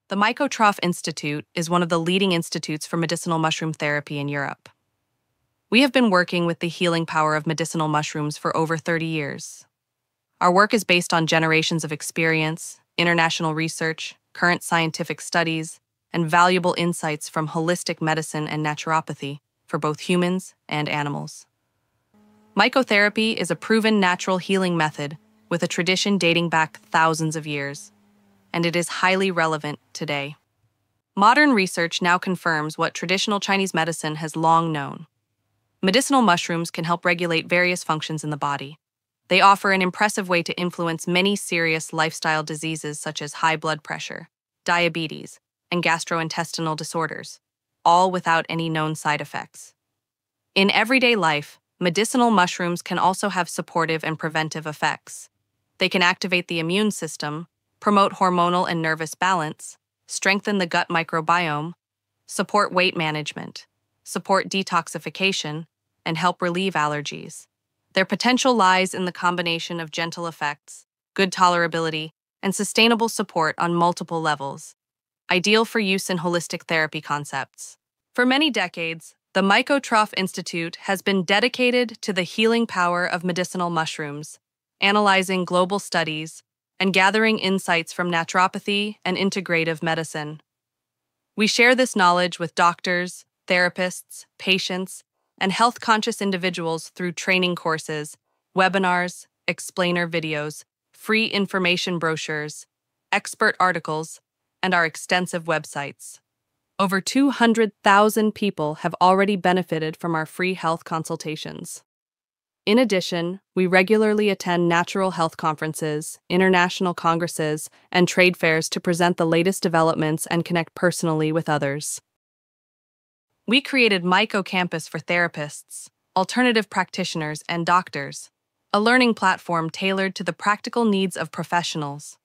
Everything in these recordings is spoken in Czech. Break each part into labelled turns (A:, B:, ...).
A: The Mycotroph Institute is one of the leading institutes for medicinal mushroom therapy in Europe. We have been working with the healing power of medicinal mushrooms for over 30 years. Our work is based on generations of experience, international research, current scientific studies, and valuable insights from holistic medicine and naturopathy for both humans and animals. Mycotherapy is a proven natural healing method with a tradition dating back thousands of years, and it is highly relevant today. Modern research now confirms what traditional Chinese medicine has long known. Medicinal mushrooms can help regulate various functions in the body. They offer an impressive way to influence many serious lifestyle diseases such as high blood pressure, diabetes, and gastrointestinal disorders, all without any known side effects. In everyday life, medicinal mushrooms can also have supportive and preventive effects. They can activate the immune system, promote hormonal and nervous balance, strengthen the gut microbiome, support weight management, support detoxification, and help relieve allergies. Their potential lies in the combination of gentle effects, good tolerability, and sustainable support on multiple levels, ideal for use in holistic therapy concepts. For many decades, the Mycotroph Institute has been dedicated to the healing power of medicinal mushrooms, analyzing global studies, and gathering insights from naturopathy and integrative medicine. We share this knowledge with doctors, therapists, patients, and health-conscious individuals through training courses, webinars, explainer videos, free information brochures, expert articles, and our extensive websites. Over 200,000 people have already benefited from our free health consultations. In addition, we regularly attend natural health conferences, international congresses, and trade fairs to present the latest developments and connect personally with others. We created MycoCampus for therapists, alternative practitioners, and doctors, a learning platform tailored to the practical needs of professionals.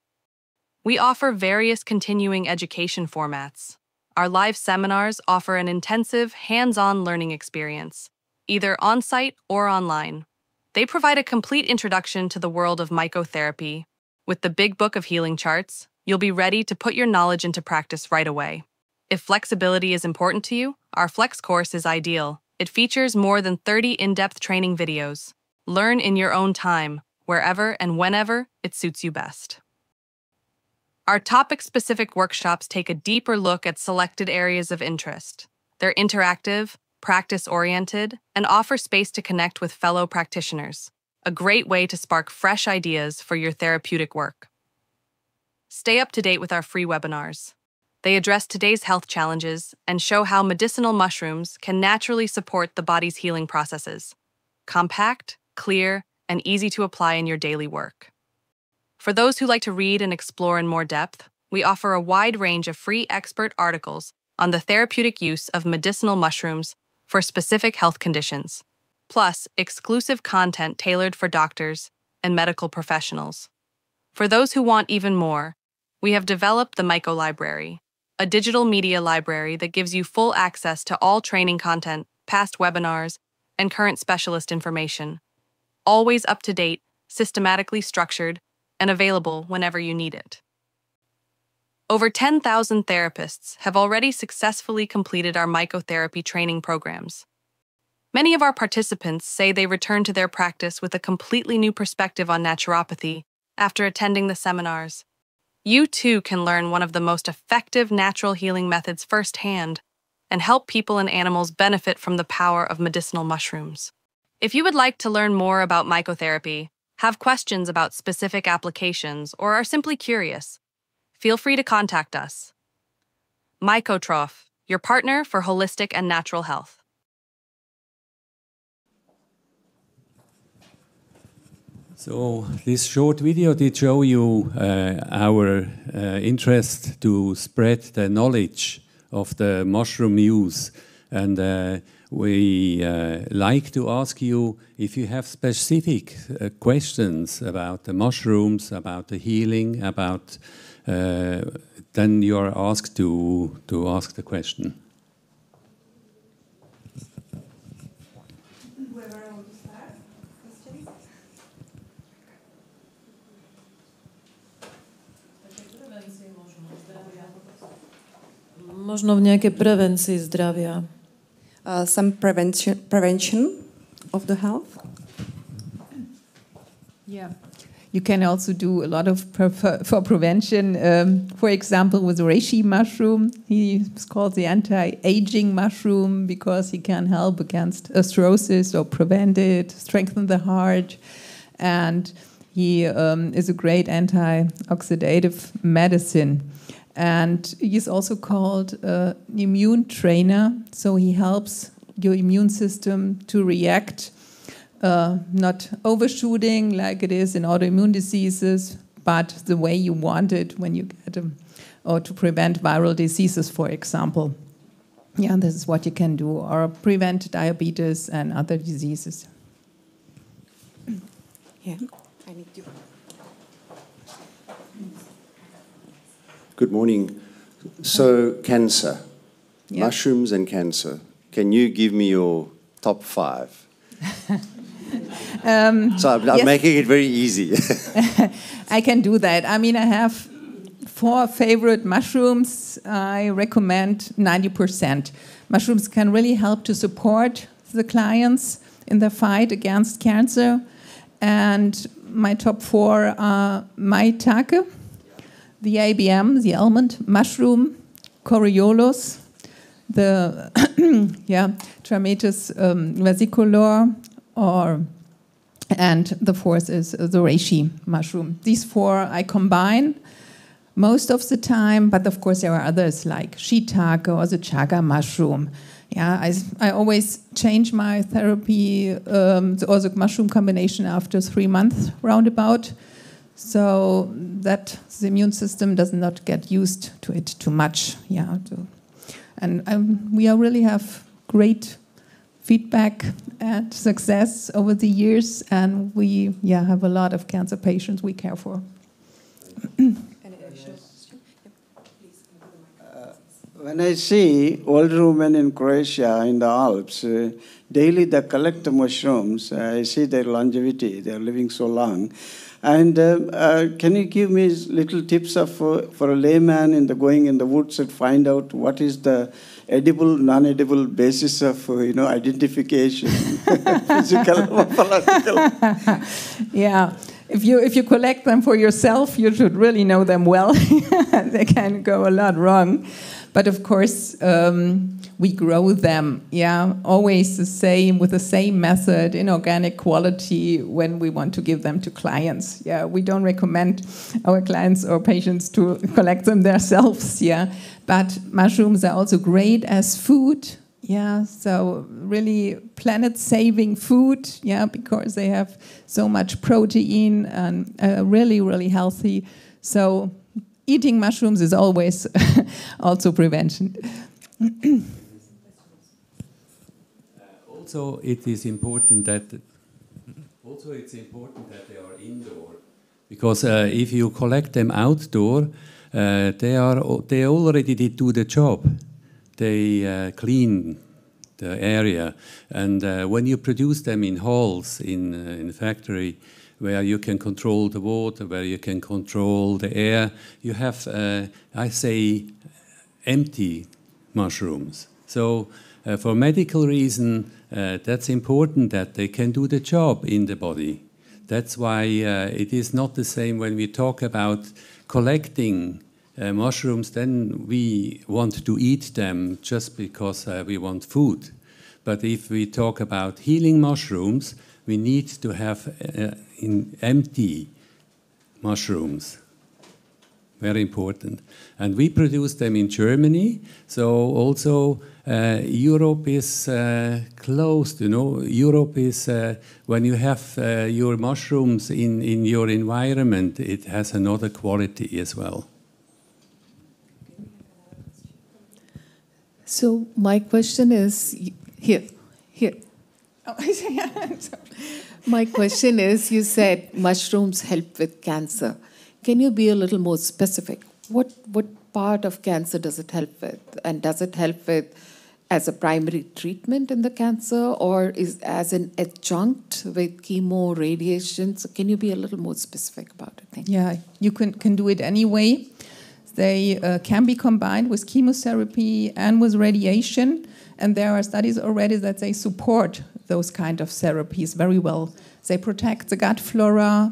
A: We offer various continuing education formats. Our live seminars offer an intensive, hands-on learning experience, either on-site or online. They provide a complete introduction to the world of mycotherapy. With the Big Book of Healing Charts, you'll be ready to put your knowledge into practice right away. If flexibility is important to you, our Flex course is ideal. It features more than 30 in-depth training videos. Learn in your own time, wherever and whenever it suits you best. Our topic-specific workshops take a deeper look at selected areas of interest. They're interactive, practice-oriented, and offer space to connect with fellow practitioners, a great way to spark fresh ideas for your therapeutic work. Stay up to date with our free webinars. They address today's health challenges and show how medicinal mushrooms can naturally support the body's healing processes. Compact, clear, and easy to apply in your daily work. For those who like to read and explore in more depth, we offer a wide range of free expert articles on the therapeutic use of medicinal mushrooms for specific health conditions, plus exclusive content tailored for doctors and medical professionals. For those who want even more, we have developed the Myco Library, a digital media library that gives you full access to all training content, past webinars, and current specialist information, always up to date, systematically structured, and available whenever you need it. Over 10,000 therapists have already successfully completed our mycotherapy training programs. Many of our participants say they return to their practice with a completely new perspective on naturopathy after attending the seminars. You too can learn one of the most effective natural healing methods firsthand and help people and animals benefit from the power of medicinal mushrooms. If you would like to learn more about mycotherapy, have questions about specific applications, or are simply curious, feel free to contact us. Mycotroph, your partner for holistic and natural health.
B: So this short video did show you our interest to spread the knowledge of the mushroom use, and we like to ask you if you have specific questions about the mushrooms, about the healing, about then you are asked to ask the question.
C: Možno v nejakej prevencii zdravia.
D: Some prevention of the health.
E: Yeah. You can also do a lot of for prevention. For example, with reishi mushroom, it's called the anti-aging mushroom because he can help against cirrhosis or prevent it, strengthen the heart, and he is a great anti-oxidative medicine. And he's also called an immune trainer, so he helps your immune system to react. Not overshooting like it is in autoimmune diseases, but the way you want it when you get them, or to prevent viral diseases, for example. Yeah, this is what you can do, or prevent diabetes and other diseases.
D: Yeah, I need to.
F: Good morning. So, cancer,
E: Yeah.
F: mushrooms and cancer. Can you give me your top 5? So I'm
E: yes.
F: making it very easy.
E: I can do that. I mean, I have 4 favorite mushrooms. I recommend 90%. Mushrooms can really help to support the clients in the fight against cancer. And my top 4 are maitake, the ABM, the almond mushroom, coriolus, the Trametes vesicolor, and the 4th is the reishi mushroom. These 4 I combine most of the time, but of course there are others like shiitake or the chaga mushroom. Yeah, I always change my therapy or the mushroom combination after 3 months roundabout, so that the immune system does not get used to it too much. Yeah, and we really have great feedback and success over the years, and we have a lot of cancer patients we care for.
G: When I see older women in Croatia, in the Alps, daily they collect the mushrooms. I see their longevity. They are living so long. And can you give me little tips of for a layman in going in the woods and find out what is the edible, non-edible basis of identification, physical, morphological?
E: Yeah, if you collect them for yourself, you should really know them well. They can go a lot wrong, but of course we grow them. Yeah, always the same with the same method in organic quality when we want to give them to clients. Yeah, we don't recommend our clients or patients to collect them themselves. Yeah. But mushrooms are also great as food, yeah, so really planet-saving food, yeah, because they have so much protein and really, really healthy. So eating mushrooms is always also prevention.
B: Also, it's important that they are indoor, because if you collect them outdoor, they already did do the job. They clean the area, and when you produce them in halls in a factory where you can control the water, where you can control the air, you have I say empty mushrooms. So for medical reason, that's important that they can do the job in the body. That's why it is not the same when we talk about collecting mushrooms, then we want to eat them just because we want food. But if we talk about healing mushrooms, we need to have empty mushrooms. Very important. And we produce them in Germany, so also Europe is closed, Europe is, when you have your mushrooms in your environment, it has another quality as well.
H: So my question is, here.
E: Oh,
H: My question is, you said mushrooms help with cancer. Can you be a little more specific? What part of cancer does it help with? And does it help with as a primary treatment in the cancer, or is as an adjunct with chemo, radiation? So can you be a little more specific about it? Thank you.
E: Yeah, you can do it anyway. They can be combined with chemotherapy and with radiation, and there are studies already that they support those kind of therapies very well. They protect the gut flora,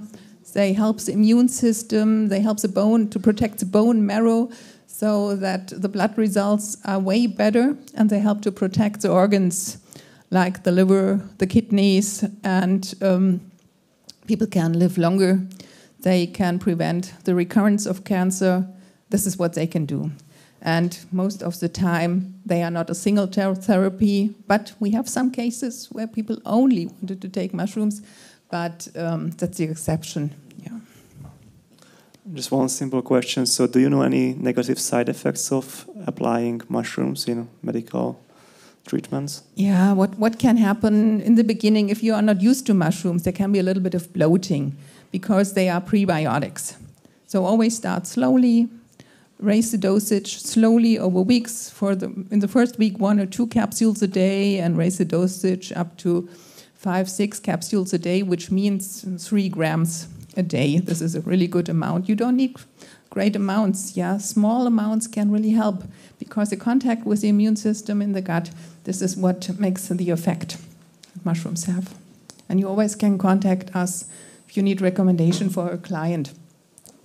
E: they help the immune system, they help the bone to protect the bone marrow so that the blood results are way better, and they help to protect the organs like the liver, the kidneys, and people can live longer. They can prevent the recurrence of cancer. This is what they can do. And most of the time, they are not a single therapy, but we have some cases where people only wanted to take mushrooms, but that's the exception. Yeah.
I: Just one simple question. So do you know any negative side effects of applying mushrooms in medical treatments?
E: Yeah, what can happen in the beginning if you are not used to mushrooms? There can be a little bit of bloating because they are prebiotics. So always start slowly, raise the dosage slowly over weeks. In the first week, 1 or 2 capsules a day, and raise the dosage up to 5, 6 capsules a day, which means 3 grams a day. This is a really good amount. You don't need great amounts. Yeah, small amounts can really help because the contact with the immune system in the gut, this is what makes the effect mushrooms have. And you always can contact us if you need recommendation for a client.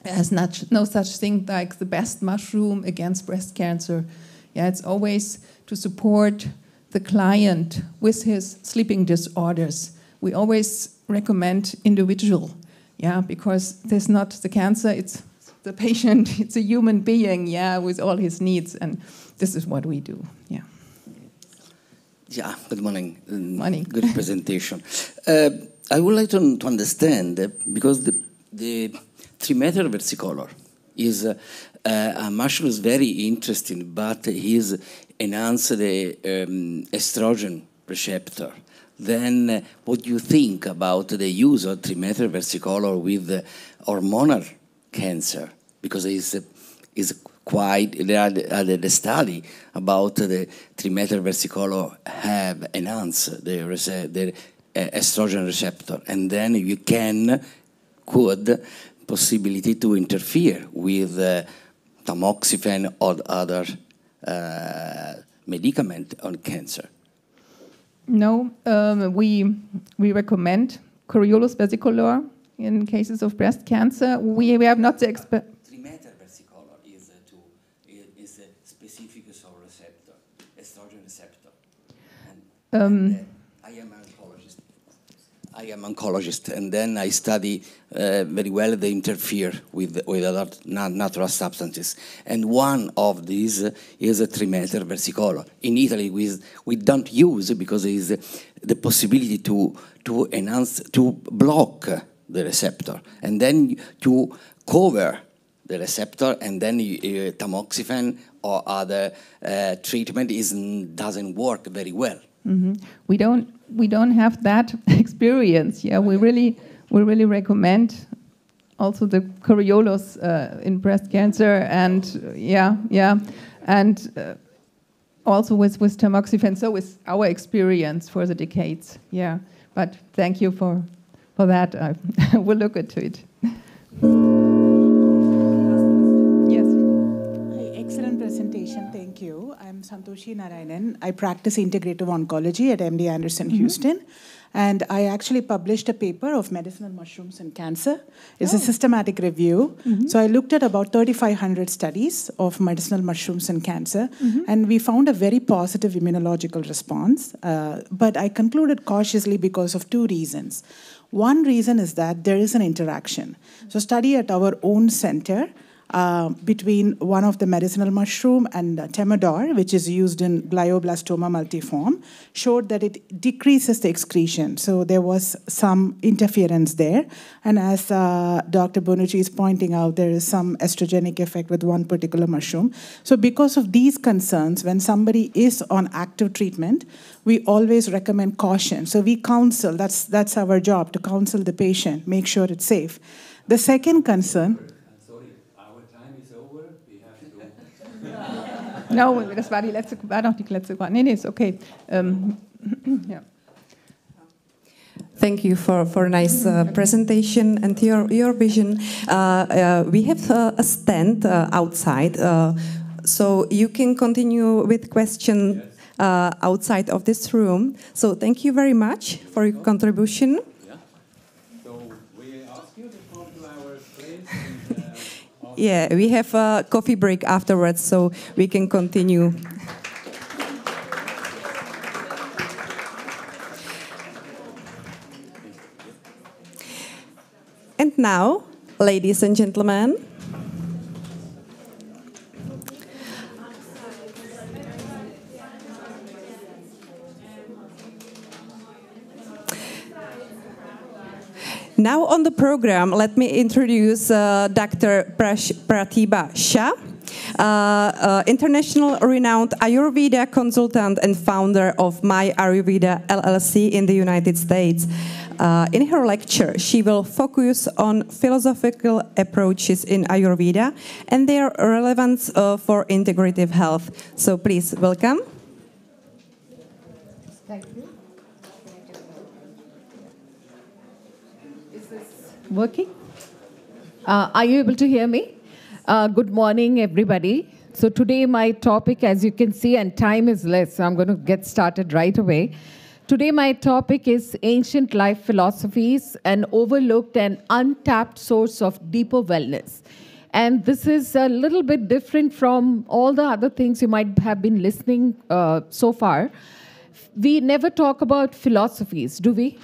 E: There's no such thing like the best mushroom against breast cancer. Yeah, it's always to support the client with his sleeping disorders. We always recommend individual, yeah, because there's not the cancer, it's the patient, it's a human being, yeah, with all his needs, and this is what we do, yeah.
J: Yeah, good morning.
E: Morning.
J: Good presentation. I would like to understand, because the Trimeter versicolor is a mushroom is very interesting, but he's enhanced the estrogen receptor. Then what do you think about the use of Trimeter versicolor with hormonal cancer? Because it's quite, there are the study about the Trimeter versicolor have enhanced the estrogen receptor, and then you could possibility to interfere with tamoxifen or other medicament on cancer.
E: No, we recommend Coriolus versicolor in cases of breast cancer. We have not the expert.
J: Trimeter versicolor is a specific receptor, estrogen receptor. And I am oncologist, and then I study very well they interfere with other natural substances. And one of these is a Trimeter versicolor. In Italy, we don't use it because there is the possibility to enhance, to block the receptor, and then to cover the receptor, and then tamoxifen or other treatment doesn't work very well.
E: Mm-hmm. We don't have that experience. Yeah, we really recommend also the Coriolus in breast cancer, and and also with tamoxifen. So it's our experience for the decades. Yeah, but thank you for that. We'll look into it. Yes.
K: Excellent presentation, thank you. I'm Santoshi Narayanan. I practice integrative oncology at MD Anderson, Houston. And I actually published a paper of medicinal mushrooms and cancer. It's a systematic review. So I looked at about 3,500 studies of medicinal mushrooms and cancer, and we found a very positive immunological response. But I concluded cautiously because of 2 reasons. One reason is that there is an interaction. So study at our own center between one of the medicinal mushroom and Temodar, which is used in glioblastoma multiforme, showed that it decreases the excretion. So there was some interference there. And as Dr. Bonucci is pointing out, there is some estrogenic effect with one particular mushroom. So because of these concerns, when somebody is on active treatment, we always recommend caution. So we counsel, that's our job, to counsel the patient, make sure it's safe. The second concern...
E: No, das war war noch die letzte Frage. Nee, ist okay. Ja.
D: Thank you for a nice presentation and your vision. We have a stand outside, so you can continue with questions outside of this room. So thank you very much for your contribution.
B: Yeah. So we ask you to come to our place. And,
D: yeah, we have a coffee break afterwards, so we can continue. And now, ladies and gentlemen, now on the program, let me introduce Dr. Pratibha Shah, international renowned Ayurveda consultant and founder of My Ayurveda LLC in the United States. In her lecture, she will focus on philosophical approaches in Ayurveda and their relevance for integrative health. So please welcome.
H: Thank you. Is this working? Are you able to hear me? Good morning, everybody. So today my topic, as you can see, and time is less, so I'm going to get started right away. Today my topic is ancient life philosophies, an overlooked and untapped source of deeper wellness. And this is a little bit different from all the other things you might have been listening so far. We never talk about philosophies, do we?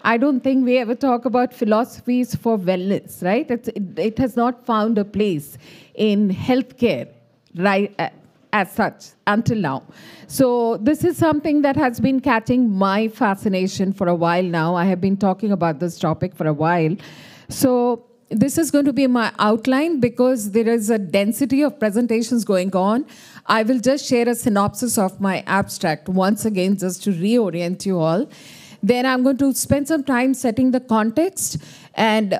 H: I don't think we ever talk about philosophies for wellness, right? It has not found a place in healthcare, right? As such, until now. So this is something that has been catching my fascination for a while now. I have been talking about this topic for a while. So this is going to be my outline because there is a density of presentations going on. I will just share a synopsis of my abstract once again, just to reorient you all. Then I'm going to spend some time setting the context, and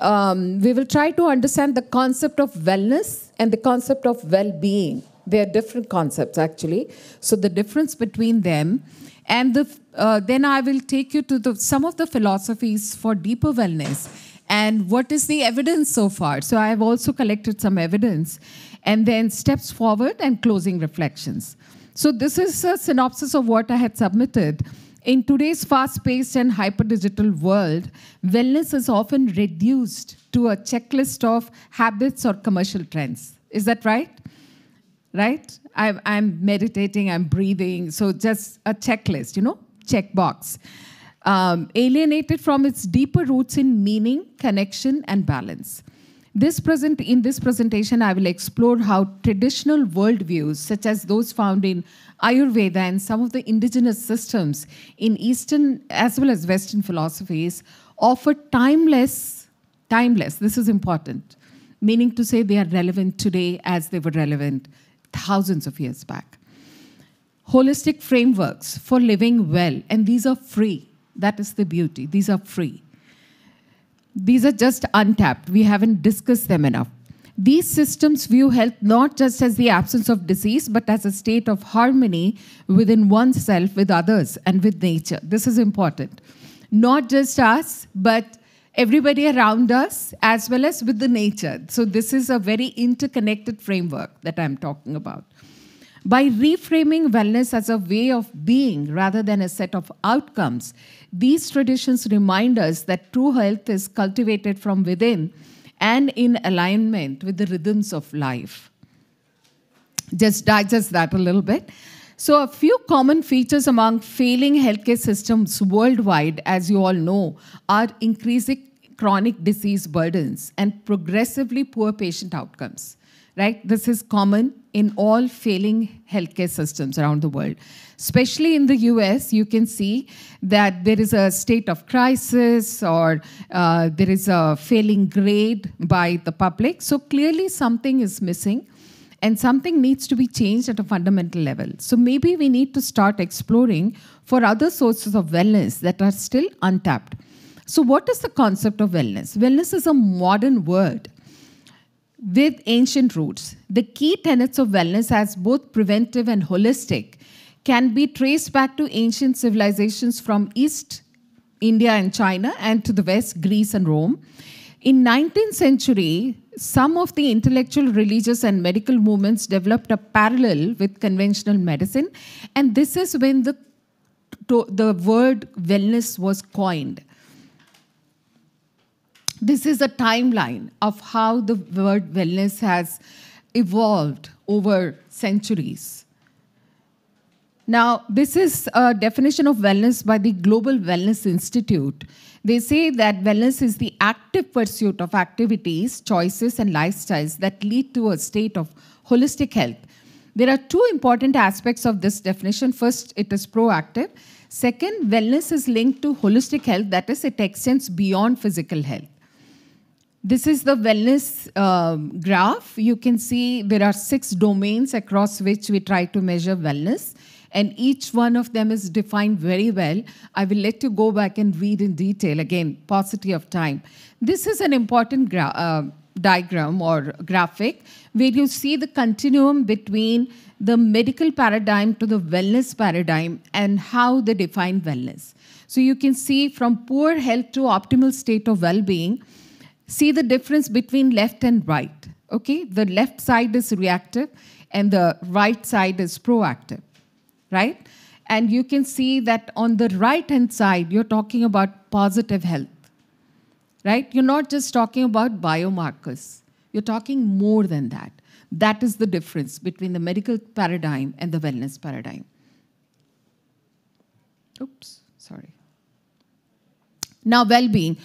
H: we will try to understand the concept of wellness and the concept of well-being. They are different concepts, actually. So the difference between them. And then I will take you to some of the philosophies for deeper wellness and what is the evidence so far. So I have also collected some evidence. And then steps forward and closing reflections. So this is a synopsis of what I had submitted. In today's fast-paced and hyper-digital world, wellness is often reduced to a checklist of habits or commercial trends. Is that right? Right? I'm meditating, I'm breathing, so just a checklist, you know, check box. Alienated from its deeper roots in meaning, connection, and balance. In this presentation, I will explore how traditional worldviews, such as those found in Ayurveda and some of the indigenous systems in Eastern as well as Western philosophies, offer timeless, this is important, meaning to say they are relevant today as they were relevant thousands of years back. Holistic frameworks for living well, and these are free. That is the beauty. These are free. These are just untapped. We haven't discussed them enough. These systems view health not just as the absence of disease, but as a state of harmony within oneself, with others, and with nature. This is important. Not just us, but everybody around us, as well as with the nature. So this is a very interconnected framework that I'm talking about. By reframing wellness as a way of being rather than a set of outcomes, these traditions remind us that true health is cultivated from within and in alignment with the rhythms of life. Just digest that a little bit. So a few common features among failing healthcare systems worldwide, as you all know, are increasing chronic disease burdens and progressively poor patient outcomes. Right? This is common in all failing healthcare systems around the world. Especially in the US, you can see that there is a state of crisis or there is a failing grade by the public. So clearly something is missing and something needs to be changed at a fundamental level. So maybe we need to start exploring for other sources of wellness that are still untapped. So what is the concept of wellness? Wellness is a modern word with ancient roots. The key tenets of wellness as both preventive and holistic can be traced back to ancient civilizations from East
L: India and China, and to the west, Greece and Rome. In 19th century, some of the intellectual, religious, and medical movements developed a parallel with conventional medicine, and this is when the word wellness was coined. This is a timeline of how the word wellness has evolved over centuries. Now, this is a definition of wellness by the Global Wellness Institute. They say that wellness is the active pursuit of activities, choices, and lifestyles that lead to a state of holistic health. There are two important aspects of this definition. First, it is proactive. Second, wellness is linked to holistic health, that is, it extends beyond physical health. This is the wellness graph. You can see there are 6 domains across which we try to measure wellness, and each one of them is defined very well. I will let you go back and read in detail, again, paucity of time. This is an important diagram or graphic where you see the continuum between the medical paradigm to the wellness paradigm and how they define wellness. So you can see from poor health to optimal state of well-being. See the difference between left and right, okay? The left side is reactive and the right side is proactive, right? And you can see that on the right-hand side, you're talking about positive health, right? You're not just talking about biomarkers. You're talking more than that. That is the difference between the medical paradigm and the wellness paradigm. Oops, sorry. Now, well-being.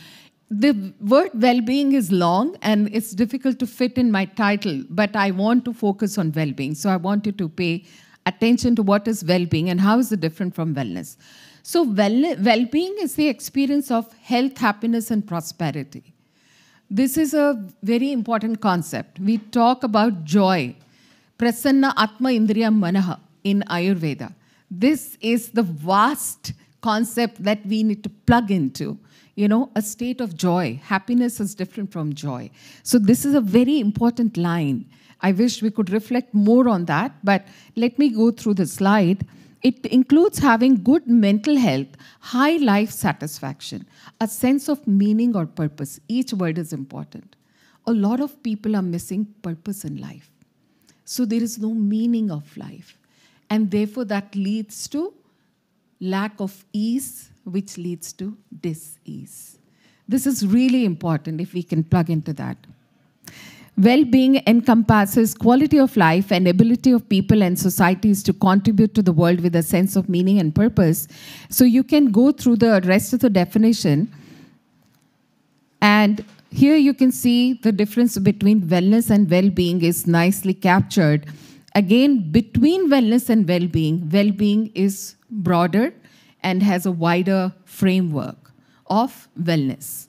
L: The word well-being is long and it's difficult to fit in my title, but I want to focus on well-being. So I want you to pay attention to what is well-being and how is it different from wellness. So well-being is the experience of health, happiness, and prosperity. This is a very important concept. We talk about joy, prasanna atma indriyam manaha in Ayurveda. This is the vast concept that we need to plug into. You know, a state of joy. Happiness is different from joy. So this is a very important line. I wish we could reflect more on that, but let me go through the slide. It includes having good mental health, high life satisfaction, a sense of meaning or purpose. Each word is important. A lot of people are missing purpose in life. So there is no meaning of life. And therefore that leads to lack of ease, which leads to dis-ease. This is really important if we can plug into that. Well-being encompasses quality of life and ability of people and societies to contribute to the world with a sense of meaning and purpose. So you can go through the rest of the definition. And here you can see the difference between wellness and well-being is nicely captured. Again, between wellness and well-being is broader and has a wider framework of wellness.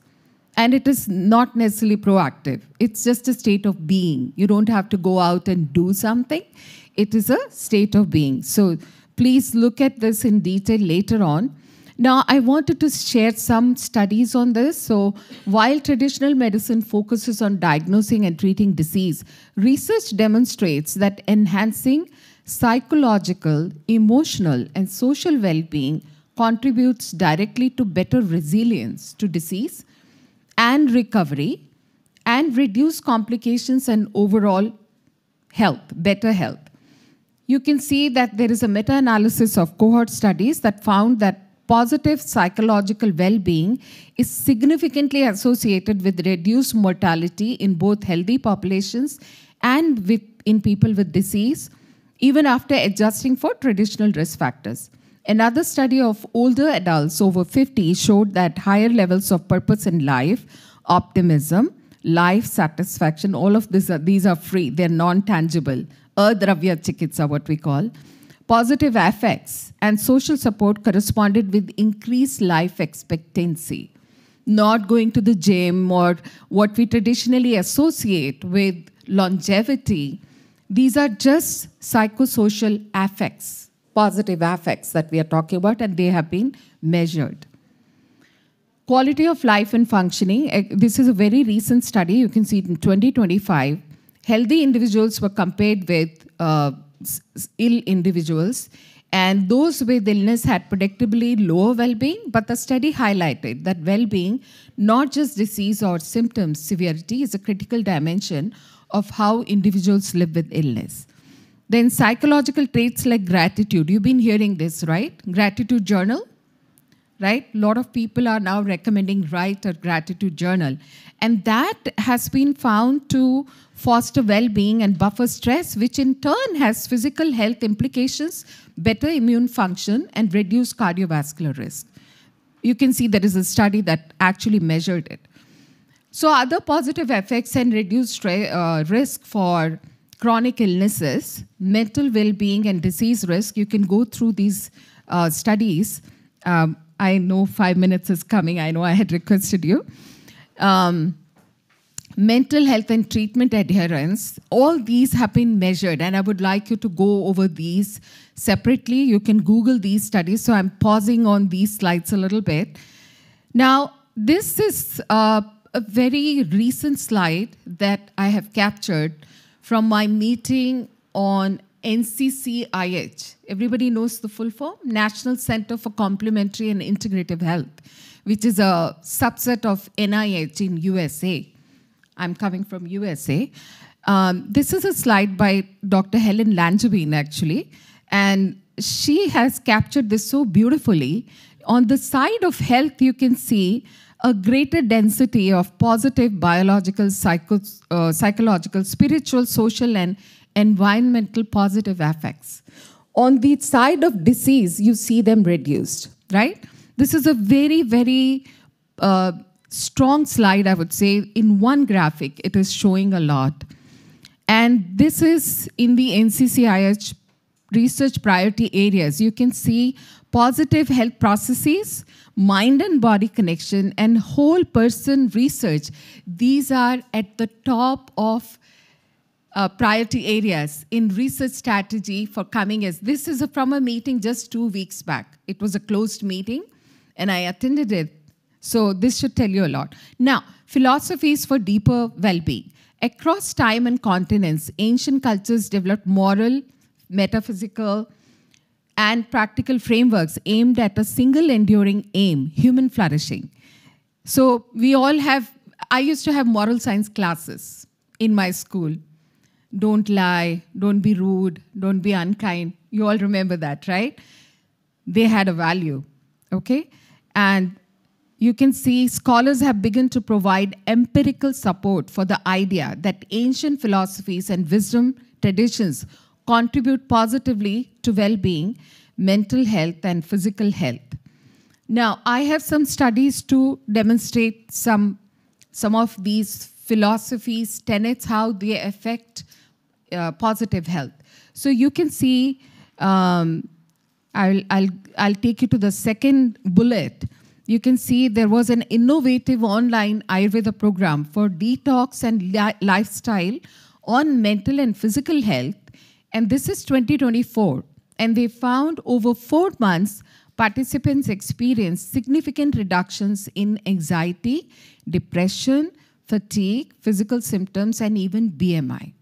L: And it is not necessarily proactive. It's just a state of being. You don't have to go out and do something. It is a state of being. So please look at this in detail later on. Now, I wanted to share some studies on this. So while traditional medicine focuses on diagnosing and treating disease, research demonstrates that enhancing psychological, emotional, and social well-being contributes directly to better resilience to disease and recovery and reduce complications and overall health, better health. You can see that there is a meta-analysis of cohort studies that found that positive psychological well-being is significantly associated with reduced mortality in both healthy populations and in people with disease, even after adjusting for traditional risk factors. Another study of older adults over 50 showed that higher levels of purpose in life, optimism, life satisfaction, all of these are free, they're non-tangible, adravya chikitsa, what we call. Positive affects and social support corresponded with increased life expectancy. Not going to the gym or what we traditionally associate with longevity, these are just psychosocial affects. Positive affects that we are talking about, and they have been measured. Quality of life and functioning. This is a very recent study. You can see it in 2025. Healthy individuals were compared with ill individuals, And those with illness had predictably lower well-being, but the study highlighted that well-being, not just disease or symptoms severity, is a critical dimension of how individuals live with illness. Then psychological traits like gratitude. You've been hearing this, right? Gratitude journal, right? A lot of people are now recommending write a gratitude journal. And that has been found to foster well-being and buffer stress, which in turn has physical health implications, better immune function, and reduced cardiovascular risk. You can see there is a study that actually measured it. So other positive effects and reduced risk for chronic illnesses, mental well-being, and disease risk. You can go through these studies. I know 5 minutes is coming. I know I had requested you. Mental health and treatment adherence, all these have been measured, and I would like you to go over these separately. You can Google these studies, so I'm pausing on these slides a little bit. Now, this is a very recent slide that I have captured from my meeting on NCCIH. Everybody knows the full form? National Center for Complementary and Integrative Health, which is a subset of NIH in USA. I'm coming from USA. This is a slide by Dr. Helen Langevin, actually, and she has captured this so beautifully. On the side of health, you can see a greater density of positive biological, psychological, spiritual, social, and environmental positive effects. On the side of disease, you see them reduced, right? This is a very, very strong slide, I would say. In one graphic, it is showing a lot. And this is in the NCCIH research priority areas. You can see positive health processes, mind and body connection, and whole person research. These are at the top of priority areas in research strategy for coming years. This is from a meeting just 2 weeks back. It was a closed meeting, and I attended it. So this should tell you a lot. Now, philosophies for deeper well-being. Across time and continents, ancient cultures developed moral, metaphysical, and practical frameworks aimed at a single enduring aim, human flourishing. So we all have, I used to have moral science classes in my school. Don't lie, don't be rude, don't be unkind. You all remember that, right? They had a value, okay? And you can see scholars have begun to provide empirical support for the idea that ancient philosophies and wisdom traditions contribute positively to well-being, mental health, and physical health. Now, I have some studies to demonstrate some of these philosophies, tenets, how they affect positive health. So you can see, I'll take you to the second bullet. You can see there was an innovative online Ayurveda program for detox and lifestyle on mental and physical health. And this is 2024. And they found over 4 months, participants experienced significant reductions in anxiety, depression, fatigue, physical symptoms, and even BMI.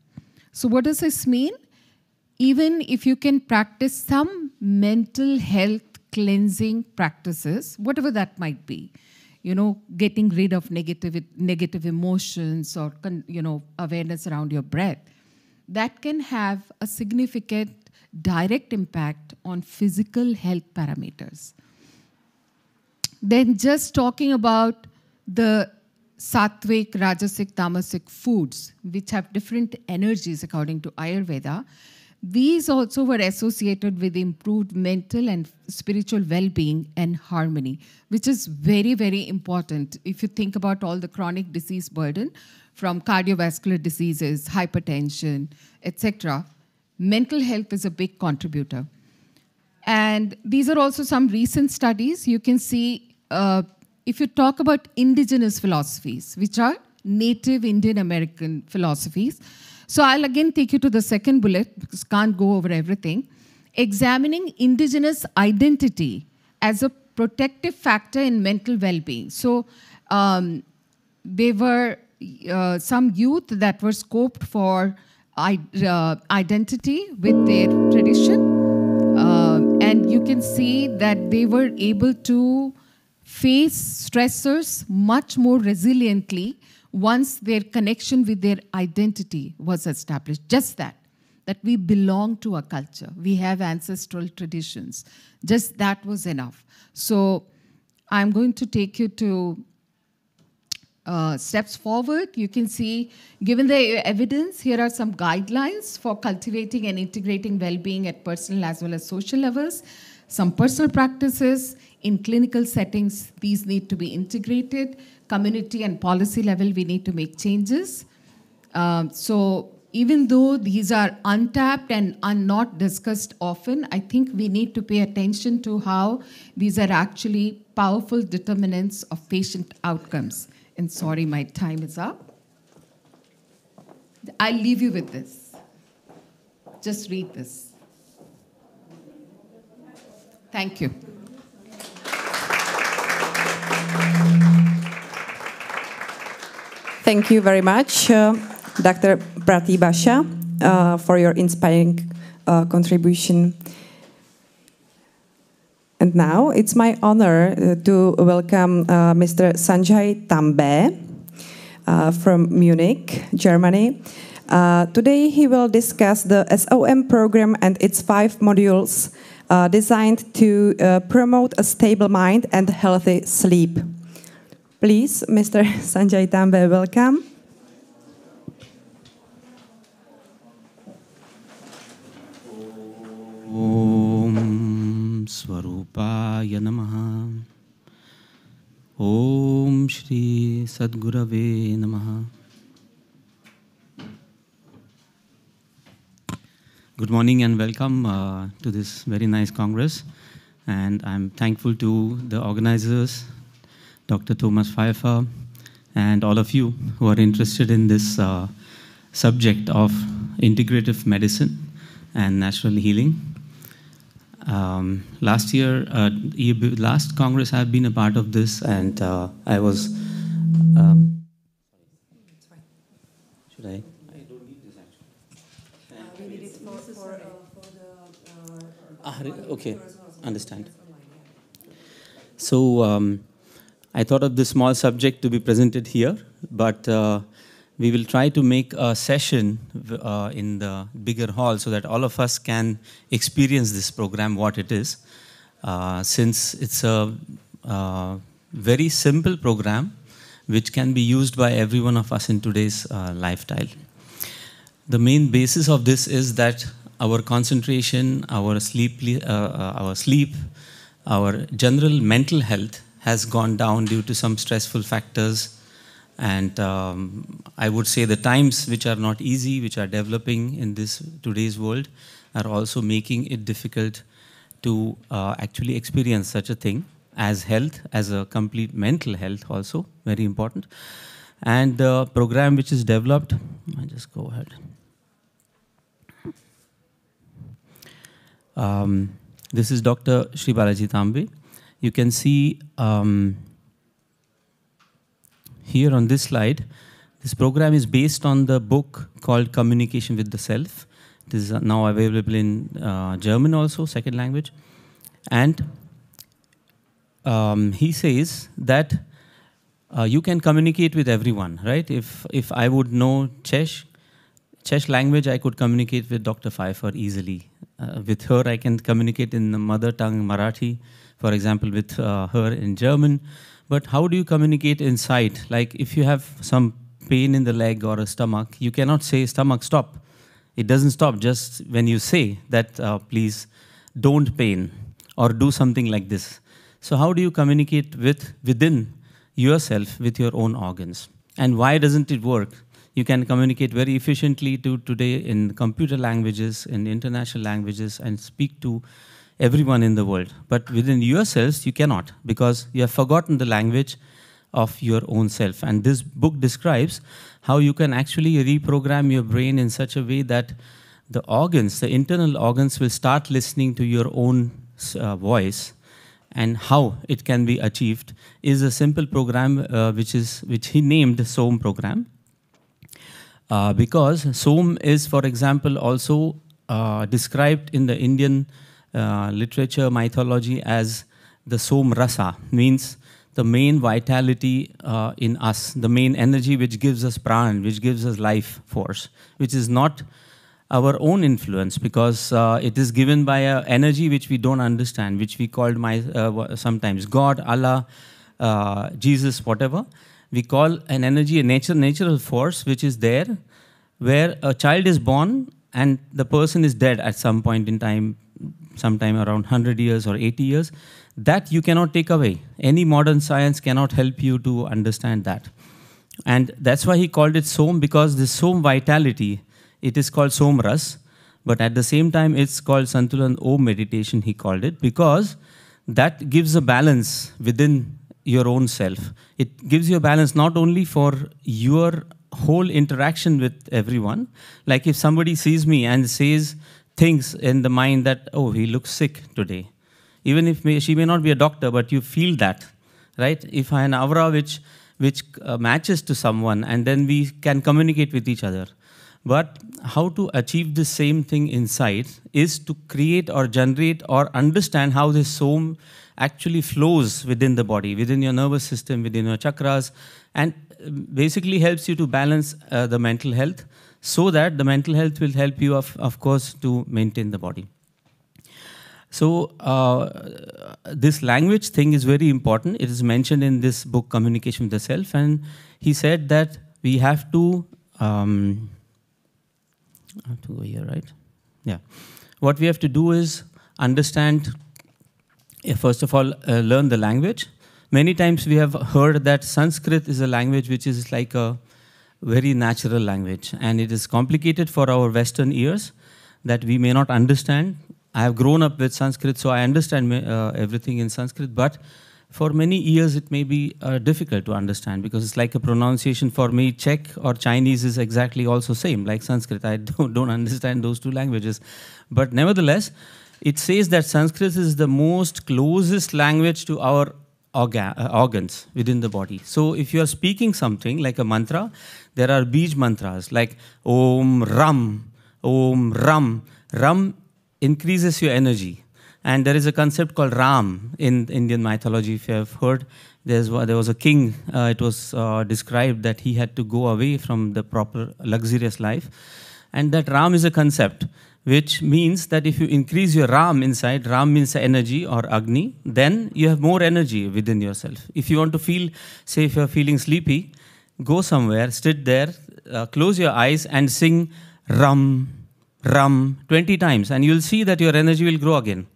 L: So what does this mean? Even if you can practice some mental health cleansing practices, whatever that might be, getting rid of negative emotions or, awareness around your breath, that can have a significant direct impact on physical health parameters. Then just talking about the sattvic, rajasic, tamasic foods, which have different energies according to Ayurveda, these also were associated with improved mental and spiritual well-being and harmony, which is very, very important if you think about all the chronic disease burden from cardiovascular diseases, hypertension, etc. Mental health is a big contributor. And these are also some recent studies. You can see, if you talk about indigenous philosophies, which are native Indian American philosophies. So I'll again take you to the second bullet, because can't go over everything. Examining indigenous identity as a protective factor in mental well-being. So there were some youth that were scoped for identity with their tradition can see that they were able to face stressors much more resiliently once their connection with their identity was established. Just that we belong to a culture. We have ancestral traditions. Just that was enough. So I'm going to take you to steps forward. You can see, given the evidence, here are some guidelines for cultivating and integrating well-being at personal as well as social levels. Some personal practices in clinical settings, these need to be integrated. Community and policy level, we need to make changes. So even though these are untapped and are not discussed often, I think we need to pay attention to how these are actually powerful determinants of patient outcomes. And sorry, my time is up. I'll leave you with this. Just read this. Thank you.
D: Thank you very much, Dr. Pratibha Shah, for your inspiring contribution. And now it's my honor to welcome Mr. Sanjay Tambe from Munich, Germany. Today he will discuss the SOM program and its 5 modules designed to promote a stable mind and healthy sleep. Please, Mr. Sanjay Tambe, welcome.
M: Om Swarupaya Namaha. Om Shri Sadgurave Namaha. Good morning and welcome to this very nice Congress. And I'm thankful to the organizers, Dr. Thomas Pfeiffer, and all of you who are interested in this subject of integrative medicine and natural healing. Last Congress I've been a part of this, and I was. Should I? I don't need this actually. We need it for the. Okay, understand. So I thought of this small subject to be presented here, but we will try to make a session in the bigger hall so that all of us can experience this program, what it is, since it's a very simple program which can be used by every one of us in today's lifestyle. The main basis of this is that our concentration, our sleep, our general mental health has gone down due to some stressful factors. And I would say the times which are not easy, which are developing in this today's world, are also making it difficult to actually experience such a thing as health, as a complete mental health also, very important. And the program which is developed, I'll just go ahead. This is Dr. Sri Balaji Tambe. You can see here on this slide, this program is based on the book called Communication with the Self. This is now available in German also, second language. And he says that you can communicate with everyone, right? If I would know Czech language, I could communicate with Dr. Pfeiffer easily. With her, I can communicate in the mother tongue Marathi, for example, with her in German. But how do you communicate inside? Like if you have some pain in the leg or a stomach, you cannot say, stomach, stop. It doesn't stop just when you say that, please don't pain or do something like this. So how do you communicate within yourself with your own organs? And why doesn't it work? You can communicate very efficiently today in computer languages, in international languages, and speak to everyone in the world. But within yourselves, you cannot, because you have forgotten the language of your own self. And this book describes how you can actually reprogram your brain in such a way that the organs, the internal organs, will start listening to your own voice. And how it can be achieved is a simple program which he named SOM program. Because SOM is, for example, also described in the Indian literature, mythology as the Som Rasa, means the main vitality in us, the main energy which gives us pran, which gives us life force, which is not our own influence, because it is given by an energy which we don't understand, which we called sometimes God, Allah, Jesus, whatever. We call an energy a natural force which is there, where a child is born and the person is dead at some point in time, sometime around 100 years or 80 years. That you cannot take away. Any modern science cannot help you to understand that. And that's why he called it Som, because this Som vitality, it is called Som Ras, but at the same time it's called Santulan Om meditation, he called it, because that gives a balance within your own self. It gives you a balance not only for your whole interaction with everyone, like if somebody sees me and says things in the mind that, oh, he looks sick today, even if she may not be a doctor, but you feel that, right? If I have an aura which matches to someone, and then we can communicate with each other. But how to achieve the same thing inside is to create or generate or understand how this Som actually flows within the body, within your nervous system, within your chakras, and basically helps you to balance the mental health, so that the mental health will help you, of course, to maintain the body. So this language thing is very important. It is mentioned in this book, Communication with the Self, and he said that we have to I have to go here, right? Yeah. What we have to do is understand, first of all, learn the language. Many times we have heard that Sanskrit is a language which is like a very natural language, and it is complicated for our Western ears that we may not understand. I have grown up with Sanskrit, so I understand everything in Sanskrit, but for many years it may be difficult to understand, because it's like a pronunciation. For me, Czech or Chinese is exactly also same like Sanskrit. I don't understand those two languages. But nevertheless, it says that Sanskrit is the most closest language to our organs within the body. So if you are speaking something like a mantra, there are bij mantras like Om Ram, Om Ram. Ram increases your energy. And there is a concept called Ram in Indian mythology. If you have heard, there was a king. It was described that he had to go away from the proper luxurious life. And that Ram is a concept, which means that if you increase your Ram inside, Ram means energy or Agni, then you have more energy within yourself. If you want to feel, say if you're feeling sleepy, go somewhere, sit there, close your eyes and sing Ram, Ram 20 times, and you'll see that your energy will grow again.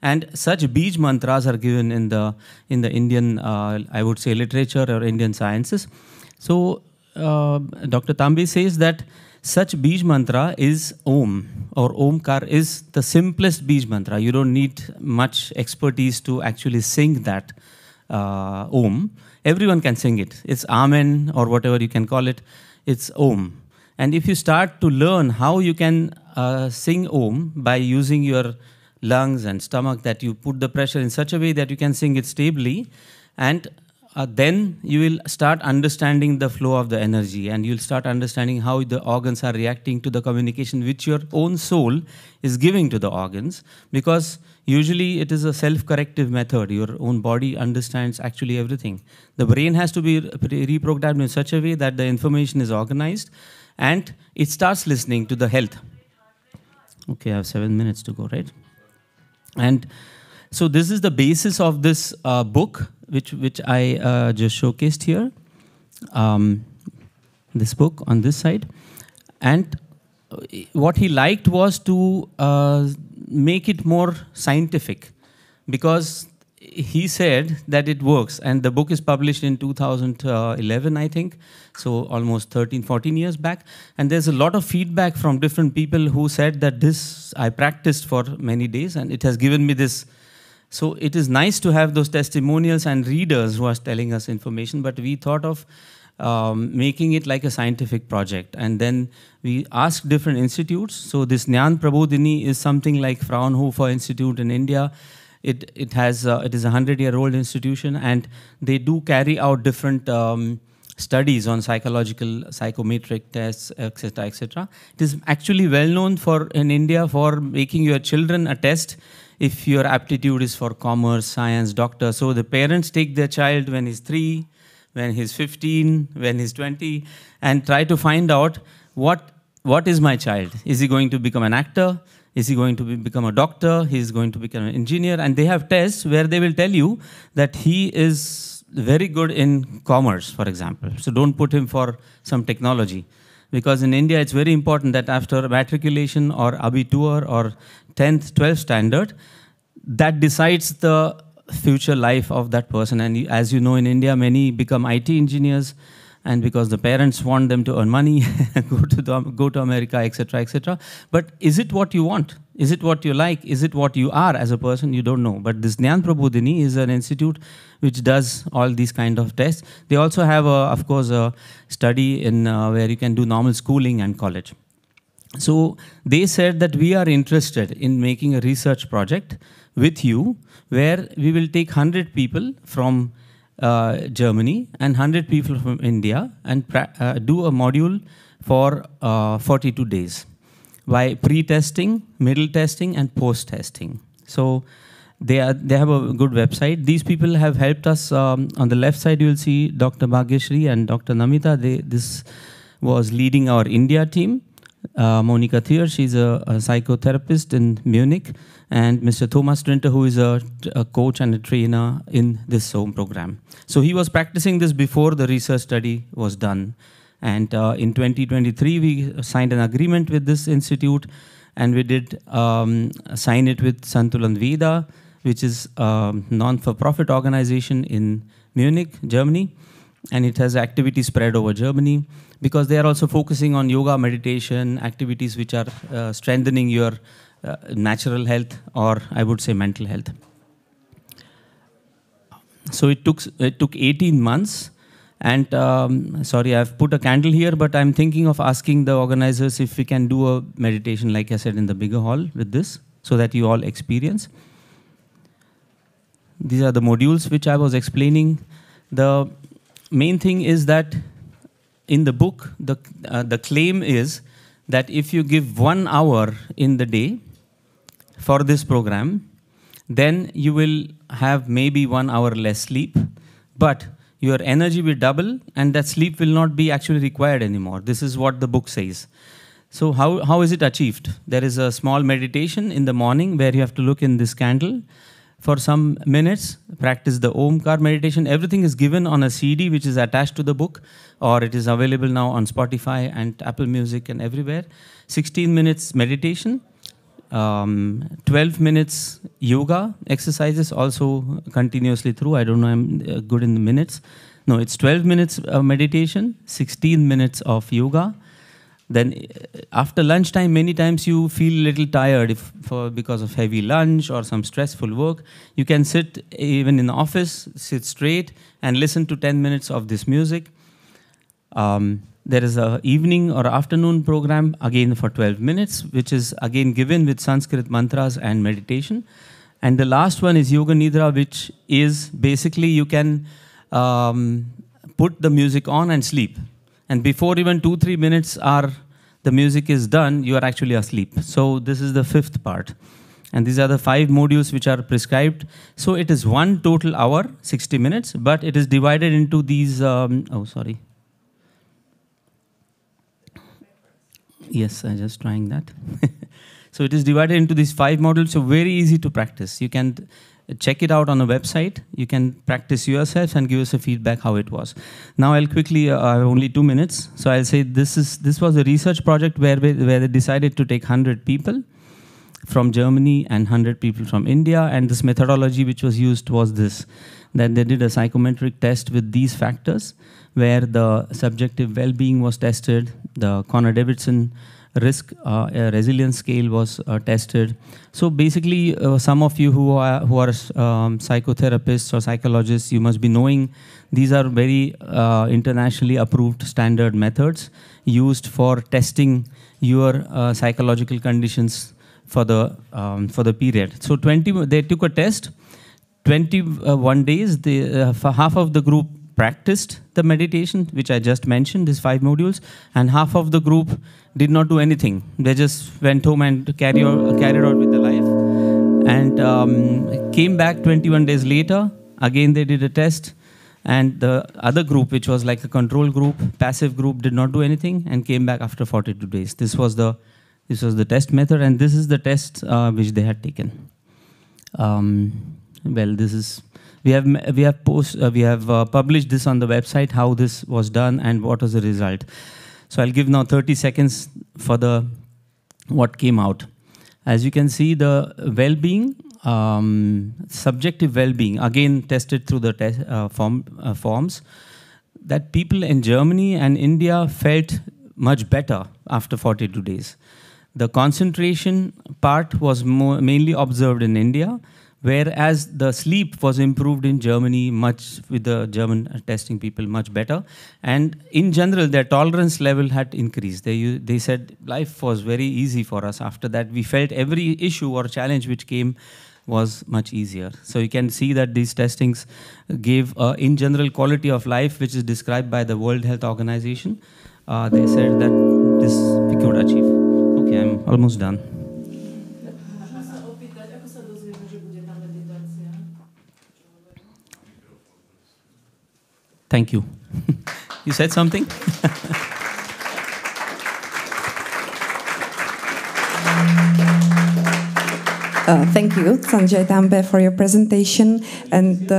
M: And such bij mantras are given in the Indian, I would say, literature or Indian sciences. So Dr. Tambi says that such bij mantra is Om, or Omkar is the simplest bij mantra. You don't need much expertise to actually sing that Om. Everyone can sing it. It's Amen or whatever you can call it. It's Om. And if you start to learn how you can sing Om by using your lungs and stomach, that you put the pressure in such a way that you can sing it stably, and then you will start understanding the flow of the energy, and you'll start understanding how the organs are reacting to the communication which your own soul is giving to the organs, because usually it is a self-corrective method. Your own body understands actually everything. The brain has to be reprogrammed in such a way that the information is organized and it starts listening to the health. Okay, I have 7 minutes to go, right? And so this is the basis of this book, which I just showcased here. This book on this side. And what he liked was to make it more scientific, because he said that it works. And the book is published in 2011, I think. So almost 13, 14 years back. And there's a lot of feedback from different people who said that this I practiced for many days and it has given me this. So it is nice to have those testimonials and readers who are telling us information, but we thought of making it like a scientific project. And then we asked different institutes. So this Jnana Prabodhini is something like Fraunhofer Institute in India. It is a 100-year-old institution, and they do carry out different studies on psychological, psychometric tests, etc., etc. It is actually well known in India for making your children a test. if your aptitude is for commerce, science, doctor. So the parents take their child when he's 3, when he's 15, when he's 20, and try to find out what is my child? Is he going to become an actor? Is he going to become a doctor? He's going to become an engineer. And they have tests where they will tell you that he is very good in commerce, for example. So don't put him for some technology. Because in India, it's very important that after matriculation or Abitur or 10th, 12th standard, that decides the future life of that person. And as you know, in India, many become IT engineers, and because the parents want them to earn money, go to America, etc., etc. But is it what you want? Is it what you like? Is it what you are as a person? You don't know. But this Gyan Prabodhini is an institute which does all these kind of tests. They also have, of course, a study in where you can do normal schooling and college. So they said that we are interested in making a research project with you where we will take 100 people from Germany and 100 people from India and do a module for 42 days by pre-testing, middle testing, and post-testing. So they have a good website. These people have helped us. On the left side, you will see Dr. Bhagyashree and Dr. Namita. This was leading our India team. Monica Thier, she's a psychotherapist in Munich, and Mr. Thomas Drinter, who is a coach and a trainer in this home program. So he was practicing this before the research study was done. And in 2023, we signed an agreement with this institute, and we did sign it with Santulan Veda, which is a non-for-profit organization in Munich, Germany. And it has activities spread over Germany, because they are also focusing on yoga, meditation, activities which are strengthening your natural health, or I would say mental health. So it took 18 months. And sorry, I've put a candle here, but I'm thinking of asking the organizers if we can do a meditation, like I said, in the bigger hall with this, so that you all experience. These are the modules which I was explaining. The main thing is that in the book, the claim is that if you give 1 hour in the day for this program, then you will have maybe 1 hour less sleep, but your energy will double, and that sleep will not be actually required anymore. This is what the book says. So how is it achieved? There is a small meditation in the morning where you have to look in this candle for some minutes, practice the Omkar meditation. Everything is given on a CD which is attached to the book, or it is available now on Spotify and Apple Music and everywhere. 16 minutes meditation, 12 minutes yoga exercises also continuously through. I don't know, I'm good in the minutes. No, it's 12 minutes of meditation, 16 minutes of yoga. Then after lunchtime, many times you feel a little tired because of heavy lunch or some stressful work. You can sit even in the office, sit straight and listen to 10 minutes of this music. There is an evening or afternoon program, again for 12 minutes, which is again given with Sanskrit mantras and meditation. And the last one is Yoga Nidra, which is basically you can put the music on and sleep. And before even 2-3 minutes the music is done, you are actually asleep. So this is the 5th part. And these are the 5 modules which are prescribed. So it is 1 total hour, 60 minutes, but it is divided into these, Yes, I'm just trying that. So it is divided into these 5 modules, so very easy to practice. You can check it out on a website. You can practice yourself and give us a feedback how it was. Now I'll quickly, I have only 2 minutes, so I'll say this was a research project where they decided to take 100 people from Germany and 100 people from India, and this methodology which was used was this, that they did a psychometric test with these factors, where the subjective well-being was tested, the Connor-Davidson risk resilience scale was tested. So basically, some of you who are psychotherapists or psychologists, you must be knowing these are very internationally approved standard methods used for testing your psychological conditions for the period. So they took a test, 21 days. For half of the group practiced the meditation, which I just mentioned, these 5 modules, and half of the group did not do anything. They just went home and carried on with their life. and came back 21 days later. Again, they did a test, and the other group, which was like a control group, passive group, did not do anything and came back after 42 days. This was the test method, and this is the test which they had taken. Well, this is we have published this on the website, how this was done and what was the result. So I'll give now 30 seconds for what came out. As you can see, the well-being, subjective well-being, again tested through the forms, that people in Germany and India felt much better after 42 days. The concentration part was mainly observed in India, whereas the sleep was improved in Germany much, with the German testing people much better. And in general, their tolerance level had increased. They said life was very easy for us. After that, we felt every issue or challenge which came was much easier. So you can see that these testings gave, in general, quality of life, which is described by the World Health Organization. They said that this we could achieve. Okay, I'm almost done. Thank you. You said something?
D: Thank you, Sanjay Tambe, for your presentation. And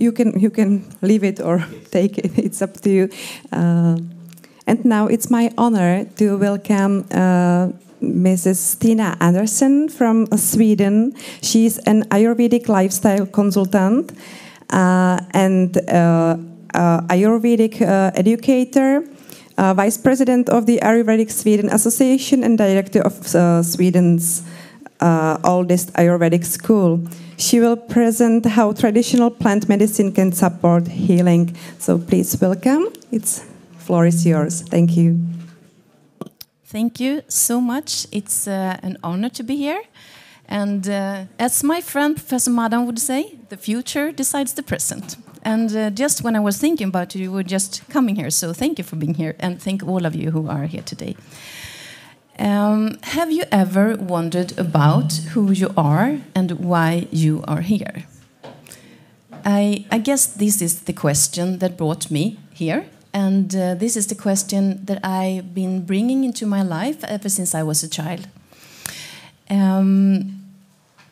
D: you can leave it or take it. It's up to you. And now it's my honor to welcome Mrs. Tina Andersson from Sweden. She's an Ayurvedic lifestyle consultant and Ayurvedic educator, Vice President of the Ayurvedic Sweden Association and Director of Sweden's oldest Ayurvedic school. She will present how traditional plant medicine can support healing. So please welcome. Floor is yours. Thank you.
N: Thank you so much. It's an honor to be here. And as my friend Professor Madan would say, the future decides the present. And just when I was thinking about it, you were just coming here. So thank you for being here, and thank all of you who are here today. Have you ever wondered about who you are and why you are here? I guess this is the question that brought me here. And this is the question that I've been bringing into my life ever since I was a child.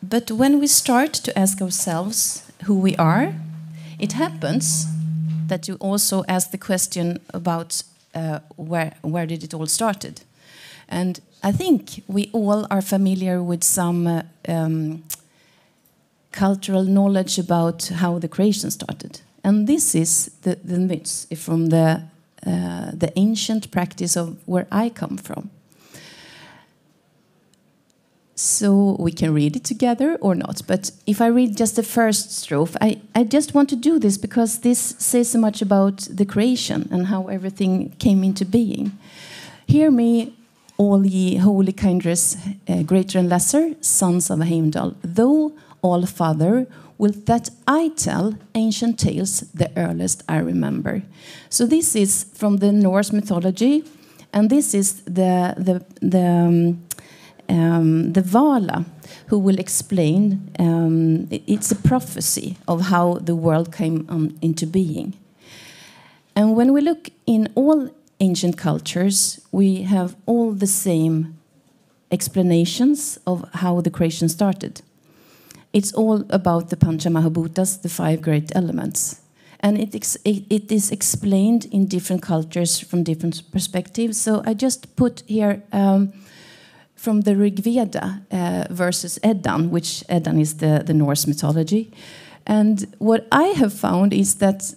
N: But when we start to ask ourselves who we are, it happens that you also ask the question about where did it all started. And I think we all are familiar with some cultural knowledge about how the creation started. And this is the myths from the ancient practice of where I come from. So we can read it together or not. But if I read just the first strophe, I just want to do this because this says so much about the creation and how everything came into being. Hear me, all ye holy kindreds, greater and lesser, sons of Heimdall, though all father, will that I tell ancient tales, the earliest I remember. So this is from the Norse mythology, and this is the Vala, who will explain. It's a prophecy of how the world came into being. And when we look in all ancient cultures, we have all the same explanations of how the creation started. It's all about the Panchamahabhutas, the 5 great elements. And it is explained in different cultures from different perspectives. So I just put here from the Rig Veda versus Eddan, which Eddan is the Norse mythology. And what I have found is that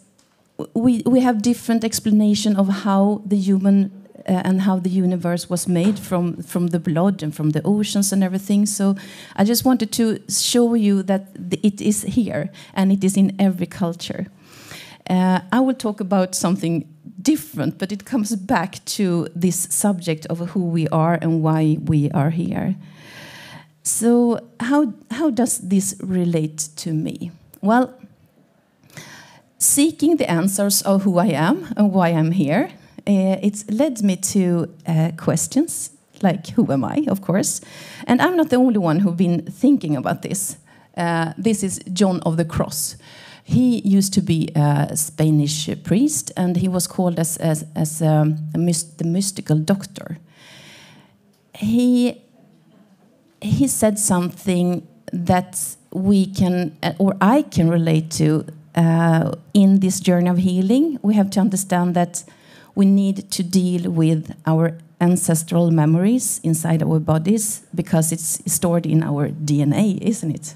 N: we have different explanation of how the human and how the universe was made from the blood and from the oceans and everything. So I just wanted to show you that it is here and it is in every culture. I will talk about something different, but it comes back to this subject of who we are and why we are here. So how does this relate to me? Well, seeking the answers of who I am and why I'm here, it's led me to questions like who am I, of course. And I'm not the only one who've been thinking about this. This is John of the Cross. He used to be a Spanish priest, and he was called as the mystical doctor. He said something that we can, or I can relate to in this journey of healing. We have to understand that we need to deal with our ancestral memories inside our bodies because it's stored in our DNA, isn't it?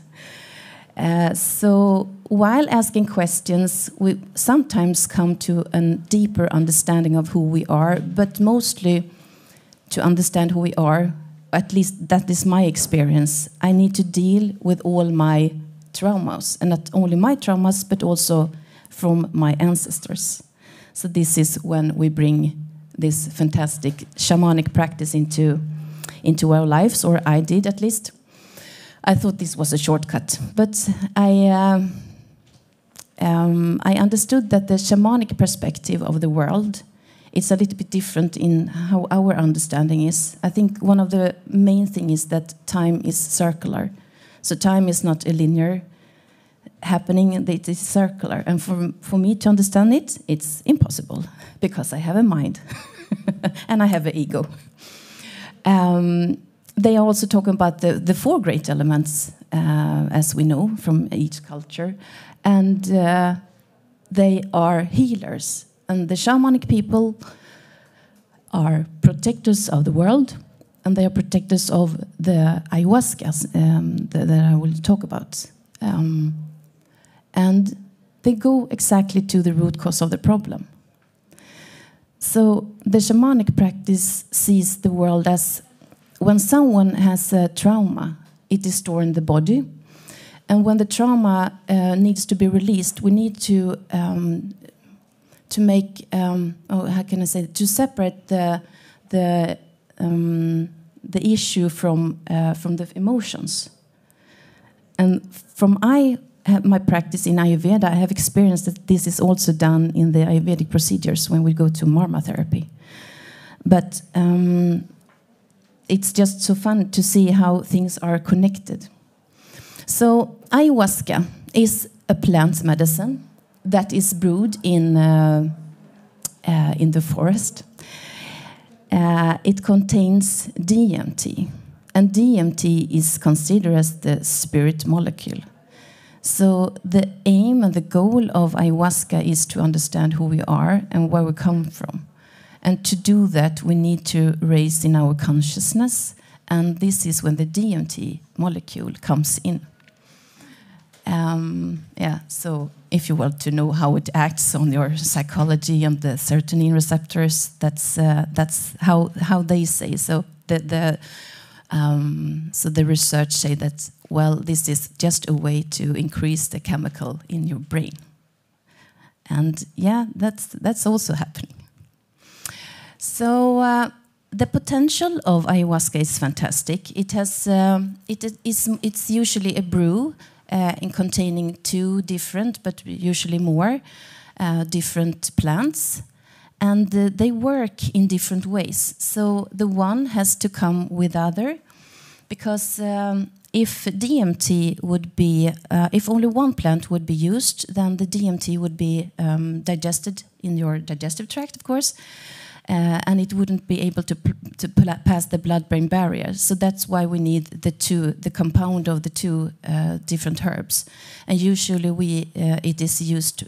N: So while asking questions, we sometimes come to a deeper understanding of who we are, but mostly to understand who we are, at least that is my experience, I need to deal with all my traumas, and not only my traumas, but also from my ancestors. So this is when we bring this fantastic shamanic practice into our lives, or I did at least. I thought this was a shortcut, but I understood that the shamanic perspective of the world, it's a little bit different in how our understanding is. I think one of the main things is that time is circular. So time is not a linear happening, it is circular. And for me to understand it, it's impossible because I have a mind and I have an ego. They are also talking about the four great elements, as we know from each culture. And they are healers. And the shamanic people are protectors of the world, and they are protectors of the ayahuasca that I will talk about. And they go exactly to the root cause of the problem. So the shamanic practice sees the world as when someone has a trauma, it is stored in the body. And when the trauma needs to be released, we need to make, how can I say, to separate the issue from the emotions. And from my practice in Ayurveda, I have experienced that this is also done in the Ayurvedic procedures when we go to marma therapy. But it's just so fun to see how things are connected. So ayahuasca is a plant medicine that is brewed in the forest. It contains DMT, and DMT is considered as the spirit molecule. So the aim and the goal of ayahuasca is to understand who we are and where we come from. And to do that, we need to raise in our consciousness, and this is when the DMT molecule comes in. So if you want to know how it acts on your psychology and the serotonin receptors, that's how they say. So the research say that, well, this is just a way to increase the chemical in your brain, and yeah, that's also happening. So the potential of ayahuasca is fantastic. It has it's usually a brew in containing 2 different, but usually more, different plants. And they work in different ways. So the one has to come with other, because if DMT would be, if only one plant would be used, then the DMT would be digested in your digestive tract, of course, and it wouldn't be able to pass the blood-brain barrier. So that's why we need the compound of the 2 different herbs. And usually it is used,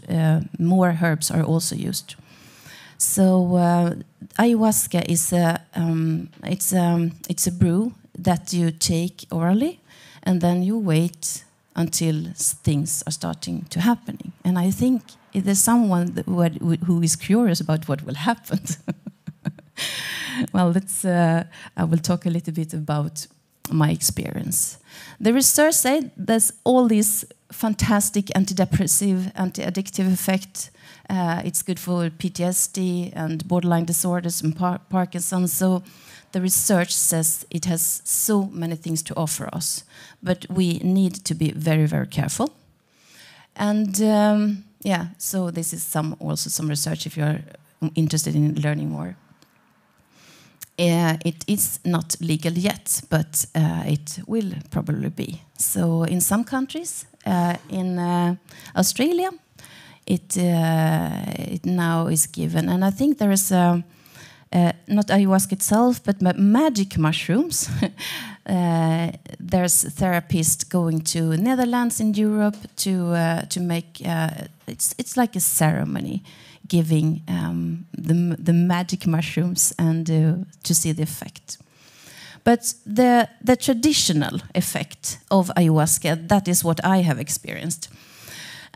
N: more herbs are also used. So ayahuasca is it's a brew that you take orally, and then you wait until things are starting to happening. And I think if there's someone who is curious about what will happen, well, I will talk a little bit about my experience. The research said there's all these fantastic antidepressive, anti-addictive effect. It's good for PTSD and borderline disorders and Parkinson's. So the research says it has so many things to offer us, but we need to be very, very careful. And so this is also some research if you're interested in learning more. It is not legal yet, but it will probably be. So in some countries, in Australia, it now is given. And I think there is not ayahuasca itself, but magic mushrooms. There's therapists going to Netherlands in Europe to make it's like a ceremony, giving the magic mushrooms and to see the effect. But the traditional effect of ayahuasca, that is what I have experienced.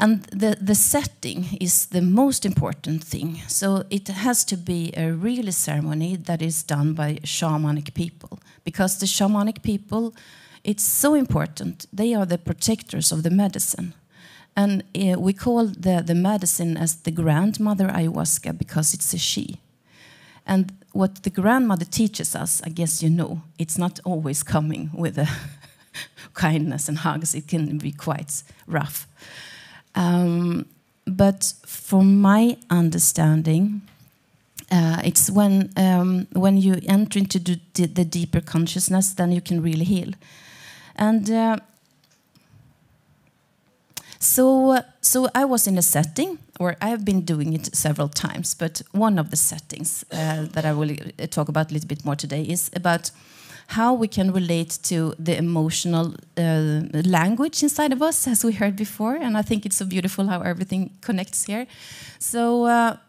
N: And the setting is the most important thing. So it has to be a real ceremony that is done by shamanic people. Because the shamanic people, it's so important. They are the protectors of the medicine. And we call the medicine as the grandmother ayahuasca because it's a she. And what the grandmother teaches us, I guess you know, it's not always coming with a kindness and hugs. It can be quite rough. But from my understanding, it's when you enter into the deeper consciousness, then you can really heal. And so I was in a setting, or I have been doing it several times, but one of the settings that I will talk about a little bit more today is about how we can relate to the emotional language inside of us, as we heard before. And I think it's so beautiful how everything connects here. So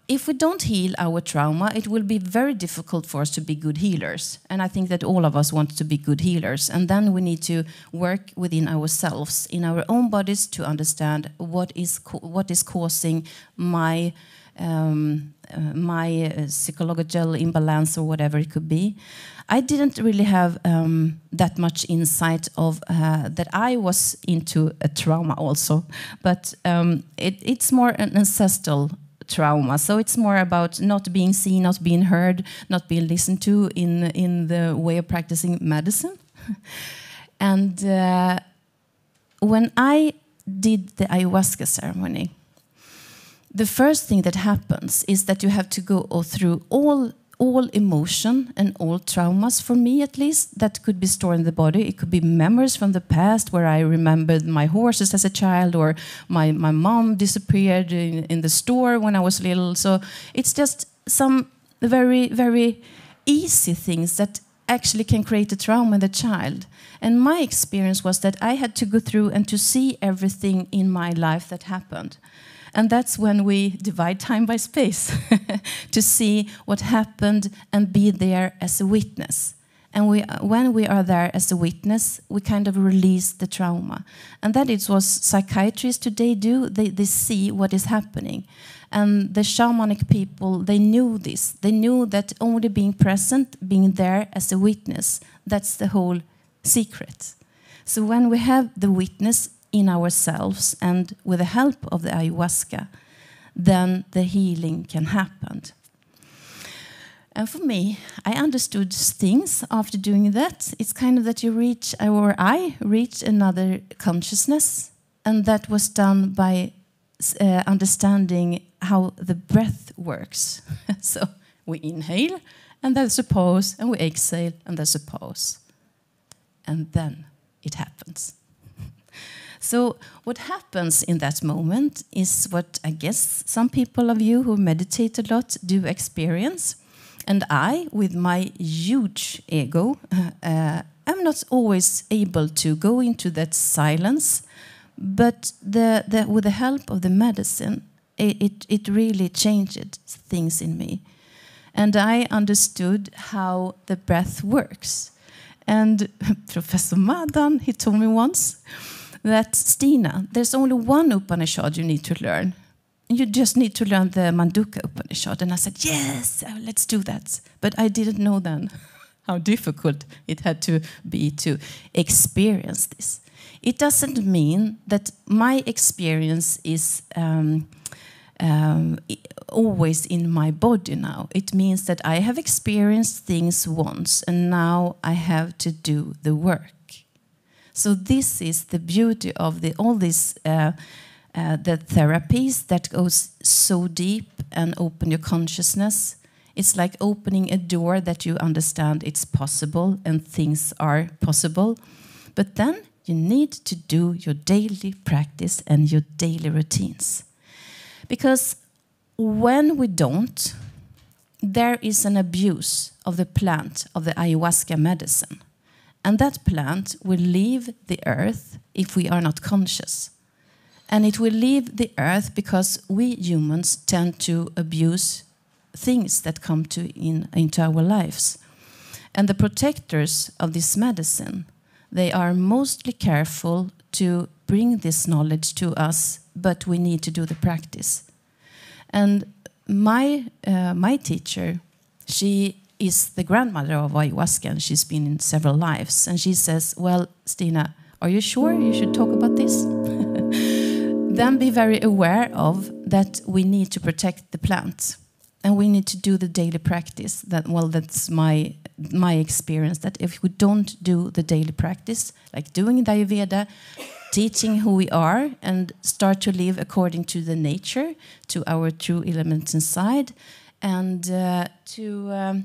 N: if we don't heal our trauma, it will be very difficult for us to be good healers. And I think that all of us want to be good healers. And then we need to work within ourselves, in our own bodies, to understand what is causing my psychological imbalance or whatever it could be. I didn't really have that much insight of that I was into a trauma also, but it's more an ancestral trauma. So it's more about not being seen, not being heard, not being listened to in the way of practicing medicine. And when I did the ayahuasca ceremony, the first thing that happens is that you have to go through all emotion and all traumas, for me at least, that could be stored in the body. It could be memories from the past where I remembered my horses as a child, or my mom disappeared in the store when I was little. So it's just some very, very easy things that actually can create a trauma in the child. And my experience was that I had to go through and to see everything in my life that happened. And that's when we divide time by space to see what happened and be there as a witness. And when we are there as a witness, we kind of release the trauma. And that is what psychiatrists today do. They see what is happening. And the shamanic people, they knew this. They knew that only being present, being there as a witness, that's the whole secret. So when we have the witness in ourselves and with the help of the ayahuasca, then the healing can happen. And for me, I understood things after doing that. It's kind of that you reach, or I reached another consciousness, and that was done by understanding how the breath works. So we inhale, and there's a pause, and we exhale, and there's a pause. And then it happens. So what happens in that moment is what I guess some people of you who meditate a lot do experience. And I, with my huge ego, am not always able to go into that silence. But with the help of the medicine, it really changed things in me. And I understood how the breath works. And Professor Madan, he told me once that, Stina, there's only one Upanishad you need to learn. You just need to learn the Mandukya Upanishad. And I said, yes, let's do that. But I didn't know then how difficult it had to be to experience this. It doesn't mean that my experience is always in my body now. It means that I have experienced things once, and now I have to do the work. So this is the beauty of all these the therapies that goes so deep and open your consciousness. It's like opening a door that you understand it's possible and things are possible. But then you need to do your daily practice and your daily routines. Because when we don't, there is an abuse of the plant, of the ayahuasca medicine. And that plant will leave the earth if we are not conscious. And it will leave the earth because we humans tend to abuse things that come into our lives. And the protectors of this medicine, they are mostly careful to bring this knowledge to us, but we need to do the practice. And my teacher, she is the grandmother of ayahuasca, and she's been in several lives. And she says, well, Stina, are you sure you should talk about this? Then be very aware of that we need to protect the plant. And we need to do the daily practice. That's my experience, that if we don't do the daily practice, like doing the Ayurveda, teaching who we are, and start to live according to the nature, to our true elements inside, and to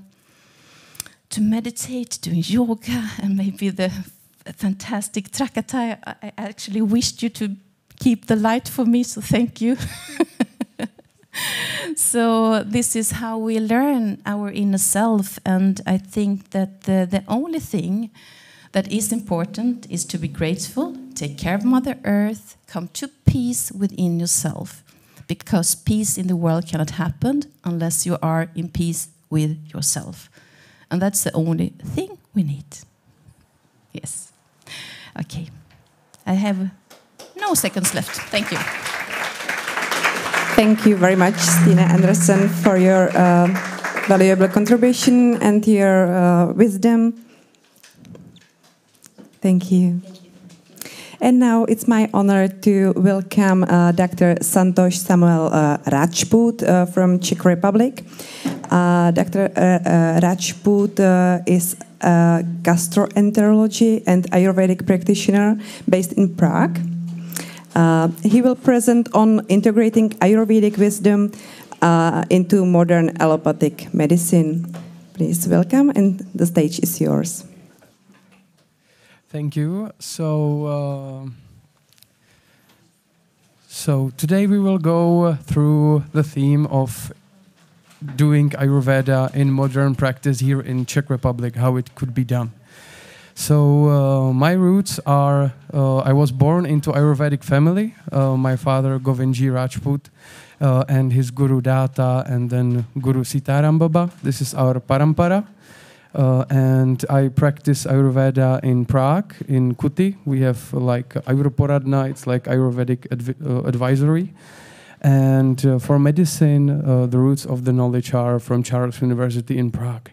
N: meditate, doing yoga, and maybe the fantastic Trakata. I actually wished you to keep the light for me, so thank you. So this is how we learn our inner self, and I think that the only thing that is important is to be grateful, take care of Mother Earth, come to peace within yourself, because peace in the world cannot happen unless you are in peace with yourself. And that's the only thing we need. Yes. Okay. I have no seconds left. Thank you.
D: Thank you very much, Stina Andersson, for your valuable contribution and your wisdom. Thank you. And now it's my honor to welcome Dr. Santosh Samuel Rajput from Czech Republic. Dr. Rajput is a gastroenterology and Ayurvedic practitioner based in Prague. He will present on integrating Ayurvedic wisdom into modern allopathic medicine. Please welcome, and the stage is yours.
O: Thank you. So today we will go through the theme of doing Ayurveda in modern practice here in Czech Republic, how it could be done. So my roots are, I was born into Ayurvedic family. My father, Govindji Rajput, and his Guru Data, and then Guru Sitaram Baba. This is our parampara. And I practice Ayurveda in Prague, in Kuti. We have like Ayurporadna, it's like Ayurvedic advisory. And for medicine, the roots of the knowledge are from Charles University in Prague.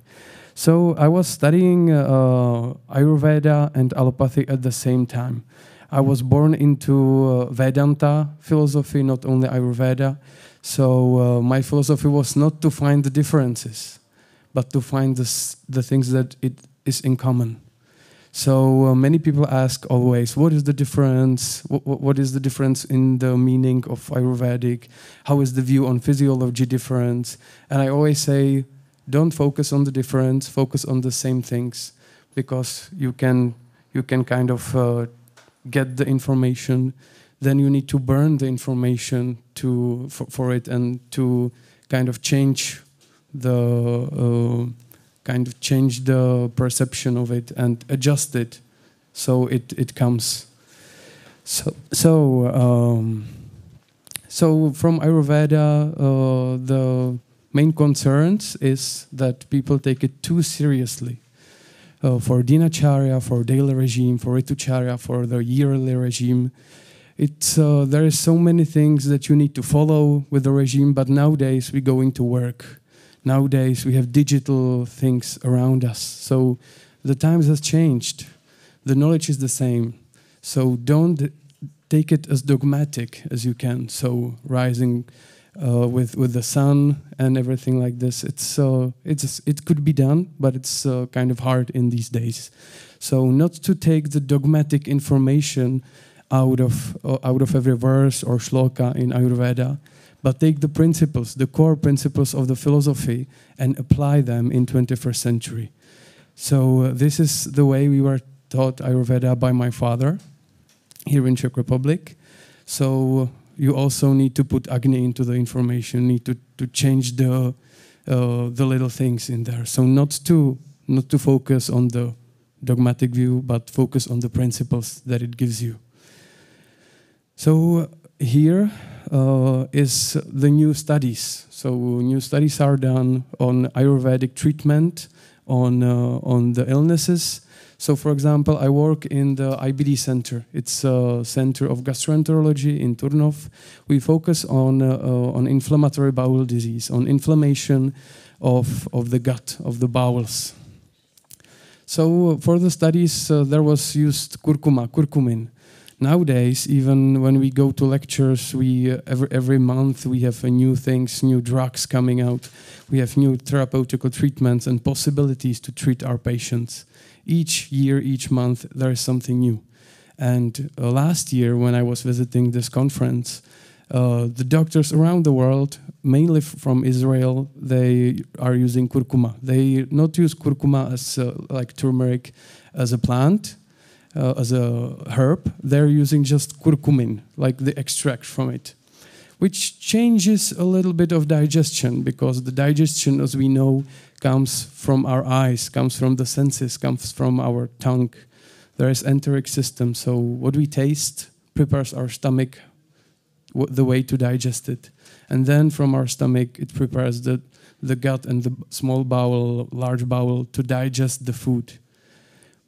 O: So I was studying Ayurveda and allopathy at the same time. I was born into Vedanta philosophy, not only Ayurveda. So my philosophy was not to find the differences, but to find the things that it is in common. So many people ask always, what is the difference? What is the difference in the meaning of Ayurvedic? How is the view on physiology different? And I always say, don't focus on the difference, focus on the same things, because you can kind of get the information. Then you need to burn the information for it, and to kind of change the perception of it and adjust it so it comes. So from Ayurveda, the main concerns is that people take it too seriously. For Dinacharya, for daily regime, for Ritucharya, for the yearly regime. There is so many things that you need to follow with the regime, but nowadays we go into work. Nowadays we have digital things around us. So the times has changed. The knowledge is the same. So don't take it as dogmatic as you can. So rising with the sun and everything like this, it could be done, but it's kind of hard in these days. So not to take the dogmatic information out of every verse or shloka in Ayurveda, but take the principles, the core principles of the philosophy, and apply them in 21st century. So this is the way we were taught Ayurveda by my father here in Czech Republic. So you also need to put Agni into the information, need to change the little things in there. So not to focus on the dogmatic view, but focus on the principles that it gives you. So here is the new studies. So new studies are done on Ayurvedic treatment, on the illnesses. So, for example, I work in the IBD center. It's a center of gastroenterology in Turnov. We focus on inflammatory bowel disease, on inflammation of the gut, of the bowels. So, for the studies, there was used curcumin. Nowadays, even when we go to lectures, every month we have new things, new drugs coming out. We have new therapeutical treatments and possibilities to treat our patients. Each year, each month, there is something new. And last year, when I was visiting this conference, the doctors around the world, mainly from Israel, they are using curcuma. They not use curcuma as like turmeric as a plant, as a herb. They're using just curcumin, like the extract from it, which changes a little bit of digestion, because the digestion, as we know, comes from our eyes, comes from the senses, comes from our tongue. There is enteric system, so what we taste prepares our stomach the way to digest it. And then from our stomach, it prepares the gut and the small bowel, large bowel to digest the food.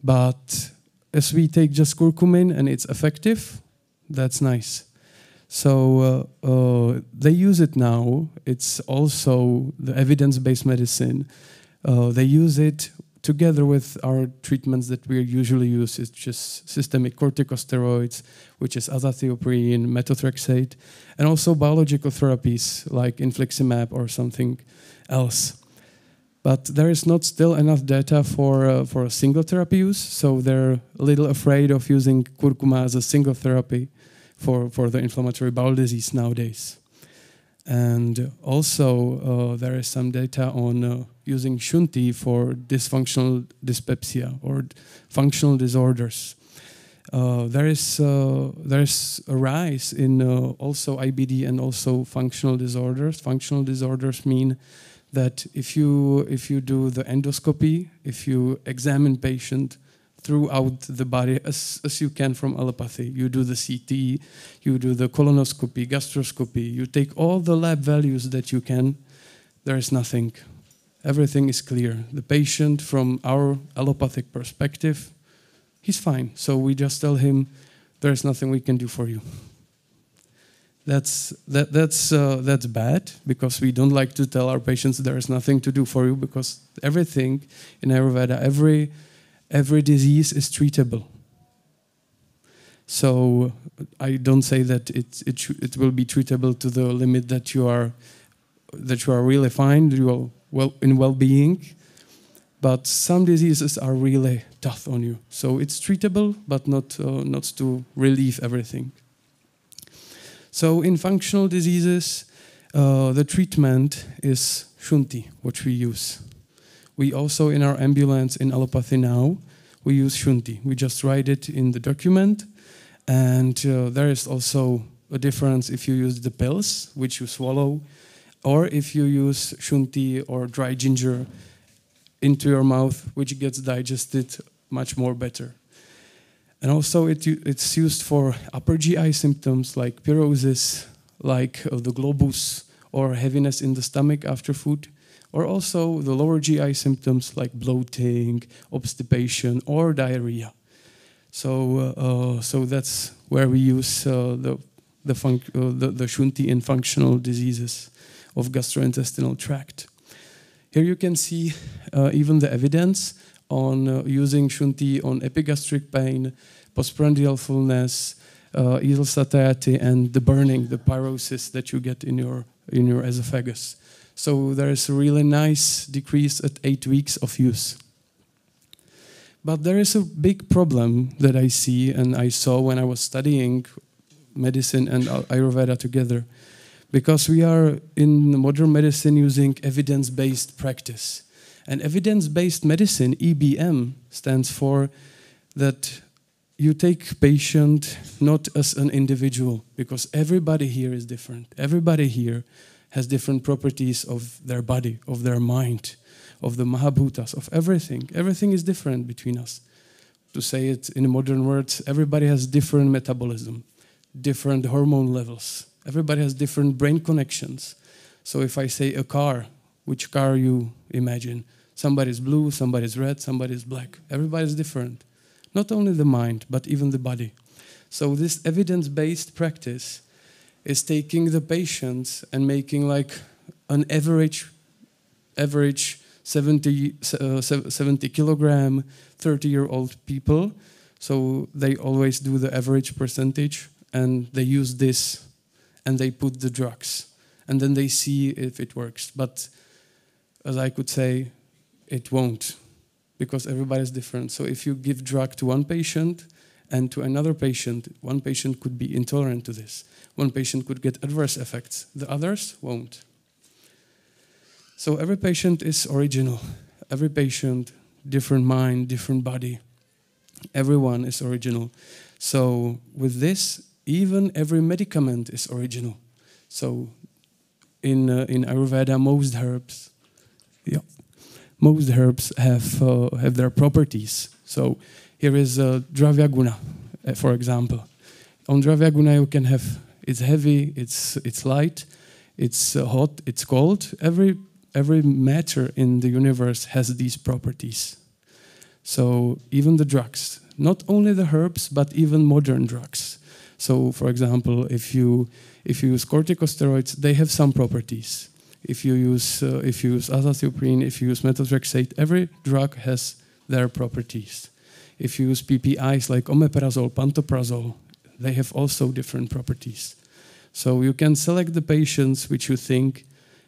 O: But as we take just curcumin and it's effective, that's nice. So they use it now. It's also the evidence-based medicine. They use it together with our treatments that we usually use. It's just systemic corticosteroids, which is azathioprine, methotrexate, and also biological therapies like infliximab or something else. But there is not still enough data for a single therapy use, so they're a little afraid of using curcuma as a single therapy for the inflammatory bowel disease nowadays. And also there is some data on using shunti for dysfunctional dyspepsia or functional disorders. There is a rise in also IBD and also functional disorders. Functional disorders mean that if you do the endoscopy, if you examine patient throughout the body as you can from allopathy. You do the CT, you do the colonoscopy, gastroscopy, you take all the lab values that you can, there is nothing. Everything is clear. The patient, from our allopathic perspective, he's fine. So we just tell him, there is nothing we can do for you. That's bad, because we don't like to tell our patients there is nothing to do for you, because everything in Ayurveda, every disease is treatable. So I don't say that it will be treatable to the limit that you are really fine, you are in well-being, but some diseases are really tough on you. So it's treatable, but not to relieve everything. So in functional diseases, the treatment is shunti, which we use. We also, in our ambulance in allopathy now, we use shunti. We just write it in the document. And there is also a difference if you use the pills, which you swallow, or if you use shunti or dry ginger into your mouth, which gets digested much more better. And also it's used for upper GI symptoms like pyrosis, like the globus, or heaviness in the stomach after food, or also the lower GI symptoms like bloating, obstipation, or diarrhea. So that's where we use the shunti in functional diseases of gastrointestinal tract. Here you can see even the evidence on using shunti on epigastric pain, postprandial fullness, easal satiety, and the burning, the pyrosis that you get in your esophagus. So there is a really nice decrease at 8 weeks of use. But there is a big problem that I see and I saw when I was studying medicine and Ayurveda together, because we are in modern medicine using evidence-based practice. And evidence-based medicine, EBM, stands for that you take patient not as an individual, because everybody here is different. Everybody here has different properties of their body, of their mind, of the Mahabhutas, of everything. Everything is different between us. To say it in modern words, everybody has different metabolism, different hormone levels. Everybody has different brain connections. So if I say a car, which car you imagine? Somebody's blue, somebody's red, somebody's black. Everybody's different. Not only the mind, but even the body. So this evidence-based practice is taking the patients and making like an average 70 kilogram, 30-year-old people. So they always do the average percentage, and they use this, and they put the drugs. And then they see if it works. But as I could say, it won't, because everybody's different. So if you give drug to one patient and to another patient, one patient could be intolerant to this. One patient could get adverse effects. The others won't. So every patient is original. Every patient, different mind, different body. Everyone is original. So with this, even every medicament is original. So in Ayurveda, most herbs have their properties. So here is Dravya Guna, for example. On Dravya Guna you can have, it's heavy, it's light, it's hot, it's cold. Every matter in the universe has these properties. So even the drugs, not only the herbs, but even modern drugs. So for example, if you use corticosteroids, they have some properties. If you use azathioprine, if you use methotrexate, every drug has their properties. If you use PPIs like omeprazole, pantoprazole, they have also different properties. So you can select the patients which you think,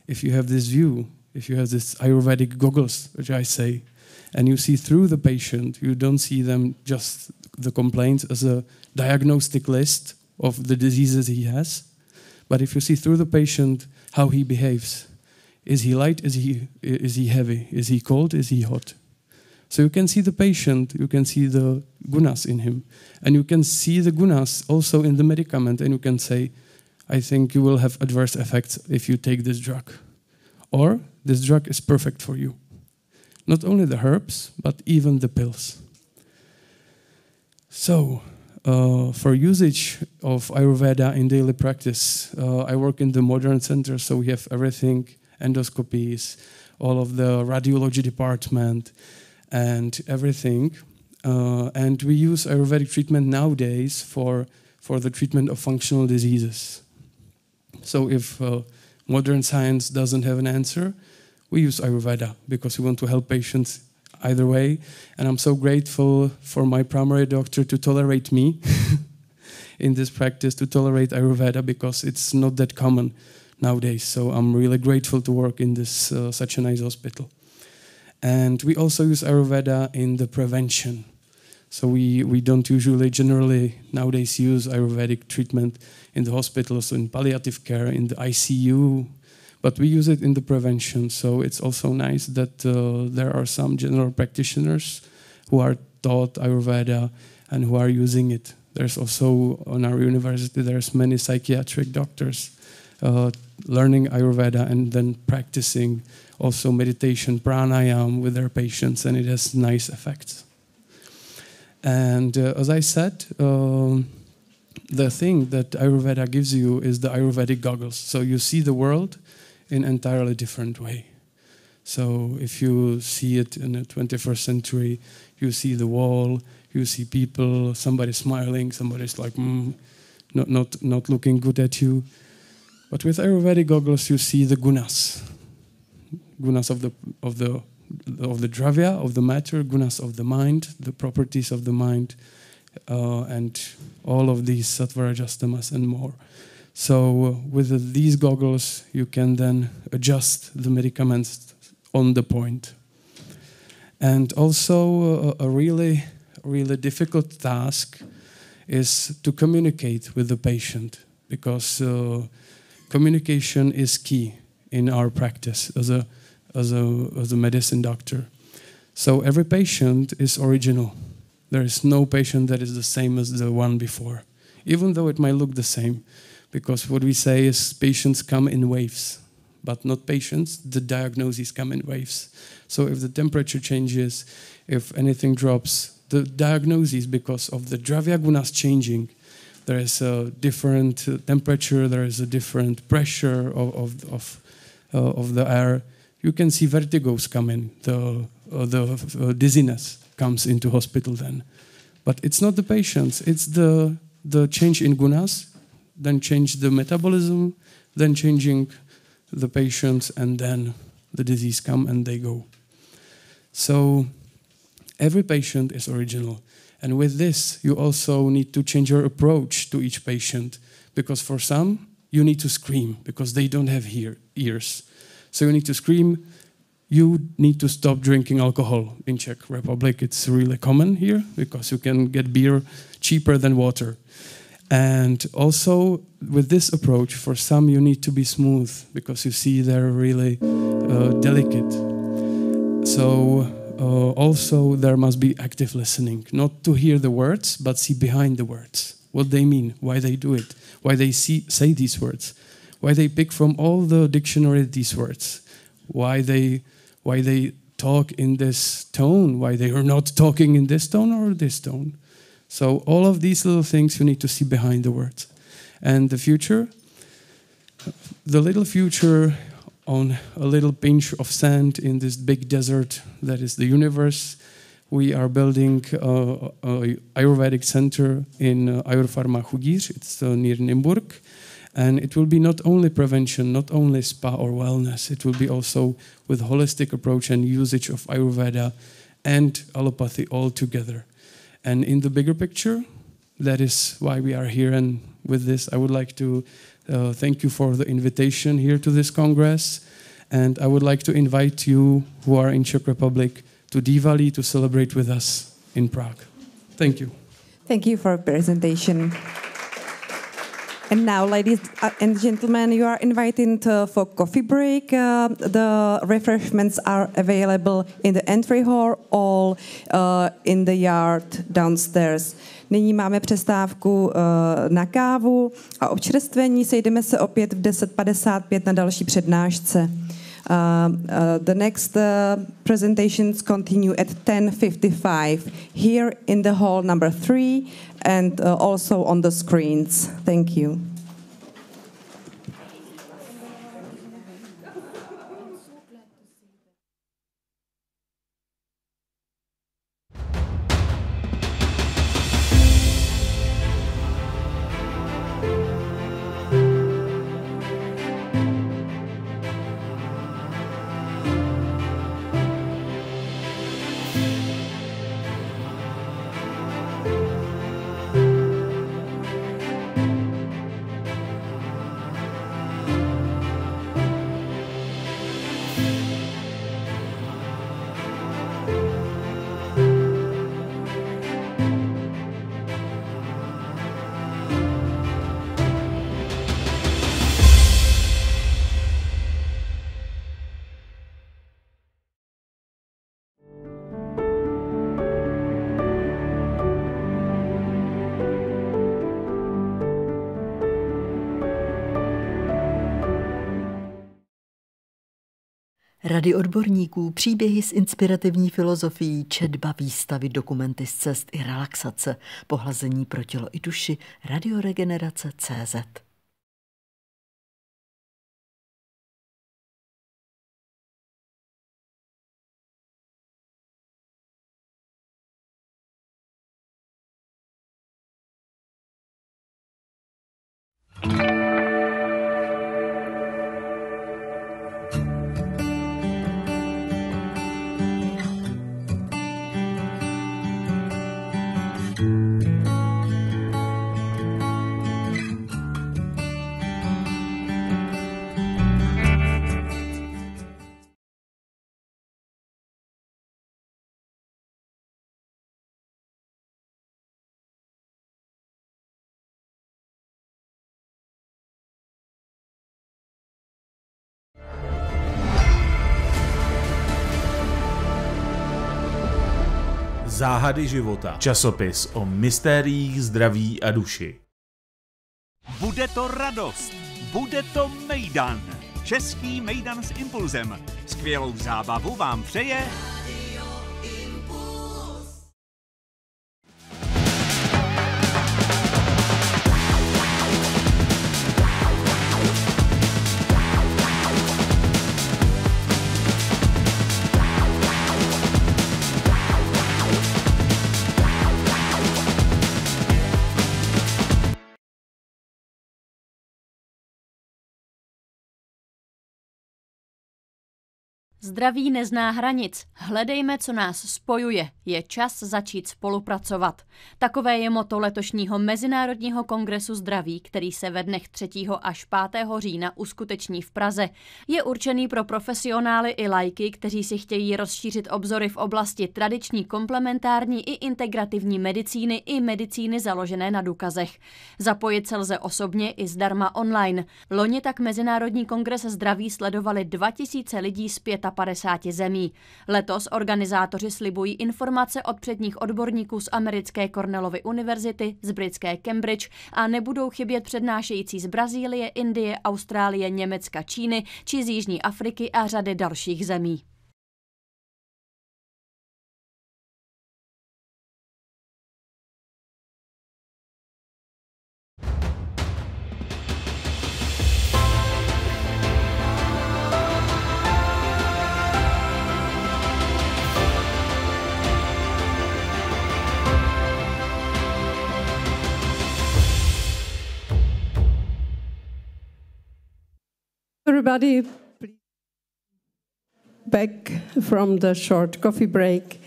O: if you have this view, if you have this Ayurvedic goggles, which I say, and you see through the patient, you don't see them just the complaints as a diagnostic list of the diseases he has, but if you see through the patient how he behaves, is he light, is he heavy, is he cold, is he hot? So you can see the patient, you can see the gunas in him, and you can see the gunas also in the medicament, and you can say, I think you will have adverse effects if you take this drug. Or this drug is perfect for you. Not only the herbs, but even the pills. So, for usage of Ayurveda in daily practice, I work in the modern center, so we have everything, endoscopies, all of the radiology department, and everything. And we use Ayurvedic treatment nowadays for the treatment of functional diseases. So if modern science doesn't have an answer, we use Ayurveda because we want to help patients either way. And I'm so grateful for my primary doctor to tolerate me in this practice, to tolerate Ayurveda, because it's not that common nowadays. So I'm really grateful to work in this such a nice hospital. And we also use Ayurveda in the prevention. So we don't usually generally nowadays use Ayurvedic treatment in the hospitals, in palliative care, in the ICU, but we use it in the prevention. So it's also nice that there are some general practitioners who are taught Ayurveda and who are using it. There's also, on our university, there's many psychiatric doctors learning Ayurveda and then practicing also meditation, pranayama with their patients, and it has nice effects. And as I said, the thing that Ayurveda gives you is the Ayurvedic goggles. So you see the world in an entirely different way. So if you see it in the 21st century, you see the wall, you see people, somebody smiling, somebody's like, not looking good at you. But with Ayurvedic goggles, you see the gunas of the dravya, of the matter, gunas of the mind, the properties of the mind, and all of these sattva, rajas, tamas, and more. So with these goggles, you can then adjust the medicaments on the point. And also a really difficult task is to communicate with the patient, because communication is key in our practice as a medicine doctor. So every patient is original. There is no patient that is the same as the one before, even though it might look the same, because what we say is patients come in waves, but not patients, the diagnoses come in waves. So if the temperature changes, if anything drops, the diagnosis, because of the Dravya gunas changing, there is a different temperature, there is a different pressure of the air. You can see vertigos come in, the dizziness comes into hospital then. But it's not the patients, it's the change in gunas, then change the metabolism, then changing the patients, and then the disease come and they go. So every patient is original. And with this, you also need to change your approach to each patient, because for some, you need to scream because they don't have ears. So you need to scream, you need to stop drinking alcohol. In Czech Republic, it's really common here because you can get beer cheaper than water. And also, with this approach, for some, you need to be smooth because you see they're really delicate. So also, there must be active listening, not to hear the words, but see behind the words, what they mean, why they do it, why they say these words, why they pick from all the dictionary these words, why they talk in this tone, why they are not talking in this tone or this tone. So all of these little things you need to see behind the words. And the future, the little future on a little pinch of sand in this big desert that is the universe, we are building an Ayurvedic center in Ayurpharma Hugir. It's near Nymburk. And it will be not only prevention, not only spa or wellness, it will be also with holistic approach and usage of Ayurveda and allopathy all together. And in the bigger picture, that is why we are here. And with this, I would like to thank you for the invitation here to this Congress. And I would like to invite you who are in Czech Republic to Diwali to celebrate with us in Prague. Thank you.
D: Thank you for a presentation. And now, ladies and gentlemen, you are invited for coffee break. The refreshments are available in the entry hall or in the yard downstairs. Nyní máme přestávku na kávu a občerstvení. Sejdeme se opět v 10:55 na další přednášce. The next presentations continue at 10:55 here in the hall number 3 and also on the screens. Thank you.
P: Rady odborníků, příběhy s inspirativní filozofií, četba, výstavy, dokumenty z cest i relaxace, pohlazení pro tělo i duši, radioregenerace.cz.
Q: Záhady života. Časopis o mystériích zdraví a duši.
R: Bude to radost. Bude to mejdan. Český mejdan s impulzem. Skvělou zábavu vám přeje
S: Zdraví nezná hranic. Hledejme, co nás spojuje. Je čas začít spolupracovat. Takové je motto letošního Mezinárodního kongresu zdraví, který se ve dnech 3. až 5. října uskuteční v Praze. Je určený pro profesionály i laiky, kteří si chtějí rozšířit obzory v oblasti tradiční, komplementární i integrativní medicíny i medicíny založené na důkazech. Zapojit se lze osobně i zdarma online. Loni tak Mezinárodní kongres zdraví sledovali 2000 lidí z 55 zemí. Letos organizátoři slibují informace od předních odborníků z americké Cornellovy univerzity, z britské Cambridge a nebudou chybět přednášející z Brazílie, Indie, Austrálie, Německa, Číny či z Jižní Afriky a řady dalších zemí.
T: Everybody, please back from the short coffee break,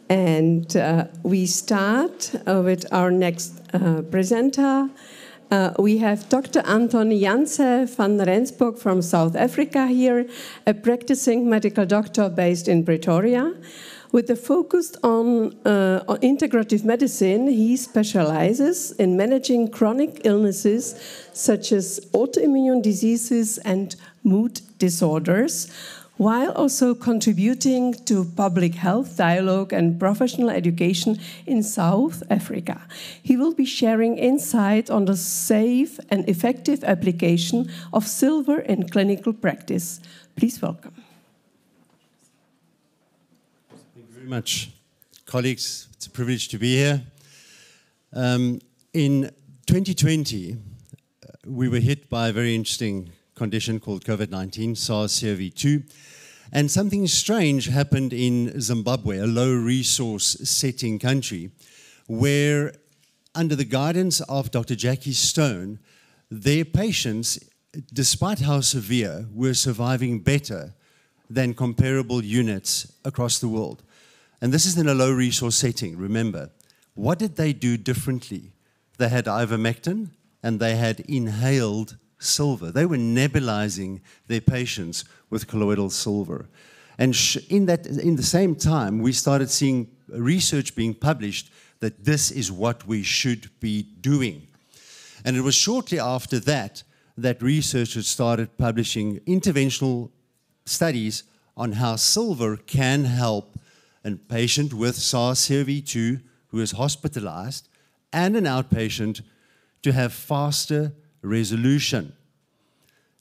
T: and we start with our next presenter. We have Dr. Anton Janse van Rensburg from South Africa here, a practicing medical doctor based in Pretoria. With a focus on integrative medicine, he specializes in managing chronic illnesses such as autoimmune diseases and mood disorders, while also contributing to public health dialogue and professional education in South Africa. He will be sharing insight on the safe and effective application of silver in clinical practice. Please welcome.
U: Very much, colleagues. It's a privilege to be here. In 2020, we were hit by a very interesting condition called COVID-19, SARS-CoV-2, and something strange happened in Zimbabwe, a low-resource setting country, where, under the guidance of Dr. Jackie Stone, their patients, despite how severe, were surviving better than comparable units across the world. And this is in a low-resource setting, remember. What did they do differently? They had ivermectin and they had inhaled silver. They were nebulizing their patients with colloidal silver. And in the same time, we started seeing research being published that this is what we should be doing. And it was shortly after that that researchers started publishing interventional studies on how silver can help a patient with SARS-CoV-2 who is hospitalized and an outpatient to have faster resolution.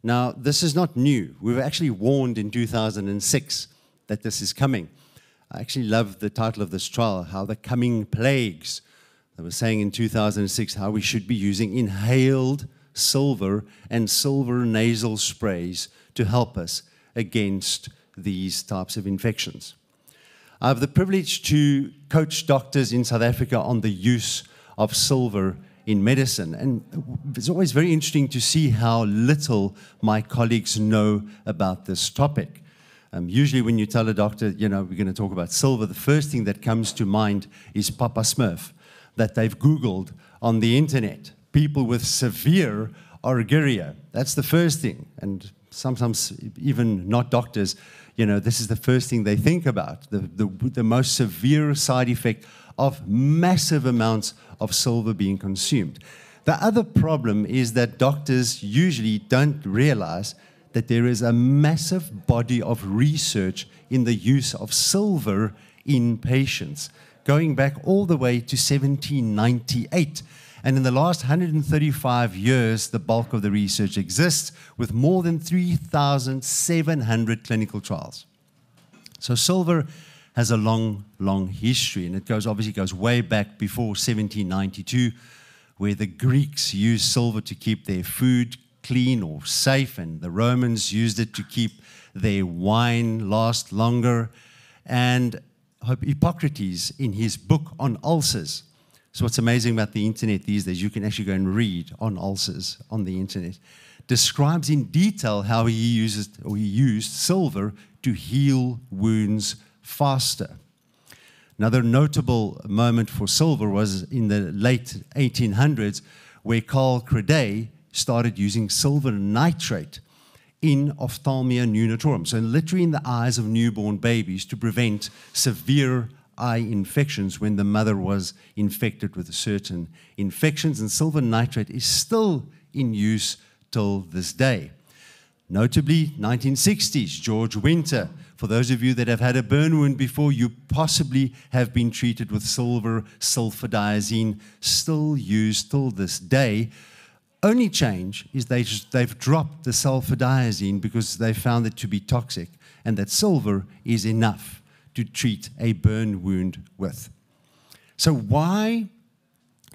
U: Now, this is not new. We were actually warned in 2006 that this is coming. I actually love the title of this trial, How the Coming Plagues. They were saying in 2006 how we should be using inhaled silver and silver nasal sprays to help us against these types of infections. I have the privilege to coach doctors in South Africa on the use of silver in medicine. And it's always very interesting to see how little my colleagues know about this topic. Usually when you tell a doctor, you know, we're going to talk about silver, the first thing that comes to mind is Papa Smurf, that they've Googled on the internet. People with severe orgyria. That's the first thing. And sometimes even not doctors, you know, this is the first thing they think about, the most severe side effect of massive amounts of silver being consumed. The other problem is that doctors usually don't realize that there is a massive body of research in the use of silver in patients. going back all the way to 1798. And in the last 135 years, the bulk of the research exists with more than 3,700 clinical trials. So silver has a long, long history, and it obviously goes way back before 1792, where the Greeks used silver to keep their food clean or safe, and the Romans used it to keep their wine last longer. And Hippocrates, in his book on ulcers, so what's amazing about the internet these days, you can actually go and read on ulcers on the internet, describes in detail how he used silver to heal wounds faster. Another notable moment for silver was in the late 1800s, where Carl Craday started using silver nitrate in ophthalmia neonatorum, so literally in the eyes of newborn babies, to prevent severe eye infections when the mother was infected with certain infections. And silver nitrate is still in use till this day. Notably, 1960s, George Winter. For those of you that have had a burn wound before, you possibly have been treated with silver sulfadiazine, still used till this day. Only change is they've dropped the sulfadiazine because they found it to be toxic, and that silver is enough to treat a burn wound with. So why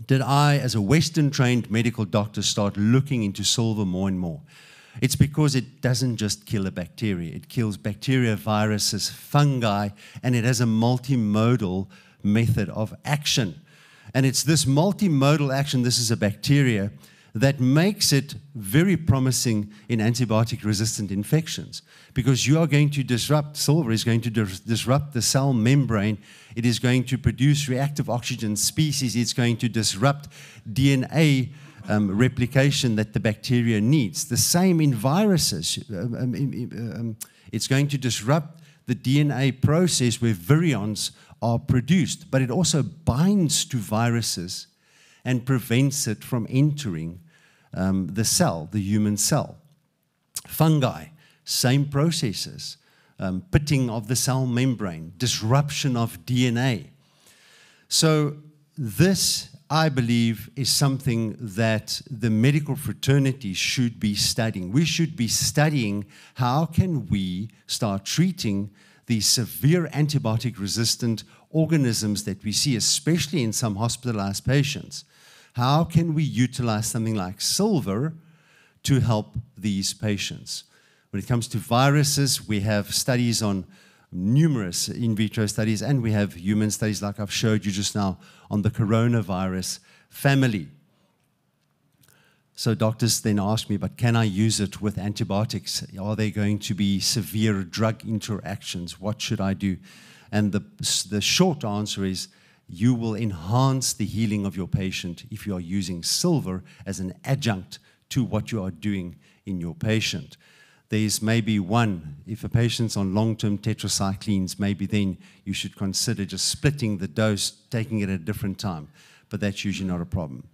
U: did I, as a Western-trained medical doctor, start looking into silver more and more? It's because it doesn't just kill a bacteria. It kills bacteria, viruses, fungi, and it has a multimodal method of action. And it's this multimodal action, this is a bacteria, that makes it very promising in antibiotic-resistant infections, because you are going to disrupt, silver is going to disrupt the cell membrane. It is going to produce reactive oxygen species. It's going to disrupt DNA replication that the bacteria needs. The same in viruses. It's going to disrupt the DNA process where virions are produced, but it also binds to viruses and prevents it from entering the cell, the human cell. Fungi, same processes. Pitting of the cell membrane, disruption of DNA. So this, I believe, is something that the medical fraternity should be studying. We should be studying how can we start treating these severe antibiotic-resistant organisms that we see, especially in some hospitalized patients. How can we utilize something like silver to help these patients? When it comes to viruses, we have studies on numerous in vitro studies, and we have human studies like I've showed you just now on the coronavirus family. So doctors then ask me, but can I use it with antibiotics? Are there going to be severe drug interactions? What should I do? And the short answer is, you will enhance the healing of your patient if you are using silver as an adjunct to what you are doing in your patient. There's maybe one, if a patient's on long-term tetracyclines, maybe then you should consider just splitting the dose, taking it at a different time, but that's usually not a problem.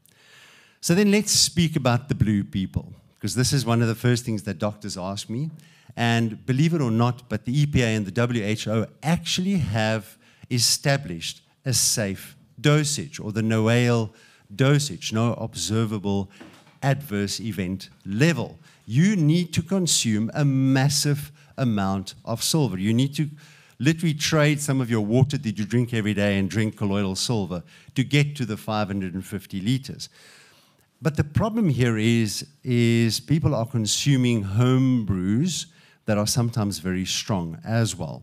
U: So then let's speak about the blue people, because this is one of the first things that doctors ask me. And believe it or not, but the EPA and the WHO actually have established a safe dosage, or the NOAEL dosage, no observable adverse event level. You need to consume a massive amount of silver. You need to literally trade some of your water that you drink every day and drink colloidal silver to get to the 550 liters. But the problem here is people are consuming home brews that are sometimes very strong as well.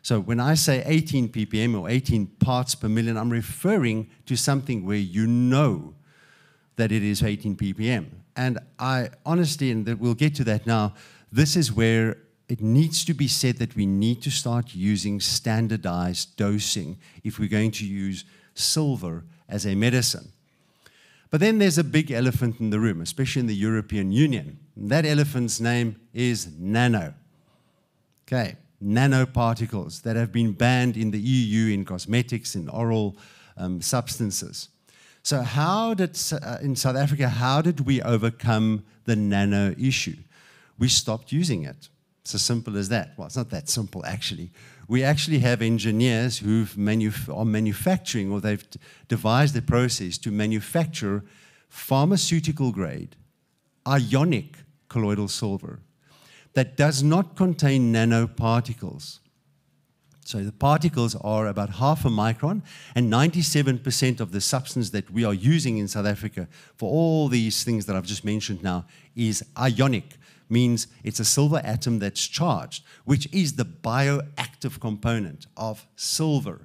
U: So when I say 18 ppm or 18 parts per million, I'm referring to something where you know that it is 18 ppm. And I honestly, and we'll get to that now, this is where it needs to be said that we need to start using standardized dosing if we're going to use silver as a medicine. But then there's a big elephant in the room, especially in the European Union. And that elephant's name is nano. Okay, nanoparticles that have been banned in the EU in cosmetics, in oral substances. So how did, in South Africa, how did we overcome the nano issue? We stopped using it. It's as simple as that. Well, it's not that simple, actually. We actually have engineers who are manufacturing, or they've devised a process to manufacture pharmaceutical-grade ionic colloidal silver that does not contain nanoparticles. So the particles are about half a micron, and 97% of the substance that we are using in South Africa for all these things that I've just mentioned now is ionic, means it's a silver atom that's charged, which is the bioactive component of silver.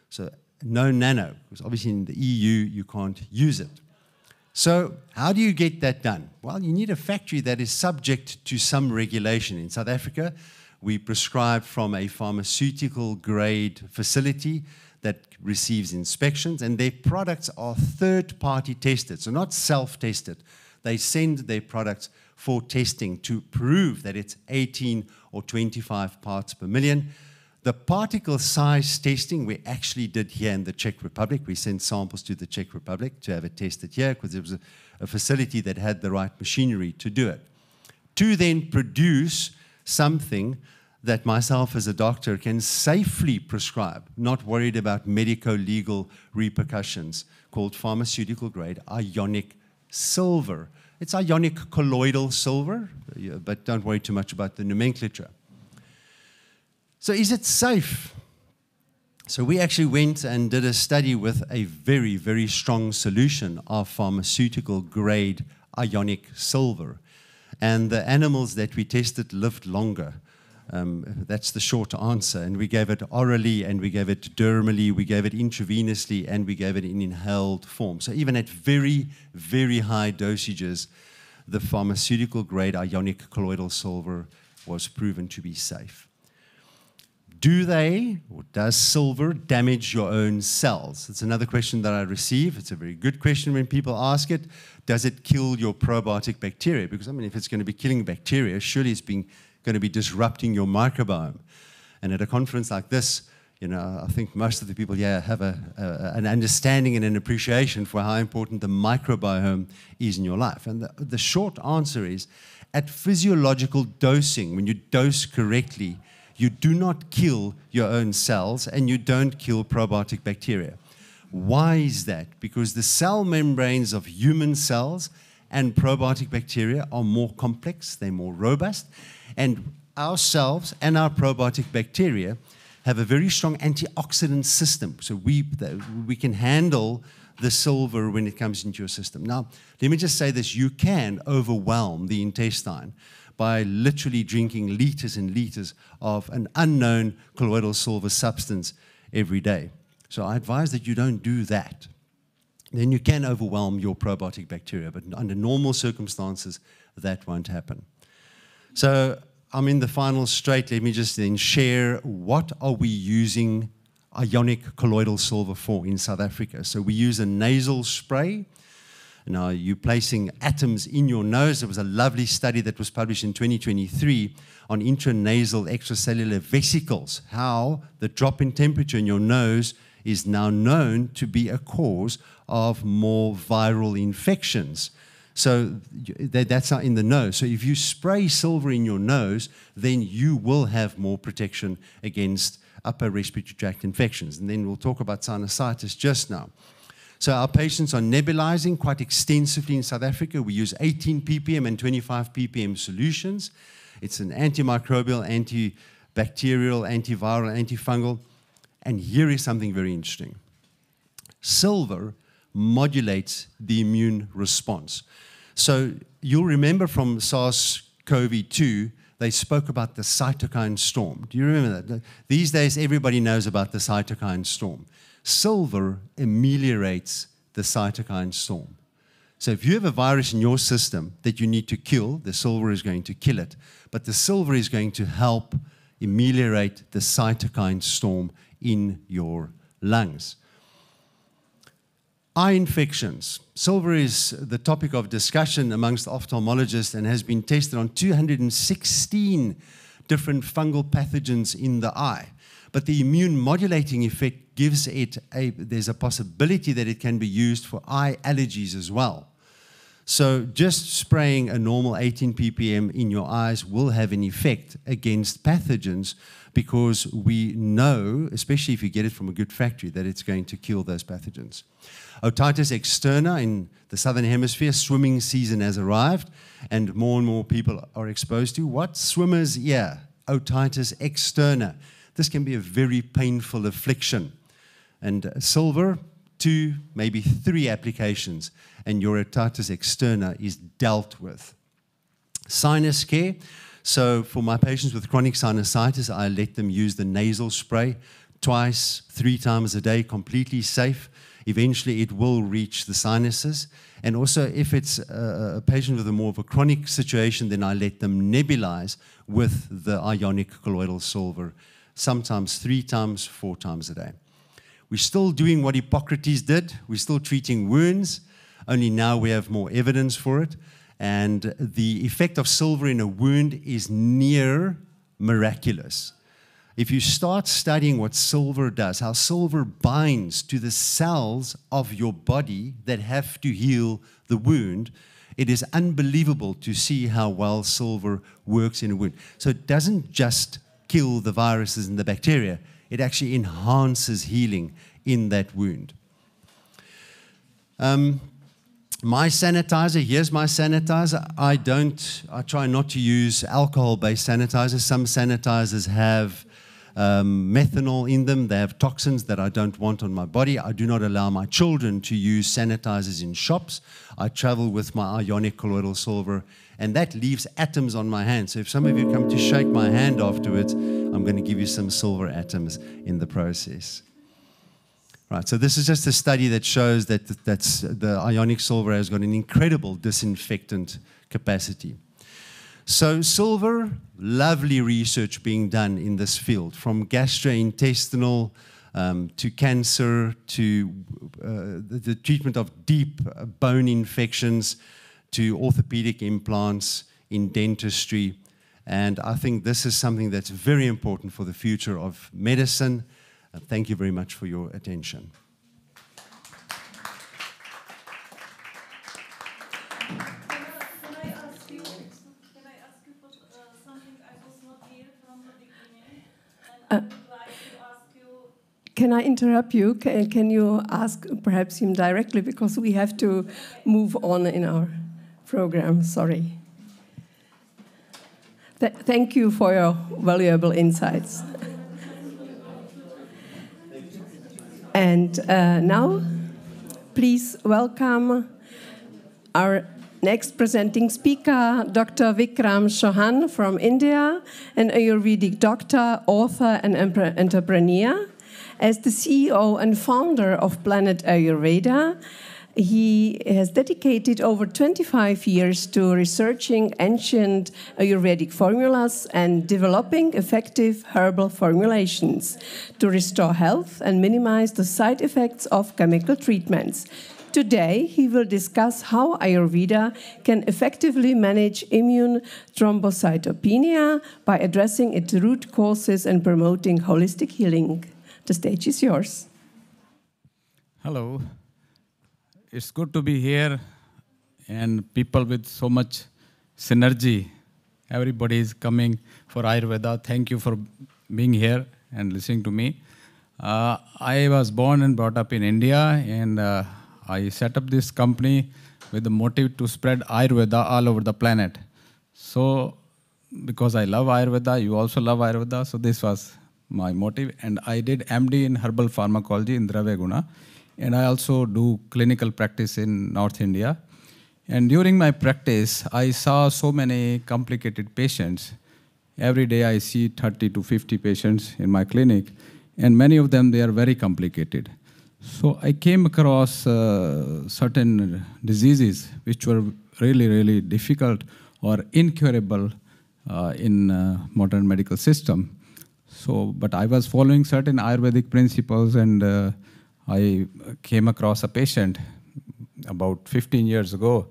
U: So no nano, because obviously in the EU you can't use it. So how do you get that done? Well, you need a factory that is subject to some regulation. In South Africa, we prescribe from a pharmaceutical-grade facility that receives inspections, and their products are third-party tested, so not self-tested. They send their products for testing to prove that it's 18 or 25 parts per million. The particle size testing we actually did here in the Czech Republic. We sent samples to the Czech Republic to have it tested here because it was a facility that had the right machinery to do it. To then produce something that myself as a doctor can safely prescribe, not worried about medico-legal repercussions, called pharmaceutical-grade ionic silver. It's ionic colloidal silver, but don't worry too much about the nomenclature. So is it safe? So we actually went and did a study with a very, very strong solution of pharmaceutical-grade ionic silver. And the animals that we tested lived longer. That's the short answer. And we gave it orally, and we gave it dermally, we gave it intravenously, and we gave it in inhaled form. So even at very, very high dosages, the pharmaceutical-grade ionic colloidal silver was proven to be safe. Do they, or does silver damage your own cells? It's another question that I receive. It's a very good question when people ask it. Does it kill your probiotic bacteria? Because, I mean, if it's going to be killing bacteria, surely it's going to be disrupting your microbiome. And at a conference like this, you know, I think most of the people here have an understanding and an appreciation for how important the microbiome is in your life. And the short answer is, at physiological dosing, when you dose correctly, you do not kill your own cells, and you don't kill probiotic bacteria. Why is that? Because the cell membranes of human cells and probiotic bacteria are more complex, they're more robust, and ourselves and our probiotic bacteria have a very strong antioxidant system. So we can handle the silver when it comes into your system. Now, let me just say this, you can overwhelm the intestine by literally drinking liters and liters of an unknown colloidal silver substance every day. So I advise that you don't do that. Then you can overwhelm your probiotic bacteria, but under normal circumstances, that won't happen. So I'm in the final straight. Let me just then share what are we using ionic colloidal silver for in South Africa. So we use a nasal spray. Now, you're placing atoms in your nose. There was a lovely study that was published in 2023 on intranasal extracellular vesicles, how the drop in temperature in your nose is now known to be a cause of more viral infections. So that's in the nose. So if you spray silver in your nose, then you will have more protection against upper respiratory tract infections. And then we'll talk about sinusitis just now. So our patients are nebulizing quite extensively in South Africa. We use 18 ppm and 25 ppm solutions. It's an antimicrobial, antibacterial, antiviral, antifungal. And here is something very interesting. Silver modulates the immune response. So you'll remember from SARS-CoV-2, they spoke about the cytokine storm. Do you remember that? These days, everybody knows about the cytokine storm. Silver ameliorates the cytokine storm. So if you have a virus in your system that you need to kill, the silver is going to kill it. But the silver is going to help ameliorate the cytokine storm in your lungs. Eye infections. Silver is the topic of discussion amongst ophthalmologists and has been tested on 216 different fungal pathogens in the eye. But the immune modulating effect gives it there's a possibility that it can be used for eye allergies as well. So just spraying a normal 18 ppm in your eyes will have an effect against pathogens, because we know, especially if you get it from a good factory, that it's going to kill those pathogens. Otitis externa in the southern hemisphere, swimming season has arrived, and more people are exposed to. What? Swimmers' ear, otitis externa. This can be a very painful affliction. And silver, 2, maybe 3 applications, and your otitis externa is dealt with. Sinus care. So for my patients with chronic sinusitis, I let them use the nasal spray twice, 3 times a day, completely safe. Eventually it will reach the sinuses. And also if it's a patient with more of a chronic situation, then I let them nebulize with the ionic colloidal silver, sometimes 3 times, 4 times a day. We're still doing what Hippocrates did. We're still treating wounds, only now we have more evidence for it. And the effect of silver in a wound is near miraculous. If you start studying what silver does, how silver binds to the cells of your body that have to heal the wound, it is unbelievable to see how well silver works in a wound. So it doesn't just kill the viruses and the bacteria, it actually enhances healing in that wound. My sanitizer, here's my sanitizer. I try not to use alcohol-based sanitizers. Some sanitizers have methanol in them. They have toxins that I don't want on my body. I do not allow my children to use sanitizers in shops. I travel with my ionic colloidal silver, and that leaves atoms on my hand. So if some of you come to shake my hand afterwards, I'm going to give you some silver atoms in the process. Right, so this is just a study that shows that the ionic silver has got an incredible disinfectant capacity. So silver, lovely research being done in this field, from gastrointestinal to cancer, to the treatment of deep bone infections, to orthopedic implants in dentistry. And I think this is something that's very important for the future of medicine. Thank you very much for your attention.
T: Can I interrupt you? Can you ask perhaps him directly, because we have to move on in our program. Sorry. Thank you for your valuable insights. And now, please welcome our next presenting speaker, Dr. Vikram Chauhan from India, an Ayurvedic doctor, author, and entrepreneur. As the CEO and founder of Planet Ayurveda, he has dedicated over 25 years to researching ancient Ayurvedic formulas and developing effective herbal formulations to restore health and minimize the side effects of chemical treatments. Today, he will discuss how Ayurveda can effectively manage immune thrombocytopenia by addressing its root causes and promoting holistic healing. The stage is yours.
A: Hello. It's good to be here, and people with so much synergy. Everybody is coming for Ayurveda. Thank you for being here and listening to me. I was born and brought up in India, and I set up this company with the motive to spread Ayurveda all over the planet. So, because I love Ayurveda, you also love Ayurveda, so this was my motive. And I did MD in herbal pharmacology in Dravya Guna. And I also do clinical practice in North India. And during my practice, I saw so many complicated patients. Every day I see 30 to 50 patients in my clinic, and many of them, they are very complicated. So I came across certain diseases which were really, really difficult or incurable in modern medical system. So, but I was following certain Ayurvedic principles, and I came across a patient about 15 years ago,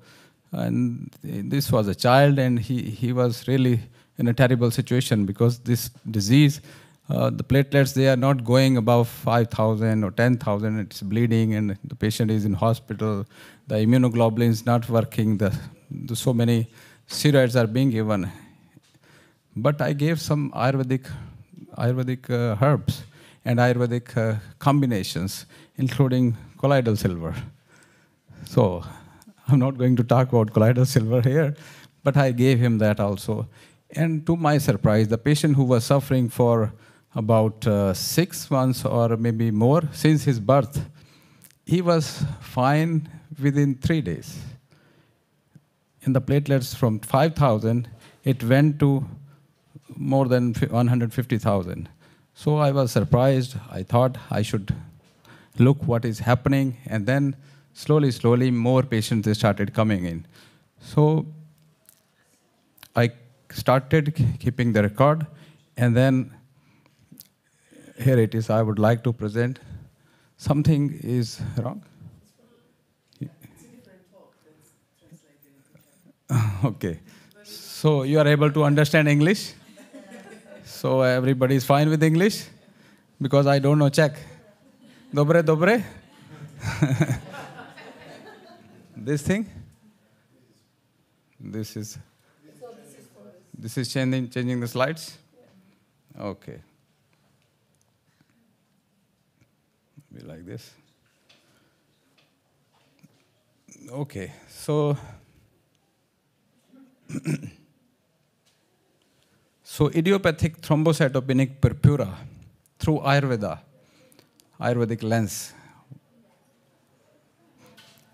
A: and this was a child, and he was really in a terrible situation because this disease the platelets, they are not going above 5,000 or 10,000. It's bleeding and the patient is in hospital. The immunoglobulin is not working. So many steroids are being given. But I gave some Ayurvedic herbs and Ayurvedic combinations, including colloidal silver. So I'm not going to talk about colloidal silver here, but I gave him that also. And to my surprise, the patient who was suffering for about 6 months or maybe more since his birth, he was fine within 3 days. In the platelets from 5,000, it went to more than 150,000. So I was surprised. I thought I should look what is happening, and then slowly, more patients they started coming in. So I started keeping the record, and then here it is. I would like to present. Something is wrong. Okay. So you are able to understand English? So everybody is fine with English? Because I don't know Czech. Dobre? This thing? This is changing the slides? Okay. Be like this. Okay, so idiopathic thrombocytopenic purpura through Ayurvedic lens.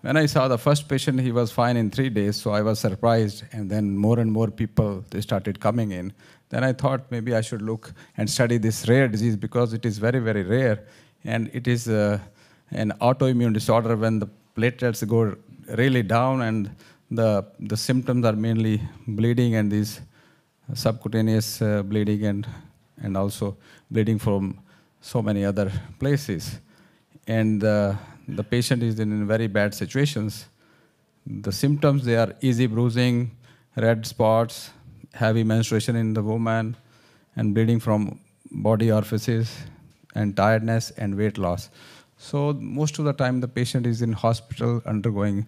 A: When I saw the first patient, he was fine in 3 days, so I was surprised, and then more and more people, they started coming in. Then I thought maybe I should look and study this rare disease because it is very, very rare, and it is an autoimmune disorder when the platelets go really down, and the symptoms are mainly bleeding and these subcutaneous bleeding and also bleeding from so many other places. And the patient is in very bad situations. The symptoms, they are easy bruising, red spots, heavy menstruation in the woman, and bleeding from body orifices, and tiredness and weight loss. So most of the time the patient is in hospital undergoing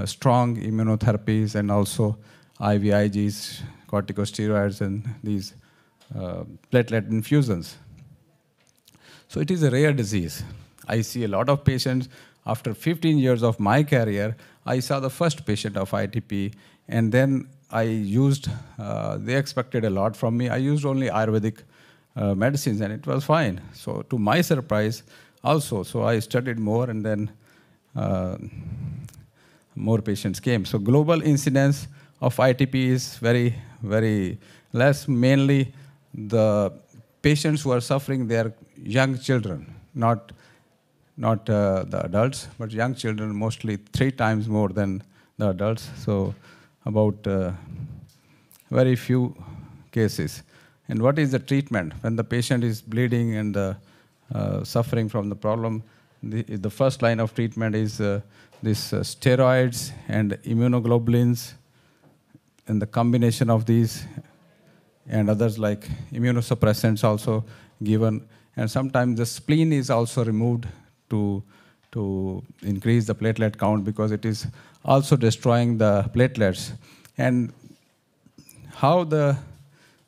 A: strong immunotherapies and also IVIGs, corticosteroids, and these platelet infusions. So it is a rare disease. I see a lot of patients. After 15 years of my career, I saw the first patient of ITP, and then I used, they expected a lot from me. I used only Ayurvedic medicines, and it was fine. So to my surprise also, so I studied more, and then more patients came. So global incidence of ITP is very, very less. Mainly the patients who are suffering, they are young children, not the adults, but young children, mostly 3 times more than the adults. So about very few cases. And what is the treatment? When the patient is bleeding and suffering from the problem, the first line of treatment is this steroids and immunoglobulins, and the combination of these and others like immunosuppressants also given. And sometimes the spleen is also removed to increase the platelet count because it is also destroying the platelets. And how the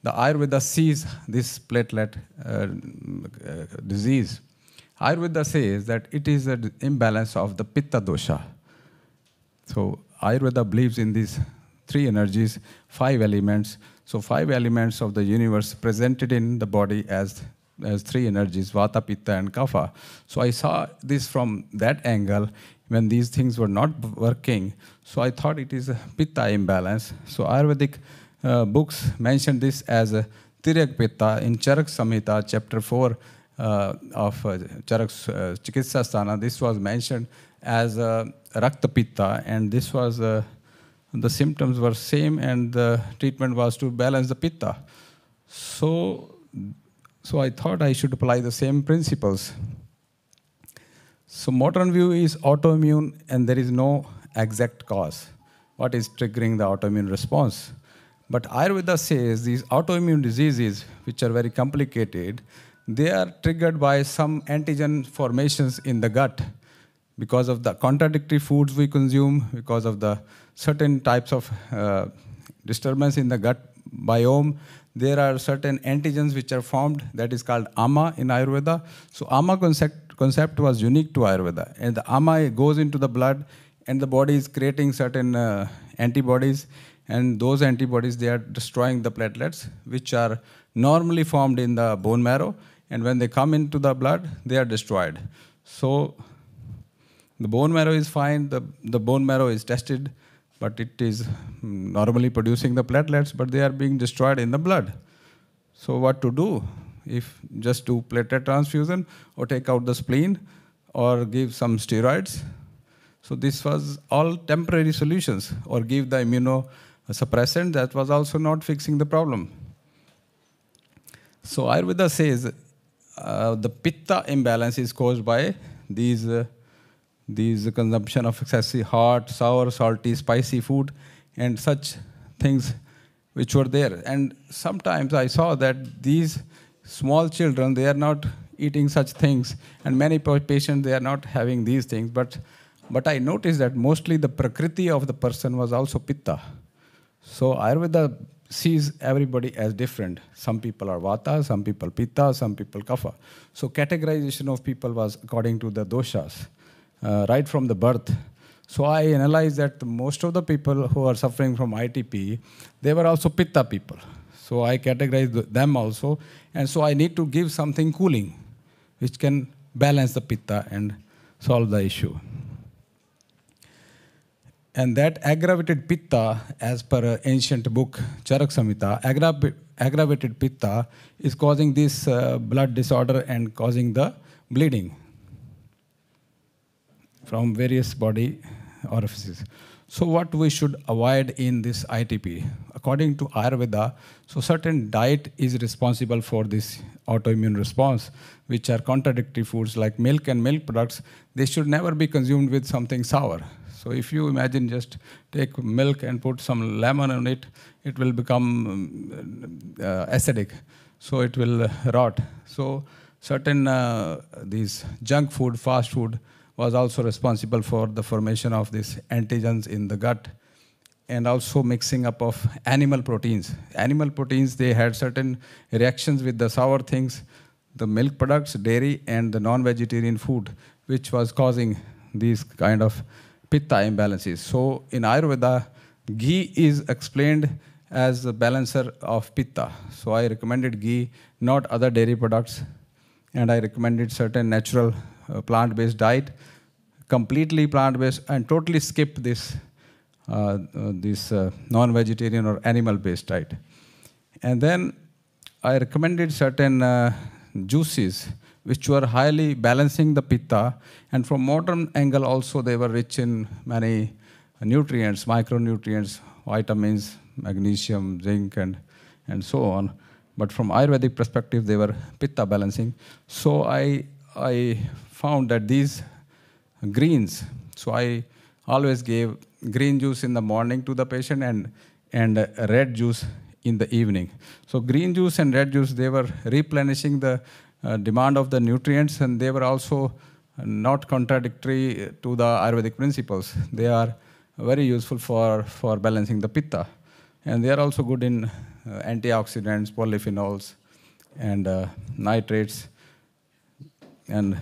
A: Ayurveda sees this platelet disease. Ayurveda says that it is an imbalance of the Pitta dosha. So Ayurveda believes in these 3 energies, 5 elements. So 5 elements of the universe presented in the body as 3 energies, Vata, Pitta, and Kapha. So I saw this from that angle when these things were not working. So I thought it is a Pitta imbalance. So Ayurvedic books mention this as a Tiryak Pitta in Charak Samhita, chapter 4 of Charak Chikitsa Sthana. This was mentioned as Rakta Pitta, and this was the symptoms were same, and the treatment was to balance the Pitta. So I thought I should apply the same principles. So modern view is autoimmune, and there is no exact cause. What is triggering the autoimmune response? But Ayurveda says these autoimmune diseases, which are very complicated, they are triggered by some antigen formations in the gut because of the contradictory foods we consume, because of the certain types of disturbance in the gut biome. There are certain antigens which are formed that is called AMA in Ayurveda. So AMA concept was unique to Ayurveda. And the AMA goes into the blood and the body is creating certain antibodies. And those antibodies, they are destroying the platelets, which are normally formed in the bone marrow. And when they come into the blood, they are destroyed. So the bone marrow is fine, the bone marrow is tested, but it is normally producing the platelets, but they are being destroyed in the blood. So what to do? If just do platelet transfusion or take out the spleen or give some steroids. So this was all temporary solutions, or give the immunosuppressant. That was also not fixing the problem. So Ayurveda says the pitta imbalance is caused by these consumption of excessive hot, sour, salty, spicy food and such things which were there. And sometimes I saw that these small children, they are not eating such things, and many patients, they are not having these things. But I noticed that mostly the prakriti of the person was also pitta. So Ayurveda sees everybody as different. Some people are vata, some people pitta, some people kapha. So categorization of people was according to the doshas, right from the birth. So I analyzed that most of the people who are suffering from ITP, they were also pitta people. So I categorized them also. And so I need to give something cooling, which can balance the pitta and solve the issue. And that aggravated pitta, as per ancient book Charak Samhita, aggravated pitta is causing this blood disorder and causing the bleeding from various body orifices. So what we should avoid in this ITP? According to Ayurveda, so certain diet is responsible for this autoimmune response, which are contradictory foods like milk and milk products. They should never be consumed with something sour. So if you imagine just take milk and put some lemon on it, it will become acidic. So it will rot. So certain these junk food, fast food, was also responsible for the formation of these antigens in the gut, and also mixing up of animal proteins. Animal proteins, they had certain reactions with the sour things, the milk products, dairy, and the non-vegetarian food, which was causing these kind of pitta imbalances. So in Ayurveda, ghee is explained as the balancer of pitta. So I recommended ghee, not other dairy products, and I recommended certain natural plant-based diet, completely plant-based, and totally skip this non-vegetarian or animal-based diet. And then I recommended certain juices which were highly balancing the pitta, and from modern angle also they were rich in many nutrients, micronutrients, vitamins, magnesium, zinc, and so on. But from Ayurvedic perspective, they were pitta balancing. So I found that these greens, so I always gave green juice in the morning to the patient and red juice in the evening. So green juice and red juice, they were replenishing the demand of the nutrients, and they were also not contradictory to the Ayurvedic principles. They are very useful for balancing the pitta. And they are also good in antioxidants, polyphenols, and nitrates. And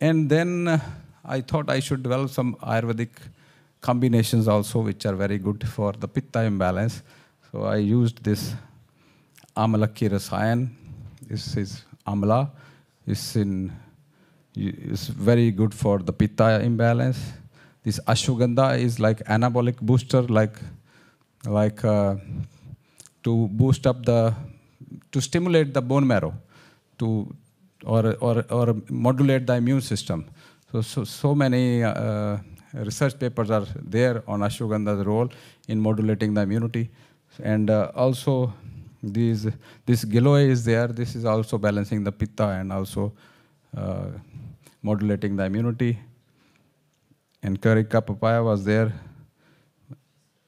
A: then I thought I should develop some Ayurvedic combinations also, which are very good for the pitta imbalance. So I used this Amalakki Rasayan. This is Amla. It's very good for the pitta imbalance. This Ashwagandha is like anabolic booster, like to boost up to stimulate the bone marrow, or modulate the immune system. So many research papers are there on ashwagandha's role in modulating the immunity, and also this giloy is there. This is also balancing the pitta and also modulating the immunity. And Carica papaya was there.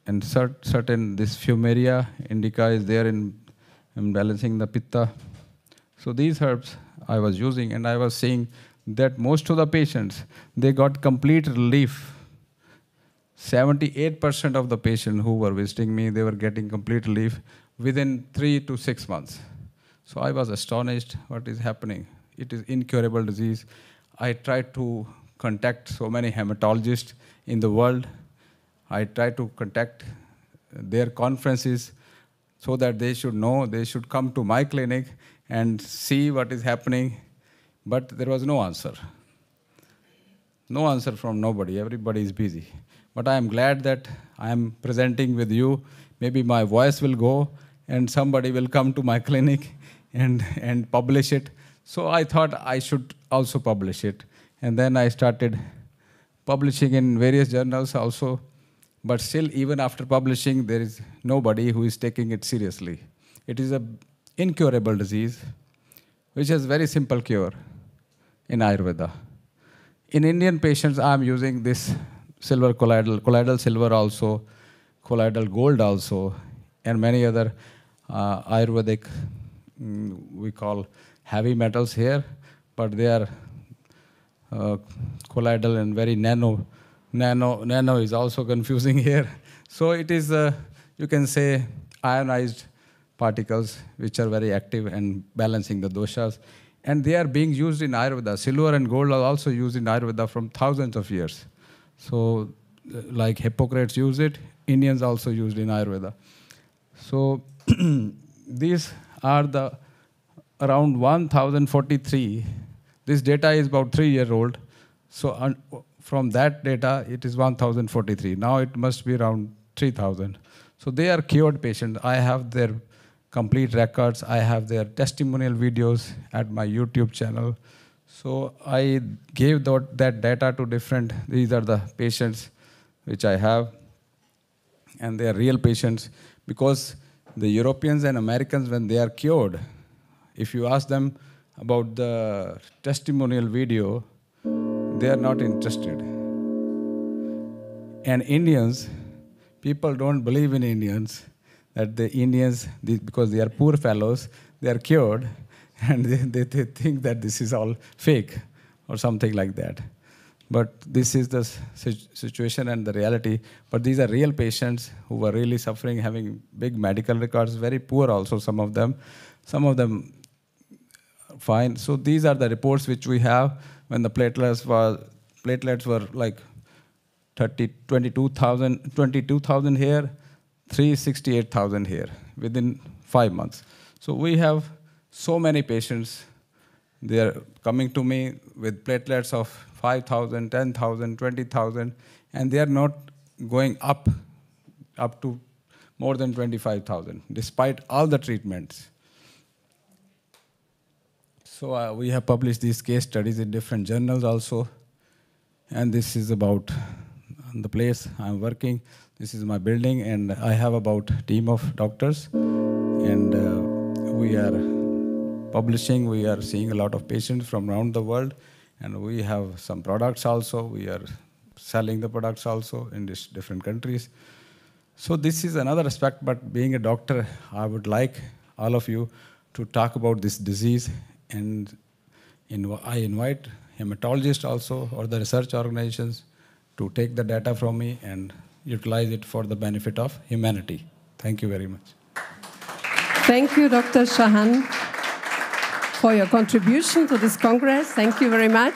A: And certain this Fumaria indica is there in balancing the pitta. So these herbs I was using, and I was seeing that most of the patients, they got complete relief. 78% of the patients who were visiting me, they were getting complete relief within 3 to 6 months. So I was astonished what is happening. It is incurable disease. I tried to contact so many hematologists in the world. I tried to contact their conferences so that they should know, they should come to my clinic and see what is happening. But there was no answer. No answer from nobody. Everybody is busy. But I am glad that I am presenting with you. Maybe my voice will go and somebody will come to my clinic and publish it. So I thought I should also publish it. And then I started publishing in various journals also. But still, even after publishing, there is nobody who is taking it seriously. It is an incurable disease, which has very simple cure in Ayurveda. In Indian patients, I am using this silver colloidal silver also, colloidal gold also, and many other Ayurvedic, we call heavy metals here, but they are colloidal and very nano. Nano is also confusing here. So it is, you can say, ionized particles which are very active and balancing the doshas. And they are being used in Ayurveda. Silver and gold are also used in Ayurveda from thousands of years. So like Hippocrates used it, Indians also used in Ayurveda. So these are the around 1043. This data is about 3 years old. So from that data, it is 1043. Now it must be around 3000. So they are cured patients. I have their complete records. I have their testimonial videos at my YouTube channel. So I gave that data to different, these are the patients which I have. And they are real patients because the Europeans and Americans, when they are cured, if you ask them about the testimonial video, they are not interested. And Indians, people don't believe in Indians, that the Indians, because they are poor fellows, they are cured, and they think that this is all fake or something like that. But this is the situation and the reality. But these are real patients who were really suffering, having big medical records, very poor also, some of them fine. So these are the reports which we have when the platelets were like 22,000 here, 368,000 here within 5 months. So we have so many patients. They are coming to me with platelets of 5,000, 10,000, 20,000, and they are not going up to more than 25,000, despite all the treatments. So we have published these case studies in different journals also. And this is about the place I'm working. This is my building, and I have about a team of doctors. And we are publishing. We are seeing a lot of patients from around the world. And we have some products also. We are selling the products also in these different countries. So this is another aspect, but being a doctor, I would like all of you to talk about this disease. And I invite hematologists also, or the research organizations, to take the data from me and utilize it for the benefit of humanity. Thank you very much.
T: Thank you, Dr. Shahan, for your contribution to this Congress. Thank you very much.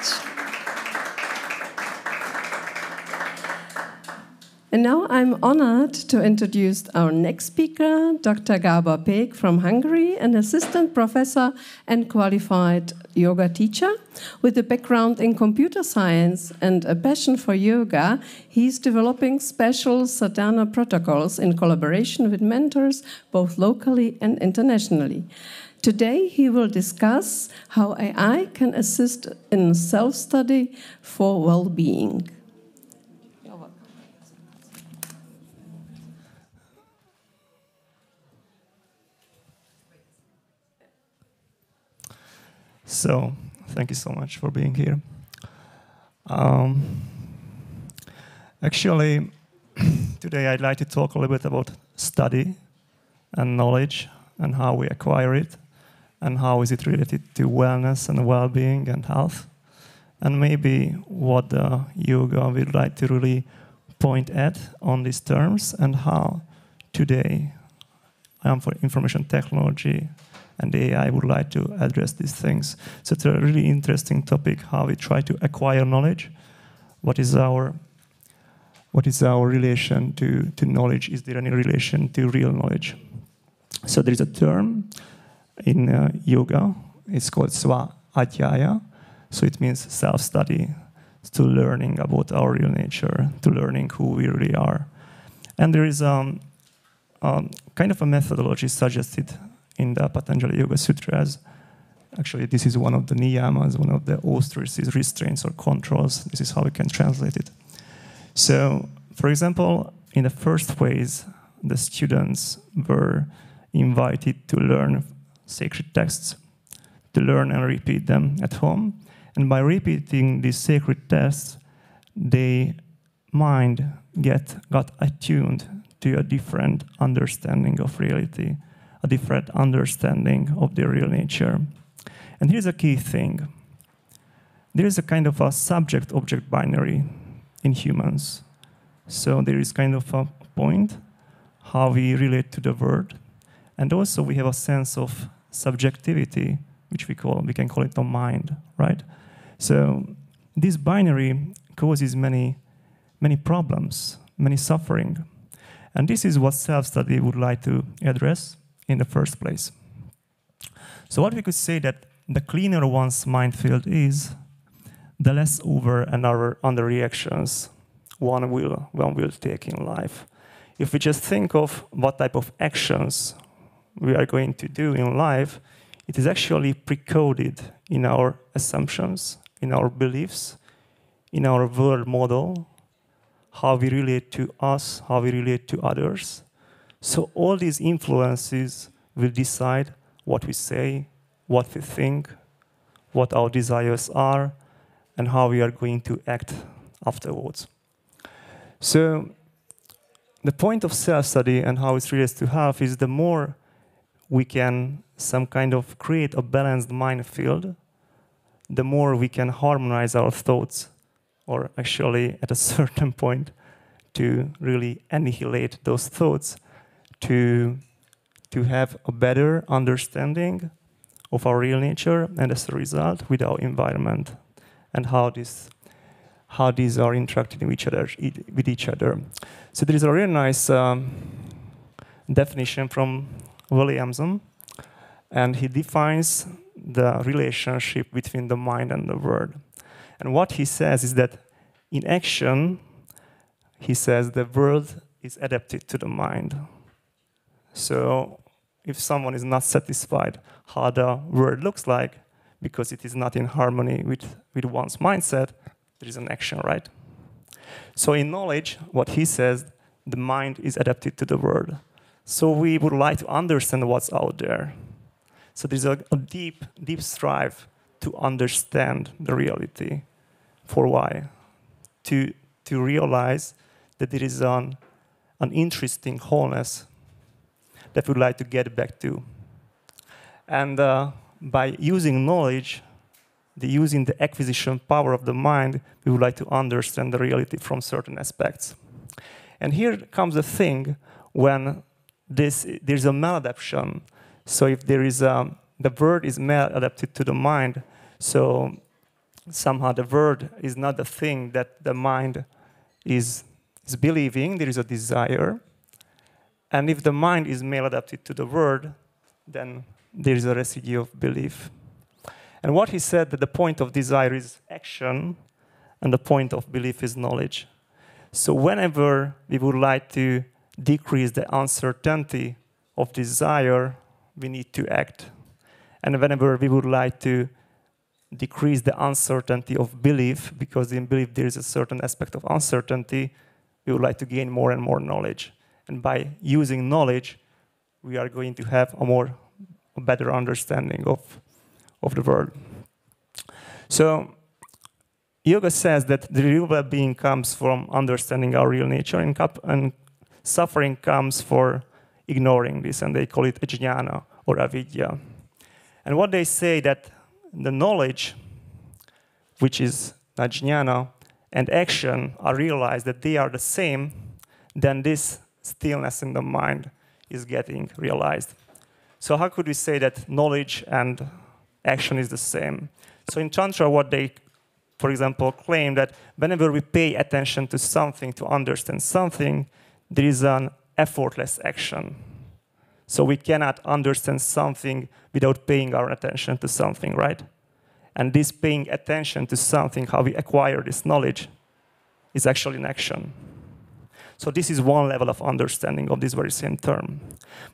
T: And now I'm honored to introduce our next speaker, Dr. Gábor Pék from Hungary, an assistant professor and qualified yoga teacher. With a background in computer science and a passion for yoga, he's developing special sadhana protocols in collaboration with mentors, both locally and internationally. Today, he will discuss how AI can assist in self-study for well-being.
I: So, thank you so much for being here. Actually, today I'd like to talk a little bit about study and knowledge and how we acquire it, and how is it related to wellness and well-being and health, and maybe what the yoga would like to really point at on these terms, and how today I am for information technology and AI would like to address these things. So it's a really interesting topic, how we try to acquire knowledge. What is our relation to knowledge? Is there any relation to real knowledge? So there is a term in yoga, it's called Swa Adhyaya. So it means self-study, to learning about our real nature, to learning who we really are. And there is kind of a methodology suggested in the Patanjali Yoga Sutras. Actually, this is one of the niyamas, one of the auspices, restraints or controls. This is how we can translate it. So, for example, in the first phase, the students were invited to learn sacred texts, to learn and repeat them at home. And by repeating these sacred texts, their mind got attuned to a different understanding of reality, a different understanding of their real nature. And here's a key thing. There is a kind of a subject-object binary in humans. So there is kind of a point how we relate to the world. And also we have a sense of subjectivity, which we can call it the mind, right? So this binary causes many problems, many suffering. And this is what self-study would like to address in the first place. So what we could say that the cleaner one's mind field is, the less over and under reactions one will take in life. If we just think of what type of actions we are going to do in life, it is actually pre-coded in our assumptions, in our beliefs, in our world model, how we relate to us, how we relate to others. So all these influences will decide what we say, what we think, what our desires are, and how we are going to act afterwards. So the point of self-study and how it relates to health is the more we can some kind of create a balanced mind field, the more we can harmonize our thoughts, or actually at a certain point to really annihilate those thoughts, to have a better understanding of our real nature, and as a result with our environment, and how these are interacting with each other. So there is a really nice definition from Williamson, and he defines the relationship between the mind and the world. And what he says is that in action, he says the world is adapted to the mind. So if someone is not satisfied how the world looks like, because it is not in harmony with one's mindset, there is an action, right? So in knowledge, what he says, the mind is adapted to the world. So we would like to understand what's out there. So there's a deep strive to understand the reality. For why? To realize that there is an interesting wholeness that we'd like to get back to. And by using knowledge, using the acquisition power of the mind, we would like to understand the reality from certain aspects. And here comes the thing when there's a maladaptation. So if there is the word is maladapted to the mind, so somehow the word is not the thing that the mind is believing, there is a desire. And if the mind is maladapted to the word, then there is a residue of belief. And what he said, that the point of desire is action, and the point of belief is knowledge. So whenever we would like to decrease the uncertainty of desire, we need to act. And whenever we would like to decrease the uncertainty of belief, because in belief there is a certain aspect of uncertainty, we would like to gain more and more knowledge. And by using knowledge, we are going to have a better understanding of the world. So yoga says that the real well-being comes from understanding our real nature, and suffering comes for ignoring this, and they call it ajnana or avidya. And what they say that the knowledge, which is jnana, and action are realized that they are the same, then this stillness in the mind is getting realized. So how could we say that knowledge and action is the same? So in Tantra, what they, for example, claim that whenever we pay attention to something, to understand something, there is an effortless action. So we cannot understand something without paying our attention to something, right? And this paying attention to something, how we acquire this knowledge, is actually an action. So this is one level of understanding of this very same term.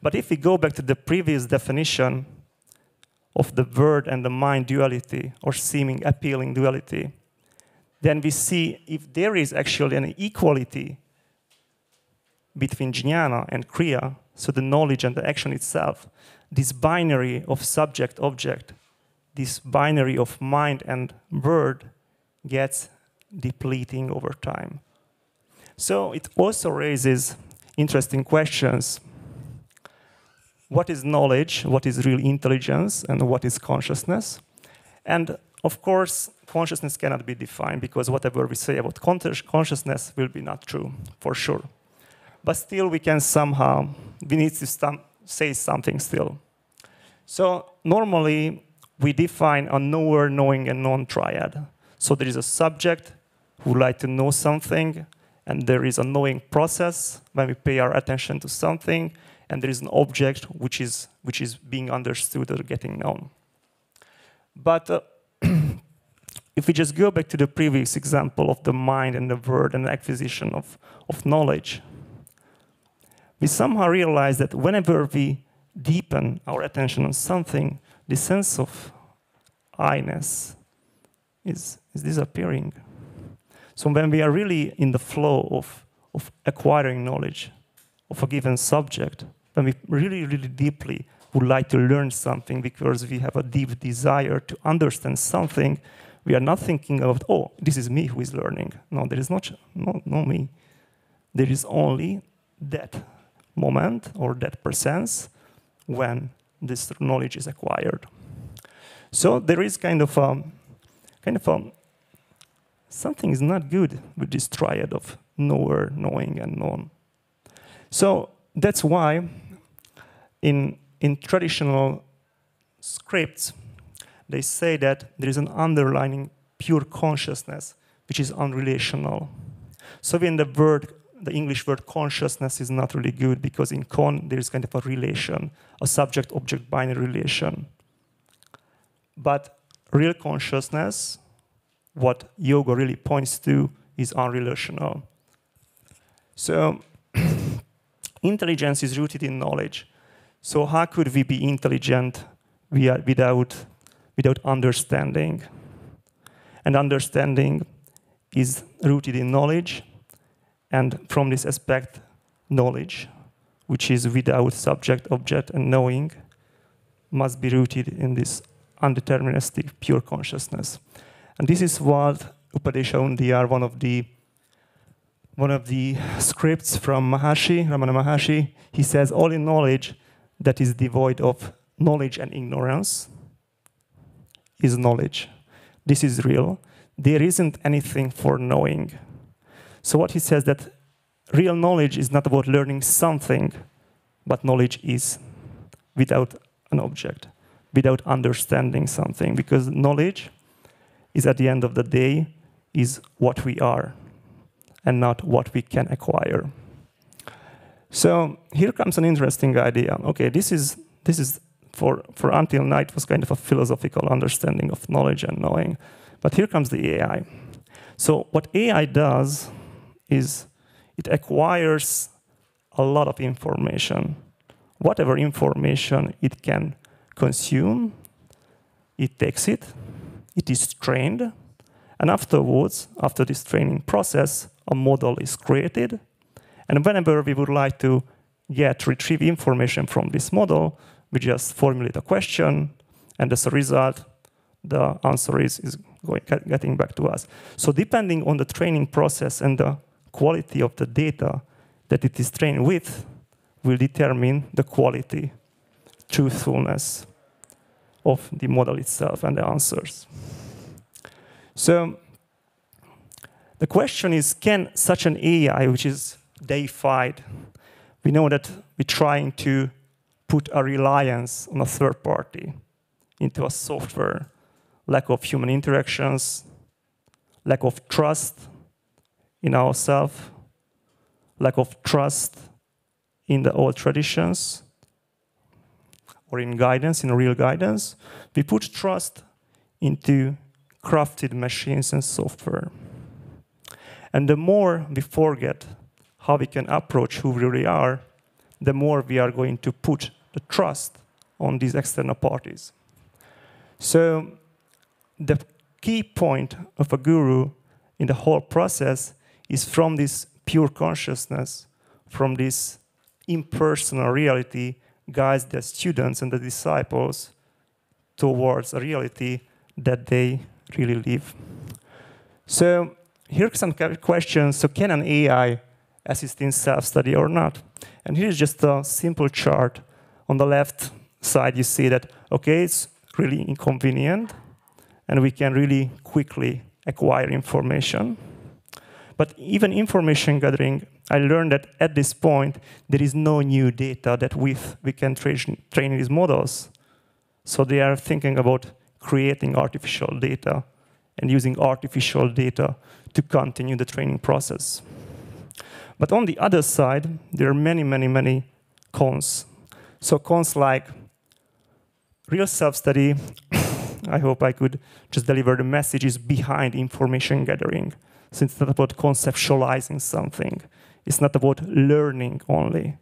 I: But if we go back to the previous definition of the word and the mind duality, or seeming appealing duality, then we see if there is actually an equality between jnana and kriya, so the knowledge and the action itself, this binary of subject-object, this binary of mind and word gets depleting over time. So it also raises interesting questions. What is knowledge? What is real intelligence? And what is consciousness? And of course, consciousness cannot be defined because whatever we say about consciousness will be not true, for sure. But still, we can somehow, we need to say something still. So normally, we define a knower, knowing, and known triad. So there is a subject who would like to know something, and there is a knowing process when we pay our attention to something, and there is an object which is being understood or getting known. But if we just go back to the previous example of the mind and the word and the acquisition of knowledge, we somehow realize that whenever we deepen our attention on something, the sense of I-ness is disappearing. So when we are really in the flow of acquiring knowledge of a given subject, when we really, really deeply would like to learn something because we have a deep desire to understand something, we are not thinking of, oh, this is me who is learning. No, there is no me. There is only that moment or that presence when this knowledge is acquired. So there is kind of something is not good with this triad of knower, knowing, and known. So that's why in traditional scripts, they say that there is an underlying pure consciousness, which is unrelational. So in the English word consciousness is not really good because in con, there is kind of a relation, a subject-object binary relation. But real consciousness, what yoga really points to, is unrelational. So intelligence is rooted in knowledge. So how could we be intelligent without understanding? And understanding is rooted in knowledge. And from this aspect, knowledge, which is without subject, object, and knowing, must be rooted in this undeterministic, pure consciousness. And this is what Upadesha Undiyar, one of the scripts from Maharshi, Ramana Maharshi, he says, all in knowledge that is devoid of knowledge and ignorance is knowledge. This is real. There isn't anything for knowing. So what he says that real knowledge is not about learning something, but knowledge is without an object, without understanding something, because knowledge is at the end of the day is what we are and not what we can acquire. So here comes an interesting idea. Okay, this is for until now it was kind of a philosophical understanding of knowledge and knowing, but here comes the AI. So what AI does is it acquires a lot of information. Whatever information it can consume, it takes it is trained, and afterwards, after this training process, a model is created. And whenever we would like to retrieve information from this model, we just formulate a question, and as a result, the answer is getting back to us. So depending on the training process and the quality of the data that it is trained with will determine the quality, truthfulness of the model itself and the answers. So the question is, can such an AI, which is deified, we know that we're trying to put a reliance on a third party into a software, lack of human interactions, lack of trust in ourselves, lack of trust in the old traditions, or in guidance, in real guidance. We put trust into crafted machines and software. And the more we forget how we can approach who we really are, the more we are going to put the trust on these external parties. So the key point of a guru in the whole process is from this pure consciousness, from this impersonal reality, guides the students and the disciples towards a reality that they really live. So here are some questions. So can an AI assist in self-study or not? And here's just a simple chart. On the left side, you see that, okay, it's really inconvenient, and we can really quickly acquire information. But even information gathering, I learned that at this point, there is no new data that we can train these models. So they are thinking about creating artificial data and using artificial data to continue the training process. But on the other side, there are many, many, many cons. So cons like real self-study, I hope I could just deliver the messages behind information gathering. So it's not about conceptualizing something. It's not about learning only,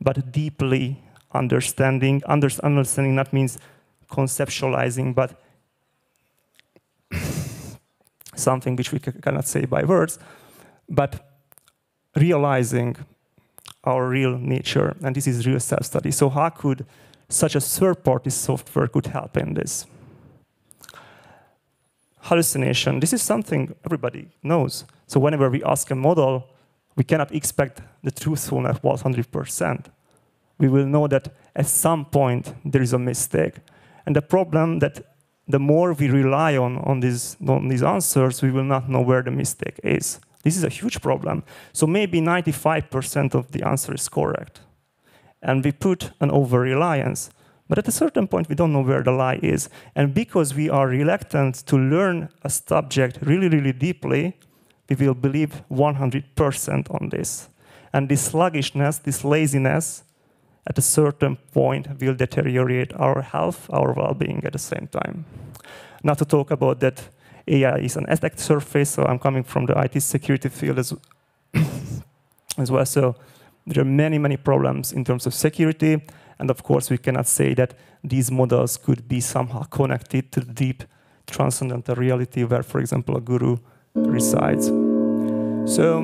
I: but deeply understanding. Understanding not means conceptualizing, but something which we cannot say by words, but realizing our real nature, and this is real self-study. So how could such a third-party software could help in this? Hallucination, this is something everybody knows. So whenever we ask a model, we cannot expect the truthfulness 100%. We will know that at some point there is a mistake. And the problem that the more we rely on these answers, we will not know where the mistake is. This is a huge problem. So maybe 95% of the answer is correct. And we put an over-reliance. But at a certain point, we don't know where the lie is. And because we are reluctant to learn a subject really, really deeply, we will believe 100% on this. And this sluggishness, this laziness, at a certain point will deteriorate our health, our well-being at the same time. Not to talk about that AI is an attack surface, so I'm coming from the IT security field as well. So there are many, many problems in terms of security. And of course, we cannot say that these models could be somehow connected to the deep transcendental reality where, for example, a guru resides. So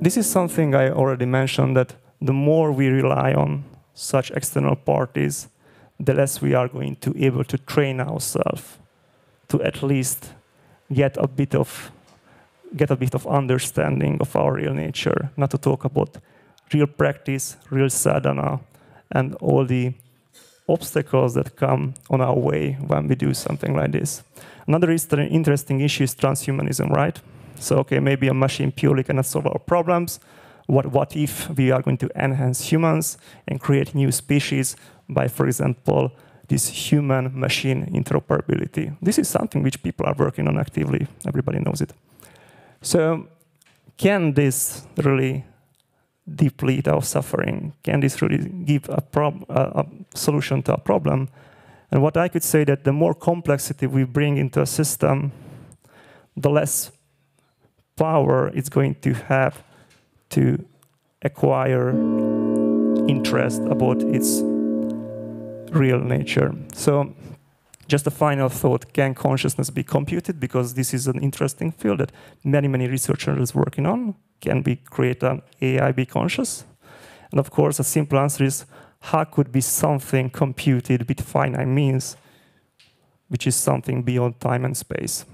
I: this is something I already mentioned, that the more we rely on such external parties, the less we are going to be able to train ourselves to at least get a bit of understanding of our real nature, not to talk about real practice, real sadhana, and all the obstacles that come on our way when we do something like this. Another interesting issue is transhumanism, right? So, okay, maybe a machine purely cannot solve our problems. What if we are going to enhance humans and create new species by, for example, this human-machine interoperability? This is something which people are working on actively. Everybody knows it. So can this really deplete our suffering? Can this really give a solution to a problem? And what I could say that the more complexity we bring into a system, the less power it's going to have to acquire interest about its real nature. So just a final thought, can consciousness be computed? Because this is an interesting field that many, many researchers are working on. Can we create an AI be conscious? And of course, a simple answer is, how could be something computed with finite means, which is something beyond time and space?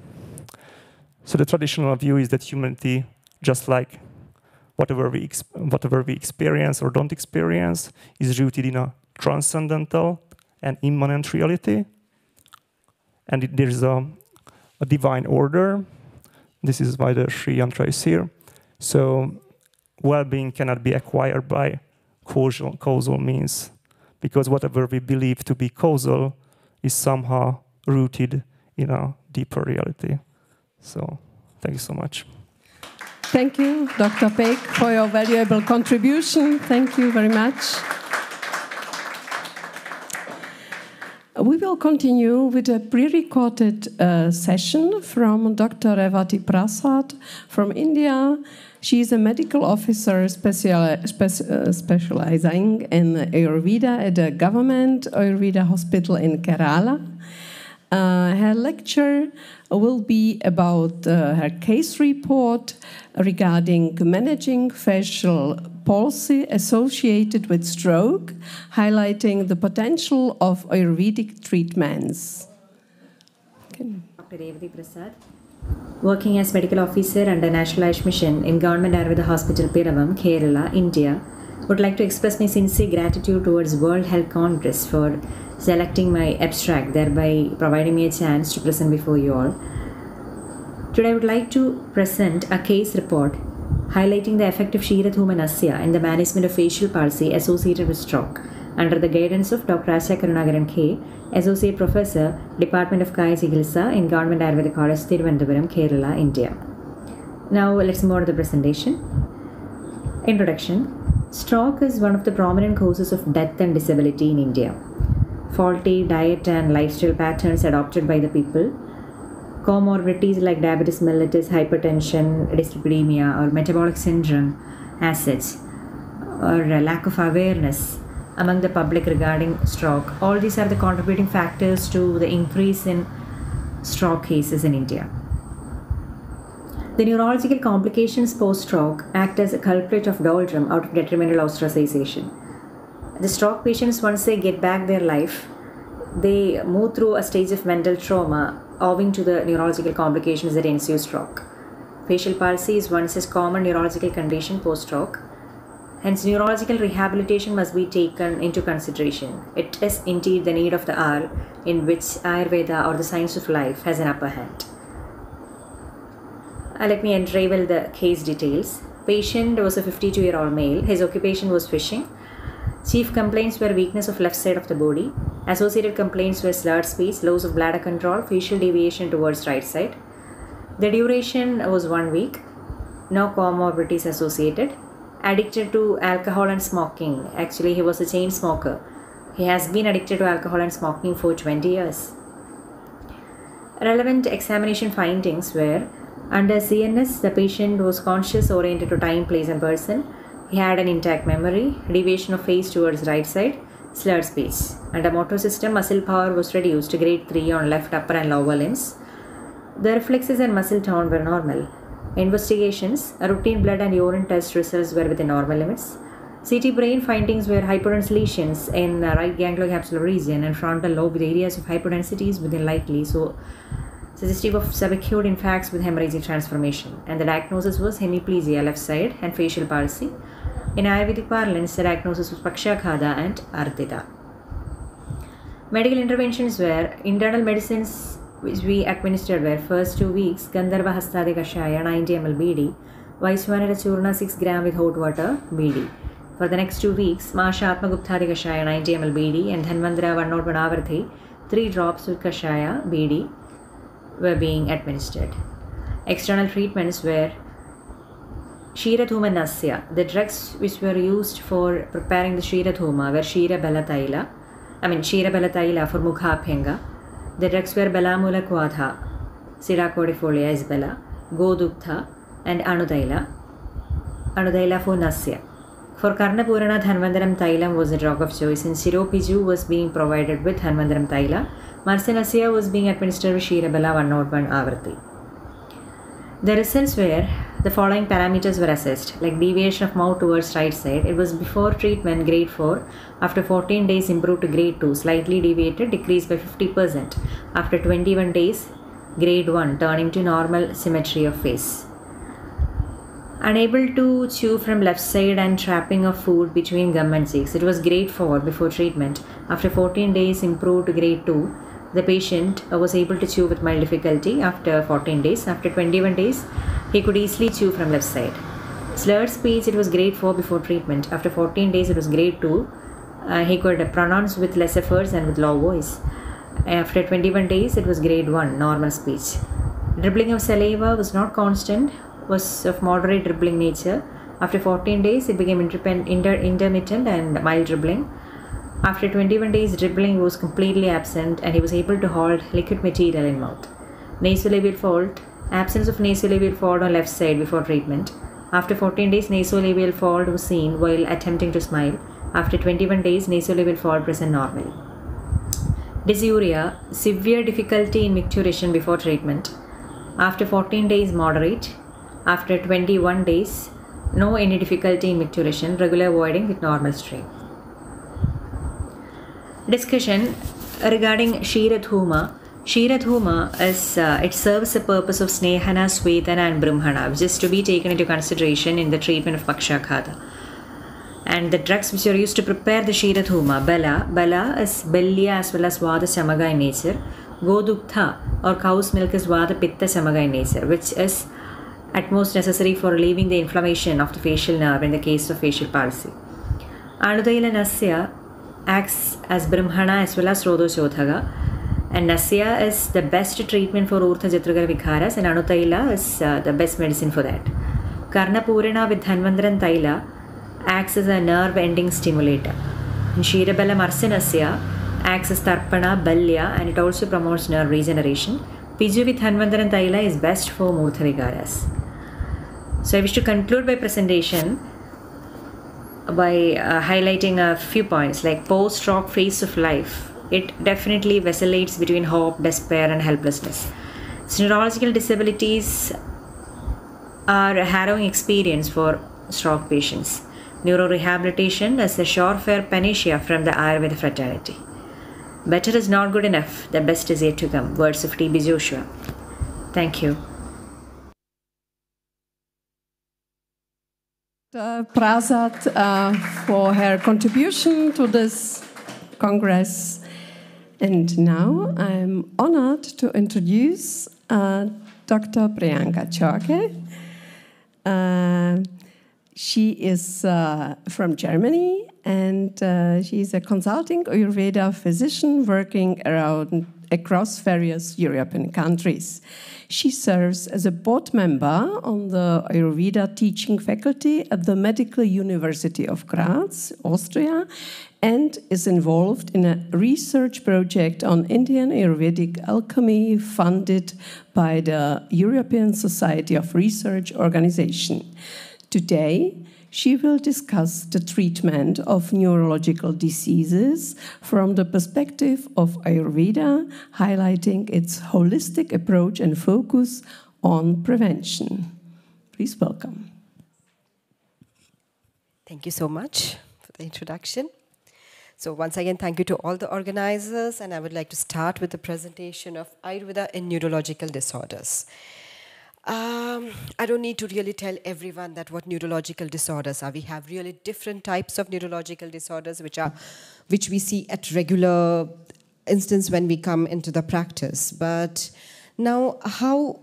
I: So the traditional view is that humanity, just like whatever we experience or don't experience, is rooted in a transcendental an immanent reality, and there is a divine order. This is why the Sri Yantra is here. So well-being cannot be acquired by causal means, because whatever we believe to be causal is somehow rooted in a deeper reality. So thank you so much.
T: Thank you, Dr. Peck, for your valuable contribution. Thank you very much. We will continue with a pre-recorded session from Dr. Revati Prasad from India. She is a medical officer specializing in Ayurveda at the government Ayurveda hospital in Kerala. Her lecture will be about her case report regarding managing facial palsy associated with stroke, highlighting the potential of Ayurvedic treatments.
C: Dr. Revati Prasad, working as medical officer under National Ayush Mission in Government Ayurveda Hospital, Piravam, Kerala, India, would like to express my sincere gratitude towards World Health Congress for selecting my abstract, thereby providing me a chance to present before you all. Today I would like to present a case report highlighting the effect of Kshiradhuma Nasya in the management of facial palsy associated with stroke under the guidance of Dr. Asha Karunagaran K, Associate Professor, Department of Kaya Chikitsa in Government Ayurveda College, Thiruvananthapuram, Kerala, India. Now let's move on to the presentation. Introduction. Stroke is one of the prominent causes of death and disability in India. Faulty diet and lifestyle patterns adopted by the people, comorbidities like diabetes mellitus, hypertension, dyslipidemia, or metabolic syndrome as such, or a lack of awareness among the public regarding stroke. All these are the contributing factors to the increase in stroke cases in India. The neurological complications post-stroke act as a culprit of doldrum out of detrimental ostracization. The stroke patients, once they get back their life, they move through a stage of mental trauma owing to the neurological complications that ensue stroke. Facial palsy is one such common neurological condition post-stroke. Hence, neurological rehabilitation must be taken into consideration. It is indeed the need of the hour in which Ayurveda or the science of life has an upper hand. Let me unravel the case details. Patient was a 52-year-old male. His occupation was fishing. Chief complaints were weakness of left side of the body. Associated complaints were slurred speech, loss of bladder control, facial deviation towards right side. The duration was 1 week. No comorbidities associated. Addicted to alcohol and smoking. Actually, he was a chain smoker. He has been addicted to alcohol and smoking for 20 years. Relevant examination findings were: under CNS, the patient was conscious, oriented to time, place and person. He had an intact memory, deviation of face towards right side, slurred speech. Under motor system, muscle power was reduced to grade 3 on left upper and lower limbs. The reflexes and muscle tone were normal. Investigations, routine blood and urine test results were within normal limits. CT brain findings were hyperdense lesions in right gangliocapsular region and frontal lobe with areas of hyperdensities within likely, so suggestive of subacute infarcts with hemorrhagic transformation. And the diagnosis was hemiplegia left side and facial palsy. In Ayurvedic parlance, the diagnosis was Pakshaghata and Ardita. Medical interventions were internal medicines which we administered were first 2 weeks Gandharva Hastadi Kashaya 90 ml BD, Vaishwanara Churna 6 gram with hot water BD. For the next 2 weeks, Masha Atmaguptadi Kashaya 90 ml BD and Dhanvandara 101 Avarthi 3 drops with Kashaya BD were being administered. External treatments were Kshiradhuma Nasya. The drugs which were used for preparing the Kshiradhuma were Kshira Bella Taila for Mukhabhyanga. The drugs were Balamula Kwadha, Siracodifolia isbella, Godukta, and Anudaila for Nasya. For Karnapurana, Dhanvandaram Tailam was the drug of choice, and Siropiju was being provided with Dhanvandaram Taila. Marsanasya was being administered with Shirabala 101 Avarthi. The results were, the following parameters were assessed, like deviation of mouth towards right side. It was before treatment grade 4, after 14 days improved to grade 2, slightly deviated, decreased by 50%. After 21 days, grade 1, turning to normal symmetry of face. Unable to chew from left side and trapping of food between gum and cheeks. It was grade 4 before treatment. After 14 days improved to grade 2. The patient was able to chew with mild difficulty after 14 days. After 21 days, he could easily chew from left side. Slurred speech, it was grade 4 before treatment. After 14 days, it was grade 2. He could pronounce with less efforts and with low voice. After 21 days, it was grade 1, normal speech. Dribbling of saliva was not constant, was of moderate dribbling nature. After 14 days, it became intermittent and mild dribbling. After 21 days, dribbling was completely absent and he was able to hold liquid material in mouth. Nasolabial fold, absence of nasolabial fold on left side before treatment. After 14 days, nasolabial fold was seen while attempting to smile. After 21 days, nasolabial fold present normally. Dysuria, severe difficulty in micturition before treatment. After 14 days, moderate. After 21 days, no any difficulty in micturition, regular voiding with normal stream. Discussion regarding Kshiradhuma. Kshiradhuma is, it serves the purpose of Snehana, Svedana and Brahmana, which is to be taken into consideration in the treatment of Pakshaghata. And the drugs which are used to prepare the Kshiradhuma, Bala is Belya as well as Vada Samaga in nature. Goduktha or cow's milk is Vada Pitta Samaga in nature, which is at most necessary for relieving the inflammation of the facial nerve in the case of facial palsy. Anudaila Nasya acts as Brahmana as well as Rodoshodhaga, and Nasya is the best treatment for Urtha Jatragara Vikharas, and Anutaila is the best medicine for that. Karna Purana with Dhanvandran Taila acts as a nerve ending stimulator. And Kshirabala Marsinasya acts as Tarpana, Balya, and it also promotes nerve regeneration. Piju with Dhanvandran Taila is best for Murtha Vigaras. So I wish to conclude my presentation by highlighting a few points like post-stroke phase of life. It definitely vacillates between hope, despair and helplessness. Neurological disabilities are a harrowing experience for stroke patients. Neurorehabilitation is a surefire panacea from the Ayurveda fraternity. Better is not good enough, the best is yet to come. Words of T.B. Joshua. Thank you.
T: Prasad for her contribution to this Congress. And now I'm honored to introduce Dr. Priyanka Chorke. She is from Germany and she is a consulting Ayurveda physician working across various European countries. She serves as a board member on the Ayurveda teaching faculty at the Medical University of Graz, Austria, and is involved in a research project on Indian Ayurvedic alchemy funded by the European Society of Research Organization. Today, she will discuss the treatment of neurological diseases from the perspective of Ayurveda, highlighting its holistic approach and focus on prevention. Please welcome.
F: Thank you so much for the introduction. So once again, thank you to all the organizers, and I would like to start with the presentation of Ayurveda in neurological disorders. I don't need to really tell everyone that what neurological disorders are. We have really different types of neurological disorders which we see at regular instance when we come into the practice. But now how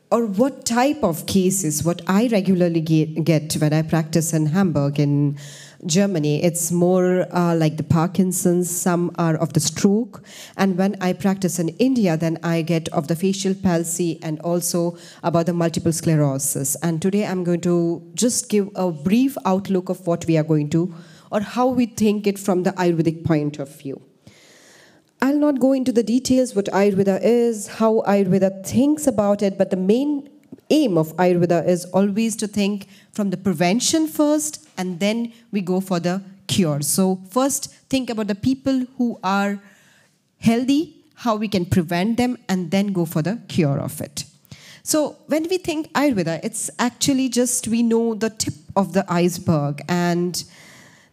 F: or what type of cases, what I regularly get when I practice in Hamburg in Germany, it's more like the Parkinson's, some are of the stroke, and when I practice in India, then I get of the facial palsy and also about the multiple sclerosis. And today I'm going to just give a brief outlook of what we are going to, or how we think it from the Ayurvedic point of view. I'll not go into the details what Ayurveda is, how Ayurveda thinks about it, but the main aim of Ayurveda is always to think from the prevention first, and then we go for the cure. So first, think about the people who are healthy, how we can prevent them, and then go for the cure of it. So when we think Ayurveda, it's actually just we know the tip of the iceberg, and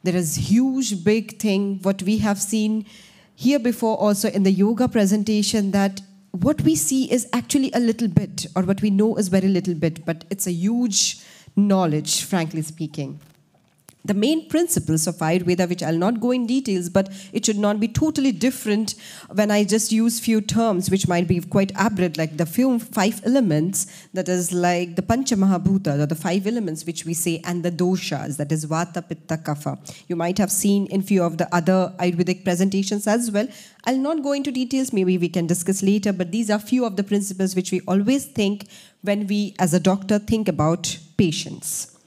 F: there is huge, big thing, what we have seen here before also in the yoga presentation, that what we see is actually a little bit, or what we know is very little bit, but it's a huge
G: knowledge, frankly speaking. The main principles of Ayurveda, which I'll not go in details, but it should not be totally different when I just use few terms which might be quite abstract, like the 5 elements, that is like the Pancha Mahabhuta, or the 5 elements which we say, and the doshas, that is Vata, Pitta, Kapha. You might have seen in few of the other Ayurvedic presentations as well. I'll not go into details, maybe we can discuss later, but these are few of the principles which we always think when we, as a doctor, think about patients.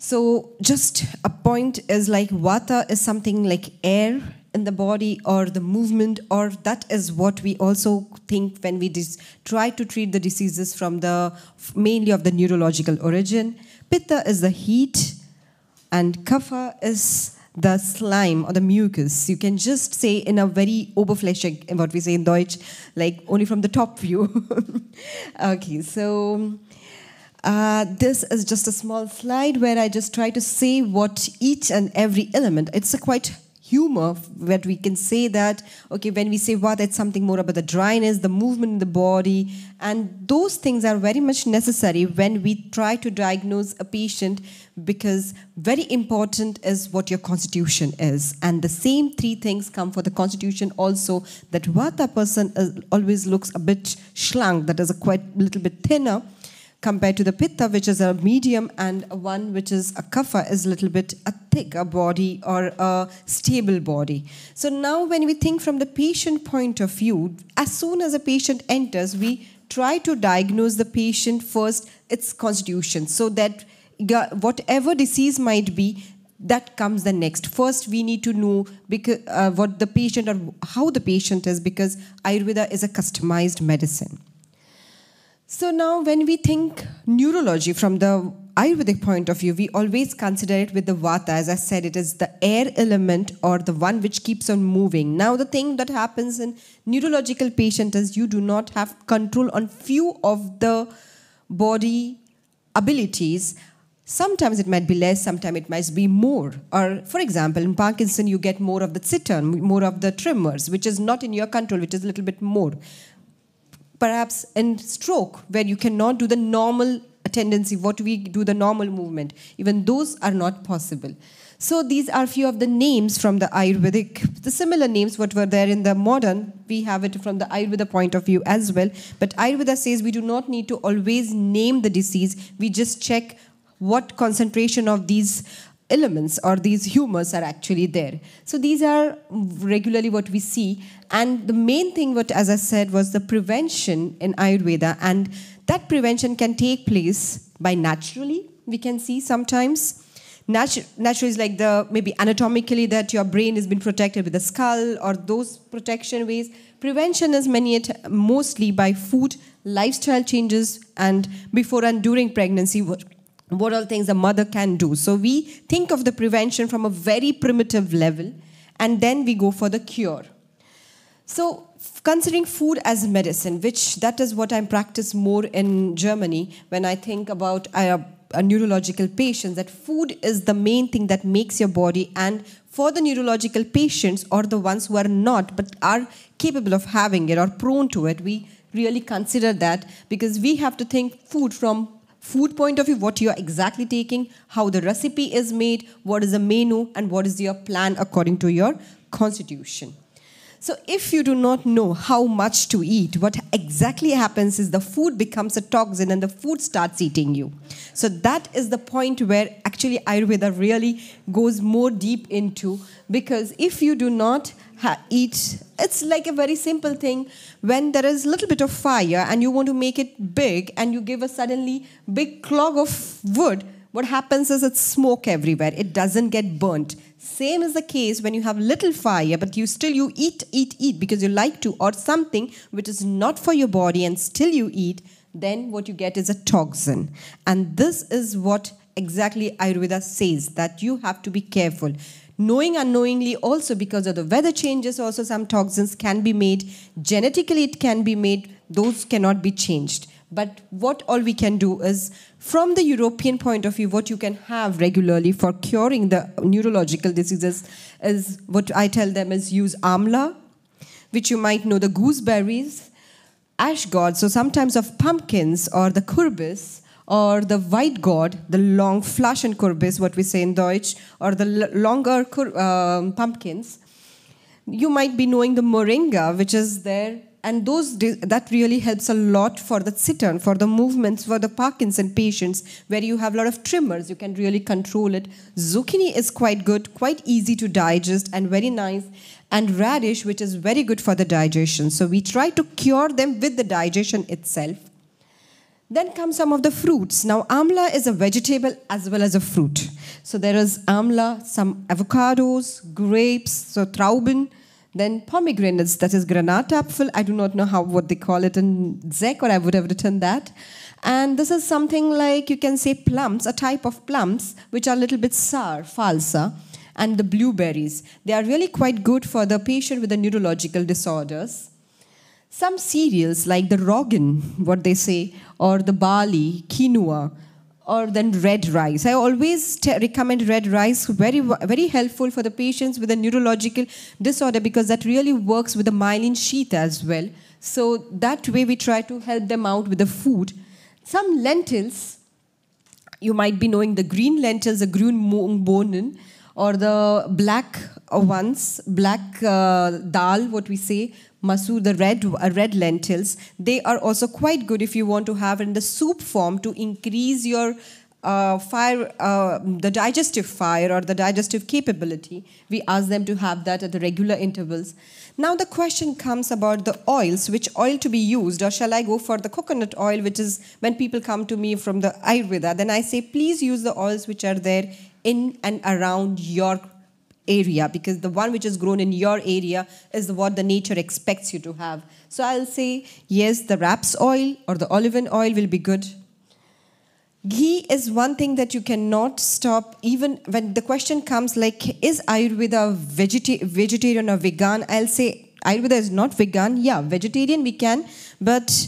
G: So just a point is like Vata is something like air in the body or the movement, or that is what we also think when we try to treat the diseases from the mainly of the neurological origin. Pitta is the heat, and Kapha is the slime or the mucus. You can just say in a very oberflächig, what we say in Deutsch, like only from the top view. Okay, so this is just a small slide where I just try to say what each and every element, it's a quite humor where we can say that, okay, when we say Vata, it's something more about the dryness, the movement in the body, and those things are very much necessary when we try to diagnose a patient, because very important is what your constitution is. And the same 3 things come for the constitution also, that Vata person always looks a bit schlank, that is a quite little bit thinner, compared to the Pitta, which is a medium, and one which is a Kapha is a little bit a thicker body or a stable body. So now when we think from the patient point of view, as soon as a patient enters, we try to diagnose the patient first, its constitution, so that whatever disease might be, that comes the next. First, we need to know because, what the patient or how the patient is, because Ayurveda is a customized medicine. So now when we think neurology from the Ayurvedic point of view, we always consider it with the Vata. As I said, it is the air element or the one which keeps on moving. Now the thing that happens in neurological patient is you do not have control on few of the body abilities. Sometimes it might be less, sometimes it might be more. Or for example, in Parkinson, you get more of the citon, more of the tremors, which is not in your control, which is a little bit more. Perhaps in stroke, where you cannot do the normal tendency, what we do, the normal movement, even those are not possible. So these are few of the names from the Ayurvedic, the similar names what were there in the modern, we have it from the Ayurveda point of view as well. But Ayurveda says we do not need to always name the disease, we just check what concentration of these elements or these humors are actually there. So these are regularly what we see. And the main thing, what as I said, was the prevention in Ayurveda. And that prevention can take place by naturally, we can see sometimes. Naturally is like the, maybe anatomically that your brain has been protected with the skull or those protection ways. Prevention is mostly by food, lifestyle changes, and before and during pregnancy, what all things the mother can do. So we think of the prevention from a very primitive level, and then we go for the cure. So considering food as medicine, which that is what I practice more in Germany when I think about a neurological patient, that food is the main thing that makes your body, and for the neurological patients or the ones who are not but are capable of having it or prone to it, we really consider that, because we have to think food from food point of view, what you are exactly taking, how the recipe is made, what is the menu, and what is your plan according to your constitution. So if you do not know how much to eat, what exactly happens is the food becomes a toxin and the food starts eating you. So that is the point where actually Ayurveda really goes more deep into, because if you do not eat, it's like a very simple thing. When there is a little bit of fire and you want to make it big and you give a suddenly big clog of wood, what happens is it's smoke everywhere. It doesn't get burnt. Same is the case when you have little fire, but you eat because you like to, or something which is not for your body and still you eat, then what you get is a toxin. And this is what exactly Ayurveda says, that you have to be careful. Knowing unknowingly also, because of the weather changes, also some toxins can be made. Genetically it can be made. Those cannot be changed. But what all we can do is, from the European point of view, what you can have regularly for curing the neurological diseases is, what I tell them is use amla, which you might know, the gooseberries, ash gourd, so sometimes of pumpkins, or the kurbis, or the white gourd, the long Flaschenkürbis, what we say in Deutsch, or the longer pumpkins. You might be knowing the moringa, which is there, and that really helps a lot for the Zittern, for the movements, for the Parkinson patients, where you have a lot of tremors, you can really control it. Zucchini is quite good, quite easy to digest, and very nice. And radish, which is very good for the digestion. So we try to cure them with the digestion itself. Then come some of the fruits. Now, amla is a vegetable as well as a fruit. So there is amla, some avocados, grapes, so Trauben, then pomegranates, that is Granatapfel. I do not know what they call it in Czech, or I would have written that. And this is something like, you can say plums, a type of plums, which are a little bit sour, falsa. And the blueberries. They are really quite good for the patient with the neurological disorders. Some cereals like the roggen, what they say, or the barley, quinoa, or then red rice. I always recommend red rice, very, very helpful for the patients with a neurological disorder, because that really works with the myelin sheath as well. So that way we try to help them out with the food. Some lentils, you might be knowing the green lentils, the grünbohnen, or the black ones, black dal, what we say, masoor, the red lentils. They are also quite good if you want to have in the soup form to increase your the digestive fire or the digestive capability. We ask them to have that at the regular intervals. Now the question comes about the oils, which oil to be used, or shall I go for the coconut oil, which is when people come to me from the Ayurveda, then I say, please use the oils which are there in and around your area, because the one which is grown in your area is what the nature expects you to have. So I'll say, yes, the raps oil or the olive oil will be good. Ghee is one thing that you cannot stop, even when the question comes like, is Ayurveda vegetarian or vegan? I'll say, Ayurveda is not vegan. Yeah, vegetarian we can, but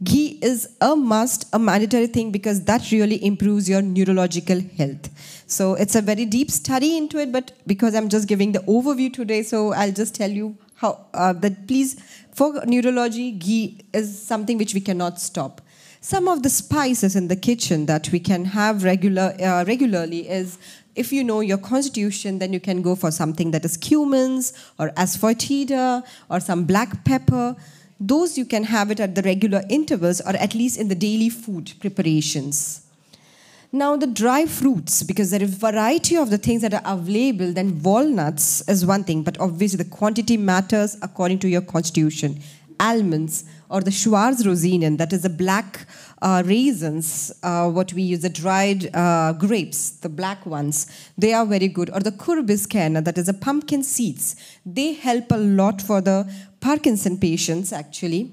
G: ghee is a must, a mandatory thing, because that really improves your neurological health. So it's a very deep study into it, but because I'm just giving the overview today, so I'll just tell you how that please, for neurology, ghee is something which we cannot stop. Some of the spices in the kitchen that we can have regularly is, if you know your constitution, then you can go for something that is cumins or asafoetida or some black pepper. Those you can have it at the regular intervals, or at least in the daily food preparations. Now the dry fruits, because there is a variety of the things that are available, then walnuts is one thing, but obviously the quantity matters according to your constitution. Almonds, or the Schwarzrosinen, that is the black raisins, what we use, the dried grapes, the black ones, they are very good. Or the Kürbiskerne, that is the pumpkin seeds. They help a lot for the Parkinson patients, actually.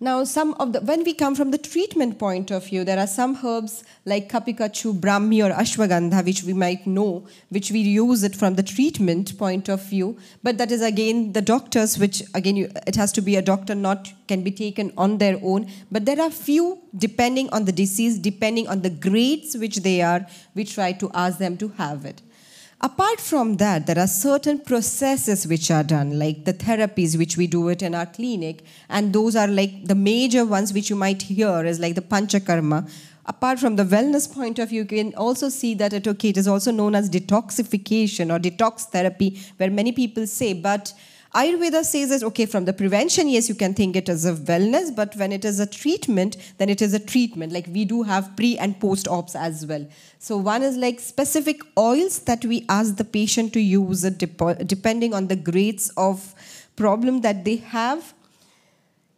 G: Now, when we come from the treatment point of view, there are some herbs like Kapikachu, Brahmi, or Ashwagandha, which we might know, which we use it from the treatment point of view. But that is, again, the doctors, which, again, it has to be a doctor, can be taken on their own. But there are few, depending on the disease, depending on the grades which they are, we try to ask them to have it. Apart from that, there are certain processes which are done, like the therapies which we do it in our clinic, and those are like the major ones which you might hear is like the Panchakarma. Apart from the wellness point of view, you can also see that it is also known as detoxification or detox therapy, where many people say, but Ayurveda says that, okay, from the prevention, yes, you can think it as a wellness, but when it is a treatment, then it is a treatment. Like we do have pre and post-ops as well. So one is like specific oils that we ask the patient to use it depending on the grades of problem that they have.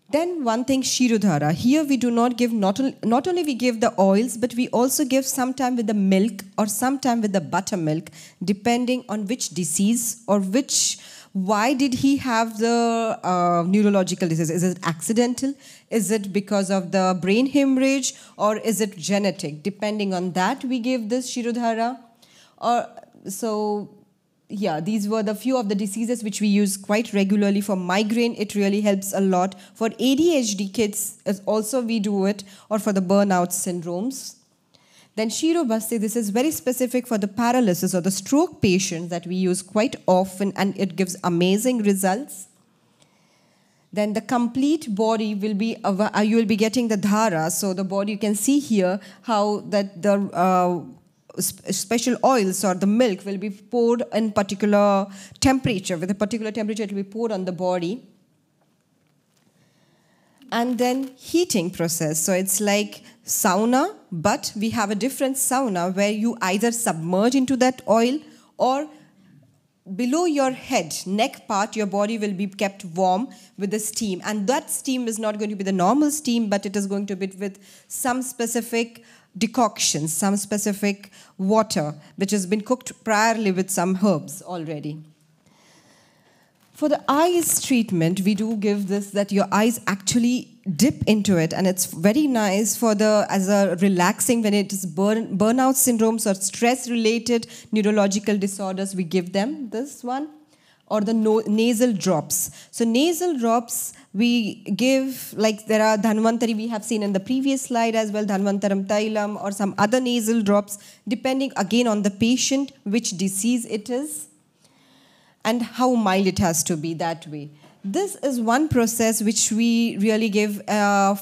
G: Then one thing, Shirodhara. Here we do not give, not only we give the oils, but we also give sometime with the milk or sometime with the buttermilk, depending on which disease or why did he have the neurological disease? Is it accidental? Is it because of the brain hemorrhage? Or is it genetic? Depending on that, we give this Shirodhara. Yeah, these were the few of the diseases which we use quite regularly. For migraine, it really helps a lot. For ADHD kids, also we do it, or for the burnout syndromes. Then Shirobasti, this is very specific for the paralysis or the stroke patients that we use quite often, and it gives amazing results. then the complete body will be, you will be getting the dhara. So the body, you can see here how that the special oils or the milk will be poured in particular temperature. With a particular temperature, it will be poured on the body. And then heating process. So it's like sauna, but we have a different sauna where you either submerge into that oil or below your head, neck part, your body will be kept warm with the steam. And that steam is not going to be the normal steam, but it is going to be with some specific decoctions, some specific water, which has been cooked priorly with some herbs already. For the eyes treatment, we do give this, that your eyes actually dip into it, and it's very nice for as a relaxing when it is burnout syndromes or stress-related neurological disorders. We give them this one, or the nasal drops. So nasal drops we give, like there are Dhanvantari we have seen in the previous slide as well, Dhanvantaram Tailam, or some other nasal drops, depending again on the patient, which disease it is, and how mild it has to be that way. This is one process which we really give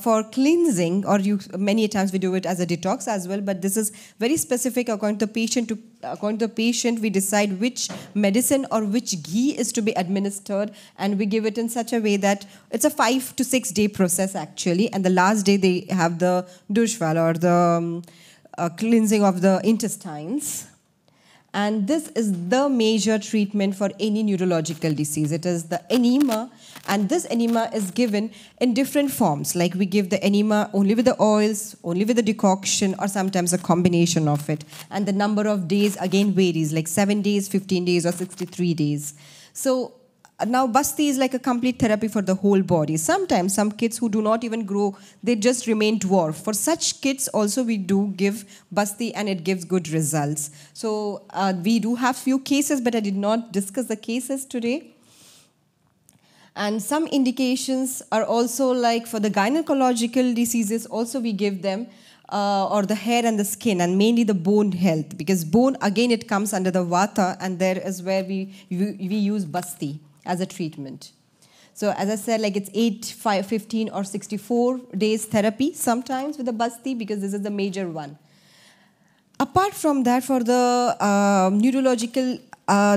G: for cleansing, or many times we do it as a detox as well, but this is very specific according to the patient. According to the patient, we decide which medicine or which ghee is to be administered, and we give it in such a way that it's a 5 to 6 day process actually, and the last day they have the dushval, or the cleansing of the intestines. And this is the major treatment for any neurological disease. It is the enema, and this enema is given in different forms. Like we give the enema only with the oils, only with the decoction, or sometimes a combination of it. And the number of days again varies, like 7 days, 15 days, or 63 days. So now Basti is like a complete therapy for the whole body. Sometimes some kids who do not even grow, they just remain dwarf. For such kids also we do give Basti, and it gives good results. So we do have few cases, but I did not discuss the cases today. And some indications are also like for the gynecological diseases also we give them, or the hair and the skin, and mainly the bone health, because bone again it comes under the Vata, and there is where we use Basti as a treatment. So as I said, like it's 8, 5, 15 or 64 days therapy sometimes with the Basti, because this is the major one. Apart from that, for the neurological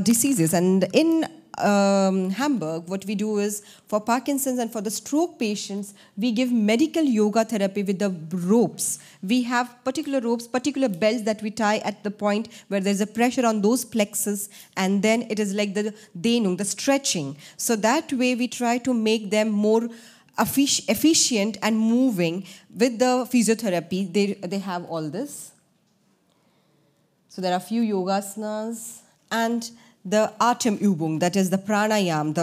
G: diseases, and in Hamburg, what we do is for Parkinson's and for the stroke patients, we give medical yoga therapy with the ropes. We have particular ropes, particular belts that we tie at the point where there's a pressure on those plexus, and then it is like the denung, the stretching. So that way we try to make them more efficient and moving with the physiotherapy. They have all this. So there are a few yogasanas, and the Atemübung, that is the pranayam,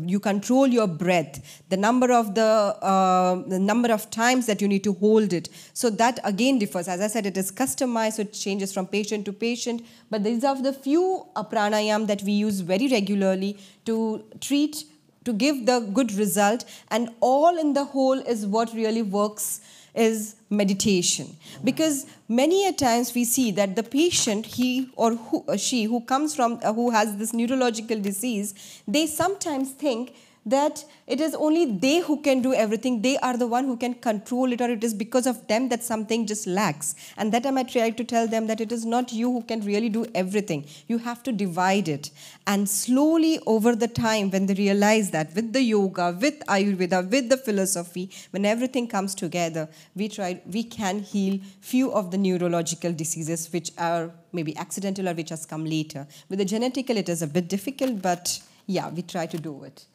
G: you control your breath, the number of times that you need to hold it. So that again differs. As I said, it is customized, so it changes from patient to patient. But these are the few pranayam that we use very regularly to treat, to give the good result. And all in the whole is what really works is meditation. Because many a times we see that the patient, he or she who comes from, who has this neurological disease, they sometimes think that it is only they who can do everything. They are the one who can control it, or it is because of them that something just lacks. And that time I try to tell them that it is not you who can really do everything. You have to divide it. And slowly over the time, when they realize that with the yoga, with Ayurveda, with the philosophy, when everything comes together, we can heal few of the neurological diseases which are maybe accidental or which has come later. With the genetical, it is a bit difficult, but yeah, we try to do it.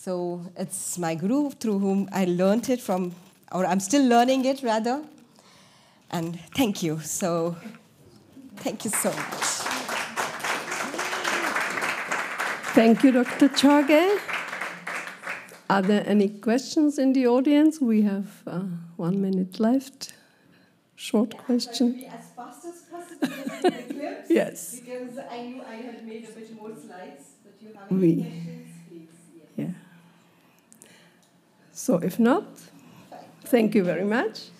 G: So it's my guru through whom I learned it from, or I'm still learning it rather. And thank you. So thank you so much.
T: Thank you, Dr. Chage. Are there any questions in the audience? We have 1 minute left. Short question.
G: Be as fast as possible in the clips.
T: Yes.
G: Because I knew I had made a bit more slides, but you have
T: Oui.
G: any questions, please.
T: Yeah. So if not, thank you very much.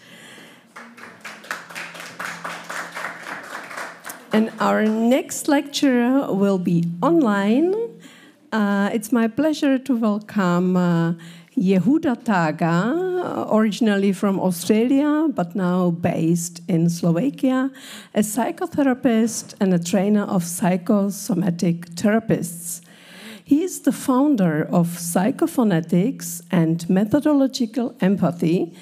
T: And our next lecturer will be online. It's my pleasure to welcome Yehuda Taga, originally from Australia, but now based in Slovakia, a psychotherapist and a trainer of psychosomatic therapists. He is the founder of Psychophonetics and Methodological Empathy,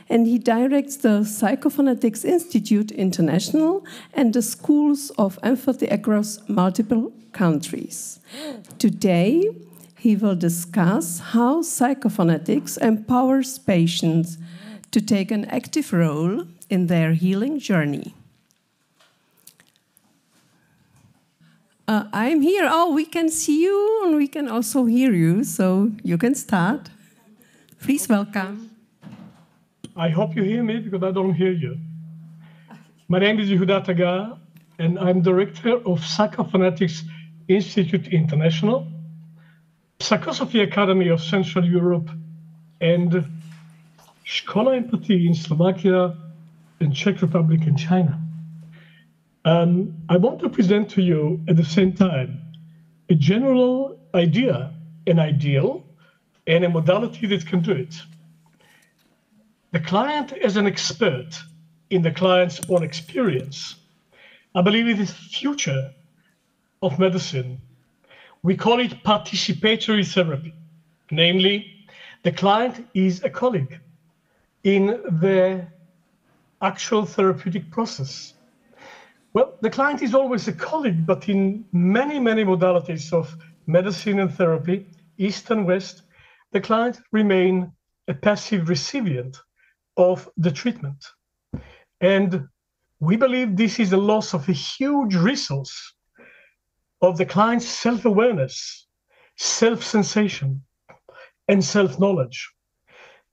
T: and he directs the Psychophonetics Institute International and the schools of empathy across multiple countries. Today, he will discuss how psychophonetics empowers patients to take an active role in their healing journey. I'm here. Oh, we can see you and we can also hear you, so you can start. Please welcome.
J: I hope you hear me because I don't hear you. My name is Yehuda Taga, and I'm director of Psychophonetics Institute International, Psychosophy Academy of Central Europe, and Škola Empathy in Slovakia and Czech Republic and China. I want to present to you at the same time a general idea, an ideal, and a modality that can do it. The client as an expert in the client's own experience, I believe it is the future of medicine. We call it participatory therapy. Namely, the client is a colleague in the actual therapeutic process. Well, the client is always a colleague, but in many, many modalities of medicine and therapy, East and West, the client remains a passive recipient of the treatment. And we believe this is a loss of a huge resource of the client's self-awareness, self-sensation, and self-knowledge.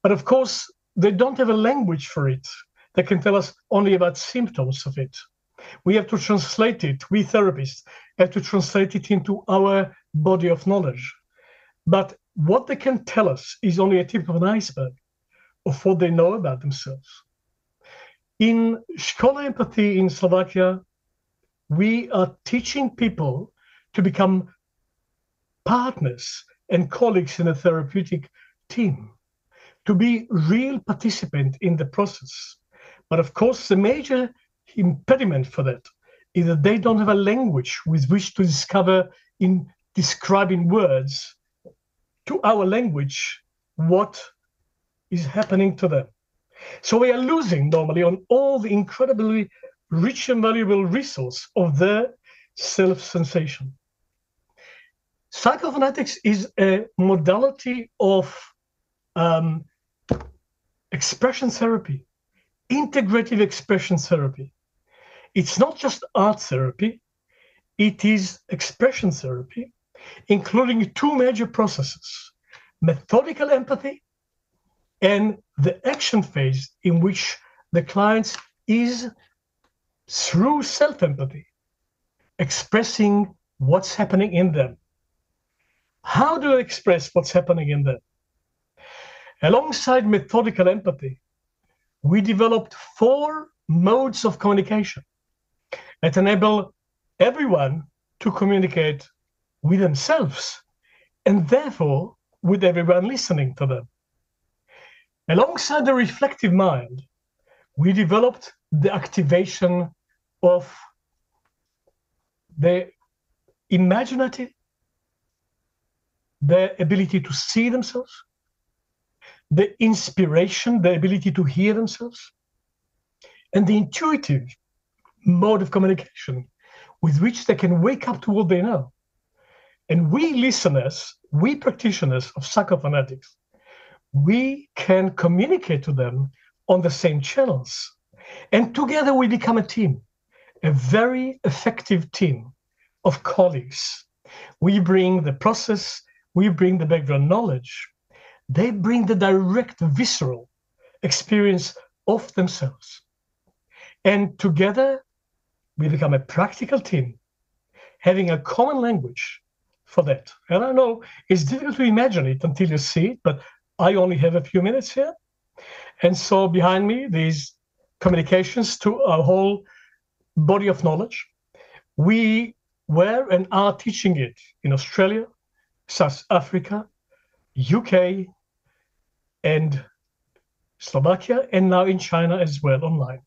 J: But of course, they don't have a language for it. They can tell us only about symptoms of it. We have to translate it, we therapists have to translate it into our body of knowledge. But what they can tell us is only a tip of an iceberg of what they know about themselves. In Škola Empathy in Slovakia, we are teaching people to become partners and colleagues in a therapeutic team, to be real participant in the process. But of course, the major impediment for that is that they don't have a language with which to describe in words to our language what is happening to them. So we are losing normally on all the incredibly rich and valuable resource of their self-sensation. Psychophonetics is a modality of expression therapy, integrative expression therapy. It's not just art therapy, it is expression therapy, including two major processes: methodical empathy and the action phase in which the client is, through self-empathy, expressing what's happening in them. How do I express what's happening in them? Alongside methodical empathy, we developed 4 modes of communication that enable everyone to communicate with themselves and therefore with everyone listening to them. Alongside the reflective mind, we developed the activation of the imaginative, the ability to see themselves, the inspiration, the ability to hear themselves, and the intuitive mode of communication with which they can wake up to what they know. And we listeners, we practitioners of psychophonetics, we can communicate to them on the same channels. And together we become a team, a very effective team of colleagues. We bring the process, we bring the background knowledge. They bring the direct, visceral experience of themselves. And together we become a practical team, having a common language for that. And I know it's difficult to imagine it until you see it, but I only have a few minutes here. And so behind me, these communications to our whole body of knowledge. We were and are teaching it in Australia, South Africa, UK, and Slovakia, and now in China as well online.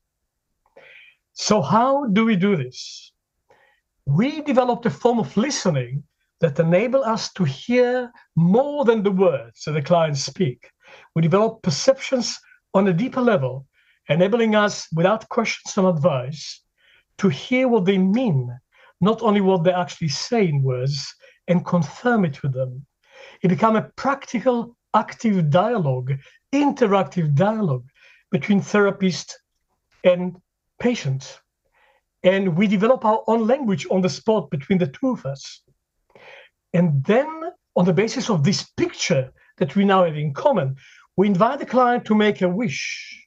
J: So how do we do this? We developed a form of listening that enable us to hear more than the words that the clients speak. We develop perceptions on a deeper level, enabling us, without questions and advice, to hear what they mean, not only what they actually say in words, and confirm it with them. It becomes a practical, active dialogue, interactive dialogue between therapist and patient. And we develop our own language on the spot between the two of us. And then, on the basis of this picture that we now have in common, we invite the client to make a wish,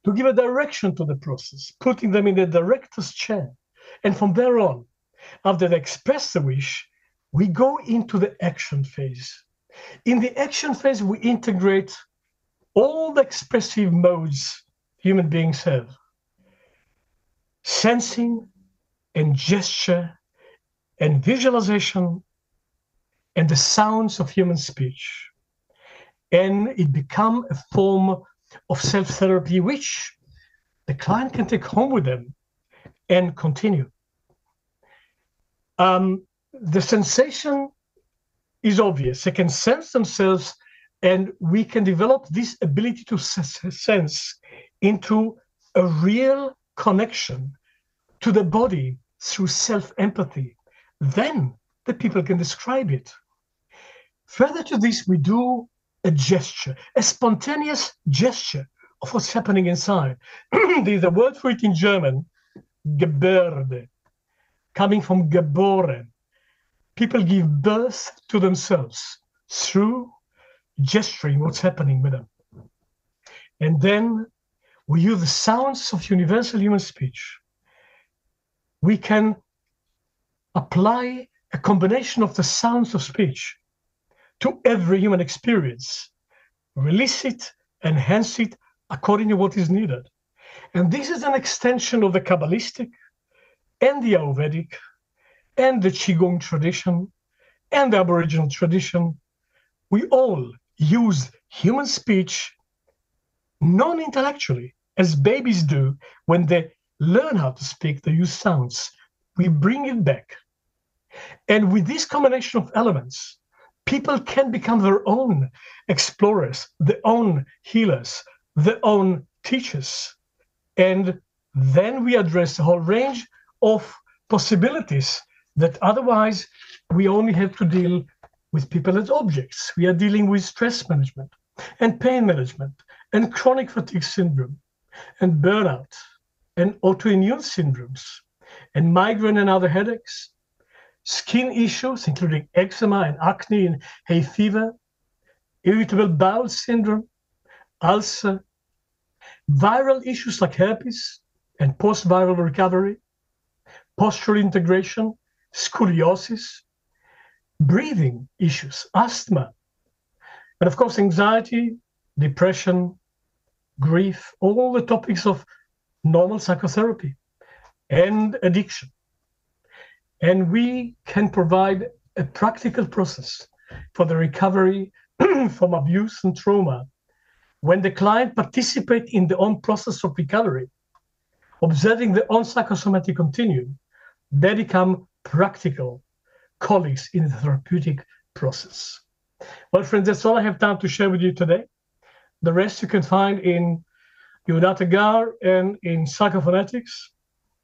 J: to give a direction to the process, putting them in the director's chair. And from there on, after they express the wish, we go into the action phase. In the action phase, we integrate all the expressive modes human beings have. Sensing and gesture and visualization and the sounds of human speech. And it becomes a form of self-therapy which the client can take home with them and continue. The sensation is obvious. They can sense themselves, and we can develop this ability to sense into a real connection to the body through self-empathy. Then the people can describe it. Further to this, we do a gesture, a spontaneous gesture of what's happening inside. There's a word for it in German, Gebärde, coming from geboren. People give birth to themselves through gesturing what's happening with them. And then we use the sounds of universal human speech. We can apply a combination of the sounds of speech to every human experience, release it, enhance it according to what is needed. And this is an extension of the Kabbalistic and the Ayurvedic and the Qigong tradition and the Aboriginal tradition. We all use human speech non-intellectually, as babies do when they learn how to speak, they use sounds. We bring it back. And with this combination of elements, people can become their own explorers, their own healers, their own teachers. And then we address the whole range of possibilities that otherwise we only have to deal with people as objects. We are dealing with stress management and pain management and chronic fatigue syndrome and burnout and autoimmune syndromes and migraine and other headaches, skin issues, including eczema and acne and hay fever, irritable bowel syndrome, ulcer, viral issues like herpes and post-viral recovery, postural integration, scoliosis, breathing issues, asthma, and of course anxiety, depression, grief, all the topics of normal psychotherapy and addiction. And we can provide a practical process for the recovery from abuse and trauma. When the client participates in the own process of recovery, observing the own psychosomatic continuum, they become practical colleagues in the therapeutic process. Well, friends, that's all I have time to share with you today. The rest you can find in Yehuda Tagar and in psychophonetics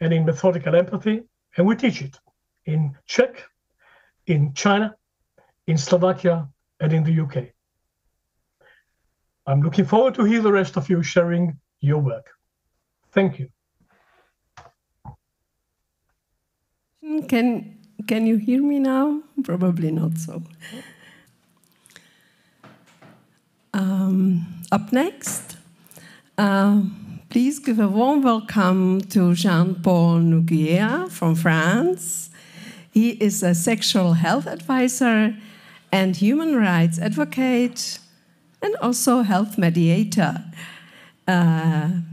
J: and in methodical empathy. And we teach it in Czech, in China, in Slovakia, and in the UK. I'm looking forward to hear the rest of you sharing your work. Thank you.
T: Can you hear me now? Probably not so. Up next, please give a warm welcome to Jean-Paul Noguier from France. He is a sexual health advisor and human rights advocate and also health mediator. Jean-Paul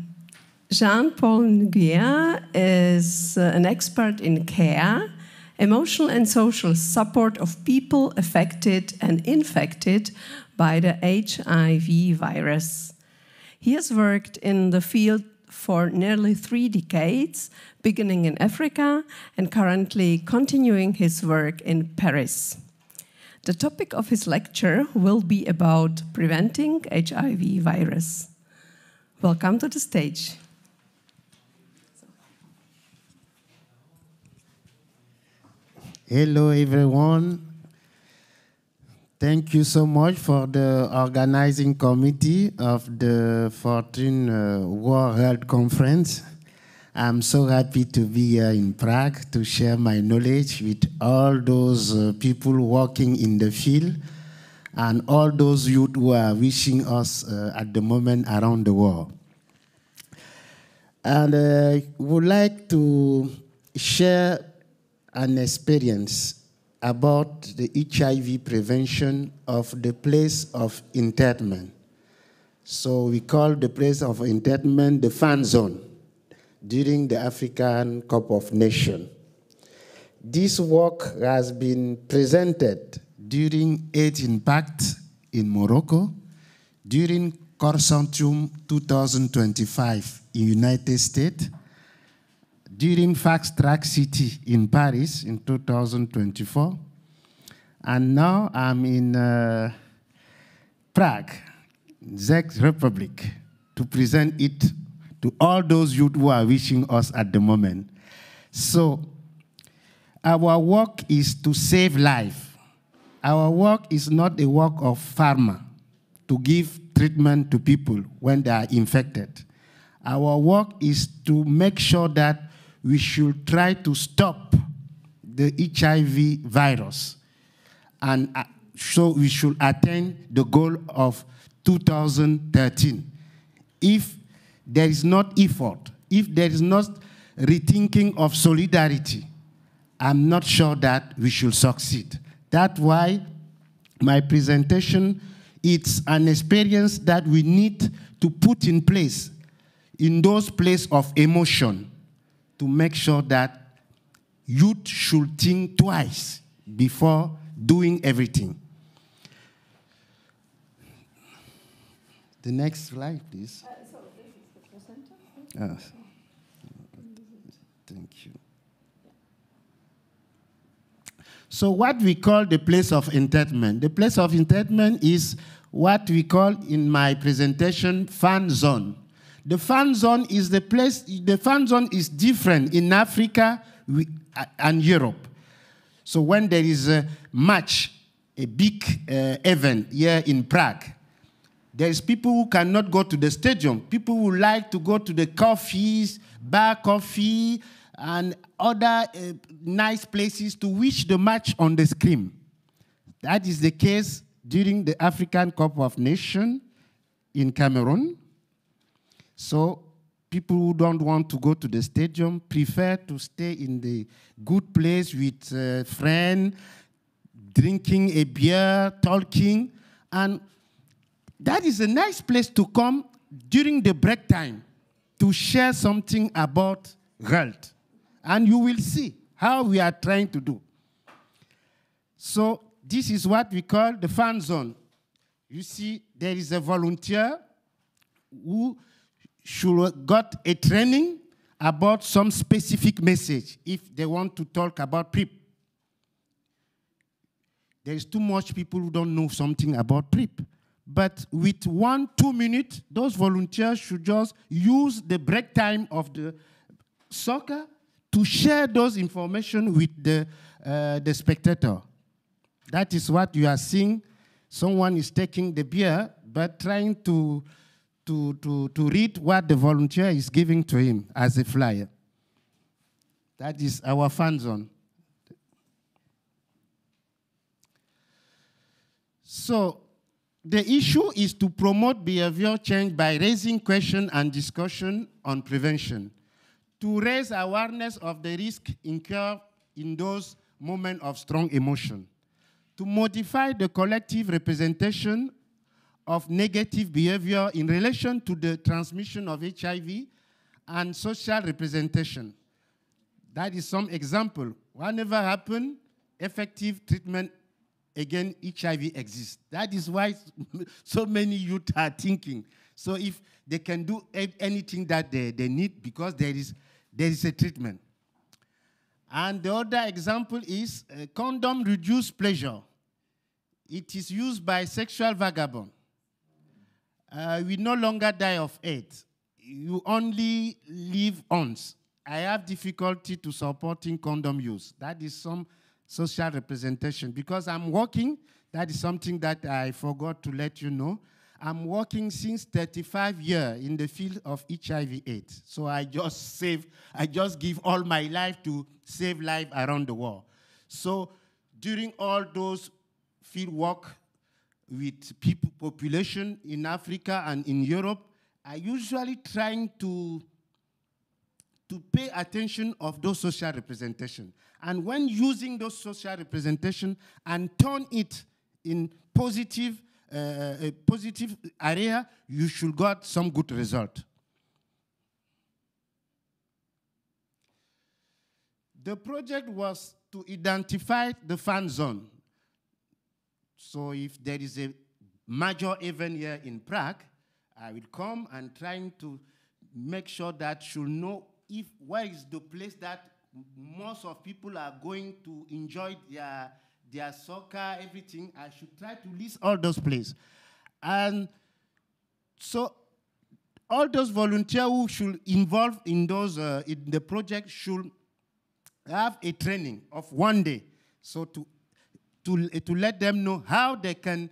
T: Noguier is an expert in care emotional and social support of people affected and infected by the HIV virus. He has worked in the field for nearly 3 decades, beginning in Africa and currently continuing his work in Paris. The topic of his lecture will be about preventing HIV virus. Welcome to the stage.
K: Hello, everyone. Thank you so much for the organizing committee of the 14th World Health Conference. I'm so happy to be here in Prague to share my knowledge with all those people working in the field and all those youth who are wishing us at the moment around the world. And I would like to share an experience about the HIV prevention of the place of internment. So we call the place of internment the fan zone during the African Cup of Nations. This work has been presented during AIDS Impact in Morocco, during Consortium 2025 in United States, during Fast Track City in Paris in 2024, and now I'm in Prague, Czech Republic, to present it to all those youth who are wishing us at the moment. So our work is to save life. Our work is not a work of pharma to give treatment to people when they are infected. Our work is to make sure that we should try to stop the HIV virus. And so we should attain the goal of 2013. If there is not effort, if there is not rethinking of solidarity, I'm not sure that we should succeed. That's why my presentation, it's an experience that we need to put in place in those places of emotion to make sure that youth should think twice before doing everything. The next slide, please. Thank you. So what we call the place of internment. The place of internment is what we call in my presentation fan zone. The fan zone is the place, the fan zone is different in Africa and Europe. So when there is a match, a big event here in Prague, there is people who cannot go to the stadium. People who like to go to the coffees, bar coffee, and other nice places to watch the match on the screen. That is the case during the African Cup of Nations in Cameroon. So people who don't want to go to the stadium prefer to stay in the good place with friends, drinking a beer, talking, and that is a nice place to come during the break time to share something about health. And you will see how we are trying to do. So this is what we call the fan zone. You see, there is a volunteer who should got a training about some specific message if they want to talk about PrEP. There is too much people who don't know something about PrEP. But with 1-2 minutes, those volunteers should just use the break time of the soccer to share those information with the spectator. That is what you are seeing. Someone is taking the beer, but trying to read what the volunteer is giving to him as a flyer. That is our fan zone. So the issue is to promote behavior change by raising question and discussion on prevention, to raise awareness of the risk incurred in those moments of strong emotion, to modify the collective representation of negative behavior in relation to the transmission of HIV and social representation. That is some example. Whatever happened, effective treatment against HIV exists. That is why so many youth are thinking. So if they can do anything that they need, because there is a treatment. And the other example is condom reduce pleasure. It is used by sexual vagabond. We no longer die of AIDS. You only live once. I have difficulty to supporting condom use. That is some social representation. Because I'm working, that is something that I forgot to let you know. I'm working since 35 years in the field of HIV/AIDS. So I just give all my life to save life around the world. So during all those field work with population in Africa and in Europe, I usually trying to pay attention of those social representation. And when using those social representation and turn it in positive, a positive area, you should get some good result. The project was to identify the fan zone. So if there is a major event here in Prague, I will come and trying to make sure that should know where is the place that most of people are going to enjoy their soccer, everything. I should try to list all those places. And so all those volunteers who should involve in those in the project should have a training of 1 day. So to let them know how they can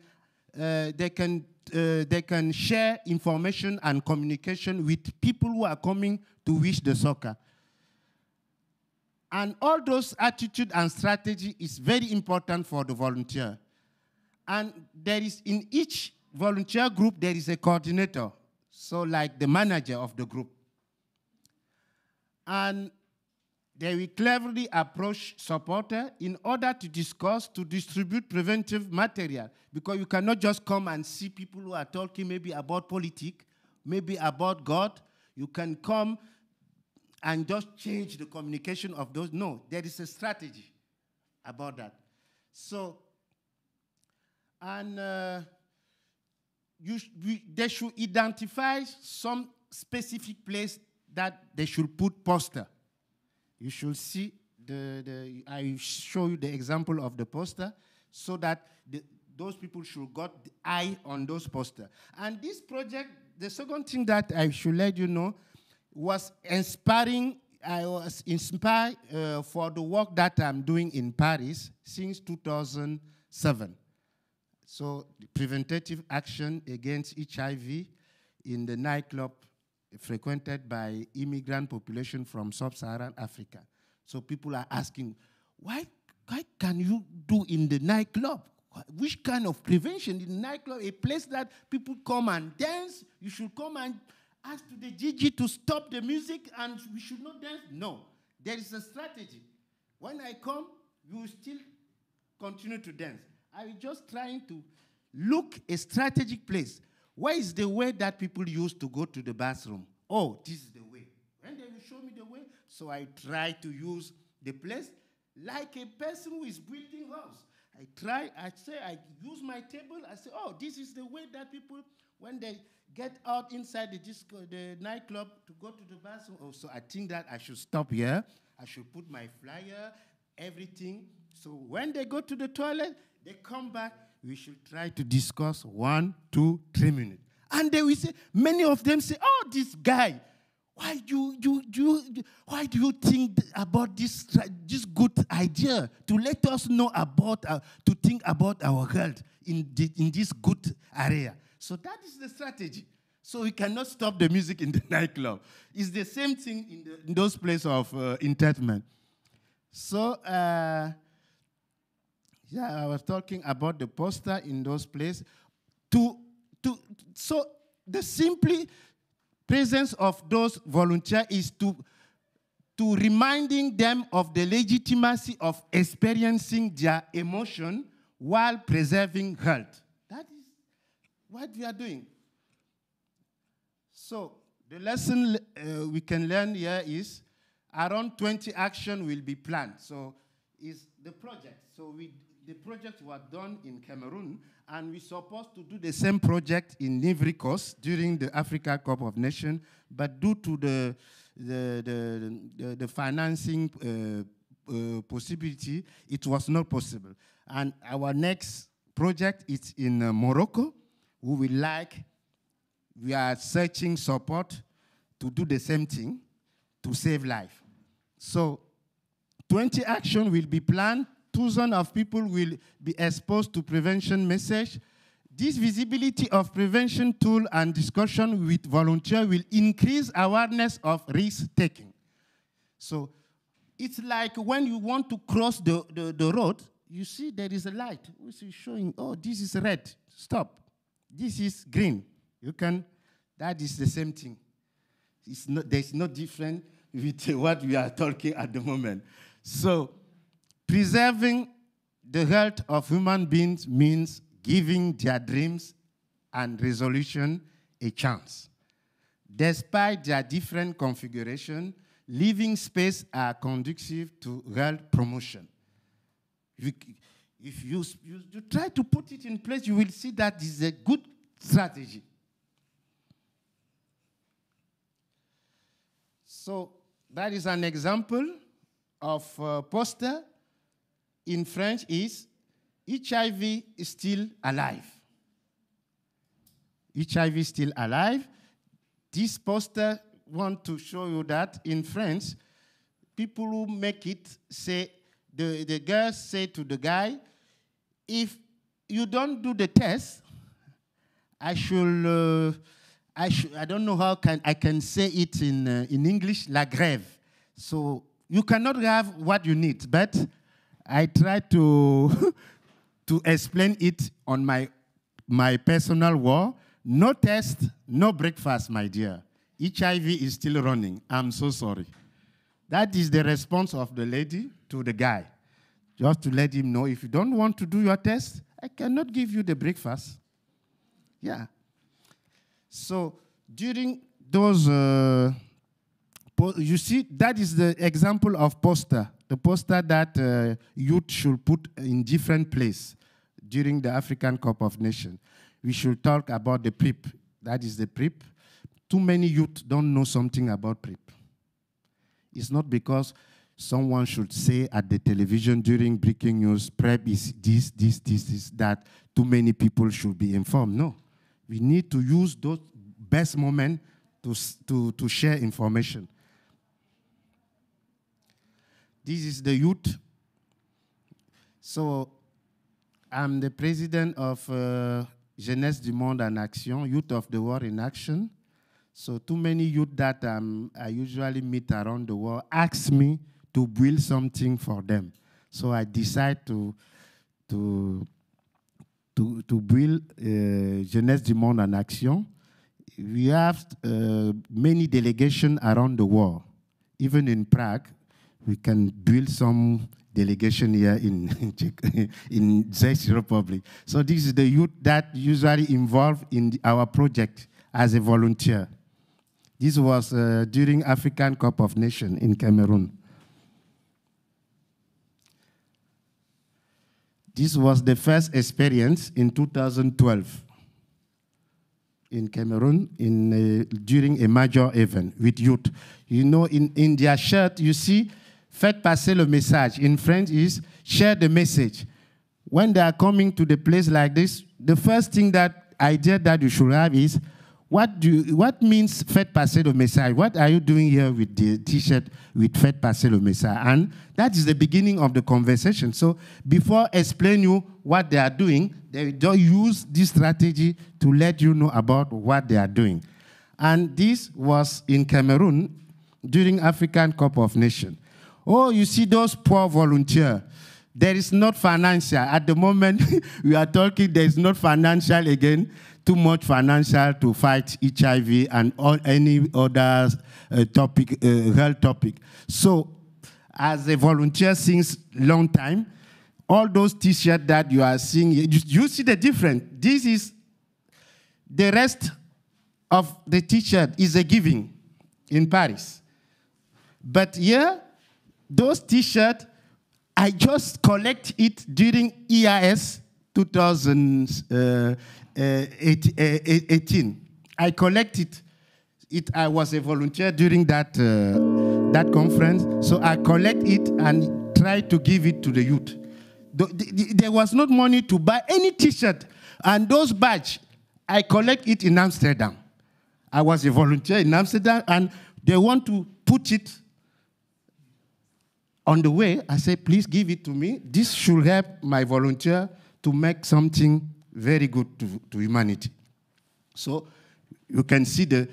K: share information and communication with people who are coming to wish the soccer. And all those attitude and strategy is very important for the volunteer. And there is, in each volunteer group, there is a coordinator. So like the manager of the group. And they will cleverly approach supporter in order to discuss, to distribute preventive material. Because you cannot just come and see people who are talking maybe about politics, maybe about God. You can come and just change the communication of those. No, there is a strategy about that. So, and they should identify some specific place that they should put poster. You should see I show you the example of the poster so that those people should got the eye on those posters. And this project, the second thing that I should let you know, was inspiring. I was inspired for the work that I'm doing in Paris since 2007. So the preventative action against HIV in the nightclub frequented by immigrant population from sub-Saharan Africa. So people are asking, why can you do in the nightclub? Which kind of prevention in the nightclub? A place that people come and dance, you should come and ask to the GG to stop the music and we should not dance? No, there is a strategy. When I come, you will still continue to dance. I was just trying to look a strategic place. Where is the way that people used to go to the bathroom? Oh, this is the way. And they will show me the way. So I try to use the place like a person who is building house. I use my table. I say, oh, this is the way that people, when they get out inside the nightclub to go to the bathroom. Oh, so I think that I should stop here. I should put my flyer, everything. So when they go to the toilet, they come back. We should try to discuss 1, 2, 3 minutes. And they will say, many of them say, oh, this guy, why do you think about this good idea to let us know about, to think about our health in this good area? So that is the strategy. So we cannot stop the music in the nightclub. It's the same thing in those places of internment. So, yeah, I was talking about the poster in those places. So the simply presence of those volunteers is to reminding them of the legitimacy of experiencing their emotion while preserving health. That is what we are doing. So the lesson we can learn here is, around 20 actions will be planned. So it's the project. So the project was done in Cameroon, and we're supposed to do the same project in Ivory Coast during the Africa Cup of Nations, but due to the financing possibility, it was not possible. And our next project is in Morocco. We are searching support to do the same thing, to save life. So 20 actions will be planned. Thousands of people will be exposed to prevention message. This visibility of prevention tool and discussion with volunteers will increase awareness of risk-taking. So it's like when you want to cross the road, you see there is a light which is showing, oh, this is red, stop. This is green. That is the same thing. There's no difference with what we are talking at the moment. So preserving the health of human beings means giving their dreams and resolution a chance. Despite their different configuration, living space are conducive to health promotion. If you try to put it in place, you will see that this is a good strategy. So that is an example of a poster in French is HIV is still alive. HIV is still alive. This poster want to show you that in France, people who make it say, the girls say to the guy, if you don't do the test, I don't know how I can say it in English, la grève. So you cannot have what you need, but I try to explain it on my personal word. No test, no breakfast, my dear. HIV is still running. I'm so sorry. That is the response of the lady to the guy. Just to let him know, if you don't want to do your test, I cannot give you the breakfast. Yeah. So during those, you see, that is the example of poster. The poster that youth should put in different places during the African Cup of Nations. We should talk about the PrEP. That is the PrEP. Too many youth don't know something about PrEP. It's not because someone should say at the television during breaking news, PrEP is this, that too many people should be informed. No. We need to use those best moments to share information. This is the youth. So I'm the president of Jeunesse du Monde en Action, Youth of the World in Action. So too many youth that I usually meet around the world ask me to build something for them. So I decide to build Jeunesse du Monde en Action. We have many delegations around the world. Even in Prague, we can build some delegation here in Czech Republic. So this is the youth that usually involved in our project as a volunteer. This was during African Cup of Nations in Cameroon. This was the first experience in 2012 in Cameroon during a major event with youth. You know, in their shirt, you see, faites passer le message. In French is share the message. When they are coming to the place like this, the first thing idea that you should have is, what means faites passer le message? What are you doing here with the T-shirt with faites passer le message? And that is the beginning of the conversation. So before explain you what they are doing, they don't use this strategy to let you know about what they are doing. And this was in Cameroon during African Cup of Nations. Oh, you see those poor volunteers. There is not financial. At the moment, we are talking, there is not financial again, too much financial to fight HIV and any other health topic. So, as a volunteer since long time, all those T-shirts that you are seeing, you see the difference. This is, the rest of the T-shirt is a giving in Paris. But here, those T-shirts, I just collect it during EIS 2018. I collected it. I was a volunteer during that conference, so I collect it and try to give it to the youth. There was not money to buy any T-shirt, and those badges, I collect it in Amsterdam. I was a volunteer in Amsterdam, and they want to put it on the way. I say, please give it to me. This should help my volunteer to make something very good to humanity. So you can see the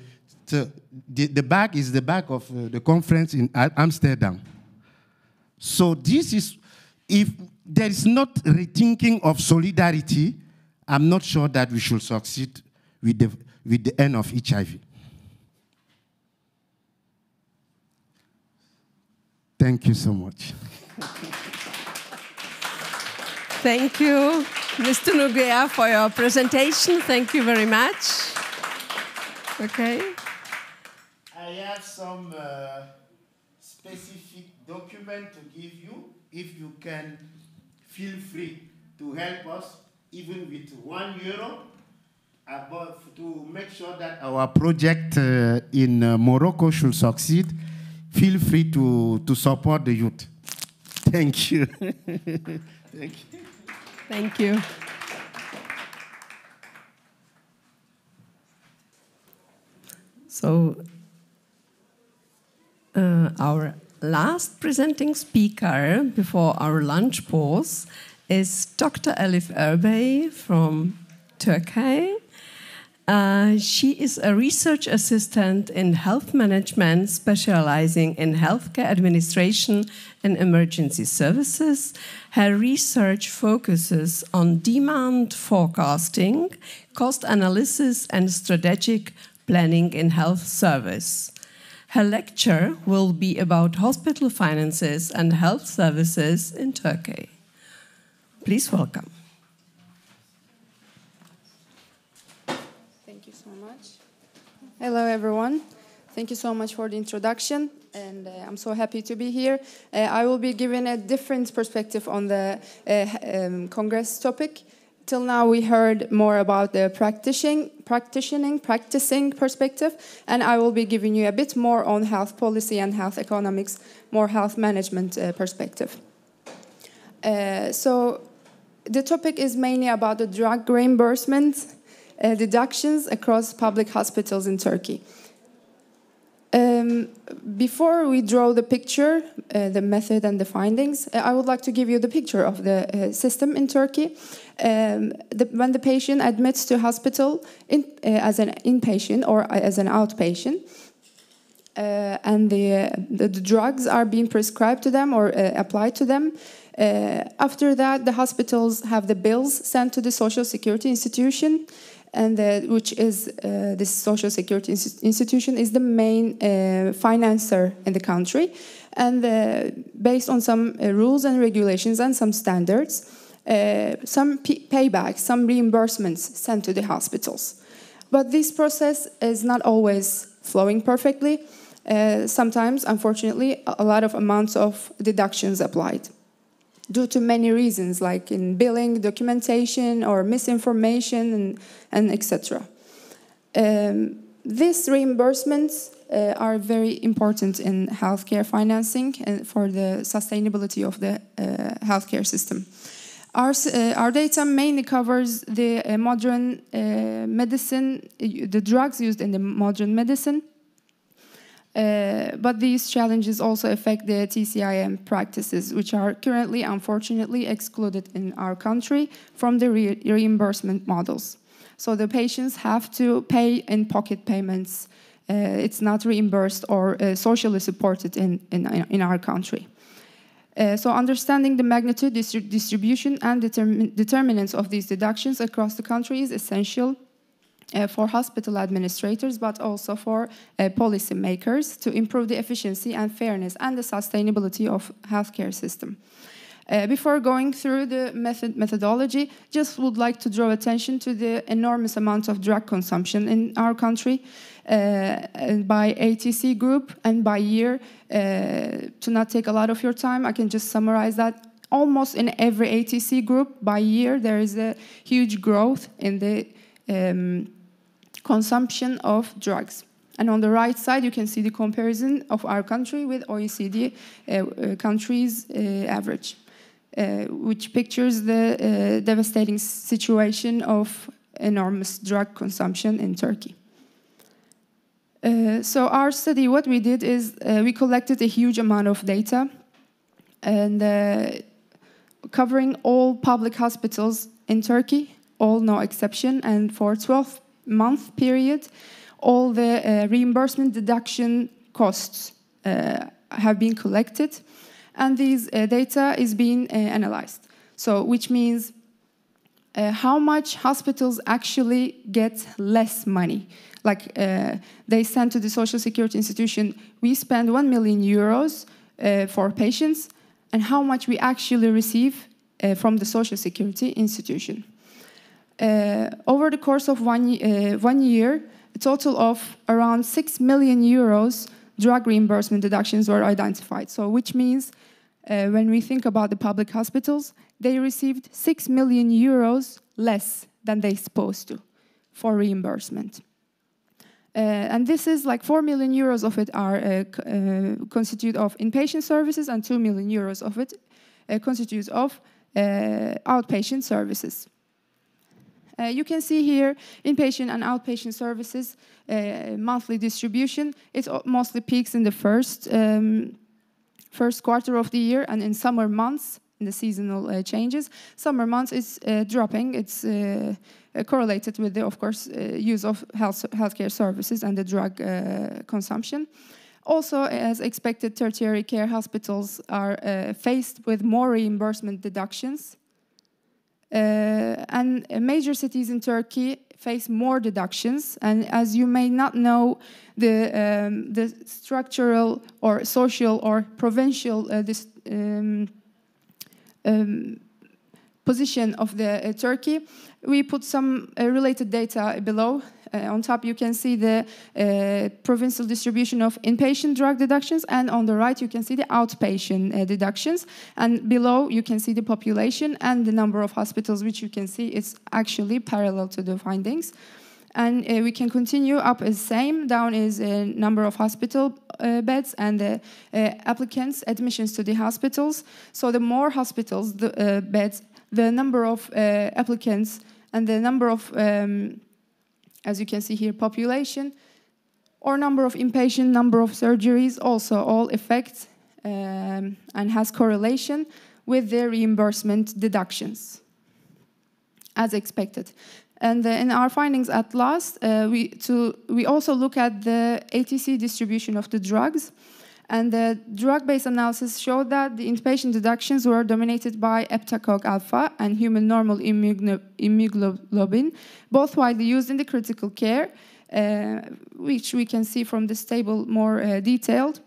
K: bag is the bag of the conference in Amsterdam. So this is, if there is not rethinking of solidarity, I'm not sure that we should succeed with the end of HIV. Thank you so much.
T: Thank you, Mr. Nogueira, for your presentation. Thank you very much. Okay.
K: I have some specific document to give you. If you can, feel free to help us, even with €1, to make sure that our project in Morocco should succeed. Feel free to support the youth. Thank you. Thank you.
T: Thank you. So, our last presenting speaker before our lunch pause is Dr. Elif Erbey from Turkey. She is a research assistant in health management, specializing in healthcare administration and emergency services. Her research focuses on demand forecasting, cost analysis, and strategic planning in health service. Her lecture will be about hospital finances and health services in Turkey. Please welcome.
E: Hello, everyone. Thank you so much for the introduction, and I'm so happy to be here. I will be giving a different perspective on the Congress topic. Till now, we heard more about the practicing perspective, and I will be giving you a bit more on health policy and health economics, more health management perspective. So the topic is mainly about the drug reimbursement deductions across public hospitals in Turkey. Before we draw the picture, the method and the findings, I would like to give you the picture of the system in Turkey. When the patient admits to hospital as an inpatient or as an outpatient, and the drugs are being prescribed to them or applied to them, after that, the hospitals have the bills sent to the Social Security institution, and which is this Social Security institution is the main financer in the country. And based on some rules and regulations and some standards, some paybacks, some reimbursements sent to the hospitals. But this process is not always flowing perfectly. Sometimes, unfortunately, a lot of amounts of deductions applied, due to many reasons, like in billing, documentation, or misinformation, and etc. These reimbursements are very important in healthcare financing and for the sustainability of the healthcare system. Our data mainly covers the modern medicine, the drugs used in the modern medicine. But these challenges also affect the TCIM practices, which are currently, unfortunately, excluded in our country from the reimbursement models. So the patients have to pay in pocket payments. It's not reimbursed or socially supported in our country. So understanding the magnitude, distribution, and determinants of these deductions across the country is essential for hospital administrators, but also for policy makers to improve the efficiency and fairness and the sustainability of healthcare system. Before going through the methodology, just would like to draw attention to the enormous amount of drug consumption in our country. by ATC group and by year. To not take a lot of your time, I can just summarize that. Almost in every ATC group by year, there is a huge growth in the consumption of drugs. And on the right side, you can see the comparison of our country with OECD countries' average, which pictures the devastating situation of enormous drug consumption in Turkey. So our study, what we did is we collected a huge amount of data and covering all public hospitals in Turkey, all no exception, and for a 12-month period, all the reimbursement deduction costs have been collected, and these data is being analyzed. So, which means how much hospitals actually get less money. Like they send to the Social Security institution, we spend 1 million euros for patients, and how much we actually receive from the Social Security institution. Over the course of one year, a total of around 6 million euros drug reimbursement deductions were identified. So, which means when we think about the public hospitals, they received 6 million euros less than they're supposed to for reimbursement. And this is like 4 million euros of it are constitute of inpatient services, and 2 million euros of it constitutes of outpatient services. You can see here inpatient and outpatient services monthly distribution. It mostly peaks in the first quarter of the year, and in summer months, in the seasonal changes, summer months is dropping. It's correlated with the, of course, use of healthcare services and the drug consumption. Also, as expected, tertiary care hospitals are faced with more reimbursement deductions. And major cities in Turkey face more deductions. And as you may not know, the structural or social or provincial position of the Turkey, we put some related data below. On top, you can see the provincial distribution of inpatient drug deductions, and on the right, you can see the outpatient deductions. And below, you can see the population and the number of hospitals, which you can see is actually parallel to the findings. And we can continue. Up is same, down is number of hospital beds and the applicants' admissions to the hospitals. So the more hospitals, the beds, the number of applicants, and the number of as you can see here, population, or number of inpatient, number of surgeries, also all affect and has correlation with the reimbursement deductions, as expected. And in our findings at last, we also look at the ATC distribution of the drugs. And the drug-based analysis showed that the inpatient deductions were dominated by eptacoag alpha and human normal immunoglobulin, both widely used in the critical care, which we can see from this table more detailed.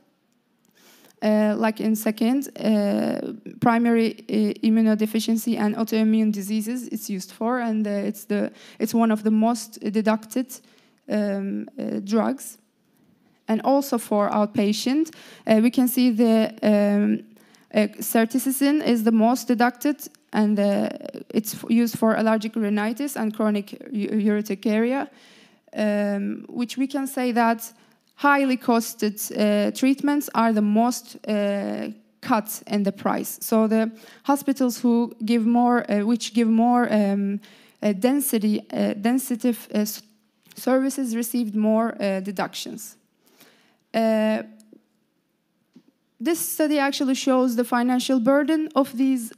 E: Like in second, primary immunodeficiency and autoimmune diseases it's used for, and it's one of the most deducted drugs. And also for outpatient, we can see the certicicin is the most deducted, and it's used for allergic rhinitis and chronic urticaria, which we can say that highly costed treatments are the most cut in the price. So the hospitals who give more, which give more densitive services received more deductions. This study actually shows the financial burden of these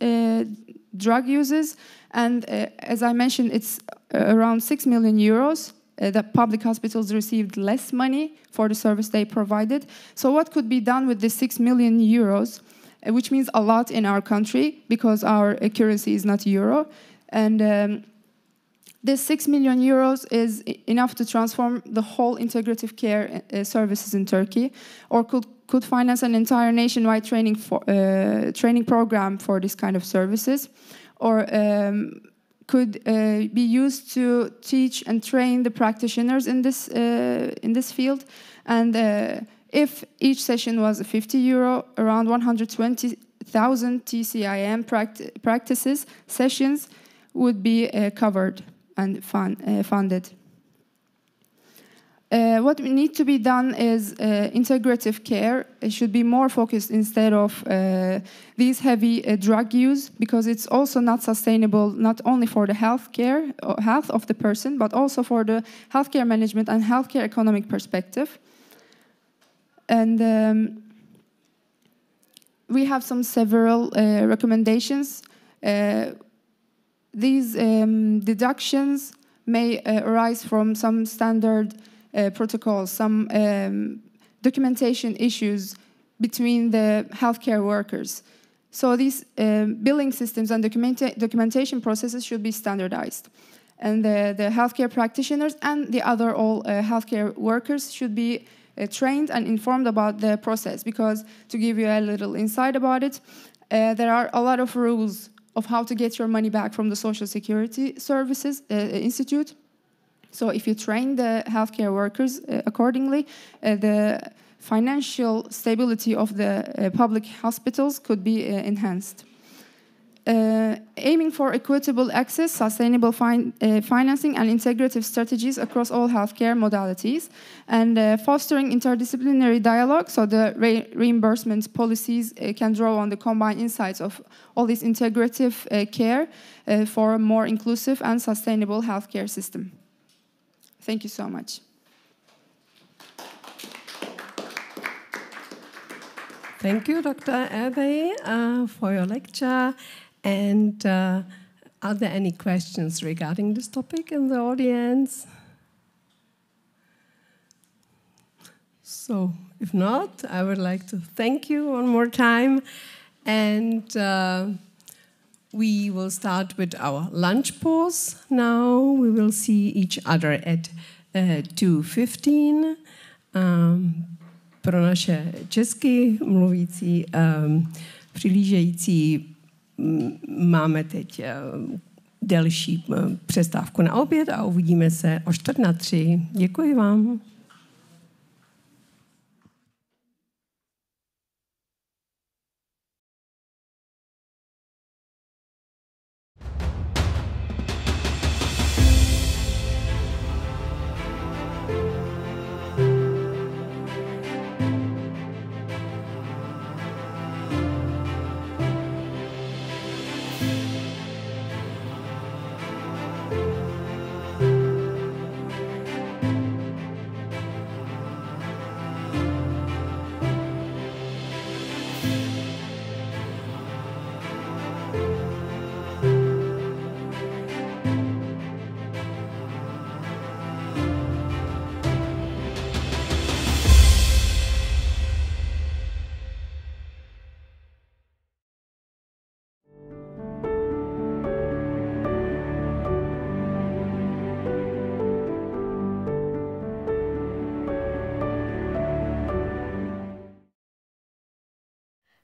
E: drug users, and as I mentioned, it's around 6 million euros. The public hospitals received less money for the service they provided. So what could be done with the 6 million euros, which means a lot in our country because our currency is not euro, and this 6 million euros is enough to transform the whole integrative care services in Turkey, or could finance an entire nationwide training program for this kind of services, or could be used to teach and train the practitioners in this field. And if each session was €50, around 120,000 TCIM sessions would be covered and funded. What we need to be done is integrative care. It should be more focused instead of these heavy drug use, because it's also not sustainable, not only for the health of the person, but also for the healthcare management and healthcare economic perspective. And we have several recommendations. These deductions may arise from some standard protocols, some documentation issues between the healthcare workers. So these billing systems and documentation processes should be standardized. And the healthcare practitioners and the other all healthcare workers should be trained and informed about the process, because to give you a little insight about it, there are a lot of rules of how to get your money back from the Social Security Services Institute. So if you train the healthcare workers accordingly, the financial stability of the public hospitals could be enhanced. Aiming for equitable access, sustainable financing, and integrative strategies across all healthcare modalities, and fostering interdisciplinary dialogue so the reimbursement policies can draw on the combined insights of all this integrative care for a more inclusive and sustainable healthcare system. Thank you so much.
T: Thank you, Dr. Erbey, for your lecture. And are there any questions regarding this topic in the audience? So, if not, I would like to thank you one more time. And we will start with our lunch pause now. We will see each other at 2:15. Pro naše česky mluvící přihlížející máme teď delší přestávku na oběd a uvidíme se o 2:45. Děkuji vám.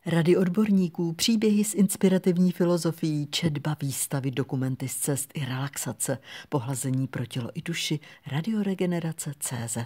P: Rady odborníků, příběhy s inspirativní filozofií, četba, výstavy, dokumenty z cest i relaxace, pohlazení pro tělo i duši, radioregenerace.cz.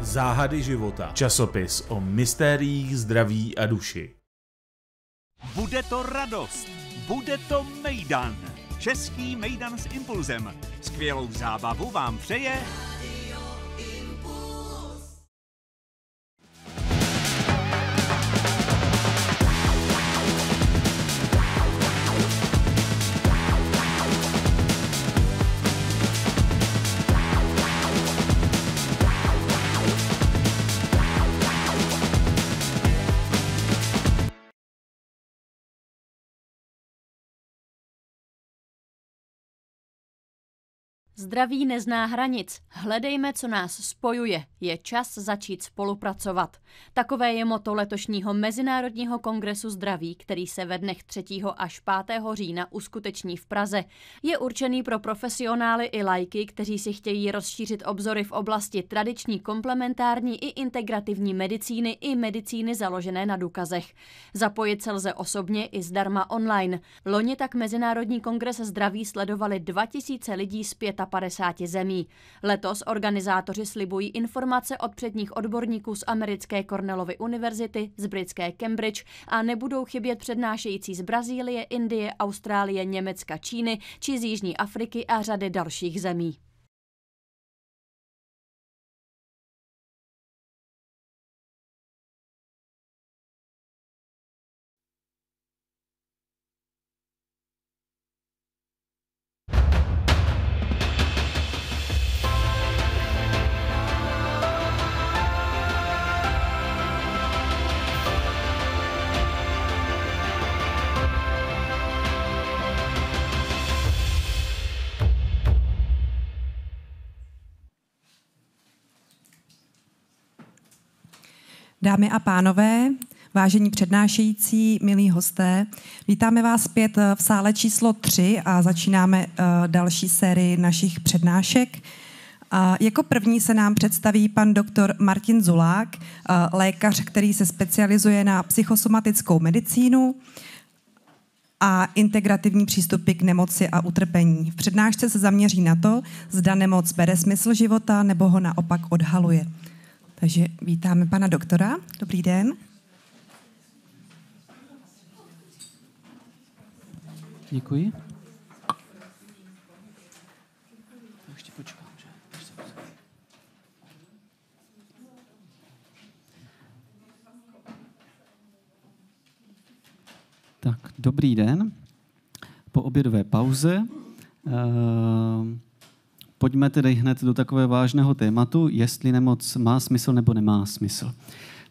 Q: Záhady života. Časopis o mystériích zdraví a duši.
R: Bude to radost. Bude to mejdan. Český mejdan s impulzem. Skvělou zábavu vám přeje
S: Zdraví nezná hranic. Hledejme, co nás spojuje. Je čas začít spolupracovat. Takové je motto letošního Mezinárodního kongresu zdraví, který se ve dnech 3. až 5. října uskuteční v Praze. Je určený pro profesionály i laiky, kteří si chtějí rozšířit obzory v oblasti tradiční, komplementární i integrativní medicíny i medicíny založené na důkazech. Zapojit se lze osobně i zdarma online. Loni tak Mezinárodní kongres zdraví sledovali 2000 lidí z 55 zemí. Letos organizátoři slibují informace od předních odborníků z americké Cornellovy univerzity, z britské Cambridge a nebudou chybět přednášející z Brazílie, Indie, Austrálie, Německa, Číny či z Jižní Afriky a řady dalších zemí.
D: Dámy a pánové, vážení přednášející, milí hosté, vítáme vás zpět v sále číslo 3 a začínáme další sérii našich přednášek. Jako první se nám představí pan doktor Martin Zulák, lékař, který se specializuje na psychosomatickou medicínu a integrativní přístupy k nemoci a utrpení. V přednášce se zaměří na to, zda nemoc bere smysl života nebo ho naopak odhaluje. Takže vítáme pana doktora. Dobrý den.
B: Děkuji. Ještě počkám, že? Tak, dobrý den. Po obědové pauze pojďme tedy hned do takové vážného tématu, jestli nemoc má smysl nebo nemá smysl.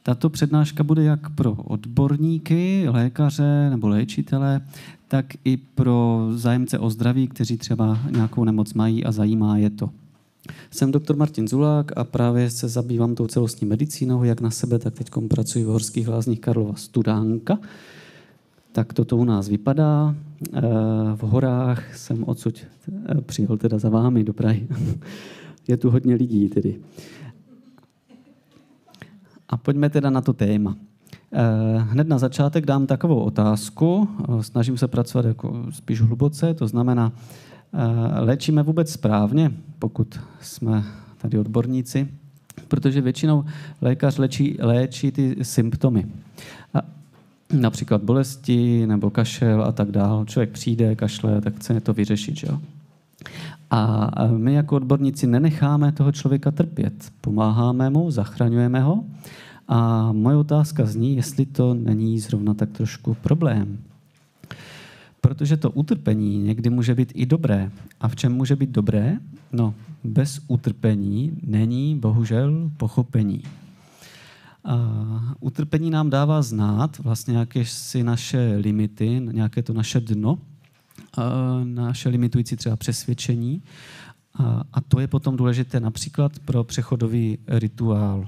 B: Tato přednáška bude jak pro odborníky, lékaře nebo léčitele, tak i pro zájemce o zdraví, kteří třeba nějakou nemoc mají a zajímá je to. Jsem doktor Martin Zulák a právě se zabývám tou celostní medicínou, jak na sebe, tak teď pracuji v Horských lázních Karlova Studánka. Tak toto u nás vypadá. V horách jsem odsud přijel teda za vámi do Prahy. Je tu hodně lidí tedy. A pojďme teda na to téma. Hned na začátek dám takovou otázku. Snažím se pracovat jako spíš hluboce, to znamená, léčíme vůbec správně, pokud jsme tady odborníci, protože většinou lékař léčí ty symptomy. Například bolesti nebo kašel a tak dále. Člověk přijde, kašle, tak chce to vyřešit. Že jo? A my jako odborníci nenecháme toho člověka trpět. Pomáháme mu, zachraňujeme ho. A moje otázka zní, jestli to není zrovna tak trošku problém. Protože to utrpení někdy může být i dobré. A v čem může být dobré? No, bez utrpení není bohužel pochopení. Utrpení nám dává znát vlastně nějaké si naše limity, nějaké to naše dno, naše limitující třeba přesvědčení. A to je potom důležité například pro přechodový rituál.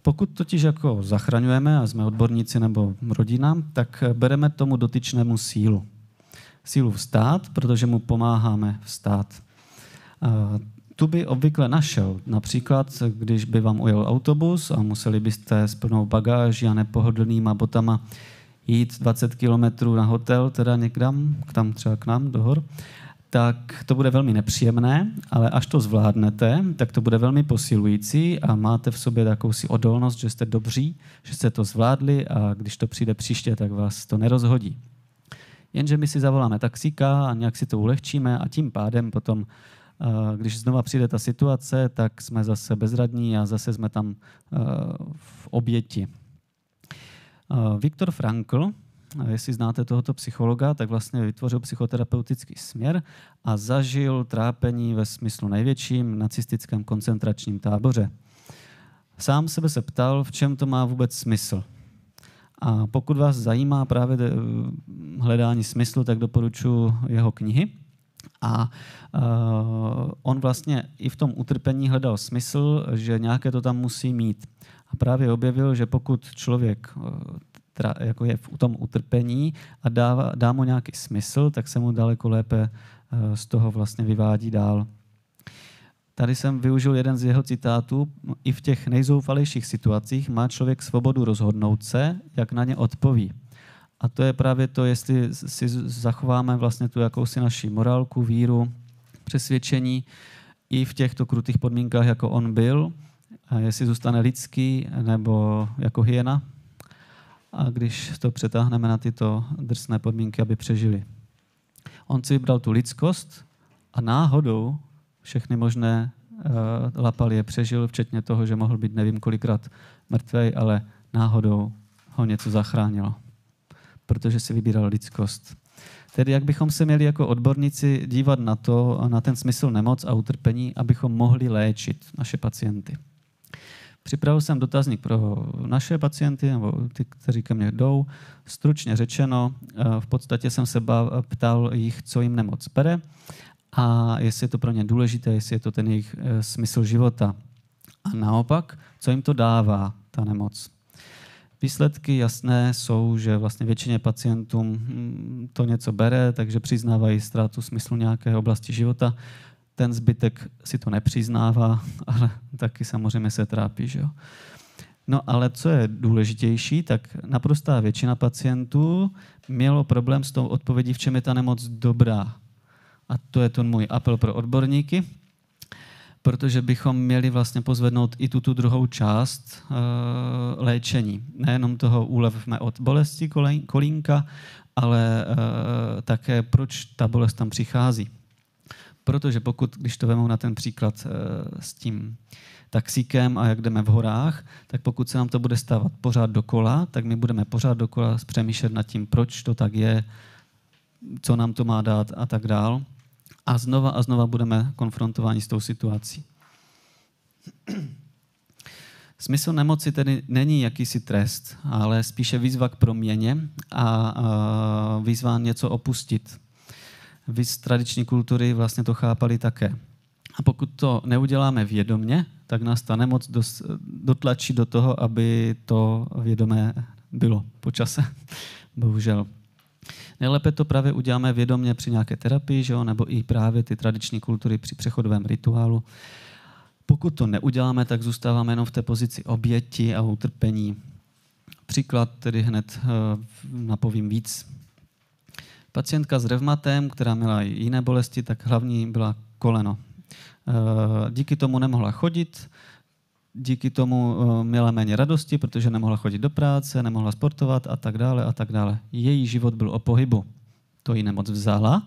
B: Pokud totiž jako zachraňujeme a jsme odborníci nebo rodina, tak bereme tomu dotyčnému sílu. Sílu vstát, protože mu pomáháme vstát. Tu by obvykle našel. Například, když by vám ujel autobus a museli byste s plnou bagáží a nepohodlnýma botama jít 20 kilometrů na hotel, teda někam, tam třeba k nám do hor, tak to bude velmi nepříjemné, ale až to zvládnete, tak to bude velmi posilující a máte v sobě takovousi odolnost, že jste dobří, že jste to zvládli a když to přijde příště, tak vás to nerozhodí. Jenže my si zavoláme taxíka a nějak si to ulehčíme a tím pádem potom, když znova přijde ta situace, tak jsme zase bezradní a zase jsme tam v oběti. Viktor Frankl, jestli znáte tohoto psychologa, tak vlastně vytvořil psychoterapeutický směr a zažil trápení ve smyslu největším nacistickém koncentračním táboře. Sám sebe se ptal, v čem to má vůbec smysl. A pokud vás zajímá právě hledání smyslu, tak doporučuji jeho knihy. A on vlastně i v tom utrpení hledal smysl, že nějaké to tam musí mít. A právě objevil, že pokud člověk jako je v tom utrpení a dá mu nějaký smysl, tak se mu daleko lépe z toho vlastně vyvádí dál. Tady jsem využil jeden z jeho citátů. I v těch nejzoufalejších situacích má člověk svobodu rozhodnout se, jak na ně odpoví. A to je právě to, jestli si zachováme vlastně tu jakousi naši morálku, víru, přesvědčení i v těchto krutých podmínkách, jako on byl, a jestli zůstane lidský nebo jako hyena, a když to přetáhneme na tyto drsné podmínky, aby přežili. On si vybral tu lidskost a náhodou všechny možné lapalie přežil, včetně toho, že mohl být nevím kolikrát mrtvej, ale náhodou ho něco zachránilo, protože si vybíral lidskost. Tedy jak bychom se měli jako odborníci dívat na ten smysl nemoc a utrpení, abychom mohli léčit naše pacienty. Připravil jsem dotazník pro naše pacienty, nebo ty, kteří ke mně jdou. Stručně řečeno, v podstatě jsem se ptal jich, co jim nemoc bere a jestli je to pro ně důležité, jestli je to ten jejich smysl života. A naopak, co jim to dává, ta nemoc. Výsledky jasné jsou, že vlastně většině pacientům to něco bere, takže přiznávají ztrátu smyslu nějaké oblasti života. Ten zbytek si to nepřiznává, ale taky samozřejmě se trápí. Že jo? No ale co je důležitější, tak naprostá většina pacientů mělo problém s tou odpovědí, v čem je ta nemoc dobrá. A to je ten můj apel pro odborníky, protože bychom měli vlastně pozvednout i tu druhou část léčení. Nejenom toho úlevme od bolesti kolínka, ale také proč ta bolest tam přichází. Protože když to vemu na ten příklad s tím taxíkem a jak jdeme v horách, tak pokud se nám to bude stávat pořád dokola, tak my budeme pořád dokola přemýšlet nad tím, proč to tak je, co nám to má dát a tak dál. A znova budeme konfrontováni s tou situací. Smysl nemoci tedy není jakýsi trest, ale spíše výzva k proměně a výzva něco opustit. Vy z tradiční kultury vlastně to chápali také. A pokud to neuděláme vědomě, tak nás ta nemoc dotlačí do toho, aby to vědomé bylo po čase. Bohužel. Nejlépe to právě uděláme vědomě při nějaké terapii, že jo? Nebo i právě ty tradiční kultury při přechodovém rituálu. Pokud to neuděláme, tak zůstáváme jenom v té pozici oběti a utrpení. Příklad tedy hned napovím víc. Pacientka s revmatem, která měla i jiné bolesti, tak hlavní byla koleno. Díky tomu nemohla chodit, díky tomu měla méně radosti, protože nemohla chodit do práce, nemohla sportovat a tak dále a tak dále. Její život byl o pohybu. To jí nemoc vzala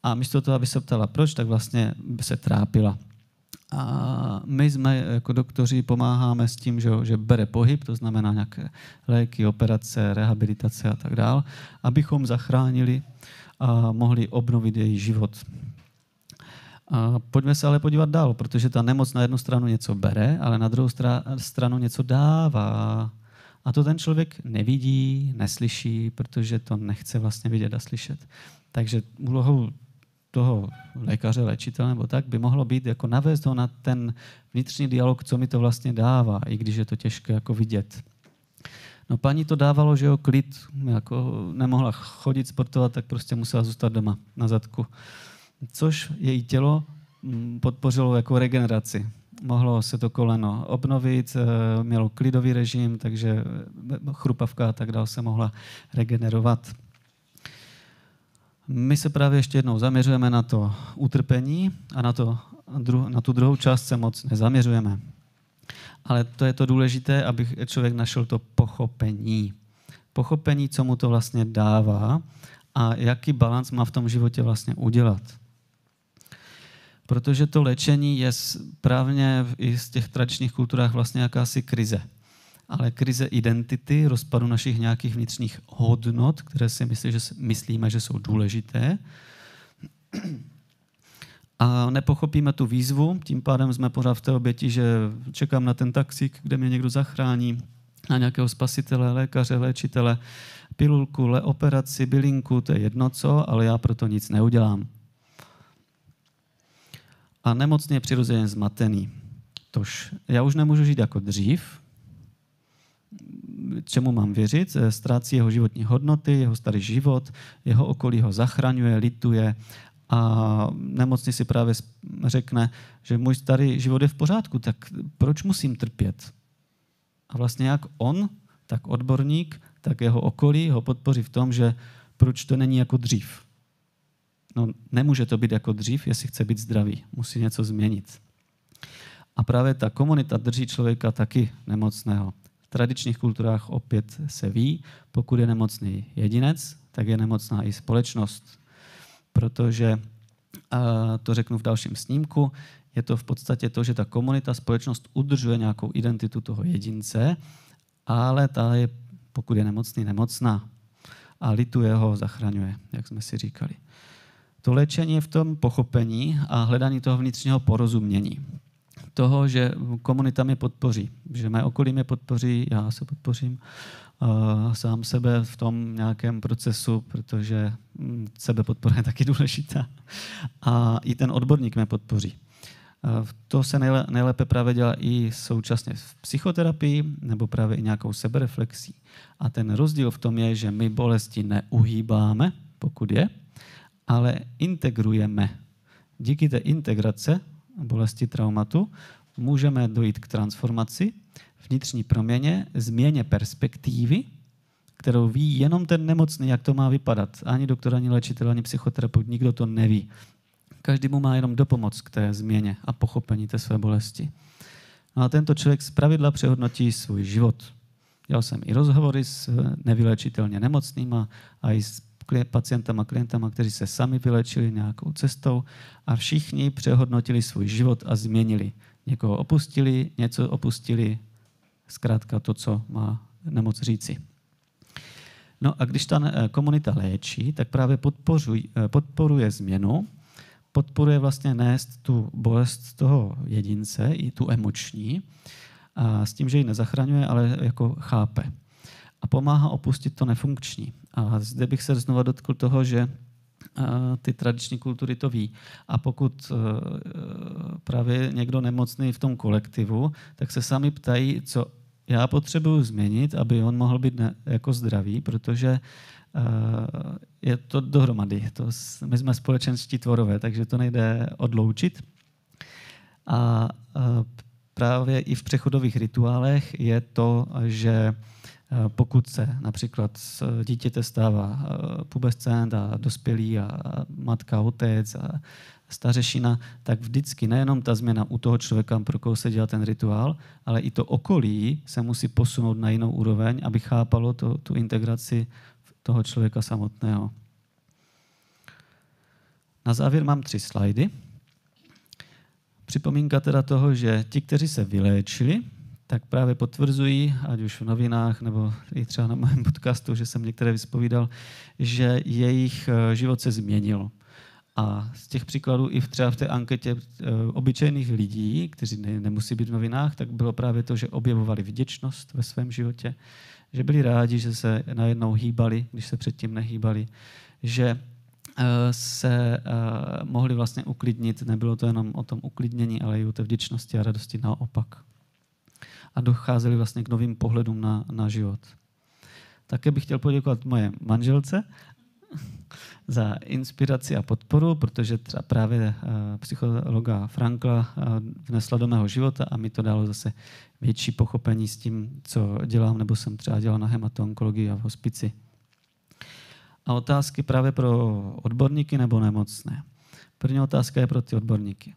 B: a místo toho, aby se ptala proč, tak vlastně se trápila. A my jsme jako doktoři pomáháme s tím, že bere pohyb, to znamená nějaké léky, operace, rehabilitace a tak dále, abychom zachránili a mohli obnovit její život. A pojďme se ale podívat dál, protože ta nemoc na jednu stranu něco bere, ale na druhou stranu něco dává. A to ten člověk nevidí, neslyší, protože to nechce vlastně vidět a slyšet. Takže úlohou toho lékaře, léčitele nebo tak by mohlo být jako navést ho na ten vnitřní dialog, co mi to vlastně dává, i když je to těžké jako vidět. No paní to dávalo, že jo, klid, jako nemohla chodit, sportovat, tak prostě musela zůstat doma na zadku. Což její tělo podpořilo jako regeneraci. Mohlo se to koleno obnovit, mělo klidový režim, takže chrupavka a tak dále se mohla regenerovat. My se právě ještě jednou zaměřujeme na to utrpení a na tu druhou část se moc nezaměřujeme. Ale to je to důležité, aby člověk našel to pochopení. Pochopení, co mu to vlastně dává a jaký balans má v tom životě vlastně udělat. Protože to léčení je správně i z těch tradičních kulturách vlastně jakási krize. Ale krize identity, rozpadu našich nějakých vnitřních hodnot, které si myslíme, že jsou důležité. A nepochopíme tu výzvu, tím pádem jsme pořád v té oběti, že čekám na ten taxík, kde mě někdo zachrání, na nějakého spasitele, lékaře, léčitele, pilulku, operaci, bylinku, to je jedno co, ale já proto nic neudělám. A nemocný je přirozeně zmatený. Tož já už nemůžu žít jako dřív, čemu mám věřit, ztrácí jeho životní hodnoty, jeho starý život, jeho okolí ho zachraňuje, lituje a nemocný si právě řekne, že můj starý život je v pořádku, tak proč musím trpět? A vlastně jak on, tak odborník, tak jeho okolí ho podpoří v tom, že proč to není jako dřív. No, nemůže to být jako dřív, jestli chce být zdravý. Musí něco změnit. A právě ta komunita drží člověka taky nemocného. V tradičních kulturách opět se ví, pokud je nemocný jedinec, tak je nemocná i společnost. Protože, to řeknu v dalším snímku, je to v podstatě to, že ta komunita, společnost udržuje nějakou identitu toho jedince, ale ta je, pokud je nemocný, nemocná. A lituje ho, zachraňuje, jak jsme si říkali. To léčení je v tom pochopení a hledání toho vnitřního porozumění. Toho, že komunita mě podpoří, že mé okolí mě podpoří, já se podpořím sám sebe v tom nějakém procesu, protože sebepodpora je taky důležitá. A i ten odborník mě podpoří. To se nejlépe právě dělá i současně v psychoterapii nebo právě i nějakou sebereflexí. A ten rozdíl v tom je, že my bolesti neuhýbáme, pokud je, ale integrujeme. Díky té integrace bolesti traumatu můžeme dojít k transformaci, vnitřní proměně, změně perspektivy, kterou ví jenom ten nemocný, jak to má vypadat. Ani doktor, ani léčitel, ani psychoterapeut, nikdo to neví. Každý mu má jenom dopomoc k té změně a pochopení té své bolesti. No a tento člověk zpravidla přehodnotí svůj život. Dělal jsem i rozhovory s nevyléčitelně nemocnýma a i s pacientama, klientama, kteří se sami vylečili nějakou cestou a všichni přehodnotili svůj život a změnili. Někoho opustili, něco opustili, zkrátka to, co má nemoc říci. No a když ta komunita léčí, tak právě podporuje změnu, podporuje vlastně nést tu bolest toho jedince, i tu emoční, a s tím, že ji nezachraňuje, ale jako chápe. A pomáhá opustit to nefunkční. A zde bych se znova dotkl toho, že ty tradiční kultury to ví. A pokud právě někdo nemocný v tom kolektivu, tak se sami ptají, co já potřebuju změnit, aby on mohl být jako zdravý, protože je to dohromady. My jsme společenští tvorové, takže to nejde odloučit. A právě i v přechodových rituálech je to, že pokud se například z dítěte stává pubescent a dospělý a matka, otec a stařešina, tak vždycky nejenom ta změna u toho člověka, pro koho se dělá ten rituál, ale i to okolí se musí posunout na jinou úroveň, aby chápalo tu integraci toho člověka samotného. Na závěr mám 3 slajdy. Připomínka teda toho, že ti, kteří se vyléčili, tak právě potvrzují, ať už v novinách nebo i třeba na mém podcastu, že jsem některé vyspovídal, že jejich život se změnil. A z těch příkladů i třeba v té anketě obyčejných lidí, kteří nemusí být v novinách, tak bylo právě to, že objevovali vděčnost ve svém životě, že byli rádi, že se najednou hýbali, když se předtím nehýbali, že se mohli vlastně uklidnit. Nebylo to jenom o tom uklidnění, ale i o té vděčnosti a radosti naopak. A docházeli vlastně k novým pohledům na život. Také bych chtěl poděkovat moje manželce za inspiraci a podporu, protože třeba právě psychologa Frankla vnesla do mého života a mi to dalo zase větší pochopení s tím, co dělám, nebo jsem třeba dělal na hemato-onkologii a v hospici. A otázky právě pro odborníky nebo nemocné. První otázka je pro ty odborníky.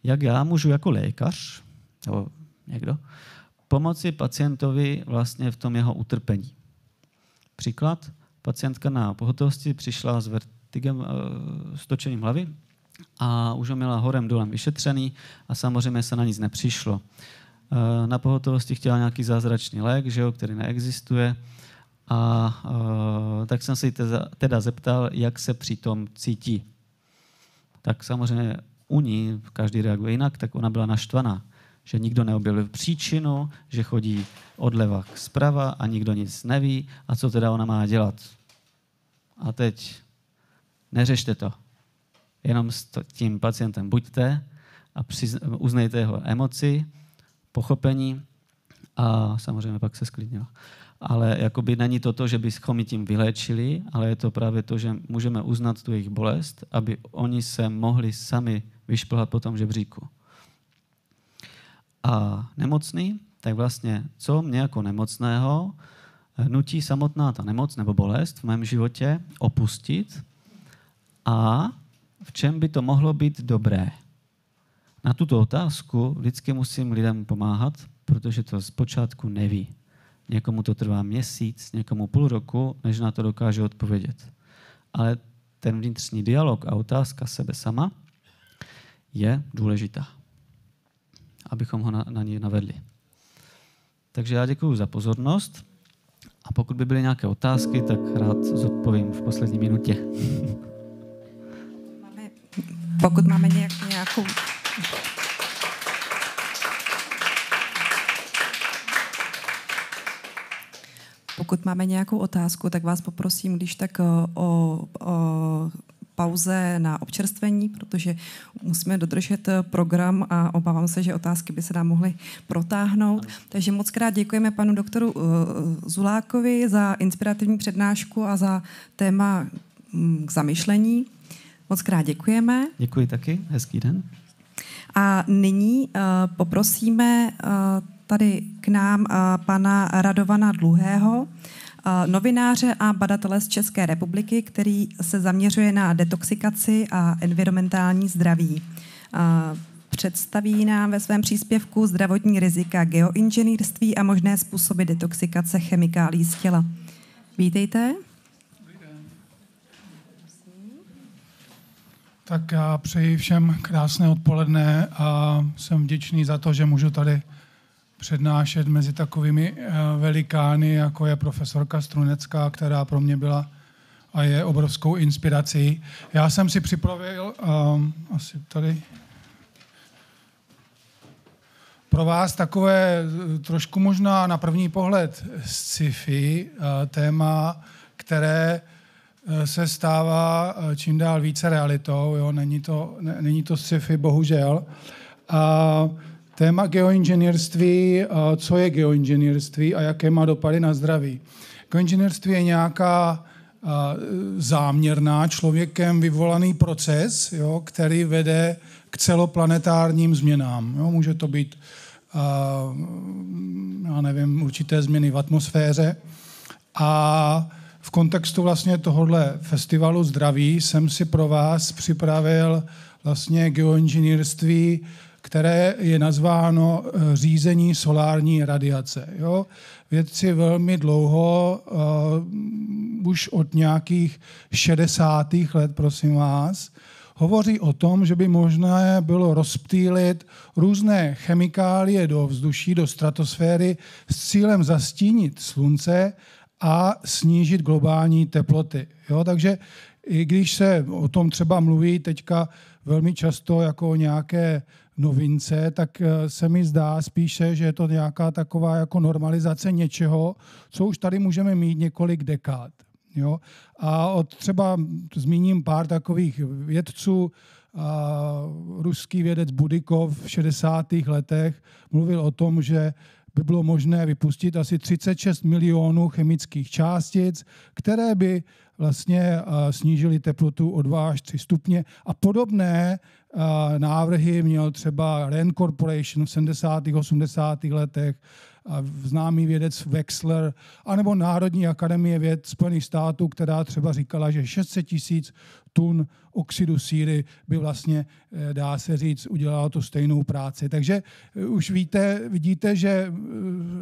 B: Jak já můžu jako lékař, nebo někdo, pomoci pacientovi vlastně v tom jeho utrpení? Příklad. Pacientka na pohotovosti přišla s vertigem, s točením hlavy a už ho měla horem dolem vyšetřený a samozřejmě se na nic nepřišlo. Na pohotovosti chtěla nějaký zázračný lék, že jo, který neexistuje, a tak jsem se jí teda zeptal, jak se přitom cítí. Tak samozřejmě u ní, každý reaguje jinak, tak ona byla naštvaná, že nikdo neobjevil příčinu, že chodí odleva zprava a nikdo nic neví a co teda ona má dělat. A teď neřešte to. Jenom s tím pacientem buďte a uznejte jeho emoci, pochopení a samozřejmě pak se sklidnila. Ale jakoby není to, že bychom ji tím vyléčili, ale je to právě to, že můžeme uznat tu jejich bolest, aby oni se mohli sami vyšplhat po tom žebříku. A nemocný, tak vlastně co mě jako nemocného nutí samotná ta nemoc nebo bolest v mém životě opustit a v čem by to mohlo být dobré? Na tuto otázku vždycky musím lidem pomáhat, protože to zpočátku neví. Někomu to trvá měsíc, někomu půl roku, než na to dokáže odpovědět. Ale ten vnitřní dialog a otázka sebe sama je důležitá, abychom ho na ní navedli. Takže já děkuji za pozornost a pokud by byly nějaké otázky, tak rád zodpovím v poslední minutě.
D: Pokud máme nějakou... Pokud máme nějakou otázku, tak vás poprosím, když tak o pauze na občerstvení, protože musíme dodržet program a obávám se, že otázky by se nám mohly protáhnout. Takže moc krát děkujeme panu doktoru Zulákovi za inspirativní přednášku a za téma k zamyšlení. Moc krát děkujeme.
B: Děkuji taky, hezký den.
D: A nyní poprosíme tady k nám pana Radovana Dluhého, novináře a badatele z České republiky, který se zaměřuje na detoxikaci a environmentální zdraví. Představí nám ve svém příspěvku zdravotní rizika geoinženýrství a možné způsoby detoxikace chemikálií z těla. Vítejte.
H: Tak já přeji všem krásné odpoledne a jsem vděčný za to, že můžu tady přednášet mezi takovými velikány, jako je profesorka Strunecká, která pro mě byla a je obrovskou inspirací. Já jsem si připravil asi tady pro vás takové trošku možná na první pohled sci-fi téma, které se stává čím dál více realitou. Jo? Není to sci-fi, bohužel. A téma geoinženýrství, co je geoinženýrství a jaké má dopady na zdraví. Geoinženýrství je nějaká záměrná, člověkem vyvolaný proces, jo, který vede k celoplanetárním změnám. Jo. Může to být já nevím, určité změny v atmosféře. A v kontextu vlastně tohohle festivalu zdraví jsem si pro vás připravil vlastně geoinženýrství, které je nazváno řízení solární radiace. Jo? Vědci velmi dlouho, už od nějakých 60. let, prosím vás, hovoří o tom, že by možné bylo rozptýlit různé chemikálie do vzduší, do stratosféry s cílem zastínit slunce a snížit globální teploty. Jo? Takže i když se o tom třeba mluví teďka velmi často jako o nějaké novince, tak se mi zdá spíše, že je to nějaká taková jako normalizace něčeho, co už tady můžeme mít několik dekád. Jo? A třeba zmíním pár takových vědců. Ruský vědec Budykov v 60. letech mluvil o tom, že by bylo možné vypustit asi 36 milionů chemických částic, které by vlastně snížily teplotu o 2 až 3 stupně. A podobné návrhy měl třeba Rand Corporation v 70. 80. letech, známý vědec Wexler, anebo Národní akademie věd Spojených států, která třeba říkala, že 600 000 tun oxidu síry by vlastně, dá se říct, udělalo tu stejnou práci. Takže už vidíte, že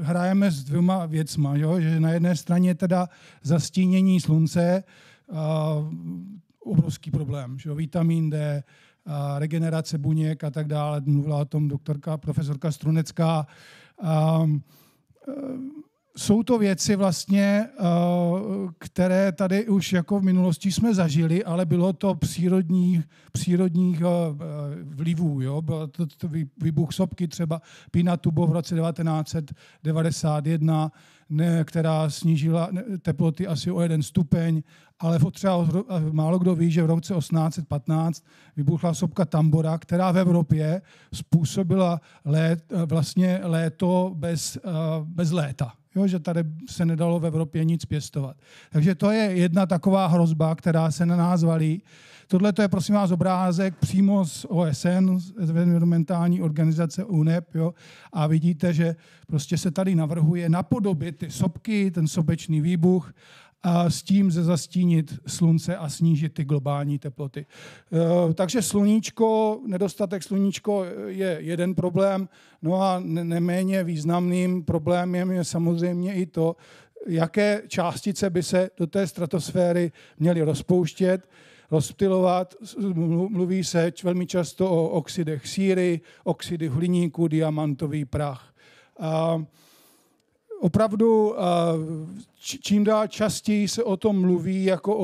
H: hrajeme s dvěma věcma, jo? Že na jedné straně teda zastínění slunce, obrovský problém, že? Vitamin D, regenerace buněk a tak dále. Mluvila o tom profesorka Strunecká. Jsou to věci vlastně, které tady už jako v minulosti jsme zažili, ale bylo to přírodních vlivů. Jo? Byl to výbuch sopky třeba Pinatubo v roce 1991, která snížila teploty asi o 1 stupeň, ale třeba málo kdo ví, že v roce 1815 vybuchla sopka Tambora, která v Evropě způsobila léto bez léta. Jo, že tady se nedalo v Evropě nic pěstovat. Takže to je jedna taková hrozba, která se na nás valí. Tohle je, prosím vás, obrázek přímo z OSN, z environmentální organizace UNEP. Jo, a vidíte, že prostě se tady navrhuje napodobit ty sopky, ten sopečný výbuch, a s tím zastínit slunce a snížit ty globální teploty. Takže sluníčko, nedostatek sluníčko je jeden problém, no a neméně významným problémem je samozřejmě i to, jaké částice by se do té stratosféry měly rozpouštět, rozptylovat. Mluví se velmi často o oxidech síry, oxidech hliníku, diamantový prach. Opravdu čím dál častěji se o tom mluví jako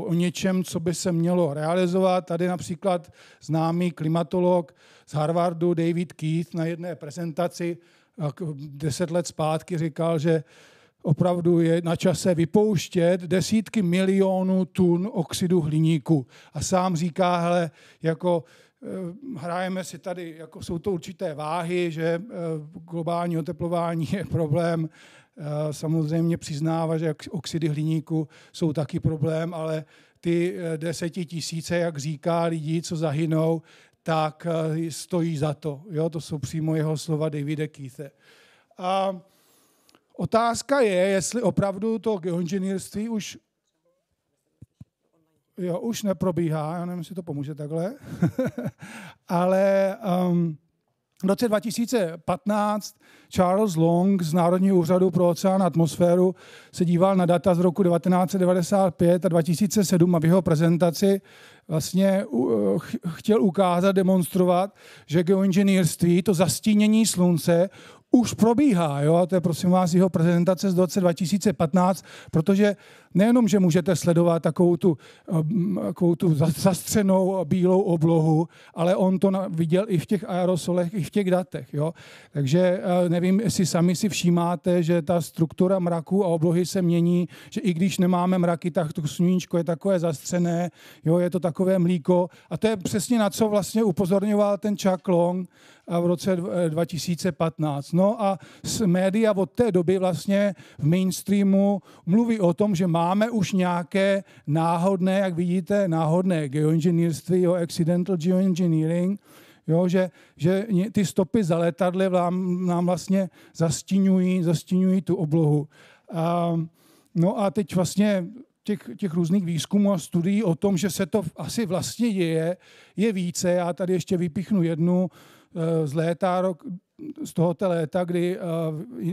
H: o něčem, co by se mělo realizovat. Tady například známý klimatolog z Harvardu David Keith na jedné prezentaci 10 let zpátky říkal, že opravdu je na čase vypouštět desítky milionů tun oxidu hliníku. A sám říká, hele, jako hrajeme si tady, jako jsou to určité váhy, že globální oteplování je problém. Samozřejmě přiznává, že oxidy hliníku jsou taky problém, ale ty 10 000, jak říká, lidí, co zahynou, tak stojí za to. Jo, to jsou přímo jeho slova Davida Keithe. A otázka je, jestli opravdu to geoinženýrství už neprobíhá, já nevím, jestli to pomůže takhle, ale v roce 2015 Charles Long z Národního úřadu pro oceán a atmosféru se díval na data z roku 1995 a 2007 a v jeho prezentaci vlastně chtěl ukázat, demonstrovat, že geoinženýrství, to zastínění slunce, už probíhá. Jo? A to je, prosím vás, jeho prezentace z roce 2015, protože nejenom, že můžete sledovat takovou tu zastřenou bílou oblohu, ale on to viděl i v těch aerosolech, i v těch datech. Jo? Takže nevím, jestli sami si všímáte, že ta struktura mraku a oblohy se mění, že i když nemáme mraky, tak to sluníčko je takové zastřené, jo? Je to takové mlíko. A to je přesně na co vlastně upozorňoval ten Chuck Long v roce 2015. No a média od té doby vlastně v mainstreamu mluví o tom, že máme už nějaké náhodné, jak vidíte, náhodné geoinženýrství, jo, accidental geoengineering, jo, že ty stopy za letadly nám vlastně zastíňují tu oblohu. No a teď vlastně těch různých výzkumů a studií o tom, že se to asi vlastně děje, je více. Já tady ještě vypíchnu jednu z tohoto léta, kdy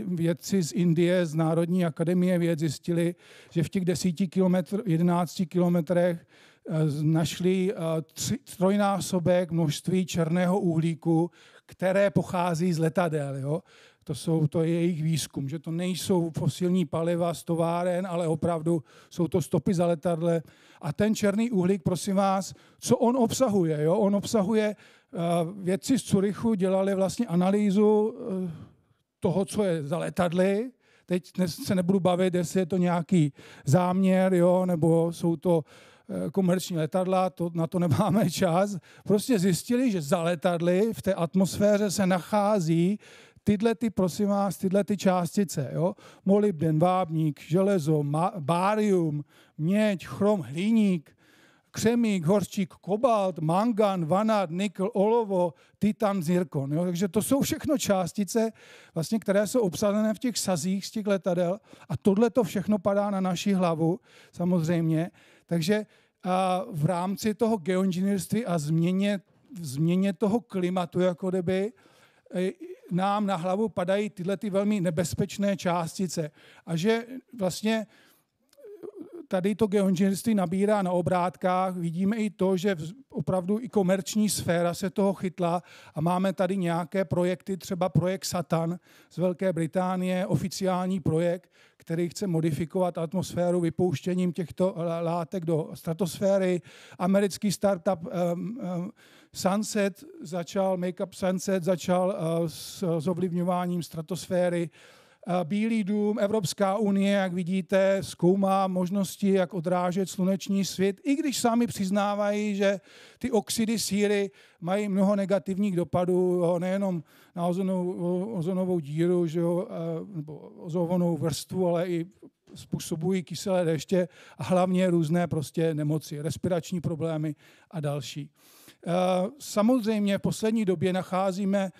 H: vědci z Indie, z Národní akademie věd zjistili, že v těch 11 kilometrech našli trojnásobek množství černého uhlíku, které pochází z letadel. Jo? To je jejich výzkum, že to nejsou fosilní paliva z továren, ale opravdu jsou to stopy za letadle. A ten černý uhlík, prosím vás, co on obsahuje? Jo? On obsahuje, vědci z Curychu dělali vlastně analýzu toho, co je za letadly. Teď se nebudu bavit, jestli je to nějaký záměr, jo? Nebo jsou to komerční letadla, na to nemáme čas. Prostě zjistili, že za letadly v té atmosféře se nachází prosím vás, tyhle částice, jo? Molybden, vápník, železo, bárium, měď, chrom, hliník, křemík, hořčík, kobalt, mangan, vanad, nikl, olovo, titan, zirkon. Jo? Takže to jsou všechno částice, vlastně, které jsou obsazené v těch sazích z těch letadel a tohle to všechno padá na naši hlavu, samozřejmě. Takže v rámci toho geoinženýrství a změně toho klimatu, jako kdyby, nám na hlavu padají tyhle velmi nebezpečné částice. A že vlastně tady to geoinženýrství nabírá na obrátkách. Vidíme i to, že opravdu i komerční sféra se toho chytla a máme tady nějaké projekty, třeba projekt Satan z Velké Británie, oficiální projekt, který chce modifikovat atmosféru vypouštěním těchto látek do stratosféry. Americký startup Make Up Sunset začal s ovlivňováním stratosféry. Bílý dům, Evropská unie, jak vidíte, zkoumá možnosti, jak odrážet sluneční svit, i když sami přiznávají, že ty oxidy síry mají mnoho negativních dopadů, jo, nejenom na ozonovou díru, že jo, nebo ozonovou vrstvu, ale i způsobují kyselé deště a hlavně různé prostě nemoci, respirační problémy a další. Samozřejmě v poslední době nacházíme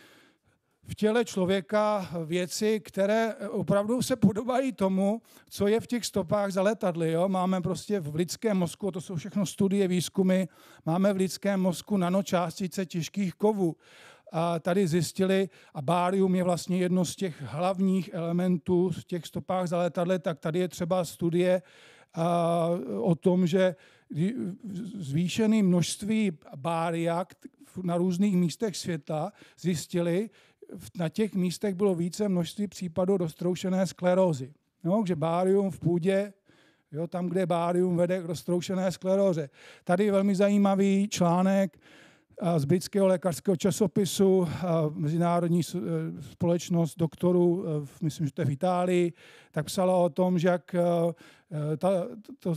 H: v těle člověka věci, které opravdu se podobají tomu, co je v těch stopách za letadly. Jo? Máme prostě v lidském mozku, to jsou všechno studie, výzkumy, máme v lidském mozku nanočástice těžkých kovů. A tady zjistili, a bárium je vlastně jedno z těch hlavních elementů v těch stopách za letadly, tak tady je třeba studie o tom, že zvýšené množství bária na různých místech světa zjistili, na těch místech bylo více množství případů roztroušené sklerózy. No, takže bárium v půdě, jo, tam, kde bárium vede k roztroušené skleróze. Tady je velmi zajímavý článek z britského lékařského časopisu, mezinárodní společnost doktorů, myslím, že to je v Itálii, tak psala o tom, že jak to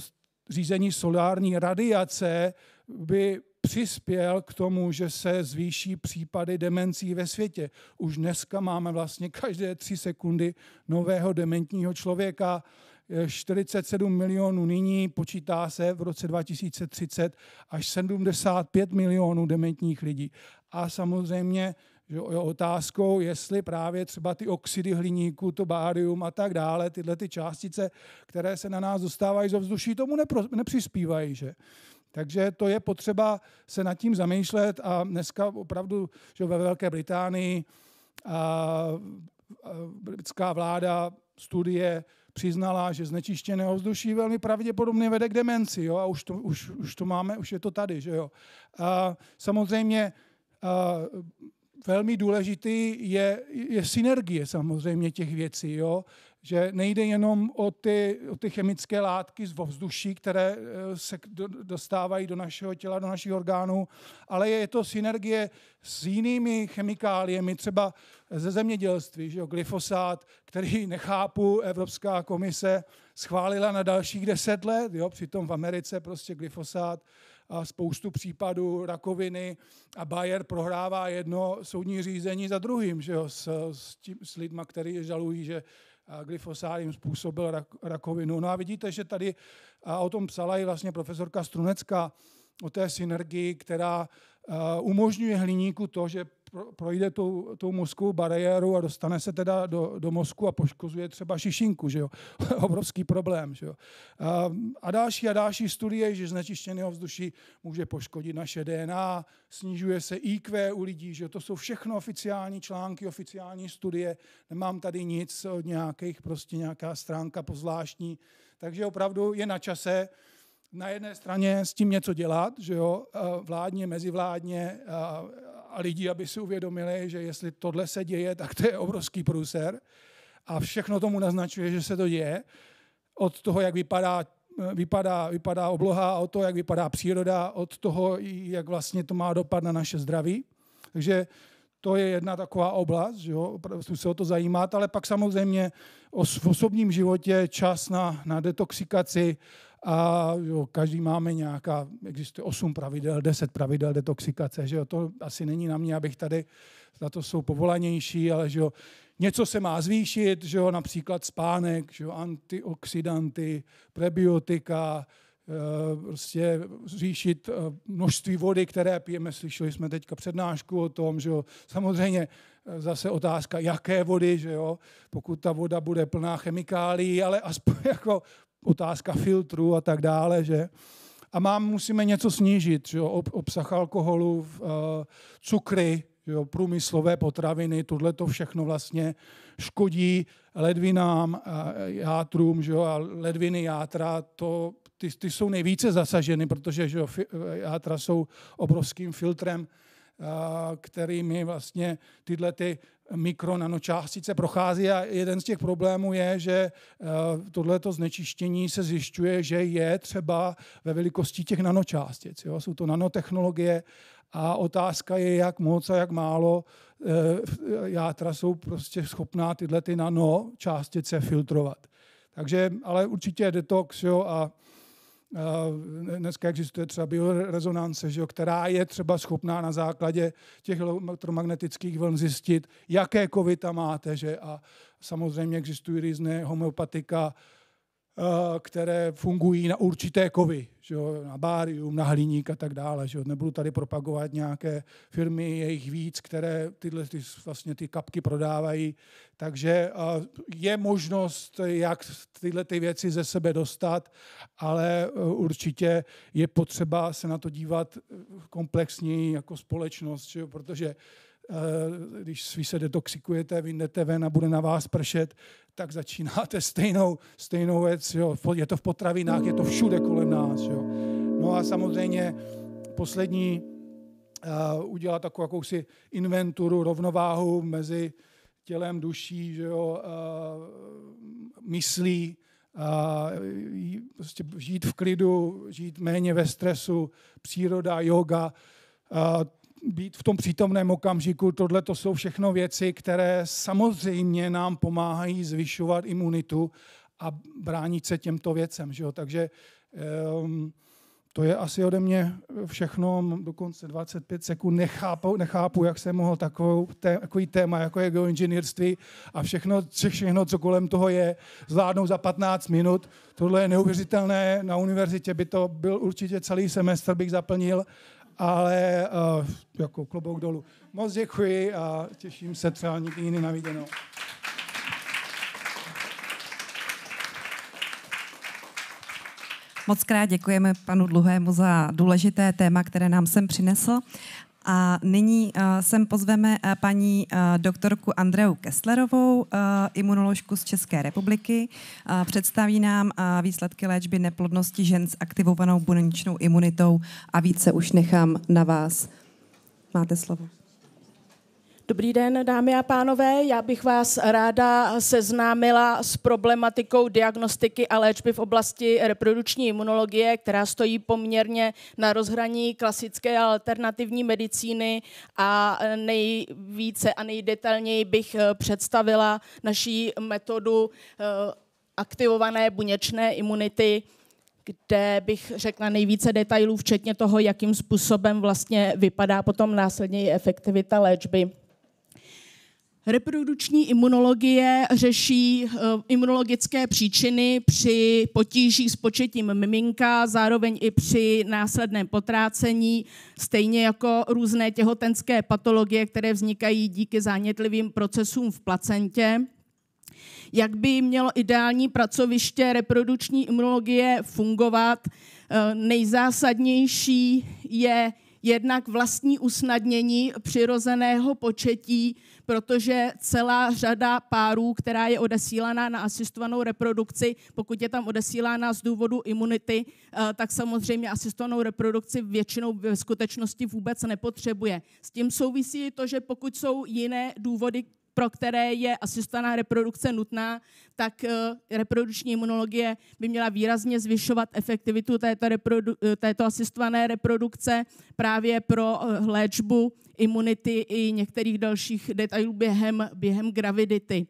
H: řízení solární radiace by přispěl k tomu, že se zvýší případy demencí ve světě. Už dneska máme vlastně každé 3 sekundy nového dementního člověka. 47 milionů nyní, počítá se v roce 2030 až 75 milionů dementních lidí. A samozřejmě že je otázkou, jestli právě třeba ty oxidy hliníku, to bárium a tak dále, tyhle ty částice, které se na nás dostávají z ovzduší, tomu nepřispívají. Že? Takže to je potřeba se nad tím zamýšlet a dneska opravdu, že ve Velké Británii britská vláda studie přiznala, že znečištěné ovzduší velmi pravděpodobně vede k demenci, jo? A už to máme, už je to tady, že jo. Samozřejmě velmi důležitý je synergie samozřejmě těch věcí, jo? Že nejde jenom o ty chemické látky z ovzduší, které se dostávají do našeho těla, do našich orgánů, ale je to synergie s jinými chemikáliemi, třeba ze zemědělství, že jo? Glyfosát, který nechápu, Evropská komise schválila na dalších 10 let, jo? Přitom v Americe prostě glyfosát a spoustu případů rakoviny a Bayer prohrává jedno soudní řízení za druhým, že jo, s lidma, kteří žalují, že glyfosát jim způsobil rakovinu. No a vidíte, že tady a o tom psala i vlastně profesorka Strunecká, o té synergii, která umožňuje hliníku to, že projde tou mozkovou bariéru a dostane se teda do mozku a poškozuje třeba šišinku, že jo? Obrovský problém, že jo? A další studie, že znečištěné ovzduší může poškodit naše DNA, snižuje se IQ u lidí, že jo? To jsou všechno oficiální články, oficiální studie, nemám tady nic od nějakých, prostě nějaká stránka pozvláštní, takže opravdu je na čase na jedné straně s tím něco dělat, že jo, vládně, mezivládně a lidi, aby si uvědomili, že jestli tohle se děje, tak to je obrovský průser a všechno tomu naznačuje, že se to děje. Od toho, jak vypadá obloha, od toho, jak vypadá příroda, od toho, jak vlastně to má dopad na naše zdraví. Takže to je jedna taková oblast, že jo, opravdu se o to zajímat, ale pak samozřejmě v osobním životě čas na detoxikaci a jo, každý máme existuje 8 pravidel, 10 pravidel detoxikace, že jo, to asi není na mě, abych tady, za to jsou povolanější, ale že jo, něco se má zvýšit, že jo, například spánek, že jo, antioxidanty, prebiotika, prostě zvýšit množství vody, které pijeme. Slyšeli jsme teďka přednášku o tom, že jo. Samozřejmě zase otázka, jaké vody, že jo. Pokud ta voda bude plná chemikálií, ale aspoň jako otázka filtru a tak dále, že. A musíme něco snížit, že jo. Obsah alkoholu, cukry, že jo, průmyslové potraviny, tohle to všechno vlastně škodí ledvinám, játrům, že jo, a ledviny, játra, ty jsou nejvíce zasaženy, protože že jo, játra jsou obrovským filtrem kterými vlastně tyhle ty mikronanočástice prochází. A jeden z těch problémů je, že tohleto znečištění se zjišťuje, že je třeba ve velikosti těch nanočástic. Jo? Jsou to nanotechnologie a otázka je, jak moc a jak málo játra jsou prostě schopná tyhle ty nanočástice filtrovat. Takže, ale určitě detox, jo, a dneska existuje třeba biorezonance, že jo, která je třeba schopná na základě těch elektromagnetických vln zjistit, jaké kovy tam máte. Že? A samozřejmě existují různé homeopatika, které fungují na určité kovy, že jo, na bárium, na hliník a tak dále. Že jo. Nebudu tady propagovat nějaké firmy, je jich víc, které vlastně ty kapky prodávají. Takže je možnost, jak tyhle ty věci ze sebe dostat, ale určitě je potřeba se na to dívat komplexněji jako společnost, že jo, protože když vy se detoxikujete, vyjdete ven a bude na vás pršet, tak začínáte stejnou věc. Jo. Je to v potravinách, je to všude kolem nás. Jo. No a samozřejmě poslední udělat takovou jakousi inventuru, rovnováhu mezi tělem, duší, že jo, myslí, prostě žít v klidu, žít méně ve stresu, příroda, yoga, být v tom přítomném okamžiku, tohle to jsou všechno věci, které samozřejmě nám pomáhají zvyšovat imunitu a bránit se těmto věcem. Že jo? Takže to je asi ode mě všechno, dokonce 25 sekund, nechápu, jak jsem mohl takový téma, jako je geoinženýrství a všechno, co kolem toho je, zvládnout za 15 minut. Tohle je neuvěřitelné, na univerzitě by to byl určitě celý semestr, bych zaplnil, ale jako klobouk dolů. Moc děkuji a těším se třeba někdy jiný na viděnou.
D: Moc krát děkujeme panu Dluhému za důležité téma, které nám sem přinesl. A nyní sem pozveme paní doktorku Andreu Kesslerovou, imunoložku z České republiky. Představí nám výsledky léčby neplodnosti žen s aktivovanou buněčnou imunitou a více už nechám na vás. Máte slovo.
L: Dobrý den, dámy a pánové. Já bych vás ráda seznámila s problematikou diagnostiky a léčby v oblasti reprodukční imunologie, která stojí poměrně na rozhraní klasické a alternativní medicíny a nejvíce a nejdetailněji bych představila naší metodu aktivované buněčné imunity, kde bych řekla nejvíce detailů, včetně toho, jakým způsobem vlastně vypadá potom následně i efektivita léčby. Reprodukční imunologie řeší imunologické příčiny při potížích s početím miminka, zároveň i při následném potrácení, stejně jako různé těhotenské patologie, které vznikají díky zánětlivým procesům v placentě. Jak by mělo ideální pracoviště reprodukční imunologie fungovat? Nejzásadnější je jednak vlastní usnadnění přirozeného početí, protože celá řada párů, která je odesílaná na asistovanou reprodukci, pokud je tam odesílána z důvodu imunity, tak samozřejmě asistovanou reprodukci většinou ve skutečnosti vůbec nepotřebuje. S tím souvisí to, že pokud jsou jiné důvody, pro které je asistovaná reprodukce nutná, tak reprodukční imunologie by měla výrazně zvyšovat efektivitu této asistované reprodukce právě pro léčbu imunity i některých dalších detailů během gravidity.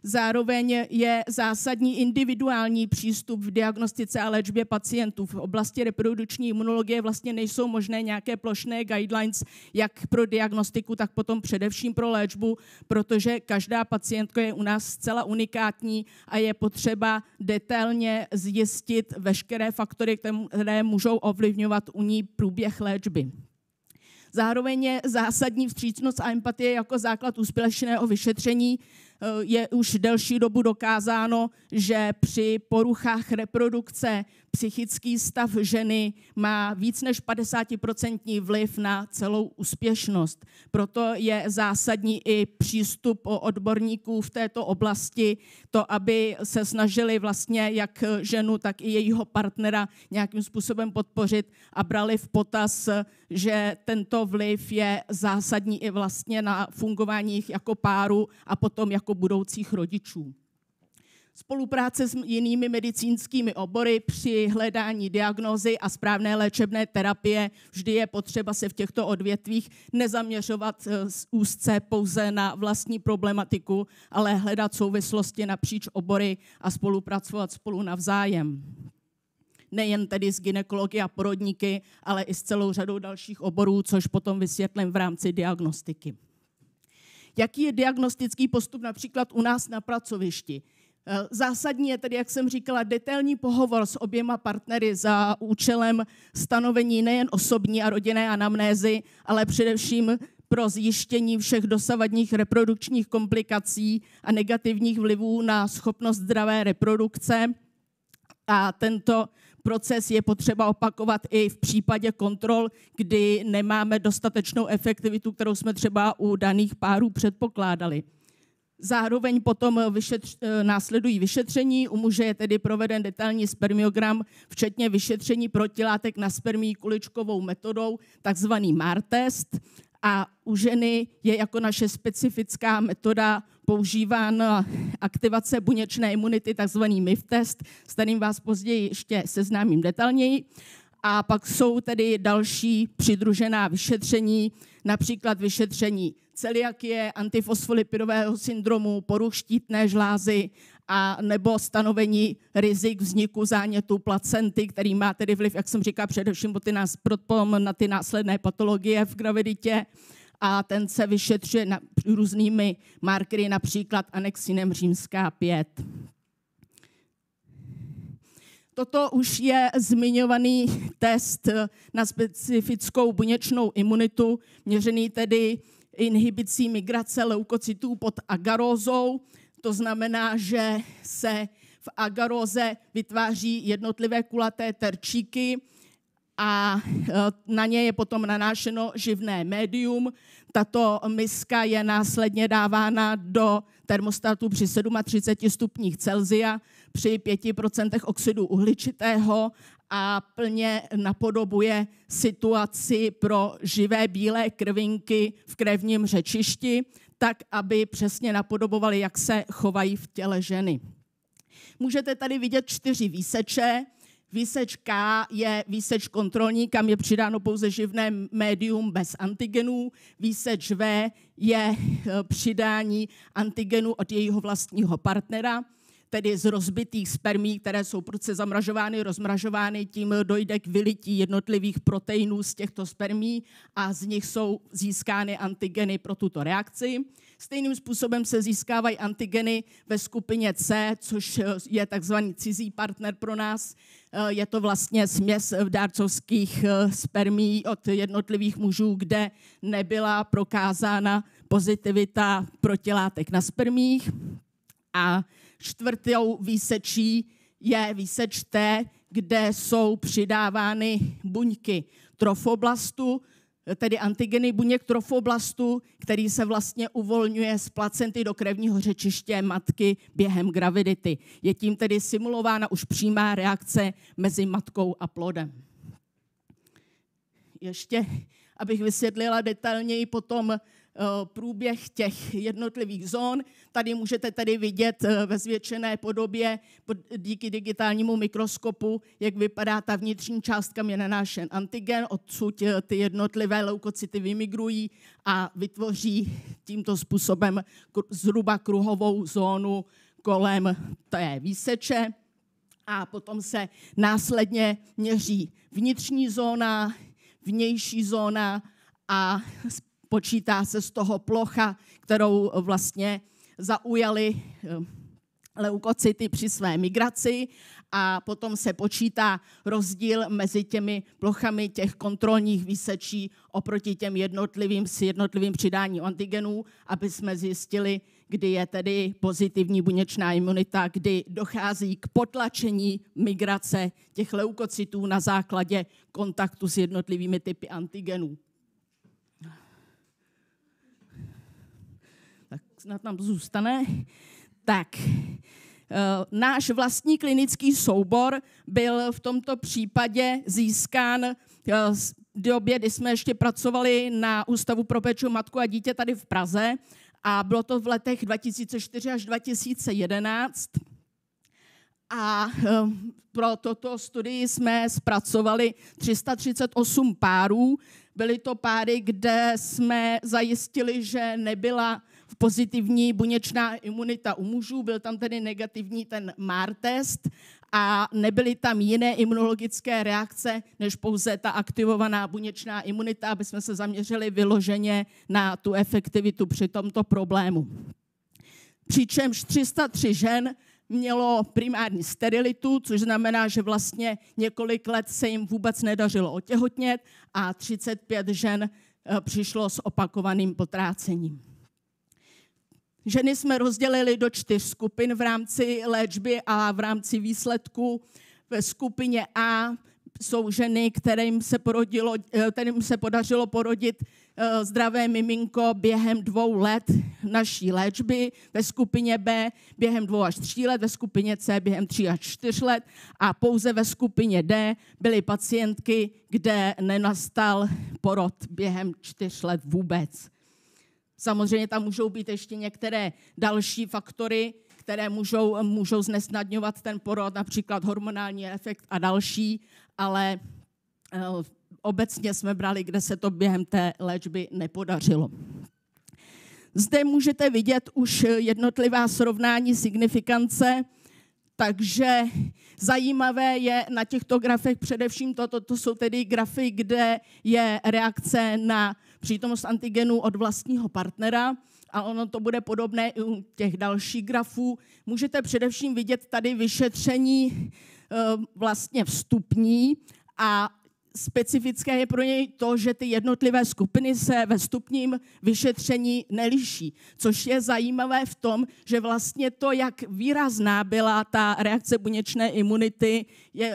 L: Zároveň je zásadní individuální přístup v diagnostice a léčbě pacientů. V oblasti reprodukční imunologie vlastně nejsou možné nějaké plošné guidelines, jak pro diagnostiku, tak potom především pro léčbu, protože každá pacientka je u nás zcela unikátní a je potřeba detailně zjistit veškeré faktory, které můžou ovlivňovat u ní průběh léčby. Zároveň je zásadní vstřícnost a empatie jako základ úspěšného vyšetření. je už delší dobu dokázáno, že při poruchách reprodukce psychický stav ženy má víc než 50% vliv na celou úspěšnost. Proto je zásadní i přístup odborníků v této oblasti, to, aby se snažili vlastně jak ženu, tak i jejího partnera nějakým způsobem podpořit a brali v potaz, že tento vliv je zásadní i vlastně na fungování jich jako páru a potom jako budoucích rodičů. Spolupráce s jinými medicínskými obory při hledání diagnózy a správné léčebné terapie. Vždy je potřeba se v těchto odvětvích nezaměřovat úzce pouze na vlastní problematiku, ale hledat souvislosti napříč obory a spolupracovat spolu navzájem. Nejen tedy s gynekology a porodníky, ale i s celou řadou dalších oborů, což potom vysvětlím v rámci diagnostiky. Jaký je diagnostický postup například u nás na pracovišti? Zásadní je tedy, jak jsem říkala, detailní pohovor s oběma partnery za účelem stanovení nejen osobní a rodinné anamnézy, ale především pro zjištění všech dosavadních reprodukčních komplikací a negativních vlivů na schopnost zdravé reprodukce. A tento proces je potřeba opakovat i v případě kontrol, kdy nemáme dostatečnou efektivitu, kterou jsme třeba u daných párů předpokládali. Zároveň potom následují vyšetření, u muže je tedy proveden detailní spermiogram, včetně vyšetření protilátek na spermii kuličkovou metodou, takzvaný MAR test, a u ženy je jako naše specifická metoda používána aktivace buněčné imunity, takzvaný MIF test, s kterým vás později ještě seznámím detailněji. A pak jsou tedy další přidružená vyšetření, například vyšetření celiakie, antifosfolipidového syndromu, poruch štítné žlázy a nebo stanovení rizik vzniku zánětu placenty, který má tedy vliv, jak jsem říkala, především na ty následné patologie v graviditě. A ten se vyšetřuje různými markery, například anexinem římská 5. Toto už je zmiňovaný test na specifickou buněčnou imunitu, měřený tedy inhibicí migrace leukocytů pod agarózou. To znamená, že se v agaróze vytváří jednotlivé kulaté terčíky a na ně je potom nanášeno živné médium. Tato miska je následně dávána do termostatu při 37 stupních Celsia při 5% oxidu uhličitého a plně napodobuje situaci pro živé bílé krvinky v krevním řečišti, tak, aby přesně napodobovaly, jak se chovají v těle ženy. Můžete tady vidět 4 výseče. Výseč K je výseč kontrolní, kam je přidáno pouze živné médium bez antigenů. Výseč V je přidání antigenů od jejího vlastního partnera, tedy z rozbitých spermí, které jsou prudce zamražovány, rozmražovány, tím dojde k vylití jednotlivých proteinů z těchto spermí a z nich jsou získány antigeny pro tuto reakci. Stejným způsobem se získávají antigeny ve skupině C, což je takzvaný cizí partner pro nás. Je to vlastně směs dárcovských spermí od jednotlivých mužů, kde nebyla prokázána pozitivita protilátek na spermích. A 4. výsečí je výseč T, kde jsou přidávány buňky trofoblastu, tedy antigeny buněk trofoblastu, který se vlastně uvolňuje z placenty do krevního řečiště matky během gravidity. Je tím tedy simulována už přímá reakce mezi matkou a plodem. Ještě, abych vysvětlila detailněji potom průběh těch jednotlivých zón. Tady můžete tedy vidět ve zvětšené podobě díky digitálnímu mikroskopu, jak vypadá ta vnitřní část, kam je nanášen antigen, odsud ty jednotlivé leukocyty vymigrují a vytvoří tímto způsobem zhruba kruhovou zónu kolem té výseče a potom se následně měří vnitřní zóna, vnější zóna a počítá se z toho plocha, kterou vlastně zaujaly leukocyty při své migraci a potom se počítá rozdíl mezi těmi plochami těch kontrolních výsečí oproti těm jednotlivým přidáním antigenů, aby jsme zjistili, kdy je tedy pozitivní buněčná imunita, kdy dochází k potlačení migrace těch leukocytů na základě kontaktu s jednotlivými typy antigenů. Tak snad nám zůstane. Tak, náš vlastní klinický soubor byl v tomto případě získán v době, kdy jsme ještě pracovali na Ústavu pro péči o matku a dítě tady v Praze a bylo to v letech 2004 až 2011. A pro toto studii jsme zpracovali 338 párů. Byly to páry, kde jsme zajistili, že nebyla pozitivní buněčná imunita u mužů, byl tam tedy negativní ten MAR test a nebyly tam jiné imunologické reakce, než pouze ta aktivovaná buněčná imunita, aby jsme se zaměřili vyloženě na tu efektivitu při tomto problému. Přičemž 303 žen mělo primární sterilitu, což znamená, že vlastně několik let se jim vůbec nedařilo otěhotnět a 35 žen přišlo s opakovaným potrácením. Ženy jsme rozdělili do 4 skupin v rámci léčby a v rámci výsledku. Ve skupině A jsou ženy, kterým se podařilo porodit zdravé miminko během 2 let naší léčby, ve skupině B během 2 až 3 let, ve skupině C během 3 až 4 let a pouze ve skupině D byly pacientky, kde nenastal porod během 4 let vůbec. Samozřejmě tam můžou být ještě některé další faktory, které můžou znesnadňovat ten porod, například hormonální efekt a další, ale obecně jsme brali, kde se to během té léčby nepodařilo. Zde můžete vidět už jednotlivá srovnání signifikance, takže zajímavé je na těchto grafech především to jsou tedy grafy, kde je reakce na přítomnost antigenů od vlastního partnera a ono to bude podobné i u těch dalších grafů. Můžete především vidět tady vyšetření vlastně vstupní a specifické je pro něj to, že ty jednotlivé skupiny se ve vstupním vyšetření neliší, což je zajímavé v tom, že vlastně to, jak výrazná byla ta reakce buněčné imunity,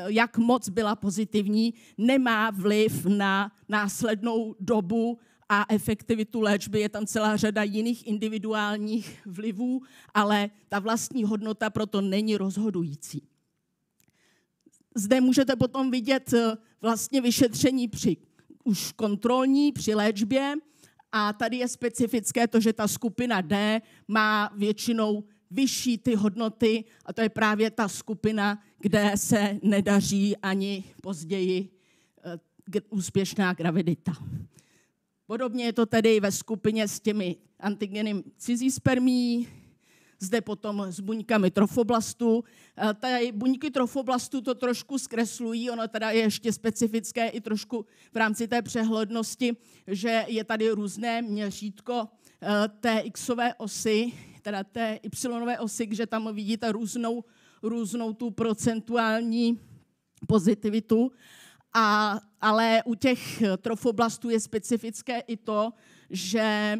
L: jak moc byla pozitivní, nemá vliv na následnou dobu a efektivitu léčby. Je tam celá řada jiných individuálních vlivů, ale ta vlastní hodnota proto není rozhodující. Zde můžete potom vidět vlastně vyšetření už kontrolní při léčbě a tady je specifické to, že ta skupina D má většinou vyšší ty hodnoty a to je právě ta skupina, kde se nedaří ani později úspěšná gravidita. Podobně je to tedy ve skupině s těmi antigeny cizí spermií, zde potom s buňkami trofoblastu. Ty buňky trofoblastu to trošku zkreslují, ono teda je ještě specifické i trošku v rámci té přehlednosti, že je tady různé měřítko té xové osy, teda té y osy, že tam vidíte různou tu procentuální pozitivitu. Ale u těch trofoblastů je specifické i to, že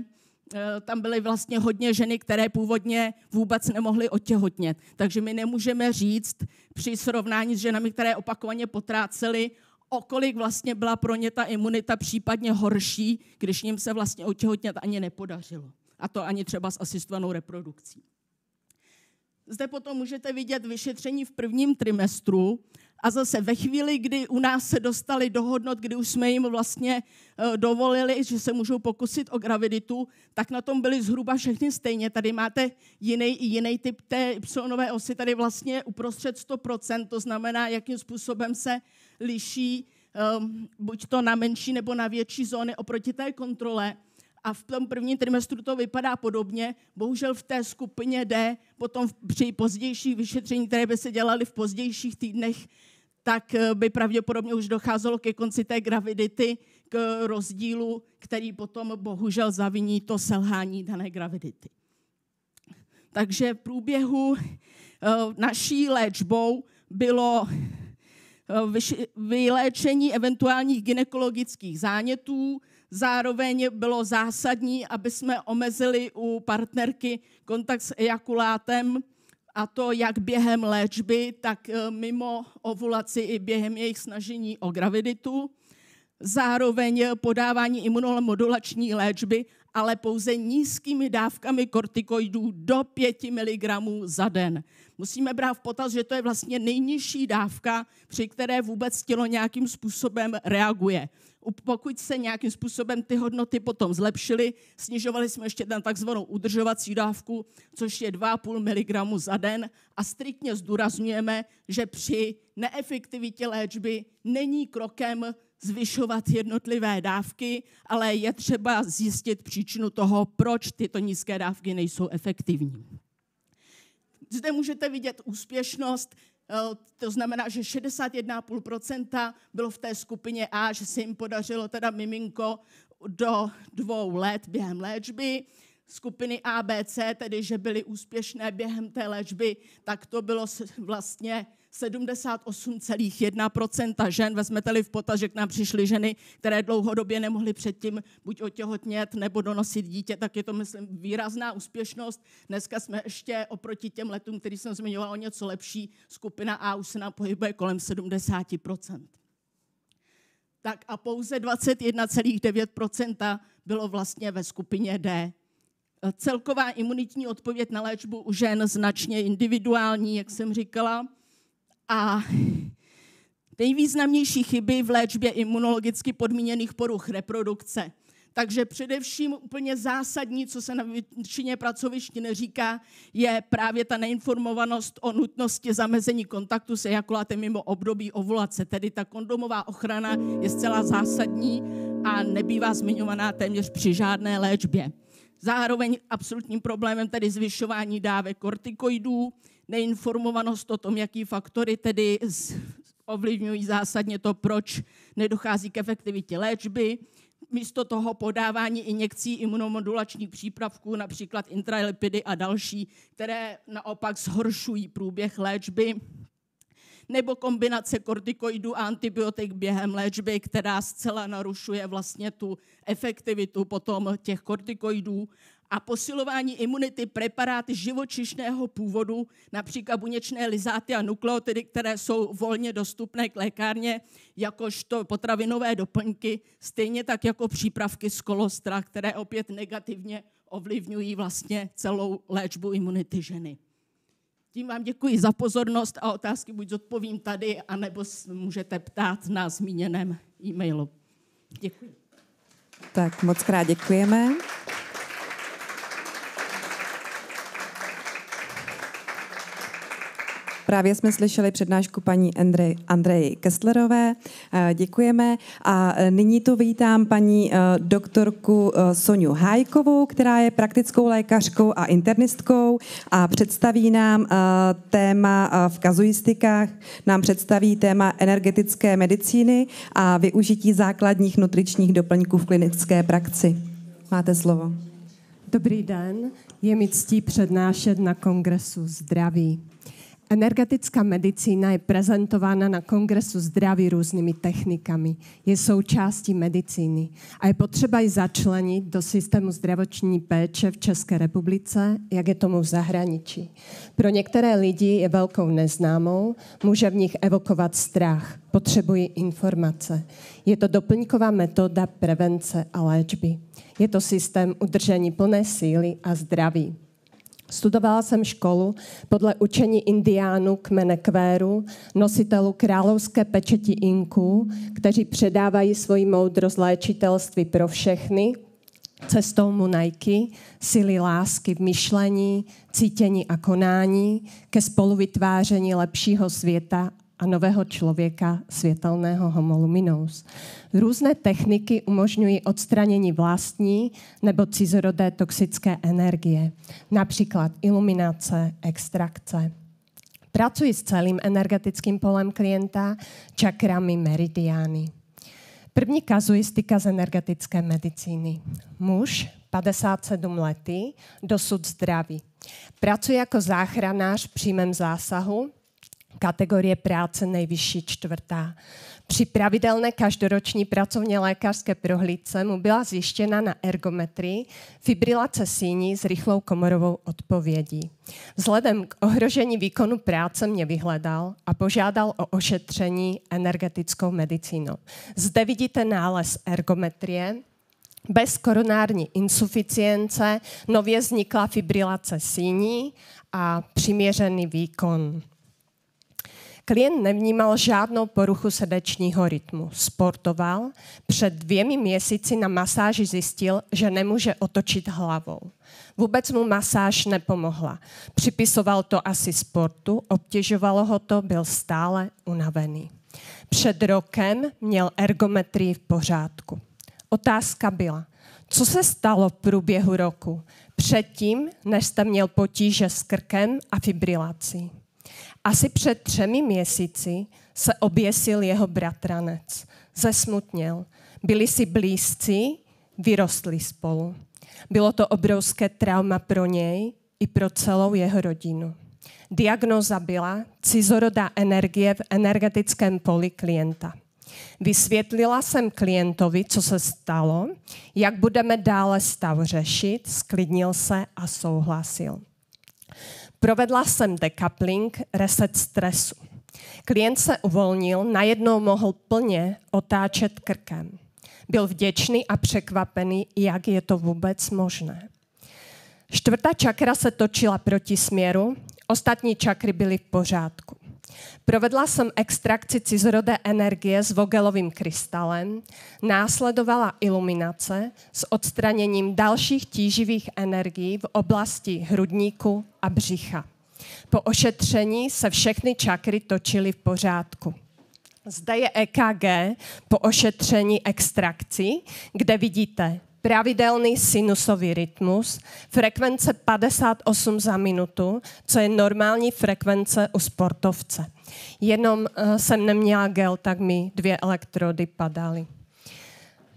L: tam byly vlastně hodně ženy, které původně vůbec nemohly otěhotnět. Takže my nemůžeme říct při srovnání s ženami, které opakovaně potrácely, o kolik vlastně byla pro ně ta imunita případně horší, když jim se vlastně otěhotnět ani nepodařilo. A to ani třeba s asistovanou reprodukcí. Zde potom můžete vidět vyšetření v 1. trimestru a zase ve chvíli, kdy u nás se dostali do hodnot, kdy už jsme jim vlastně dovolili, že se můžou pokusit o graviditu, tak na tom byly zhruba všechny stejně. Tady máte jiný typ té y osy, tady vlastně uprostřed 100%, to znamená, jakým způsobem se liší buď to na menší nebo na větší zóny oproti té kontrole. A v tom 1. trimestru to vypadá podobně. Bohužel v té skupině D, potom při pozdějších vyšetření, které by se dělaly v pozdějších týdnech, tak by pravděpodobně už docházelo ke konci té gravidity k rozdílu, který potom bohužel zaviní to selhání dané gravidity. Takže v průběhu naší léčbou bylo vyléčení eventuálních gynekologických zánětů. Zároveň bylo zásadní, aby jsme omezili u partnerky kontakt s ejakulátem, a to jak během léčby, tak mimo ovulaci i během jejich snažení o graviditu. Zároveň podávání imunomodulační léčby, ale pouze nízkými dávkami kortikoidů do 5 mg za den. Musíme brát v potaz, že to je vlastně nejnižší dávka, při které vůbec tělo nějakým způsobem reaguje. Pokud se nějakým způsobem ty hodnoty potom zlepšily, snižovali jsme ještě na takzvanou udržovací dávku, což je 2,5 mg za den, a striktně zdůrazňujeme, že při neefektivitě léčby není krokem zvyšovat jednotlivé dávky, ale je třeba zjistit příčinu toho, proč tyto nízké dávky nejsou efektivní. Zde můžete vidět úspěšnost, to znamená, že 61,5% bylo v té skupině A, že se jim podařilo teda miminko do 2 let během léčby. Skupiny A, B, C, tedy že byly úspěšné během té léčby, tak to bylo vlastně 78,1% žen. Vezmete-li v potaz, že k nám přišly ženy, které dlouhodobě nemohly předtím buď otěhotnět nebo donosit dítě, tak je to, myslím, výrazná úspěšnost. Dneska jsme ještě oproti těm letům, který jsem zmiňovala, o něco lepší. Skupina A už se nám pohybuje kolem 70%. Tak a pouze 21,9% bylo vlastně ve skupině D. Celková imunitní odpověď na léčbu u žen značně individuální, jak jsem říkala. A nejvýznamnější chyby v léčbě imunologicky podmíněných poruch reprodukce. Takže především úplně zásadní, co se na většině pracovišti neříká, je právě ta neinformovanost o nutnosti zamezení kontaktu s ejakulátem mimo období ovulace. Tedy ta kondomová ochrana je zcela zásadní a nebývá zmiňovaná téměř při žádné léčbě. Zároveň absolutním problémem tedy zvyšování dávek kortikoidů, neinformovanost o tom, jaký faktory tedy ovlivňují zásadně to, proč nedochází k efektivitě léčby. Místo toho podávání injekcí imunomodulačních přípravků, například intralipidy a další, které naopak zhoršují průběh léčby. Nebo kombinace kortikoidů a antibiotik během léčby, která zcela narušuje vlastně tu efektivitu potom těch kortikoidů. A posilování imunity preparáty živočišného původu, například buněčné lizáty a nukleotidy, které jsou volně dostupné k lékárně, jakožto potravinové doplňky, stejně tak jako přípravky z kolostra, které opět negativně ovlivňují vlastně celou léčbu imunity ženy. Tím vám děkuji za pozornost a otázky buď zodpovím tady, anebo můžete ptát na zmíněném e-mailu. Děkuji.
D: Tak moc krát děkujeme. Právě jsme slyšeli přednášku paní Andreji Kesslerové. Děkujeme. A nyní tu vítám paní doktorku Soňu Hájkovou, která je praktickou lékařkou a internistkou a představí nám téma v kazuistikách, nám představí téma energetické medicíny a využití základních nutričních doplňků v klinické praxi. Máte slovo.
M: Dobrý den, je mi ctí přednášet na Kongresu zdraví. Energetická medicína je prezentována na Kongresu zdraví různými technikami. Je součástí medicíny a je potřeba ji začlenit do systému zdravotní péče v České republice, jak je tomu v zahraničí. Pro některé lidi je velkou neznámou, může v nich evokovat strach, potřebují informace. Je to doplňková metoda prevence a léčby. Je to systém udržení plné síly a zdraví. Studovala jsem školu podle učení indiánů kmene Kvéru, nositelů královské pečeti Inků, kteří předávají svoji moudrost léčitelství pro všechny, cestou Munajky, síly lásky v myšlení, cítění a konání, ke spoluvytváření lepšího světa a nového člověka, světelného homo luminous. Různé techniky umožňují odstranění vlastní nebo cizorodé toxické energie, například iluminace, extrakce. Pracuji s celým energetickým polem klienta, čakrami, meridiány. První kazuistika z energetické medicíny. Muž, 57 lety, dosud zdravý. Pracuje jako záchranář v přímém zásahu, kategorie práce nejvyšší 4. Při pravidelné každoroční pracovně lékařské prohlídce mu byla zjištěna na ergometrii fibrilace síní s rychlou komorovou odpovědí. Vzhledem k ohrožení výkonu práce mě vyhledal a požádal o ošetření energetickou medicínou. Zde vidíte nález ergometrie. Bez koronární insuficience nově vznikla fibrilace síní a přiměřený výkon. Klient nevnímal žádnou poruchu srdečního rytmu. Sportoval. Před 2 měsíci na masáži zjistil, že nemůže otočit hlavou. Vůbec mu masáž nepomohla. Připisoval to asi sportu, obtěžovalo ho to, byl stále unavený. Před rokem měl ergometrii v pořádku. Otázka byla, co se stalo v průběhu roku, předtím, než jste měl potíže s krkem a fibrilací. Asi před 3 měsíci se oběsil jeho bratranec. Zesmutněl. Byli si blízcí, vyrostli spolu. Bylo to obrovské trauma pro něj i pro celou jeho rodinu. Diagnóza byla cizorodá energie v energetickém poli klienta. Vysvětlila jsem klientovi, co se stalo, jak budeme dále stav řešit, sklidnil se a souhlasil. Provedla jsem decoupling, reset stresu. Klient se uvolnil, najednou mohl plně otáčet krkem. Byl vděčný a překvapený, jak je to vůbec možné. 4. čakra se točila proti směru, ostatní čakry byly v pořádku. Provedla jsem extrakci cizorodé energie s vogelovým krystalem, následovala iluminace s odstraněním dalších tíživých energií v oblasti hrudníku a břicha. Po ošetření se všechny čakry točily v pořádku. Zde je EKG po ošetření extrakcí, kde vidíte pravidelný sinusový rytmus, frekvence 58 za minutu, co je normální frekvence u sportovce. Jenom jsem neměla gel, tak mi 2 elektrody padaly.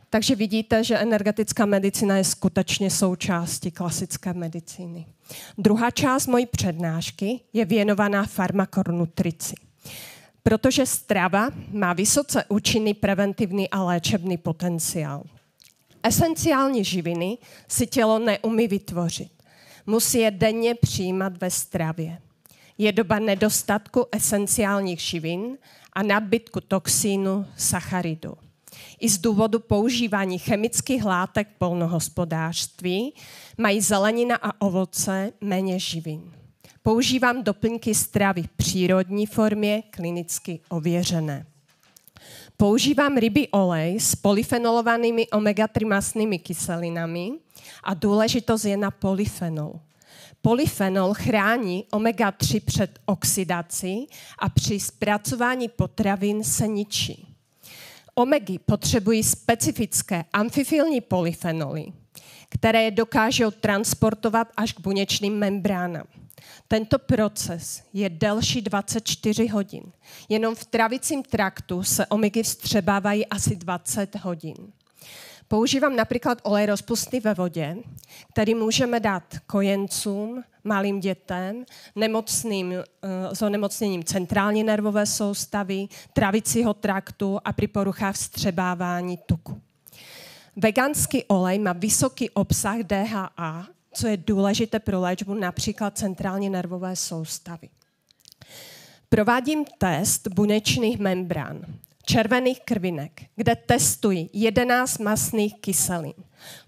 M: Takže vidíte, že energetická medicína je skutečně součástí klasické medicíny. Druhá část mojí přednášky je věnovaná farmakonutrici. Protože strava má vysoce účinný preventivní a léčebný potenciál. Esenciální živiny si tělo neumí vytvořit. Musí je denně přijímat ve stravě. Je doba nedostatku esenciálních živin a nadbytku toxínu, sacharidu. I z důvodu používání chemických látek v poľnohospodářství mají zelenina a ovoce méně živin. Používám doplňky stravy v přírodní formě, klinicky ověřené. Používám rybí olej s polyfenolovanými omega-3 mastnými kyselinami a důležitost je na polyfenol. Polyfenol chrání omega-3 před oxidací a při zpracování potravin se ničí. Omegy potřebují specifické amfifilní polyfenoly, které je dokážou transportovat až k buněčným membránám. Tento proces je delší 24 hodin. Jenom v travicím traktu se omegy vstřebávají asi 20 hodin. Používám například olej rozpustný ve vodě, který můžeme dát kojencům, malým dětem, nemocným s onemocněním centrální nervové soustavy, travicího traktu a při poruchách vstřebávání tuku. Veganský olej má vysoký obsah DHA, co je důležité pro léčbu například centrální nervové soustavy. Provádím test buněčných membrán, červených krvinek, kde testuji 11 mastných kyselin.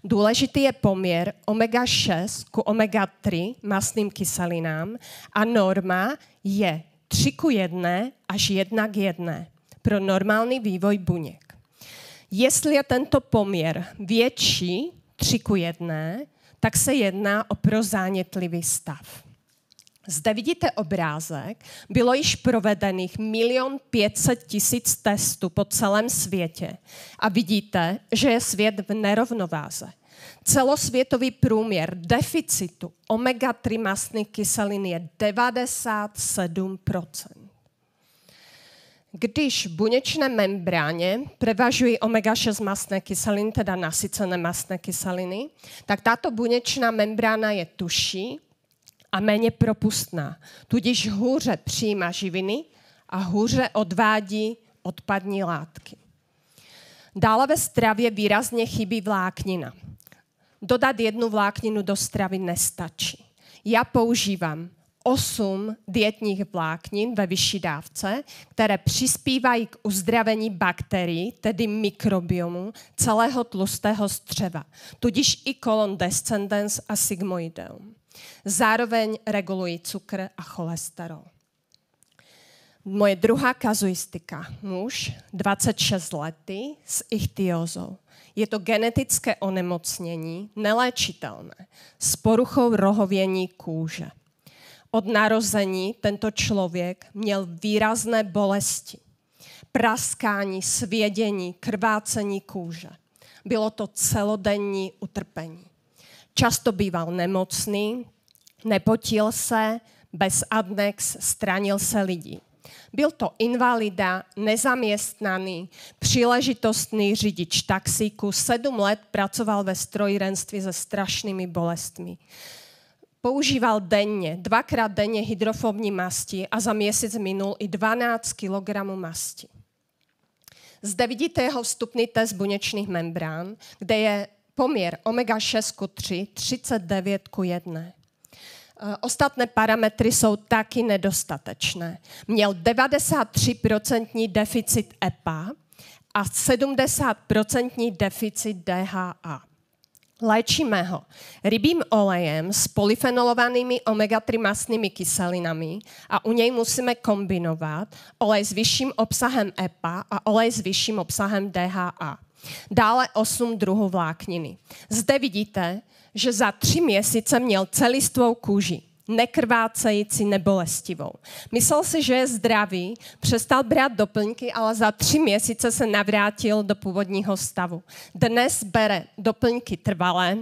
M: Důležitý je poměr omega-6 ku omega-3 mastným kyselinám a norma je 3:1 až 1:1 pro normální vývoj buněk. Jestli je tento poměr větší 3:1, tak se jedná o prozánětlivý stav. Zde vidíte obrázek, bylo již provedených 1 500 000 testů po celém světě a vidíte, že je svět v nerovnováze. Celosvětový průměr deficitu omega-3 mastných kyselin je 97%. Když v buněčné membráně převažují omega-6 mastné kyseliny, teda nasycené mastné kyseliny, tak tato buněčná membrána je tužší a méně propustná, tudíž hůře přijímá živiny a hůře odvádí odpadní látky. Dále ve stravě výrazně chybí vláknina. Dodat jednu vlákninu do stravy nestačí. Já používám 8 dietních vláknin ve vyšší dávce, které přispívají k uzdravení bakterií, tedy mikrobiomu celého tlustého střeva, tudíž i colon descendens a sigmoideum. Zároveň regulují cukr a cholesterol. Moje druhá kazuistika. Muž, 26 letý, s ichtiózou. Je to genetické onemocnění, neléčitelné, s poruchou rohovění kůže. Od narození tento člověk měl výrazné bolesti, praskání, svědění, krvácení kůže. Bylo to celodenní utrpení. Často býval nemocný, nepotil se, bez adnex, stranil se lidí. Byl to invalida, nezaměstnaný, příležitostný řidič taxíku, 7 let pracoval ve strojírenství se strašnými bolestmi. Používal denně, 2krát denně hydrofobní masti a za měsíc minul i 12 kg masti. Zde vidíte jeho vstupný test buněčných membrán, kde je poměr omega-6:3 39:1. Ostatné parametry jsou taky nedostatečné. Měl 93% deficit EPA a 70% deficit DHA. Léčíme ho rybím olejem s polyfenolovanými omega-3 mastnými kyselinami a u něj musíme kombinovat olej s vyšším obsahem EPA a olej s vyšším obsahem DHA. Dále 8 druhů vlákniny. Zde vidíte, že za 3 měsíce měl celistvou kůži, nekrvácející, nebolestivou. Myslel si, že je zdravý, přestal brát doplňky, ale za 3 měsíce se navrátil do původního stavu. Dnes bere doplňky trvalé,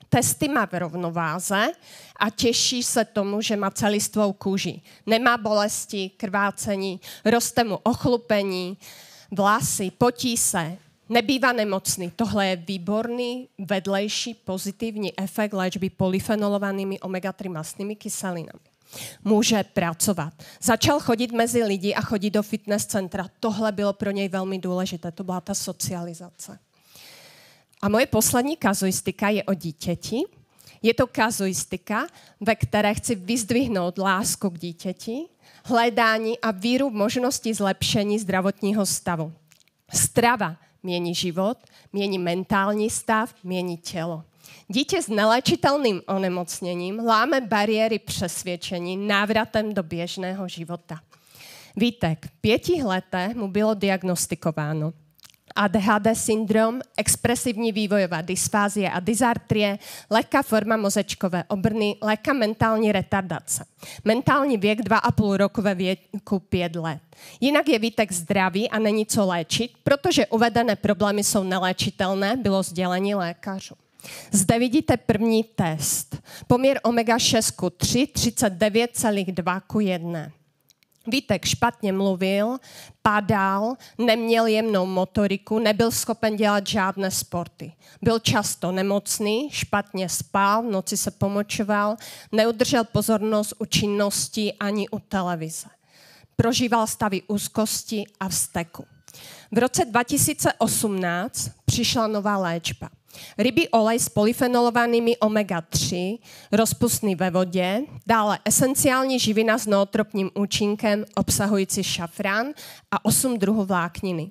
M: testy má v rovnováze a těší se tomu, že má celistvou kůži. Nemá bolesti, krvácení, roste mu ochlupení, vlasy, potí se, nebývá nemocný. Tohle je výborný vedlejší pozitivní efekt léčby polyfenolovanými omega-3 mastnými kyselinami. Může pracovat. Začal chodit mezi lidi a chodit do fitness centra. Tohle bylo pro něj velmi důležité. To byla ta socializace. A moje poslední kazuistika je o dítěti. Je to kazuistika, ve které chci vyzdvihnout lásku k dítěti, hledání a víru v možnosti zlepšení zdravotního stavu. Strava mění život, mění mentální stav, mění tělo. Dítě s neléčitelným onemocněním láme bariéry přesvědčení návratem do běžného života. Vítek, 5 letech mu bylo diagnostikováno ADHD syndrom, expresivní vývojová dysfázie a dysartrie, lehká forma mozečkové obrny, lehká mentální retardace. Mentální věk 2,5 roku ve věku 5 let. Jinak je Vítek zdravý a není co léčit, protože uvedené problémy jsou neléčitelné, bylo sdělení lékařů. Zde vidíte první test. Poměr omega-6:3 39,2:1. Vítek špatně mluvil, padal, neměl jemnou motoriku, nebyl schopen dělat žádné sporty. Byl často nemocný, špatně spal, v noci se pomočoval, neudržel pozornost u činnosti ani u televize. Prožíval stavy úzkosti a vzteku. V roce 2018 přišla nová léčba. Rybí olej s polyfenolovanými omega-3, rozpustný ve vodě, dále esenciální živina s nootropním účinkem obsahující šafrán a 8 druhů vlákniny.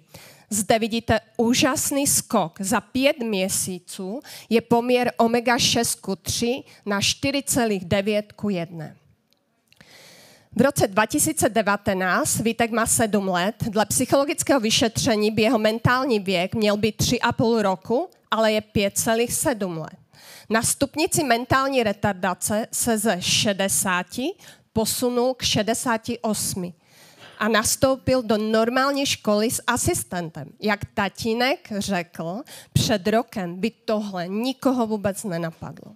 M: Zde vidíte úžasný skok. Za 5 měsíců je poměr omega-6:3 na 4,9:1. V roce 2019, Vítek má 7 let, dle psychologického vyšetření by jeho mentální věk měl být 3,5 roku, ale je 5,7 let. Na stupnici mentální retardace se ze 60 posunul k 68 a nastoupil do normální školy s asistentem. Jak tatínek řekl, před rokem by tohle nikoho vůbec nenapadlo.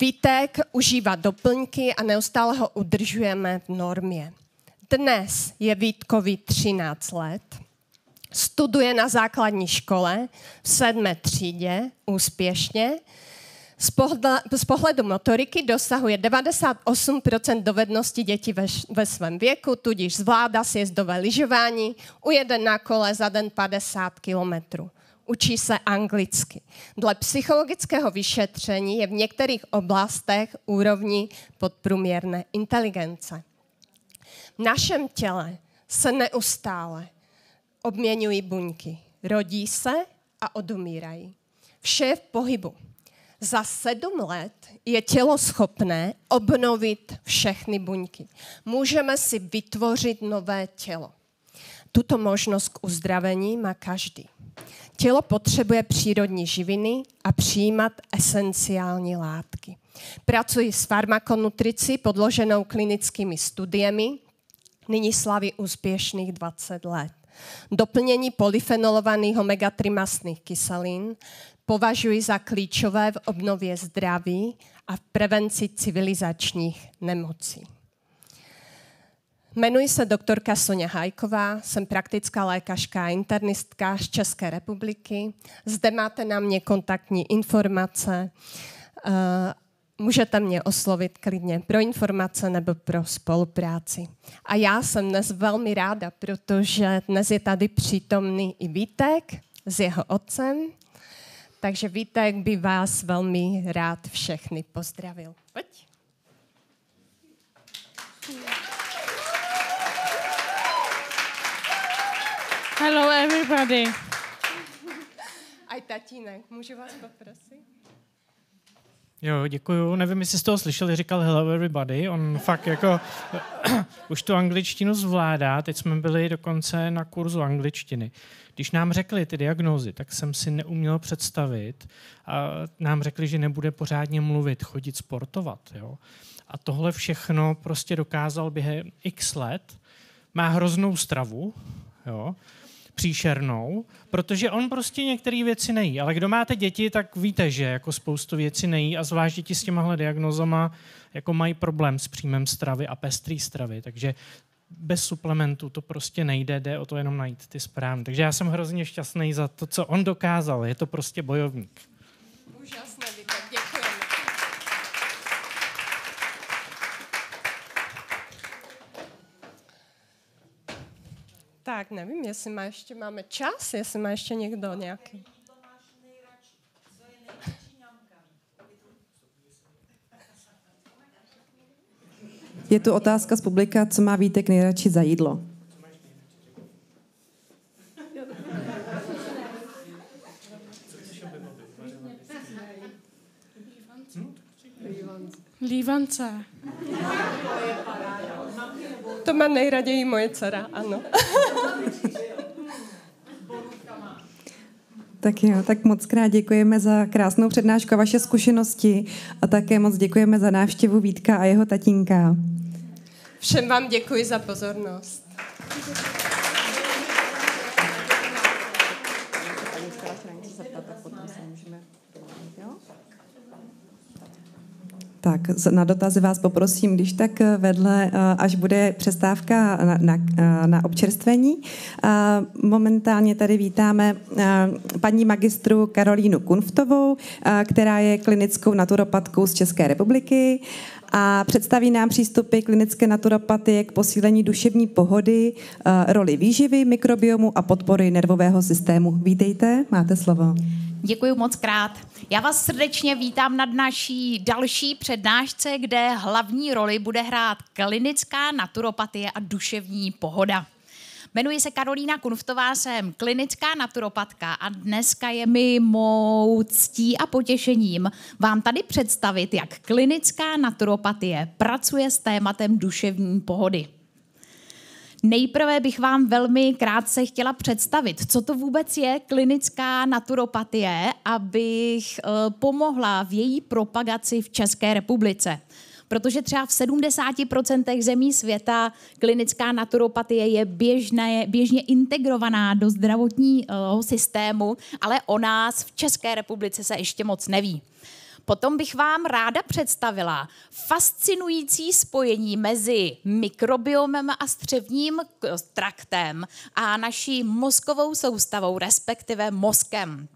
M: Vítek užívá doplňky a neustále ho udržujeme v normě. Dnes je Vítkovi 13 let, studuje na základní škole v 7. třídě úspěšně, Z pohledu motoriky dosahuje 98% dovedností dětí ve svém věku, tudíž zvládá sjezdové lyžování, ujede na kole za den 50 kilometrů. Učí se anglicky. Dle psychologického vyšetření je v některých oblastech úrovní podprůměrné inteligence. V našem těle se neustále obměňují buňky. Rodí se a odumírají. Vše je v pohybu. Za 7 let je tělo schopné obnovit všechny buňky. Můžeme si vytvořit nové tělo. Tuto možnost k uzdravení má každý. Tělo potřebuje přírodní živiny a přijímat esenciální látky. Pracuji s farmakonutricí podloženou klinickými studiemi. Nyní slaví úspěšných 20 let. Doplnění polyfenolovaných omega-3 mastných kyselin považuji za klíčové v obnově zdraví a v prevenci civilizačních nemocí. Jmenuji se doktorka Soňa Hajková, jsem praktická lékařka a internistka z České republiky. Zde máte na mě kontaktní informace. Můžete mě oslovit klidně pro informace nebo pro spolupráci. A já jsem dnes velmi ráda, protože dnes je tady přítomný i Vítek s jeho otcem. Takže Vítek by vás velmi rád všechny pozdravil. Pojď.
N: Hello everybody.
M: Aj tatínek, můžu vás poprosit?
N: Jo, děkuju. Nevím, jestli jste toho slyšeli, říkal hello everybody. On fakt jako už tu angličtinu zvládá. Teď jsme byli dokonce na kurzu angličtiny. Když nám řekli ty diagnózy, tak jsem si neuměl představit. A nám řekli, že nebude pořádně mluvit, chodit sportovat. Jo. A tohle všechno prostě dokázal během x let. Má hroznou stravu, jo, příšernou, protože on prostě některé věci nejí. Ale kdo máte děti, tak víte, že jako spoustu věcí nejí a zvlášť děti s těmahle diagnózama jako mají problém s příjmem stravy a pestrý stravy. Takže bez suplementů to prostě nejde, jde o to jenom najít ty správné. Takže já jsem hrozně šťastný za to, co on dokázal. Je to prostě bojovník.
M: Úžasné, Vítek, děkujeme. Tak, nevím, jestli máme čas, jestli má ještě někdo nějaký.
D: Je tu otázka z publika, co má Vítek nejradši za jídlo.
N: Lívance.
M: To má nejraději moje dcera, ano.
D: Tak jo, tak moc krát děkujeme za krásnou přednášku a vaše zkušenosti a také moc děkujeme za návštěvu Vítka a jeho tatínka.
M: Všem vám děkuji za pozornost.
D: Tak na dotazy vás poprosím, když tak vedle, až bude přestávka na občerstvení. Momentálně tady vítáme paní magistru Karolínu Kunftovou, která je klinickou naturopatkou z České republiky a představí nám přístupy klinické naturopatie k posílení duševní pohody, roli výživy, mikrobiomu a podpory nervového systému. Vítejte, máte slovo.
V: Děkuji moc krát. Já vás srdečně vítám na naší další přednášce, kde hlavní roli bude hrát klinická naturopatie a duševní pohoda. Jmenuji se Karolína Kunftová, jsem klinická naturopatka a dneska je mi mou ctí a potěšením vám tady představit, jak klinická naturopatie pracuje s tématem duševní pohody. Nejprve bych vám velmi krátce chtěla představit, co to vůbec je klinická naturopatie, abych pomohla v její propagaci v České republice. Protože třeba v 70% zemí světa klinická naturopatie je běžně integrovaná do zdravotního systému, ale o nás v České republice se ještě moc neví. Potom bych vám ráda představila fascinující spojení mezi mikrobiomem a střevním traktem a naší mozkovou soustavou, respektive mozkem.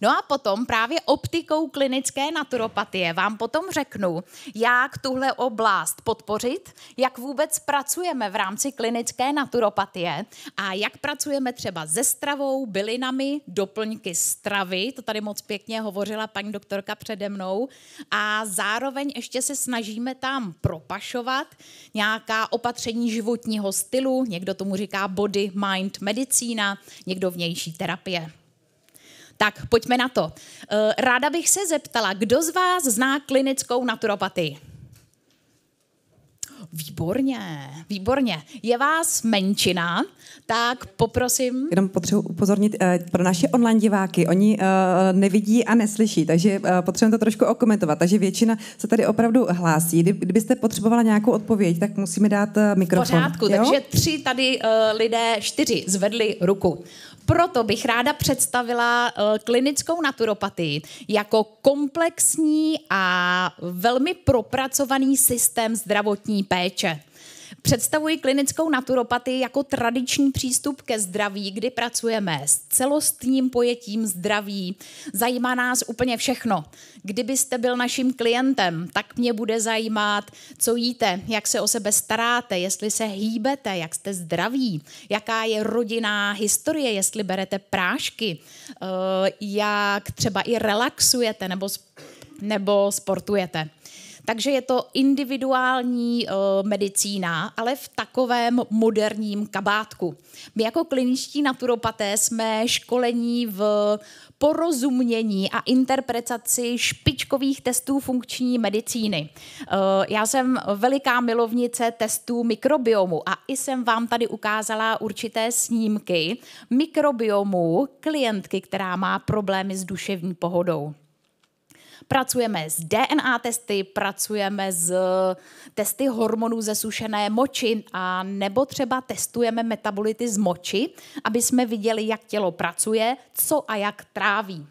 V: No a potom právě optikou klinické naturopatie vám potom řeknu, jak tuhle oblast podpořit, jak vůbec pracujeme v rámci klinické naturopatie a jak pracujeme třeba se stravou, bylinami, doplňky stravy, to tady moc pěkně hovořila paní doktorka přede mnou, a zároveň ještě se snažíme tam propašovat nějaká opatření životního stylu, někdo tomu říká body, mind, medicína, někdo vnější terapie. Tak, pojďme na to. Ráda bych se zeptala, kdo z vás zná klinickou naturopatii? Výborně, výborně. Je vás menšina, tak poprosím.
D: Jenom potřebuji upozornit pro naše online diváky, oni nevidí a neslyší, takže potřebujeme to trošku okomentovat. Takže většina se tady opravdu hlásí. Kdybyste potřebovala nějakou odpověď, tak musíme dát mikrofon.
V: V pořádku,
D: jo?
V: takže 3 tady lidé, 4 zvedli ruku. Proto bych ráda představila klinickou naturopatii jako komplexní a velmi propracovaný systém zdravotní péče. Představuji klinickou naturopatii jako tradiční přístup ke zdraví, kdy pracujeme s celostním pojetím zdraví. Zajímá nás úplně všechno. Kdybyste byl naším klientem, tak mě bude zajímat, co jíte, jak se o sebe staráte, jestli se hýbete, jak jste zdraví, jaká je rodinná historie, jestli berete prášky, jak třeba i relaxujete nebo sportujete. Takže je to individuální medicína, ale v takovém moderním kabátku. My jako kliničtí naturopaté jsme školení v porozumění a interpretaci špičkových testů funkční medicíny. Já jsem veliká milovnice testů mikrobiomu a i jsem vám tady ukázala určité snímky mikrobiomu klientky, která má problémy s duševní pohodou. Pracujeme s DNA testy, pracujeme s testy hormonů ze sušené moči a nebo třeba testujeme metabolity z moči, aby jsme viděli, jak tělo pracuje, co a jak tráví.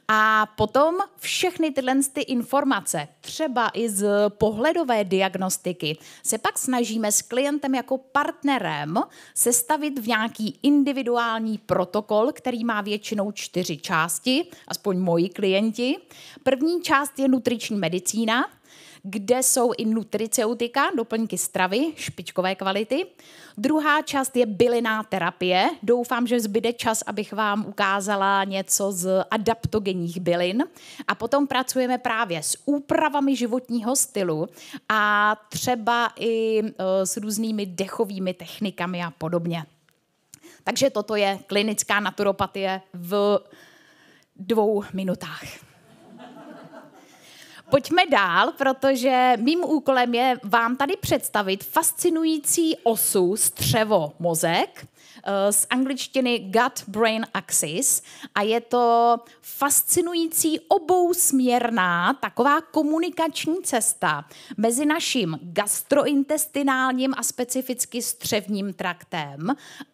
V: A potom všechny tyhle informace, třeba i z pohledové diagnostiky, se pak snažíme s klientem jako partnerem sestavit v nějaký individuální protokol, který má většinou 4 části, aspoň moji klienti. První část je nutriční medicína, kde jsou i nutriceutika, doplňky stravy, špičkové kvality. Druhá část je bylinná terapie. Doufám, že zbyde čas, abych vám ukázala něco z adaptogenních bylin. A potom pracujeme právě s úpravami životního stylu a třeba i s různými dechovými technikami a podobně. Takže toto je klinická naturopatie v 2 minutách. Pojďme dál, protože mým úkolem je vám tady představit fascinující osu střevo-mozek, z angličtiny gut-brain axis, a je to fascinující obousměrná taková komunikační cesta mezi naším gastrointestinálním a specificky střevním traktem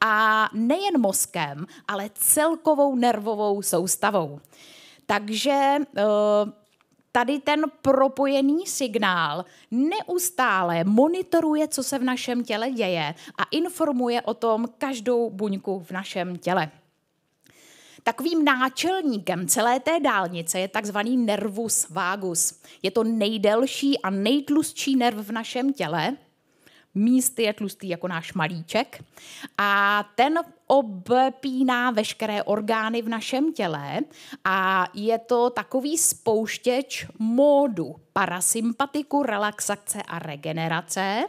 V: a nejen mozkem, ale celkovou nervovou soustavou. Takže tady ten propojený signál neustále monitoruje, co se v našem těle děje a informuje o tom každou buňku v našem těle. Takovým náčelníkem celé té dálnice je takzvaný nervus vagus. Je to nejdelší a nejtlustší nerv v našem těle. Místy je tlustý jako náš malíček a ten obpíná veškeré orgány v našem těle a je to takový spouštěč módu parasympatiku, relaxace a regenerace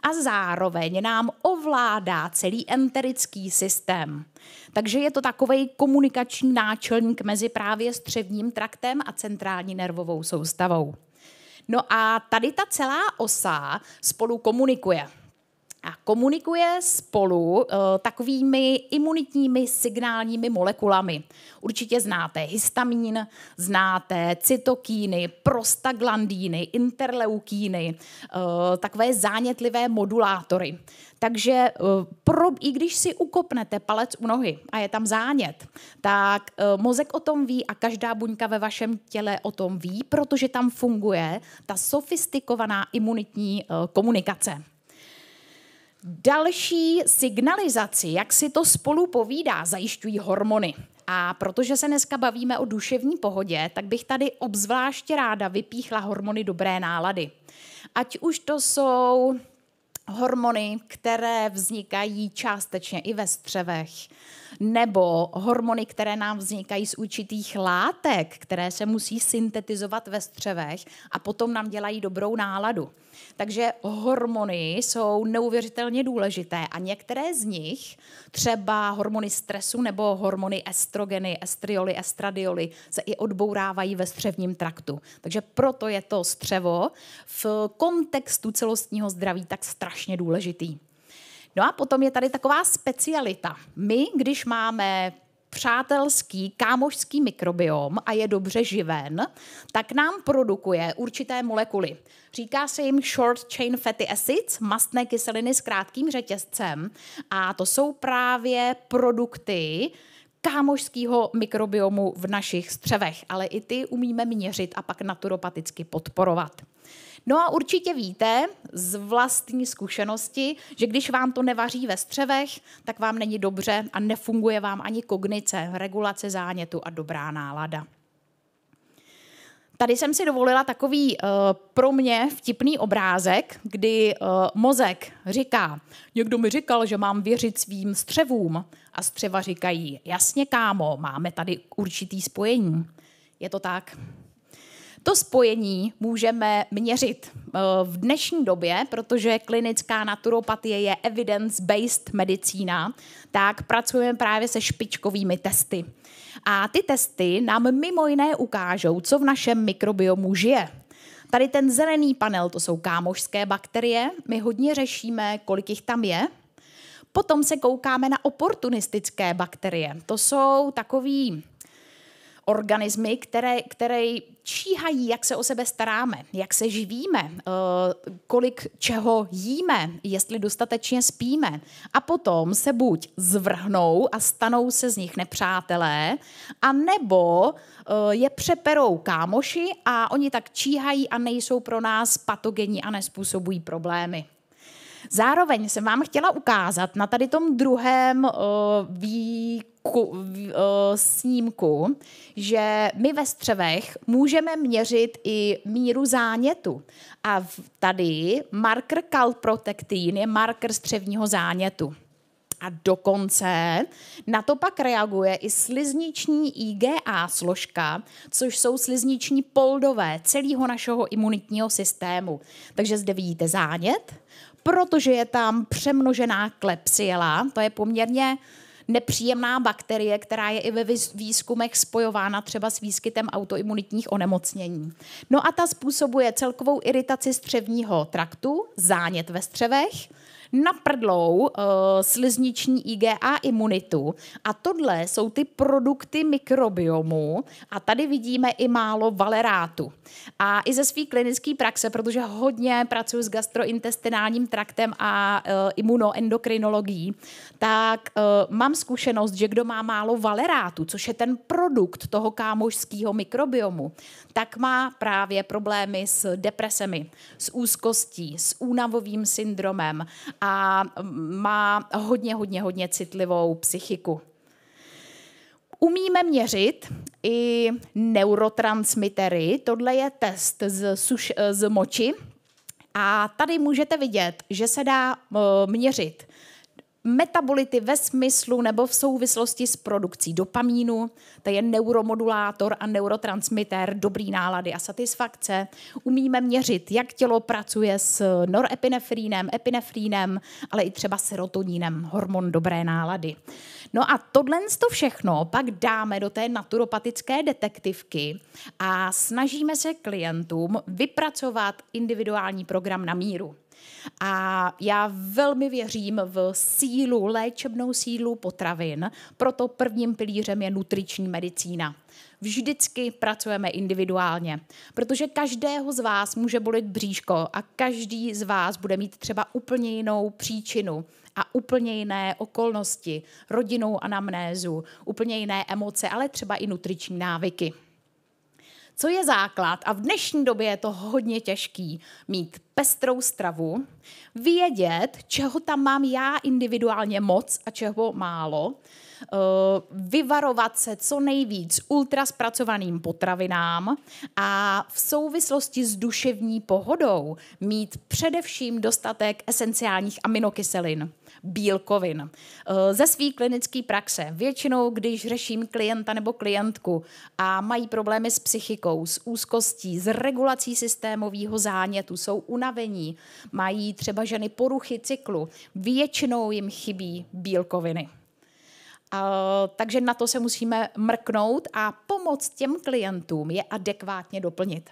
V: a zároveň nám ovládá celý enterický systém. Takže je to takovej komunikační náčelník mezi právě střevním traktem a centrální nervovou soustavou. No a tady ta celá osa spolu komunikuje. A komunikuje spolu takovými imunitními signálními molekulami. Určitě znáte histamín, znáte cytokíny, prostaglandíny, interleukíny, takové zánětlivé modulátory. Takže i když si ukopnete palec u nohy a je tam zánět, tak mozek o tom ví a každá buňka ve vašem těle o tom ví, protože tam funguje ta sofistikovaná imunitní komunikace. Další signalizaci, jak si to spolu povídá, zajišťují hormony. A protože se dneska bavíme o duševní pohodě, tak bych tady obzvláště ráda vypíchla hormony dobré nálady. Ať už to jsou hormony, které vznikají částečně i ve střevech, nebo hormony, které nám vznikají z určitých látek, které se musí syntetizovat ve střevech a potom nám dělají dobrou náladu. Takže hormony jsou neuvěřitelně důležité a některé z nich, třeba hormony stresu nebo hormony estrogeny, estrioly, estradioly, se i odbourávají ve střevním traktu. Takže proto je to střevo v kontextu celostního zdraví tak strašně důležitý. No a potom je tady taková specialita. My, když máme přátelský, kámošský mikrobiom a je dobře živen, tak nám produkuje určité molekuly. Říká se jim short chain fatty acids, mastné kyseliny s krátkým řetězcem, a to jsou právě produkty kámošského mikrobiomu v našich střevech, ale i ty umíme měřit a pak naturopaticky podporovat. No a určitě víte z vlastní zkušenosti, že když vám to nevaří ve střevech, tak vám není dobře a nefunguje vám ani kognice, regulace zánětu a dobrá nálada. Tady jsem si dovolila takový pro mě vtipný obrázek, kdy mozek říká, někdo mi říkal, že mám věřit svým střevům, a střeva říkají, jasně kámo, máme tady určitý spojení. Je to tak? To spojení můžeme měřit v dnešní době, protože klinická naturopatie je evidence-based medicína, tak pracujeme právě se špičkovými testy. A ty testy nám mimo jiné ukážou, co v našem mikrobiomu žije. Tady ten zelený panel, to jsou kámošské bakterie, my hodně řešíme, kolik jich tam je. Potom se koukáme na oportunistické bakterie. To jsou takový organismy, které číhají, jak se o sebe staráme, jak se živíme, kolik čeho jíme, jestli dostatečně spíme. A potom se buď zvrhnou a stanou se z nich nepřátelé, anebo je přeperou kámoši a oni tak číhají a nejsou pro nás patogenní a nespůsobují problémy. Zároveň jsem vám chtěla ukázat na tady tom druhém snímku, že my ve střevech můžeme měřit i míru zánětu. A tady marker calprotectin je marker střevního zánětu. A dokonce na to pak reaguje i slizniční IgA složka, což jsou slizniční poldové celého našeho imunitního systému. Takže zde vidíte zánět, protože je tam přemnožená Klebsiella, to je poměrně nepříjemná bakterie, která je i ve výzkumech spojována třeba s výskytem autoimunitních onemocnění. No a ta způsobuje celkovou iritaci střevního traktu, zánět ve střevech, naprdlou slizniční IgA imunitu. A tohle jsou ty produkty mikrobiomu a tady vidíme i málo valerátu. A i ze své klinické praxe, protože hodně pracuji s gastrointestinálním traktem a imunoendokrinologií, tak mám zkušenost, že kdo má málo valerátu, což je ten produkt toho kámošského mikrobiomu, tak má právě problémy s depresemi, s úzkostí, s únavovým syndromem a má hodně citlivou psychiku. Umíme měřit i neurotransmitery, tohle je test z moči a tady můžete vidět, že se dá měřit metabolity ve smyslu nebo v souvislosti s produkcí dopamínu, to je neuromodulátor a neurotransmitter dobrý nálady a satisfakce. Umíme měřit, jak tělo pracuje s norepinefrínem, epinefrínem, ale i třeba serotoninem, hormon dobré nálady. No a tohle všechno pak dáme do té naturopatické detektivky a snažíme se klientům vypracovat individuální program na míru. A já velmi věřím v sílu, léčebnou sílu potravin, proto prvním pilířem je nutriční medicína. Vždycky pracujeme individuálně, protože každého z vás může bolet bříško a každý z vás bude mít třeba úplně jinou příčinu a úplně jiné okolnosti, rodinnou anamnézu, úplně jiné emoce, ale třeba i nutriční návyky. Co je základ, a v dnešní době je to hodně těžký, mít pestrou stravu, vědět, čeho tam mám já individuálně moc a čeho málo, vyvarovat se co nejvíc ultraspracovaným potravinám a v souvislosti s duševní pohodou mít především dostatek esenciálních aminokyselin, bílkovin. Ze své klinické praxe většinou, když řeším klienta nebo klientku a mají problémy s psychikou, s úzkostí, s regulací systémového zánětu, jsou unavení, mají třeba ženy poruchy cyklu, většinou jim chybí bílkoviny. Takže na to se musíme mrknout a pomoct těm klientům je adekvátně doplnit.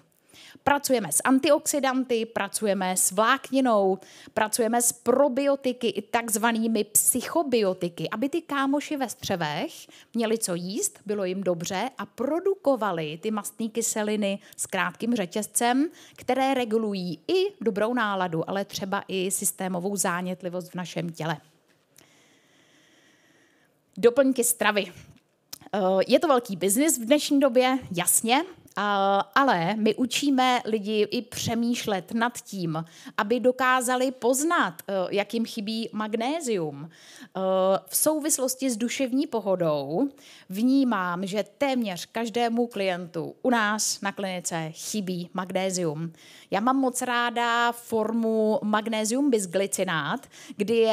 V: Pracujeme s antioxidanty, pracujeme s vlákninou, pracujeme s probiotiky i takzvanými psychobiotiky, aby ty kámoši ve střevech měli co jíst, bylo jim dobře a produkovali ty mastné kyseliny s krátkým řetězcem, které regulují i dobrou náladu, ale třeba i systémovou zánětlivost v našem těle. Doplňky stravy. Je to velký biznis v dnešní době, jasně, ale my učíme lidi i přemýšlet nad tím, aby dokázali poznat, jak jim chybí magnézium. V souvislosti s duševní pohodou vnímám, že téměř každému klientu u nás na klinice chybí magnézium. Já mám moc ráda formu magnézium bisglycinát, kdy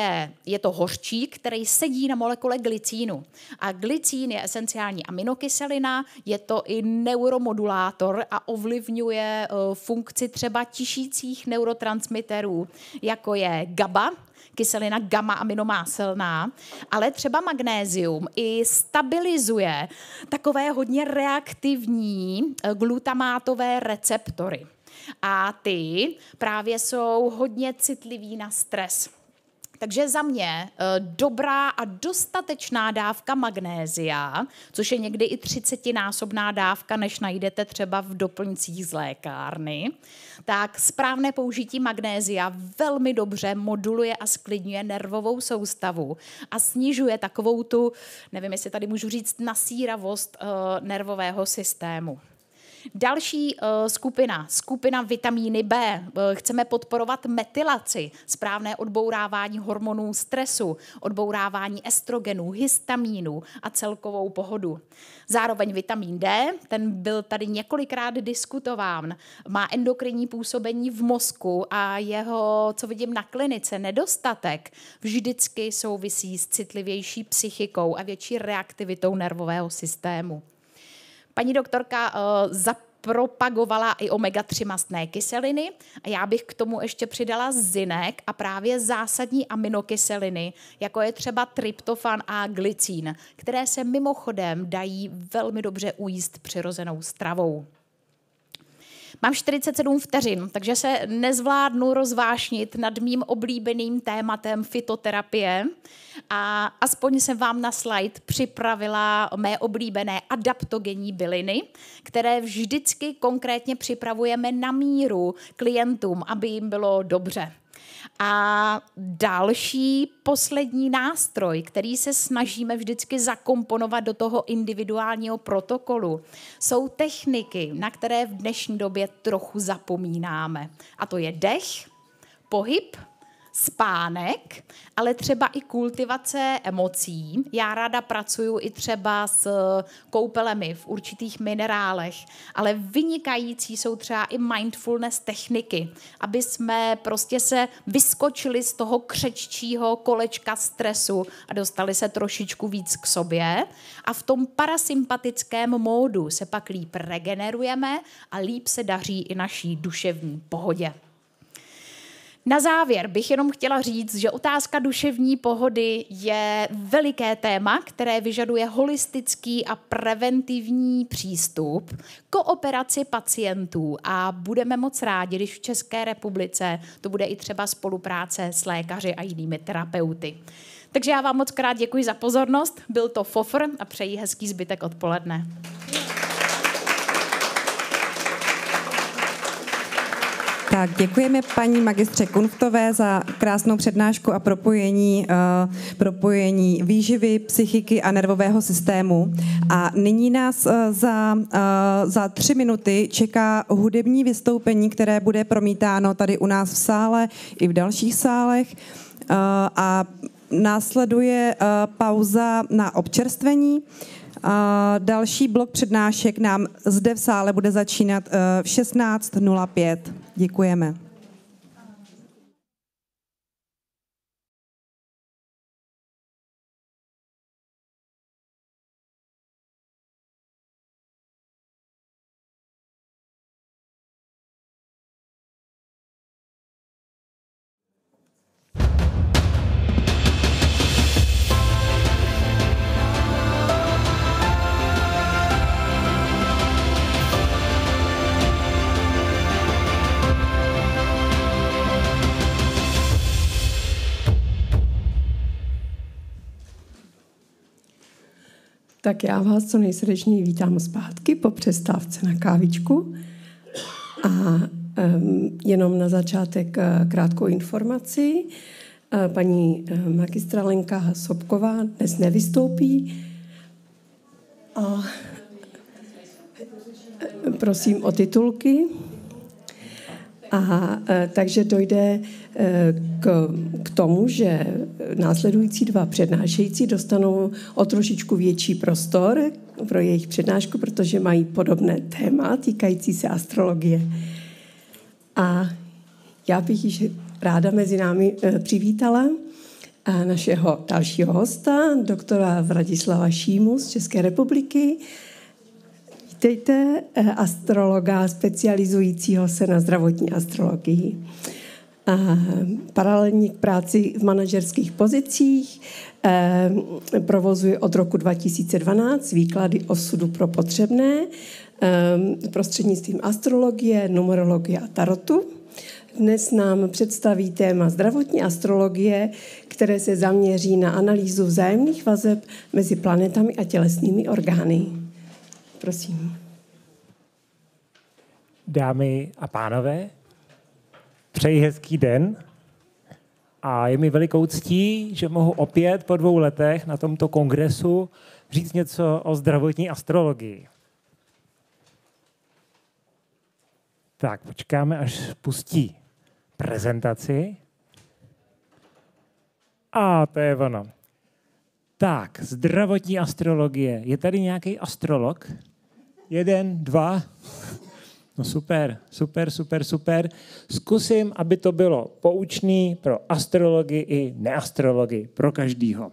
V: je to hořčík, který sedí na molekule glycínu. A glycín je esenciální aminokyselina, je to i neuromodulátor a ovlivňuje funkci třeba tišících neurotransmiterů, jako je GABA, kyselina gamma-aminomáselná, ale třeba magnézium i stabilizuje takové hodně reaktivní glutamátové receptory. A ty právě jsou hodně citlivý na stres. Takže za mě dobrá a dostatečná dávka magnézia, což je někdy i 30násobná dávka, než najdete třeba v doplňcích z lékárny, tak správné použití magnézia velmi dobře moduluje a sklidňuje nervovou soustavu a snižuje takovou tu, nevím, jestli tady můžu říct, nasíravost nervového systému. Další skupina vitamíny B. Chceme podporovat metylaci, správné odbourávání hormonů stresu, odbourávání estrogenů, histamínů a celkovou pohodu. Zároveň vitamin D, ten byl tady několikrát diskutován, má endokrinní působení v mozku a jeho, co vidím na klinice, nedostatek vždycky souvisí s citlivější psychikou a větší reaktivitou nervového systému. Paní doktorka zapropagovala i omega-3 mastné kyseliny a já bych k tomu ještě přidala zinek a právě zásadní aminokyseliny, jako je třeba tryptofan a glycín, které se mimochodem dají velmi dobře ujíst přirozenou stravou. Mám 47 vteřin, takže se nezvládnu rozvášnit nad mým oblíbeným tématem fytoterapie a aspoň jsem vám na slide připravila mé oblíbené adaptogenní byliny, které vždycky konkrétně připravujeme na míru klientům, aby jim bylo dobře. A další poslední nástroj, který se snažíme vždycky zakomponovat do toho individuálního protokolu, jsou techniky, na které v dnešní době trochu zapomínáme. A to je dech, pohyb, spánek, ale třeba i kultivace emocí. Já ráda pracuju i třeba s koupelemi v určitých minerálech, ale vynikající jsou třeba i mindfulness techniky, aby jsme prostě se vyskočili z toho křeččího kolečka stresu a dostali se trošičku víc k sobě. A v tom parasympatickém módu se pak líp regenerujeme a líp se daří i naší duševní pohodě. Na závěr bych jenom chtěla říct, že otázka duševní pohody je veliké téma, které vyžaduje holistický a preventivní přístup, kooperaci pacientů a budeme moc rádi, když v České republice to bude i třeba spolupráce s lékaři a jinými terapeuty. Takže já vám moc krát děkuji za pozornost, byl to Fofr a přeji hezký zbytek odpoledne.
D: Tak děkujeme paní magistře Kunftové za krásnou přednášku a propojení výživy, psychiky a nervového systému. A nyní nás za 3 minuty čeká hudební vystoupení, které bude promítáno tady u nás v sále i v dalších sálech. A Následuje pauza na občerstvení. Další blok přednášek nám zde v sále bude začínat v 16:05. Děkujeme.
T: Tak já vás co nejsrdečněji vítám zpátky po přestávce na kávičku. A jenom na začátek krátkou informaci. Paní magistra Lenka Sobková dnes nevystoupí. A prosím o titulky. Takže dojde k tomu, že následující dva přednášející dostanou o trošičku větší prostor pro jejich přednášku, protože mají podobné téma týkající se astrologie. A já bych již ráda mezi námi přivítala našeho dalšího hosta, doktora Vratislava Šímu z České republiky. Vítejte, astrologa specializujícího se na zdravotní astrologii. Paralelně k práci v manažerských pozicích provozuje od roku 2012 výklady osudu pro potřebné prostřednictvím astrologie, numerologie a tarotu. Dnes nám představí téma zdravotní astrologie, které se zaměří na analýzu vzájemných vazeb mezi planetami a tělesnými orgány. Prosím.
O: Dámy a pánové, přeji hezký den a je mi velikou ctí, že mohu opět po 2 letech na tomto kongresu říct něco o zdravotní astrologii. Tak, počkáme, až pustí prezentaci. A to je ono. Tak, zdravotní astrologie. Je tady nějaký astrolog? 1, 2... No super. Zkusím, aby to bylo poučný pro astrologii i neastrologii, pro každýho.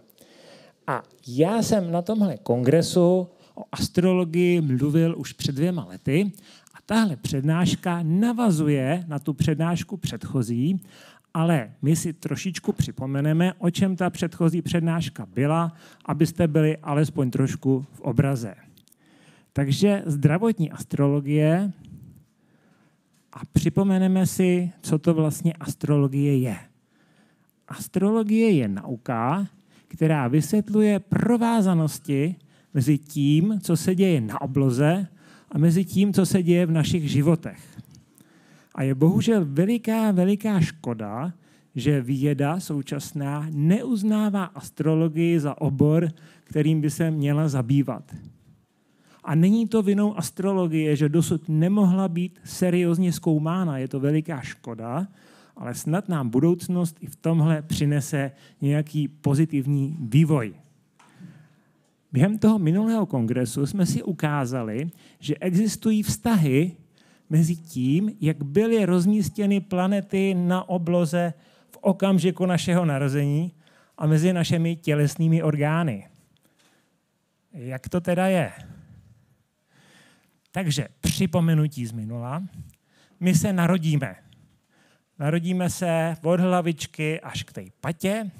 O: A já jsem na tomhle kongresu o astrologii mluvil už před 2 lety a tahle přednáška navazuje na tu přednášku předchozí, ale my si trošičku připomeneme, o čem ta předchozí přednáška byla, abyste byli alespoň trošku v obraze. Takže zdravotní astrologie. A připomeneme si, co to vlastně astrologie je. Astrologie je nauka, která vysvětluje provázanosti mezi tím, co se děje na obloze a mezi tím, co se děje v našich životech. A je bohužel veliká škoda, že věda současná neuznává astrologii za obor, kterým by se měla zabývat. A není to vinou astrologie, že dosud nemohla být seriózně zkoumána. Je to veliká škoda, ale snad nám budoucnost i v tomhle přinese nějaký pozitivní vývoj. Během toho minulého kongresu jsme si ukázali, že existují vztahy mezi tím, jak byly rozmístěny planety na obloze v okamžiku našeho narození a mezi našimi tělesnými orgány. Jak to teda je? Takže připomenutí z minula. My se narodíme. Narodíme se od hlavičky až k té patě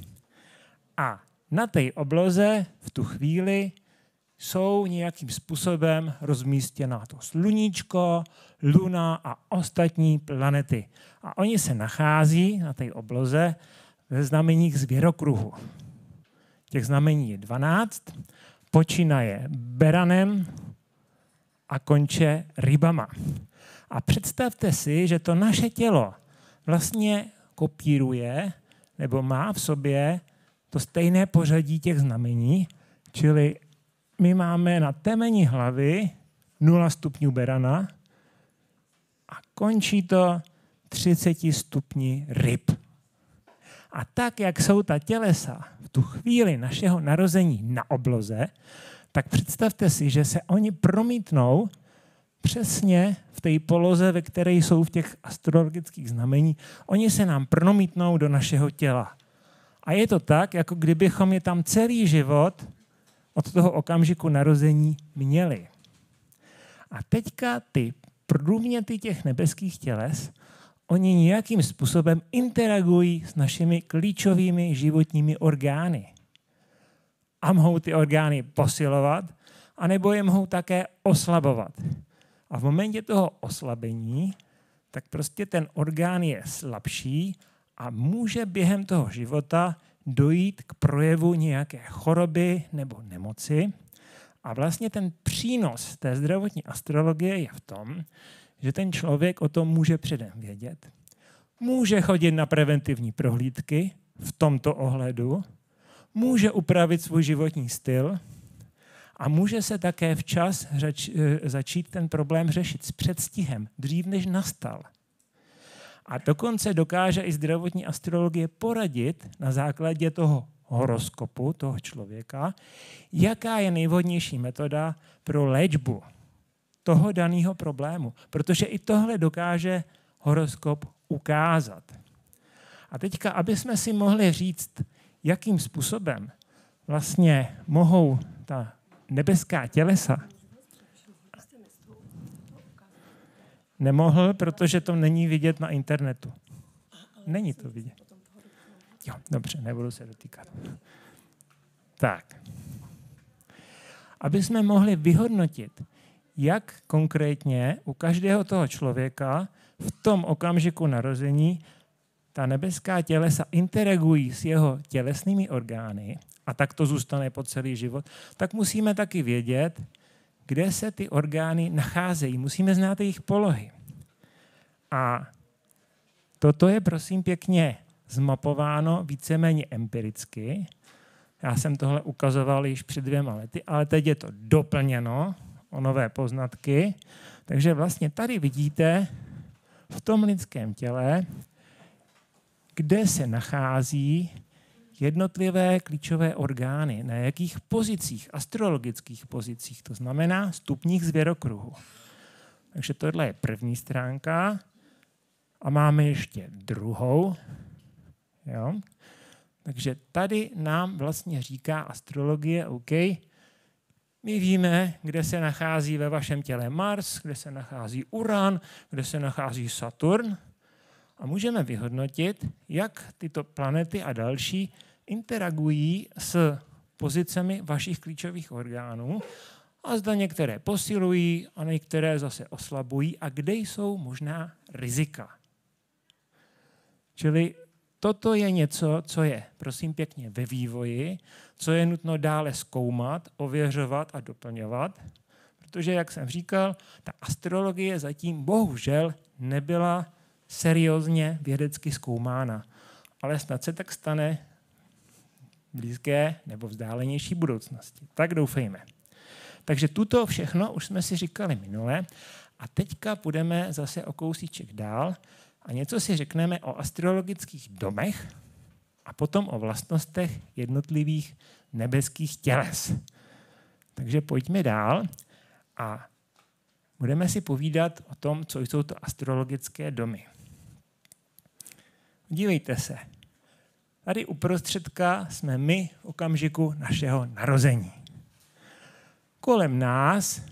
O: a na té obloze v tu chvíli jsou nějakým způsobem rozmístěná to sluníčko, luna a ostatní planety. A oni se nachází na té obloze ve znameních zvěrokruhu. Těch znamení je 12, počínaje beranem a konče rybama. A představte si, že to naše tělo vlastně kopíruje nebo má v sobě to stejné pořadí těch znamení, čili my máme na temeni hlavy 0 stupňů berana a končí to 30 stupni ryb. A tak, jak jsou ta tělesa v tu chvíli našeho narození na obloze, tak představte si, že se oni promítnou přesně v té poloze, ve které jsou v těch astrologických znamení, oni se nám promítnou do našeho těla. A je to tak, jako kdybychom je tam celý život od toho okamžiku narození měli. A teďka ty průměty těch nebeských těles, oni nějakým způsobem interagují s našimi klíčovými životními orgány. A mohou ty orgány posilovat, anebo je mohou také oslabovat. A v momentě toho oslabení, tak prostě ten orgán je slabší a může během toho života dojít k projevu nějaké choroby nebo nemoci. A vlastně ten přínos té zdravotní astrologie je v tom, že ten člověk o tom může předem vědět. Může chodit na preventivní prohlídky v tomto ohledu, může upravit svůj životní styl a může se také včas začít ten problém řešit s předstihem, dřív než nastal. A dokonce dokáže i zdravotní astrologie poradit na základě toho horoskopu toho člověka, jaká je nejvhodnější metoda pro léčbu toho daného problému. Protože i tohle dokáže horoskop ukázat. A teďka, aby jsme si mohli říct, jakým způsobem vlastně mohou ta nebeská tělesa. Nemohl, protože to není vidět na internetu. Není to vidět. Jo, dobře, nebudu se dotýkat. Tak. Aby jsme mohli vyhodnotit, jak konkrétně u každého toho člověka v tom okamžiku narození ta nebeská tělesa interagují s jeho tělesnými orgány, a tak to zůstane po celý život, tak musíme taky vědět, kde se ty orgány nacházejí. Musíme znát jejich polohy. A toto je, prosím pěkně, zmapováno víceméně empiricky. Já jsem tohle ukazoval již před 2 lety, ale teď je to doplněno o nové poznatky. Takže vlastně tady vidíte v tom lidském těle, kde se nachází jednotlivé klíčové orgány, na jakých pozicích, astrologických pozicích, to znamená stupních zvěrokruhu. Takže tohle je první stránka a máme ještě druhou. Jo? Takže tady nám vlastně říká astrologie, OK, my víme, kde se nachází ve vašem těle Mars, kde se nachází Uran, kde se nachází Saturn a můžeme vyhodnotit, jak tyto planety a další interagují s pozicemi vašich klíčových orgánů a zda některé posilují a některé zase oslabují a kde jsou možná rizika. Čili toto je něco, co je, prosím pěkně, ve vývoji, co je nutno dále zkoumat, ověřovat a doplňovat, protože, jak jsem říkal, ta astrologie zatím bohužel nebyla seriózně vědecky zkoumána. Ale snad se tak stane v blízké nebo vzdálenější budoucnosti. Tak doufejme. Takže tuto všechno už jsme si říkali minule a teďka půjdeme zase o kousíček dál a něco si řekneme o astrologických domech a potom o vlastnostech jednotlivých nebeských těles. Takže pojďme dál a budeme si povídat o tom, co jsou to astrologické domy. Dívejte se. Tady uprostředka jsme my v okamžiku našeho narození. Kolem nás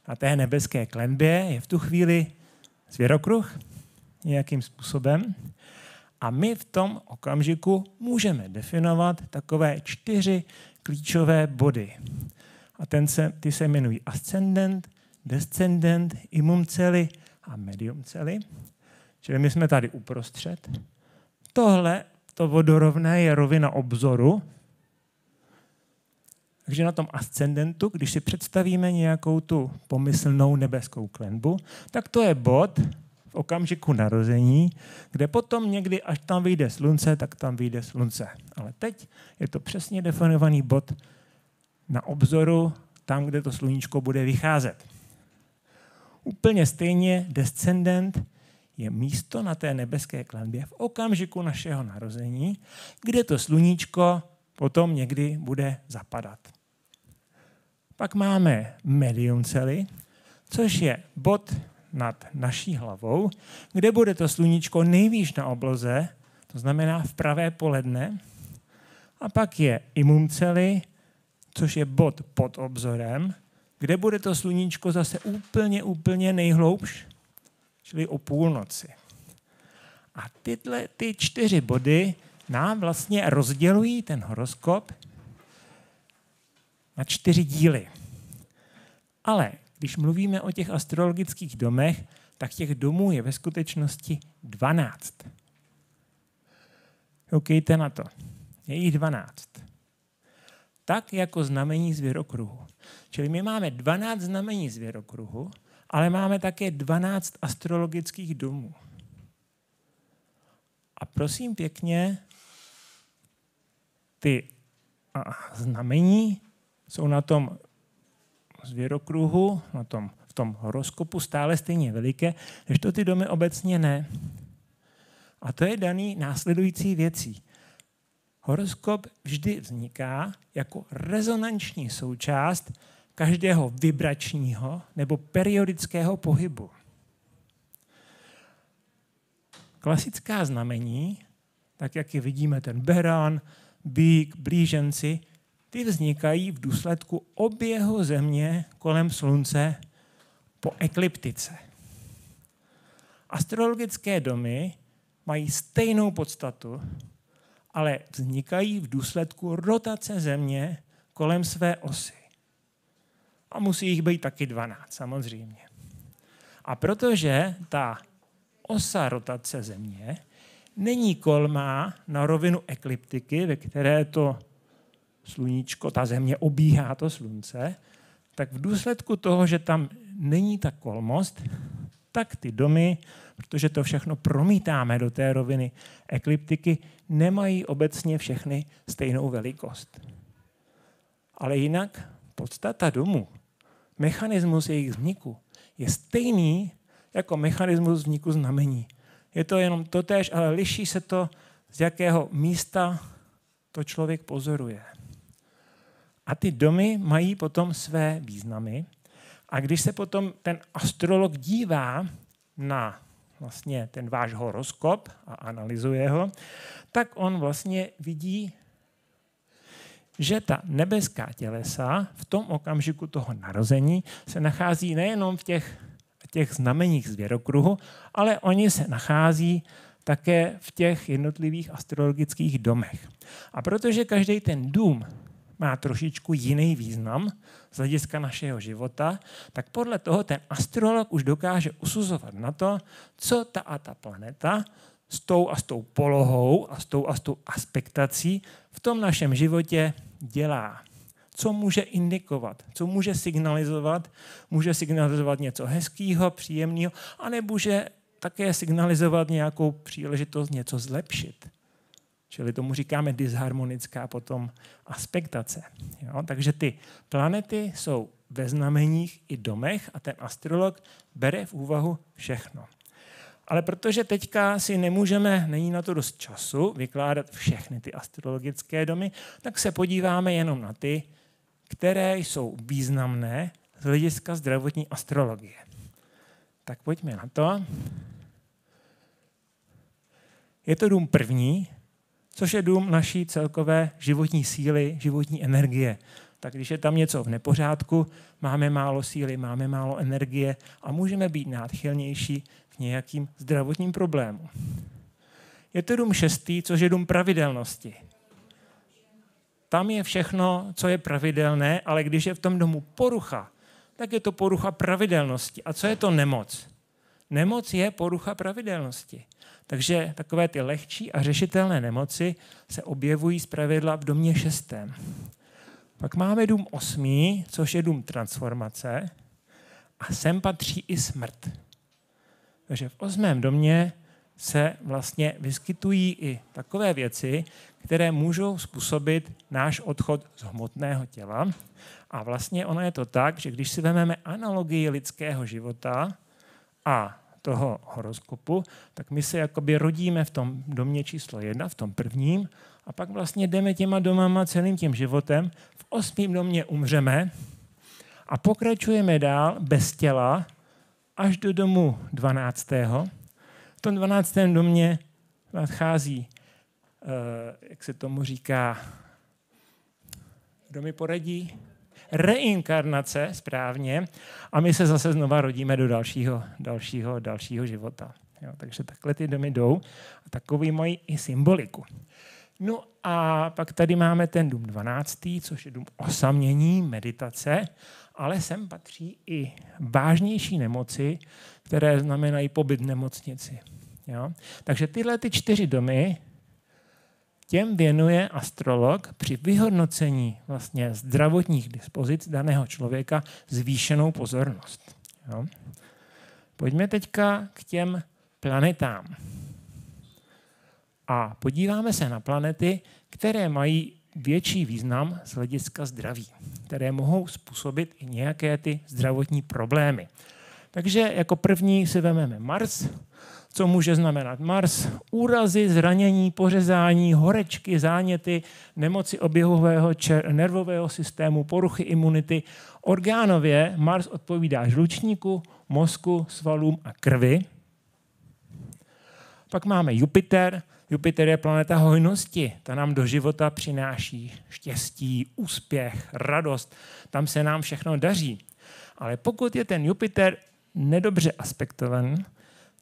O: na té nebeské klenbě je v tu chvíli zvěrokruh nějakým způsobem a my v tom okamžiku můžeme definovat takové 4 klíčové body. A ty se jmenují ascendent, descendent, imum celi a medium celi. Čili my jsme tady uprostřed. Tohle, to vodorovné, je rovina obzoru. Takže na tom ascendentu, když si představíme nějakou tu pomyslnou nebeskou klenbu, tak to je bod v okamžiku narození, kde potom někdy, až tam vyjde slunce, tak tam vyjde slunce. Ale teď je to přesně definovaný bod na obzoru, tam, kde to sluníčko bude vycházet. Úplně stejně descendent je místo na té nebeské klenbě v okamžiku našeho narození, kde to sluníčko potom někdy bude zapadat. Pak máme medium cely, což je bod nad naší hlavou, kde bude to sluníčko nejvýš na obloze, to znamená v pravé poledne. A pak je imum cely, což je bod pod obzorem, kde bude to sluníčko zase úplně nejhloubš, čili o půlnoci. A ty 4 body nám vlastně rozdělují ten horoskop na 4 díly. Ale když mluvíme o těch astrologických domech, tak těch domů je ve skutečnosti 12. Koukejte na to. Je jich 12. Tak jako znamení zvěrokruhu. Čili my máme 12 znamení zvěrokruhu, ale máme také 12 astrologických domů. A prosím pěkně, ty znamení jsou na tom zvěrokruhu, v tom horoskopu stále stejně veliké, než to ty domy obecně ne. A to je daný následující věcí. Horoskop vždy vzniká jako rezonanční součást každého vibračního nebo periodického pohybu. Klasická znamení, tak jak je vidíme ten beran, býk, blíženci, ty vznikají v důsledku oběhu Země kolem Slunce po ekliptice. Astrologické domy mají stejnou podstatu, ale vznikají v důsledku rotace Země kolem své osy. A musí jich být taky 12, samozřejmě. A protože ta osa rotace Země není kolmá na rovinu ekliptiky, ve které to sluníčko, ta Země obíhá to Slunce, tak v důsledku toho, že tam není ta kolmost, tak ty domy, protože to všechno promítáme do té roviny ekliptiky, nemají obecně všechny stejnou velikost. Ale jinak podstata domu, mechanismus jejich vzniku je stejný jako mechanismus vzniku znamení. Je to jenom totéž, ale liší se to, z jakého místa to člověk pozoruje. A ty domy mají potom své významy. A když se potom ten astrolog dívá na vlastně ten váš horoskop a analyzuje ho, tak on vlastně vidí, že ta nebeská tělesa v tom okamžiku toho narození se nachází nejenom v těch znameních zvěrokruhu, ale oni se nachází také v těch jednotlivých astrologických domech. A protože každý ten dům má trošičku jiný význam z hlediska našeho života, tak podle toho ten astrolog už dokáže usuzovat na to, co ta a ta planeta s tou polohou a s tou aspektací v tom našem životě dělá. Co může indikovat, co může signalizovat. Může signalizovat něco hezkého, příjemného, anebo může také signalizovat nějakou příležitost něco zlepšit. Čili tomu říkáme disharmonická potom aspektace. Jo? Takže ty planety jsou ve znameních i domech a ten astrolog bere v úvahu všechno. Ale protože teďka si není na to dost času vykládat všechny ty astrologické domy, tak se podíváme jenom na ty, které jsou významné z hlediska zdravotní astrologie. Tak pojďme na to. Je to dům první, což je dům naší celkové životní síly, životní energie. Tak když je tam něco v nepořádku, máme málo síly, máme málo energie a můžeme být náchylnější k nějakým zdravotním problémům. Je to dům šestý, což je dům pravidelnosti. Tam je všechno, co je pravidelné, ale když je v tom domu porucha, tak je to porucha pravidelnosti. A co je to nemoc? Nemoc je porucha pravidelnosti. Takže takové ty lehčí a řešitelné nemoci se objevují zpravidla v domě šestém. Pak máme dům osmý, což je dům transformace a sem patří i smrt. Takže v osmém domě se vlastně vyskytují i takové věci, které můžou způsobit náš odchod z hmotného těla. A vlastně ono je to tak, že když si vezmeme analogii lidského života a toho horoskopu, tak my se jakoby rodíme v tom domě číslo 1, v tom prvním, a pak vlastně jdeme těma domama celým tím životem. V 8. domě umřeme a pokračujeme dál bez těla až do domu 12. V tom 12. domě nadchází, jak se tomu říká, kdo mi poradí? Reinkarnace, správně, a my se zase znova rodíme do dalšího života. Jo, takže takhle ty domy jdou a takový mají i symboliku. No a pak tady máme ten dům 12., což je dům osamění, meditace, ale sem patří i vážnější nemoci, které znamenají pobyt v nemocnici. Jo? Takže tyhle ty 4 domy, těm věnuje astrolog při vyhodnocení vlastně zdravotních dispozic daného člověka zvýšenou pozornost. Jo? Pojďme teďka k těm planetám. A podíváme se na planety, které mají větší význam z hlediska zdraví, které mohou způsobit i nějaké ty zdravotní problémy. Takže jako první si vezmeme Mars. Co může znamenat Mars? Úrazy, zranění, pořezání, horečky, záněty, nemoci oběhového nervového systému, poruchy imunity. Orgánově Mars odpovídá žlučníku, mozku, svalům a krvi. Pak máme Jupiter. Jupiter je planeta hojnosti. Ta nám do života přináší štěstí, úspěch, radost. Tam se nám všechno daří. Ale pokud je ten Jupiter nedobře aspektovaný,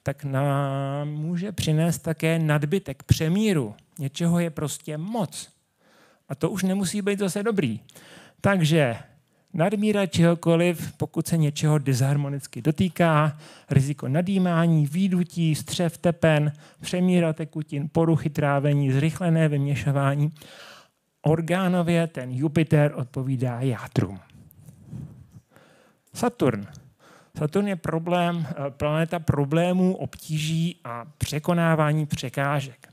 O: tak nám může přinést také nadbytek, přemíru. Něčeho je prostě moc. A to už nemusí být zase dobrý. Takže nadmíra čehokoliv, pokud se něčeho disharmonicky dotýká, riziko nadýmání, výdutí, střev tepen, přemíra tekutin, poruchy trávení, zrychlené vyměšování. Orgánově ten Jupiter odpovídá játrům. Saturn. Saturn je planeta problémů, obtíží a překonávání překážek.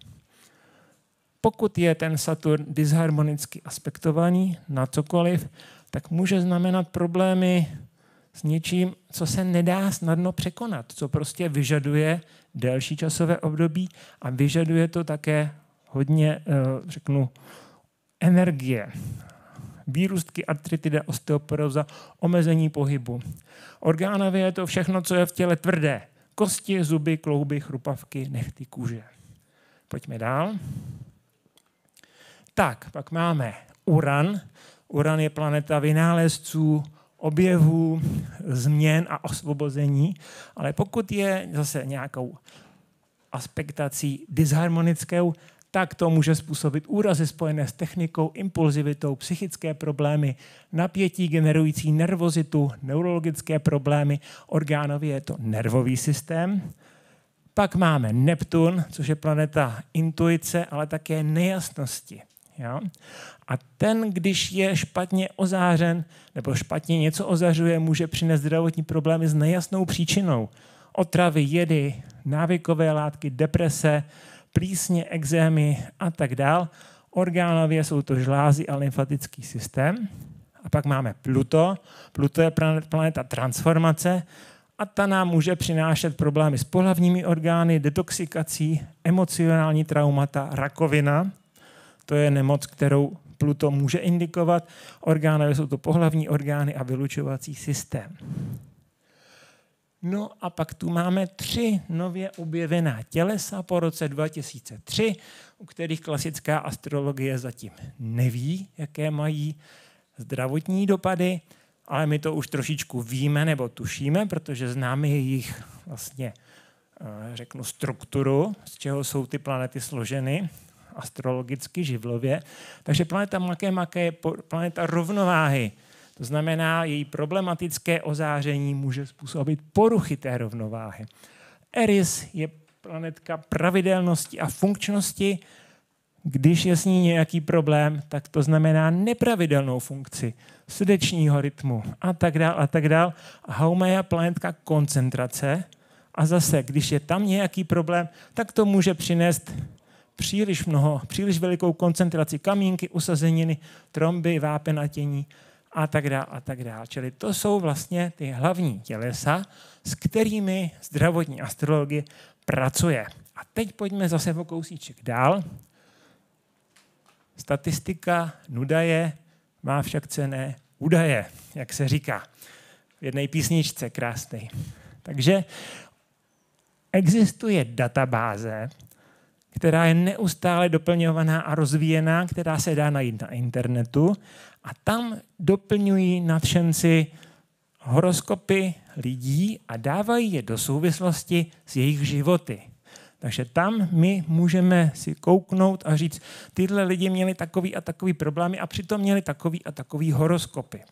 O: Pokud je ten Saturn disharmonicky aspektovaný na cokoliv, tak může znamenat problémy s něčím, co se nedá snadno překonat, co prostě vyžaduje delší časové období a vyžaduje to také hodně, energie. Výrůstky, artritida, osteoporóza, omezení pohybu. Orgánově je to všechno, co je v těle tvrdé. Kosti, zuby, klouby, chrupavky, nehty, kůže. Pojďme dál. Tak, pak máme Uran. Uran je planeta vynálezců, objevů, změn a osvobození, ale pokud je zase nějakou aspektací disharmonickou, tak to může způsobit úrazy spojené s technikou, impulzivitou, psychické problémy, napětí generující nervozitu, neurologické problémy, orgánově je to nervový systém. Pak máme Neptun, což je planeta intuice, ale také nejasnosti. Jo? A ten, když je špatně ozářen nebo špatně něco ozařuje, může přinést zdravotní problémy s nejasnou příčinou. Otravy, jedy, návykové látky, deprese, plísně, ekzémy a tak dál. Orgánově jsou to žlázy a lymfatický systém. A pak máme Pluto. Pluto je planeta transformace a ta nám může přinášet problémy s pohlavními orgány, detoxikací, emocionální traumata, rakovina. To je nemoc, kterou Pluto může indikovat. Orgánově jsou to pohlavní orgány a vylučovací systém. No a pak tu máme 3 nově objevená tělesa po roce 2003, u kterých klasická astrologie zatím neví, jaké mají zdravotní dopady, ale my to už trošičku víme nebo tušíme, protože známe jejich vlastně, strukturu, z čeho jsou ty planety složeny astrologicky, živlově. Takže planeta Makemake je planeta rovnováhy. To znamená, její problematické ozáření může způsobit poruchy té rovnováhy. Eris je planetka pravidelnosti a funkčnosti. Když je s ní nějaký problém, tak to znamená nepravidelnou funkci srdečního rytmu a tak dál a tak dál. A Haumea planetka koncentrace. A zase, když je tam nějaký problém, tak to může přinést příliš velikou koncentraci kamínky, usazeniny, tromby, vápenatění a tak dále a tak dále. Čili to jsou vlastně ty hlavní tělesa, s kterými zdravotní astrologie pracuje. A teď pojďme zase o kousíček dál. Statistika nudaje má však cenné údaje, jak se říká v jedné písničce krásnej. Takže existuje databáze, která je neustále doplňovaná a rozvíjená, která se dá najít na internetu a tam doplňují nadšenci horoskopy lidí a dávají je do souvislosti s jejich životy. Takže tam my můžeme si kouknout a říct, tyhle lidi měli takový a takový problémy a přitom měli takový a takový horoskopy.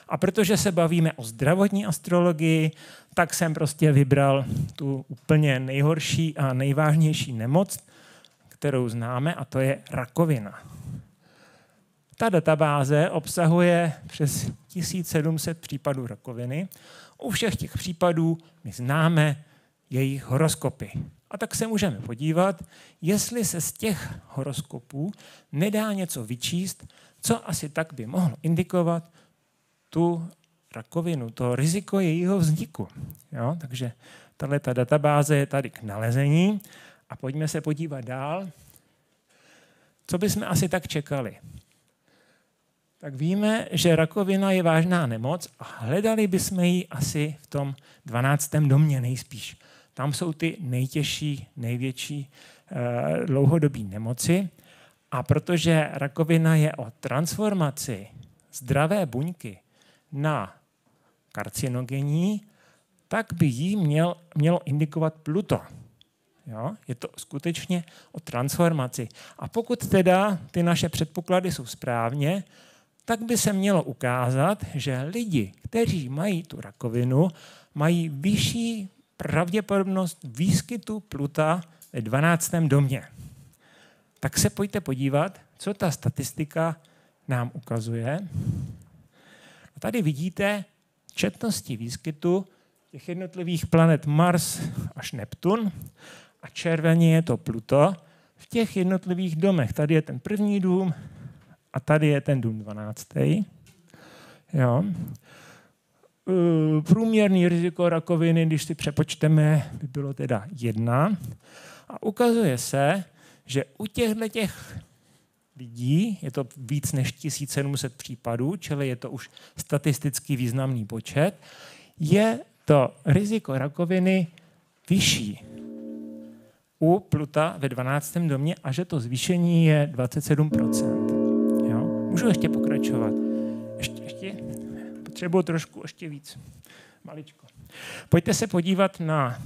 O: A protože se bavíme o zdravotní astrologii, tak jsem prostě vybral tu úplně nejhorší a nejvážnější nemoc, kterou známe, a to je rakovina. Ta databáze obsahuje přes 1700 případů rakoviny. U všech těch případů my známe jejich horoskopy. A tak se můžeme podívat, jestli se z těch horoskopů nedá něco vyčíst, co asi tak by mohlo indikovat tu rakovinu, to riziko jejího vzniku. Jo? Takže tato databáze je tady k nalezení a pojďme se podívat dál. Co bychom asi tak čekali? Tak víme, že rakovina je vážná nemoc a hledali bychom ji asi v tom 12. domě nejspíš. Tam jsou ty nejtěžší, největší dlouhodobé nemoci. A protože rakovina je o transformaci zdravé buňky na karcinogenní, tak by jí mělo indikovat Pluto. Jo? Je to skutečně o transformaci. A pokud teda ty naše předpoklady jsou správně, tak by se mělo ukázat, že lidi, kteří mají tu rakovinu, mají vyšší pravděpodobnost výskytu Pluta ve 12. domě. Tak se pojďte podívat, co ta statistika nám ukazuje. A tady vidíte četnosti výskytu těch jednotlivých planet Mars až Neptun a červeně je to Pluto v těch jednotlivých domech. Tady je ten první dům a tady je ten dům 12. Jo. Průměrný riziko rakoviny, když si přepočteme, by bylo teda 1. A ukazuje se, že u těchto lidí, je to víc než 1700 případů, čili je to už statisticky významný počet, je to riziko rakoviny vyšší u Pluta ve 12. domě a že to zvýšení je 27%. Jo? Můžu ještě pokračovat. Ještě potřebuji trošku ještě víc. Maličko. Pojďte se podívat na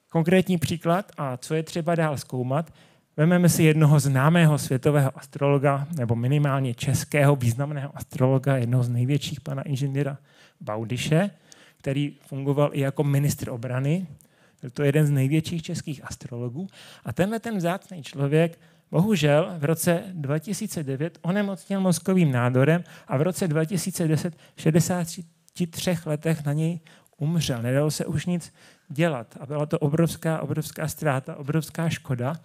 O: konkrétní příklad a co je třeba dál zkoumat. Vezmeme si jednoho známého světového astrologa, nebo minimálně českého významného astrologa, jednoho z největších, pana inženýra Baudyše, který fungoval i jako ministr obrany. Byl to jeden z největších českých astrologů. A tenhle ten vzácný člověk bohužel v roce 2009 onemocněl mozkovým nádorem a v roce 2010 v 63 letech na něj umřel. Nedalo se už nic dělat. A byla to obrovská ztráta, obrovská škoda.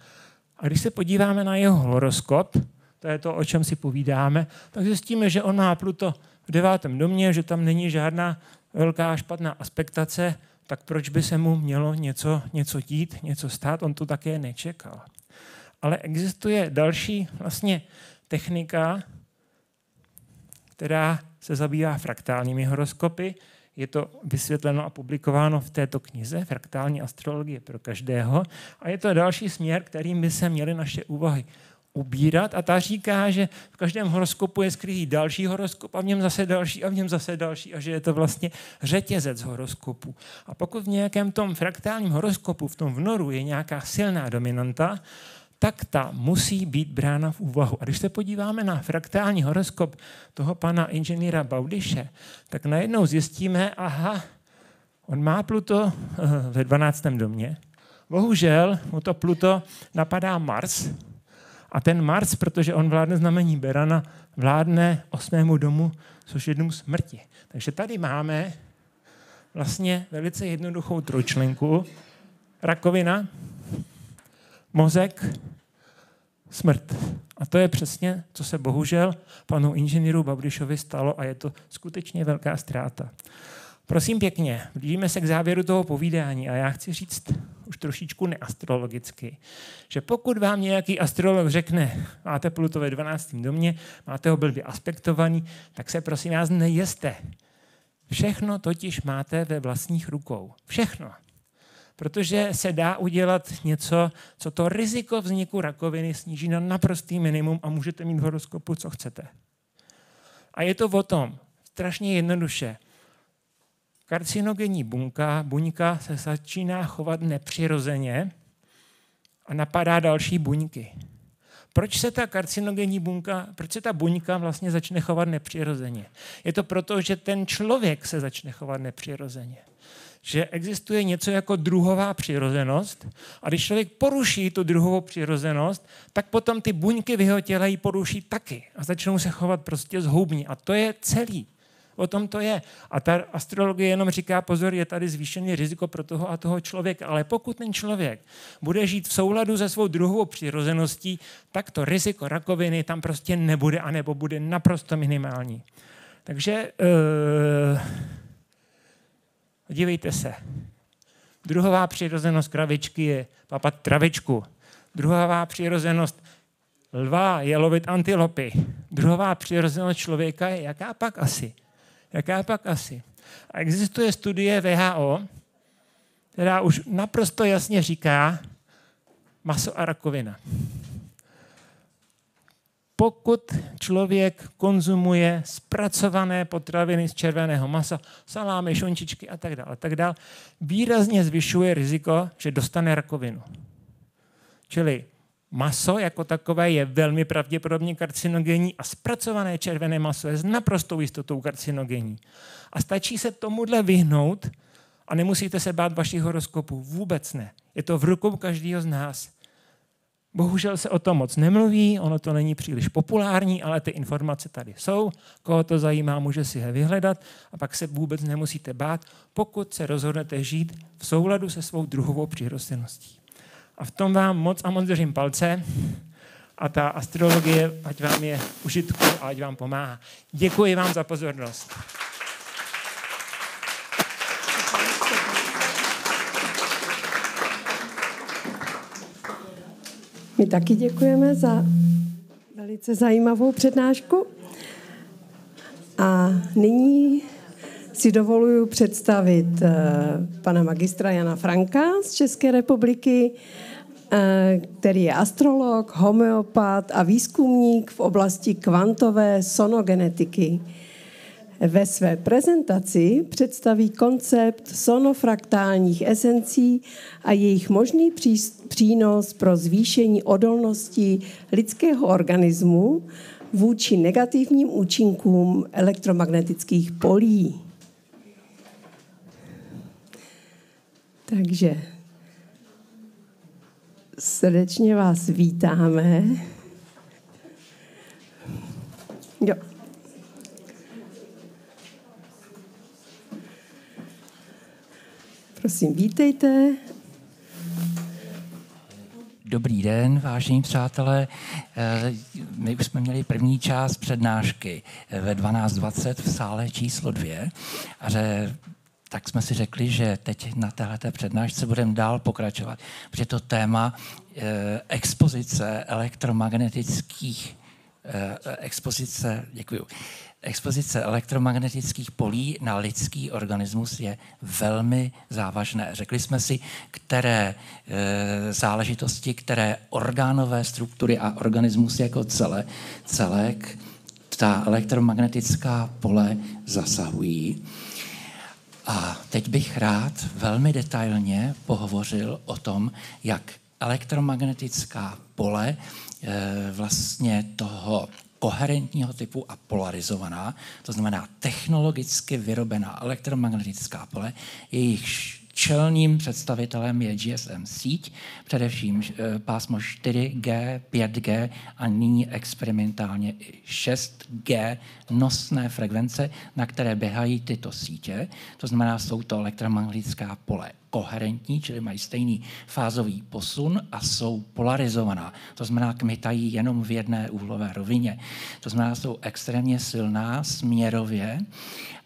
O: A když se podíváme na jeho horoskop, to je to, o čem si povídáme, tak zjistíme, že on má Pluto v 9. domě, že tam není žádná velká špatná aspektace, tak proč by se mu mělo něco dít, něco stát? On to také nečekal. Ale existuje další vlastně technika, která se zabývá fraktálními horoskopy. Je to vysvětleno a publikováno v této knize Fraktální astrologie pro každého. A je to další směr, kterým by se měly naše úvahy ubírat. A ta říká, že v každém horoskopu je skrytý další horoskop a v něm zase další a v něm zase další a že je to vlastně řetězec horoskopů. A pokud v nějakém tom fraktálním horoskopu, v tom vnoru je nějaká silná dominanta, tak ta musí být brána v úvahu. A když se podíváme na fraktální horoskop toho pana inženýra Baudyše, tak najednou zjistíme, aha, on má Pluto ve 12. domě. Bohužel mu to Pluto napadá Mars. A ten Mars, protože on vládne znamení Berana, vládne 8. domu, což je dům smrti. Takže tady máme vlastně velice jednoduchou trojčlenku. Rakovina, mozek, Smrt. A to je přesně, co se bohužel panu inženýru Baudyšovi stalo a je to skutečně velká ztráta. Prosím pěkně, blížíme se k závěru toho povídání a já chci říct už trošičku neastrologicky, že pokud vám nějaký astrolog řekne, máte Pluto ve 12. domě, máte ho blbě aspektovaný, tak se prosím vás nejezte. Všechno totiž máte ve vlastních rukou. Všechno. Protože se dá udělat něco, co to riziko vzniku rakoviny sníží na naprostý minimum a můžete mít v horoskopu, co chcete. A je to o tom, strašně jednoduše. Karcinogenní buňka se začíná chovat nepřirozeně a napadá další buňky. Proč se ta buňka vlastně začne chovat nepřirozeně? Je to proto, že ten člověk se začne chovat nepřirozeně. Že existuje něco jako druhová přirozenost a když člověk poruší tu druhovou přirozenost, tak potom ty buňky v jeho těle ji poruší taky a začnou se chovat prostě zhoubně. A to je celý. O tom to je. A ta astrologie jenom říká, pozor, je tady zvýšené riziko pro toho a toho člověka. Ale pokud ten člověk bude žít v souladu se svou druhovou přirozeností, tak to riziko rakoviny tam prostě nebude, anebo bude naprosto minimální. Takže dívejte se. Druhová přirozenost kravičky je papat travičku. Druhová přirozenost lva je lovit antilopy. Druhová přirozenost člověka je jaká pak asi? A existuje studie WHO, která už naprosto jasně říká maso a rakovina. Pokud člověk konzumuje zpracované potraviny z červeného masa, salámy, šunčičky a tak dále, výrazně zvyšuje riziko, že dostane rakovinu. Čili maso jako takové je velmi pravděpodobně karcinogenní a zpracované červené maso je s naprostou jistotou karcinogenní. A stačí se tomuhle vyhnout a nemusíte se bát vašich horoskopů. Vůbec ne. Je to v rukou každého z nás. Bohužel se o tom moc nemluví, ono to není příliš populární, ale ty informace tady jsou. Koho to zajímá, může si je vyhledat a pak se vůbec nemusíte bát, pokud se rozhodnete žít v souladu se svou druhovou přirozeností. A v tom vám moc a moc držím palce a ta astrologie, ať vám je užitku a ať vám pomáhá. Děkuji vám za pozornost.
T: My taky děkujeme za velice zajímavou přednášku. A nyní si dovoluji představit pana magistra Jana Franka z České republiky, který je astrolog, homeopat a výzkumník v oblasti kvantové sonogenetiky. Ve své prezentaci představí koncept sonofraktálních esencí a jejich možný přínos pro zvýšení odolnosti lidského organismu vůči negativním účinkům elektromagnetických polí. Takže srdečně vás vítáme. Jo. Prosím, vítejte.
A: Dobrý den, vážení přátelé. My už jsme měli první část přednášky ve 12:20 v sále číslo 2 a tak jsme si řekli, že teď na téhleté přednášce budeme dál pokračovat, protože to téma expozice elektromagnetických expozice elektromagnetických polí na lidský organismus je velmi závažné. Řekli jsme si, které záležitosti, které orgánové struktury a organismus jako celek ta elektromagnetická pole zasahují. A teď bych rád velmi detailně pohovořil o tom, jak elektromagnetická pole vlastně toho koherentního typu a polarizovaná, to znamená technologicky vyrobená elektromagnetická pole, jejichž čelným představitelem je GSM síť, především pásmo 4G, 5G a nyní experimentálně i 6G nosné frekvence, na které běhají tyto sítě. To znamená, jsou to elektromagnetická pole koherentní, čili mají stejný fázový posun a jsou polarizovaná. To znamená, kmitají jenom v jedné úhlové rovině. To znamená, jsou extrémně silná směrově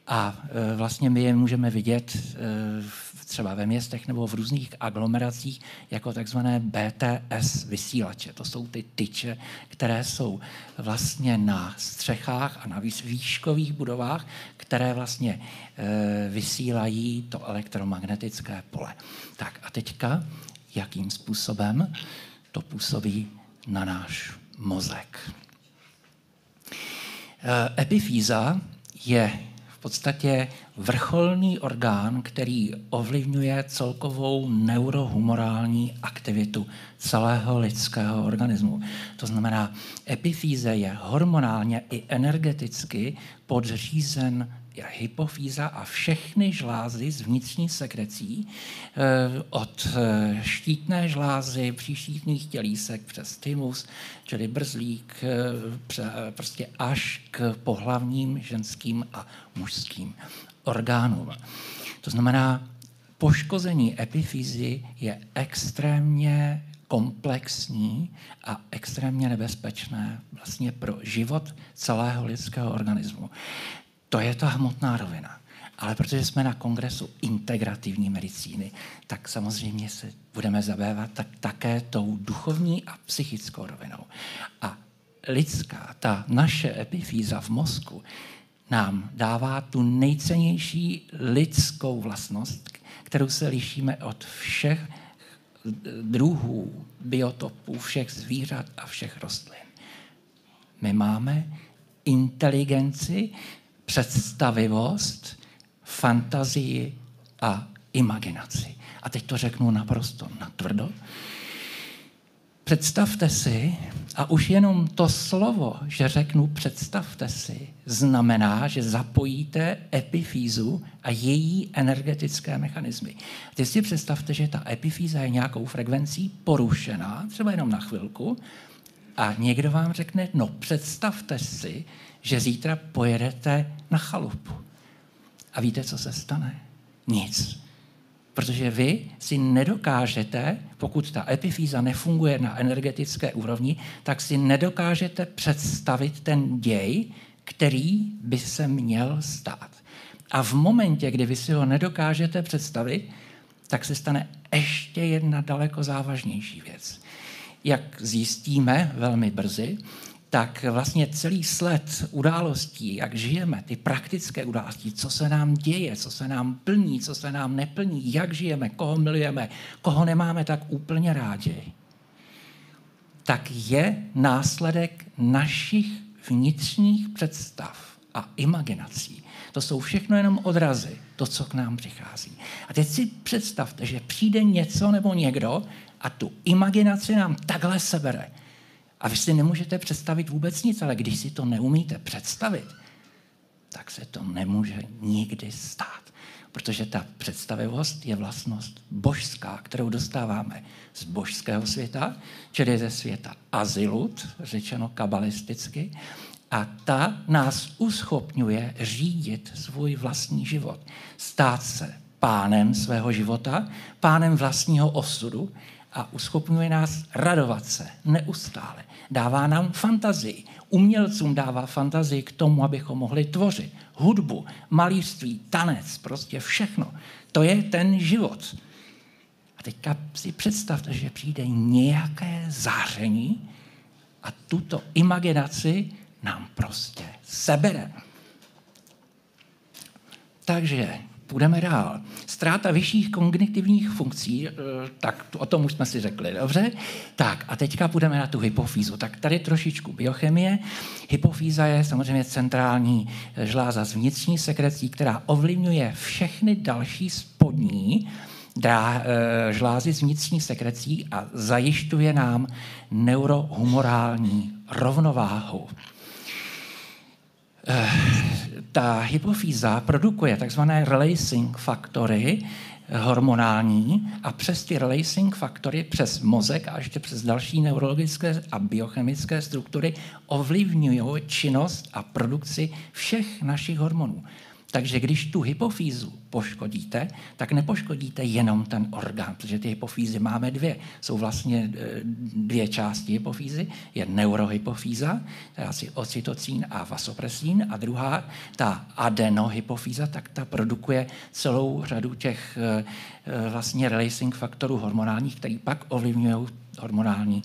A: a vlastně my je můžeme vidět třeba ve městech nebo v různých aglomeracích jako takzvané BTS vysílače. To jsou ty tyče, které jsou vlastně na střechách a na výškových budovách, které vlastně vysílají to elektromagnetické pole. Tak a teďka, jakým způsobem to působí na náš mozek. Epifýza je v podstatě vrcholný orgán, který ovlivňuje celkovou neurohumorální aktivitu celého lidského organismu. To znamená, epifýze je hormonálně i energeticky podřízen hypofýza a všechny žlázy z vnitřních sekrecí, od štítné žlázy, příštítných tělísek přes thymus, čili brzlík, prostě až k pohlavním ženským a mužským orgánům. To znamená, poškození epifýzy je extrémně komplexní a extrémně nebezpečné vlastně pro život celého lidského organismu. To je ta hmotná rovina. Ale protože jsme na kongresu integrativní medicíny, tak samozřejmě se budeme zabývat také tou duchovní a psychickou rovinou. A lidská, ta naše epifýza v mozku, nám dává tu nejcennější lidskou vlastnost, kterou se lišíme od všech druhů, biotopů, všech zvířat a všech rostlin. My máme inteligenci, představivost, fantazii a imaginaci. A teď to řeknu naprosto natvrdo. Představte si, a už jenom to slovo, že řeknu představte si, znamená, že zapojíte epifýzu a její energetické mechanismy. Teď si představte, že ta epifýza je nějakou frekvencí porušená, třeba jenom na chvilku, a někdo vám řekne, no představte si, že zítra pojedete na chalupu. A víte, co se stane? Nic. Protože vy si nedokážete, pokud ta epifýza nefunguje na energetické úrovni, tak si nedokážete představit ten děj, který by se měl stát. A v momentě, kdy vy si ho nedokážete představit, tak se stane ještě jedna daleko závažnější věc. Jak zjistíme velmi brzy, tak vlastně celý sled událostí, jak žijeme, ty praktické události, co se nám děje, co se nám plní, co se nám neplní, jak žijeme, koho milujeme, koho nemáme tak úplně rádi, tak je následek našich vnitřních představ a imaginací. To jsou všechno jenom odrazy, to, co k nám přichází. A teď si představte, že přijde něco nebo někdo a tu imaginaci nám takhle sebere. A vy si nemůžete představit vůbec nic, ale když si to neumíte představit, tak se to nemůže nikdy stát. Protože ta představivost je vlastnost božská, kterou dostáváme z božského světa, čili ze světa azilut, řečeno kabalisticky, a ta nás uschopňuje řídit svůj vlastní život. Stát se pánem svého života, pánem vlastního osudu a uschopňuje nás radovat se neustále. Dává nám fantazii. Umělcům dává fantazii k tomu, abychom mohli tvořit hudbu, malířství, tanec, prostě všechno. To je ten život. A teďka si představte, že přijde nějaké záření a tuto imaginaci nám prostě sebere. Takže půjdeme dál. Ztráta vyšších kognitivních funkcí, tak o tom už jsme si řekli, dobře? Tak a teďka půjdeme na tu hypofýzu. Tak tady trošičku biochemie. Hypofýza je samozřejmě centrální žláza z vnitřní sekrecí, která ovlivňuje všechny další spodní žlázy z vnitřních sekrecí a zajišťuje nám neurohumorální rovnováhu. Ta hypofýza produkuje takzvané releasing faktory, hormonální a přes ty releasing faktory, přes mozek a ještě přes další neurologické a biochemické struktury ovlivňují činnost a produkci všech našich hormonů. Takže když tu hypofýzu poškodíte, tak nepoškodíte jenom ten orgán, protože ty hypofýzy máme dvě. Jsou vlastně dvě části hypofýzy. Je neurohypofýza, to je asi ocytocín a vasopresín, a druhá, ta adenohypofýza, tak ta produkuje celou řadu těch vlastně releasing faktorů hormonálních, který pak ovlivňují hormonální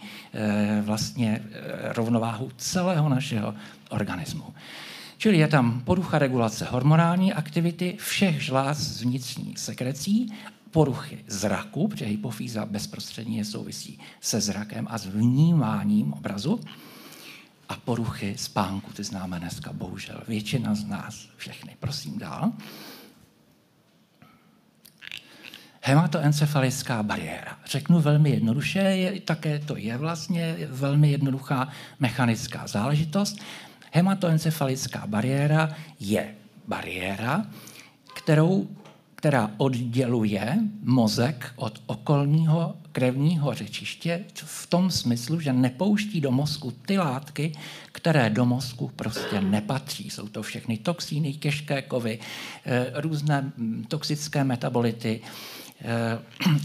A: vlastně rovnováhu celého našeho organismu. Čili je tam porucha regulace hormonální aktivity všech žláz vnitřní sekrecí, poruchy zraku, protože hypofýza bezprostředně souvisí se zrakem a s vnímáním obrazu, a poruchy spánku, ty známe dneska, bohužel. Většina z nás, všechny. Prosím dál. Hematoencefalická bariéra. Řeknu velmi jednoduše, také to je vlastně velmi jednoduchá mechanická záležitost. Hematoencefalická bariéra je bariéra, která odděluje mozek od okolního krevního řečiště v tom smyslu, že nepouští do mozku ty látky, které do mozku prostě nepatří. Jsou to všechny toxíny, těžké kovy, různé toxické metabolity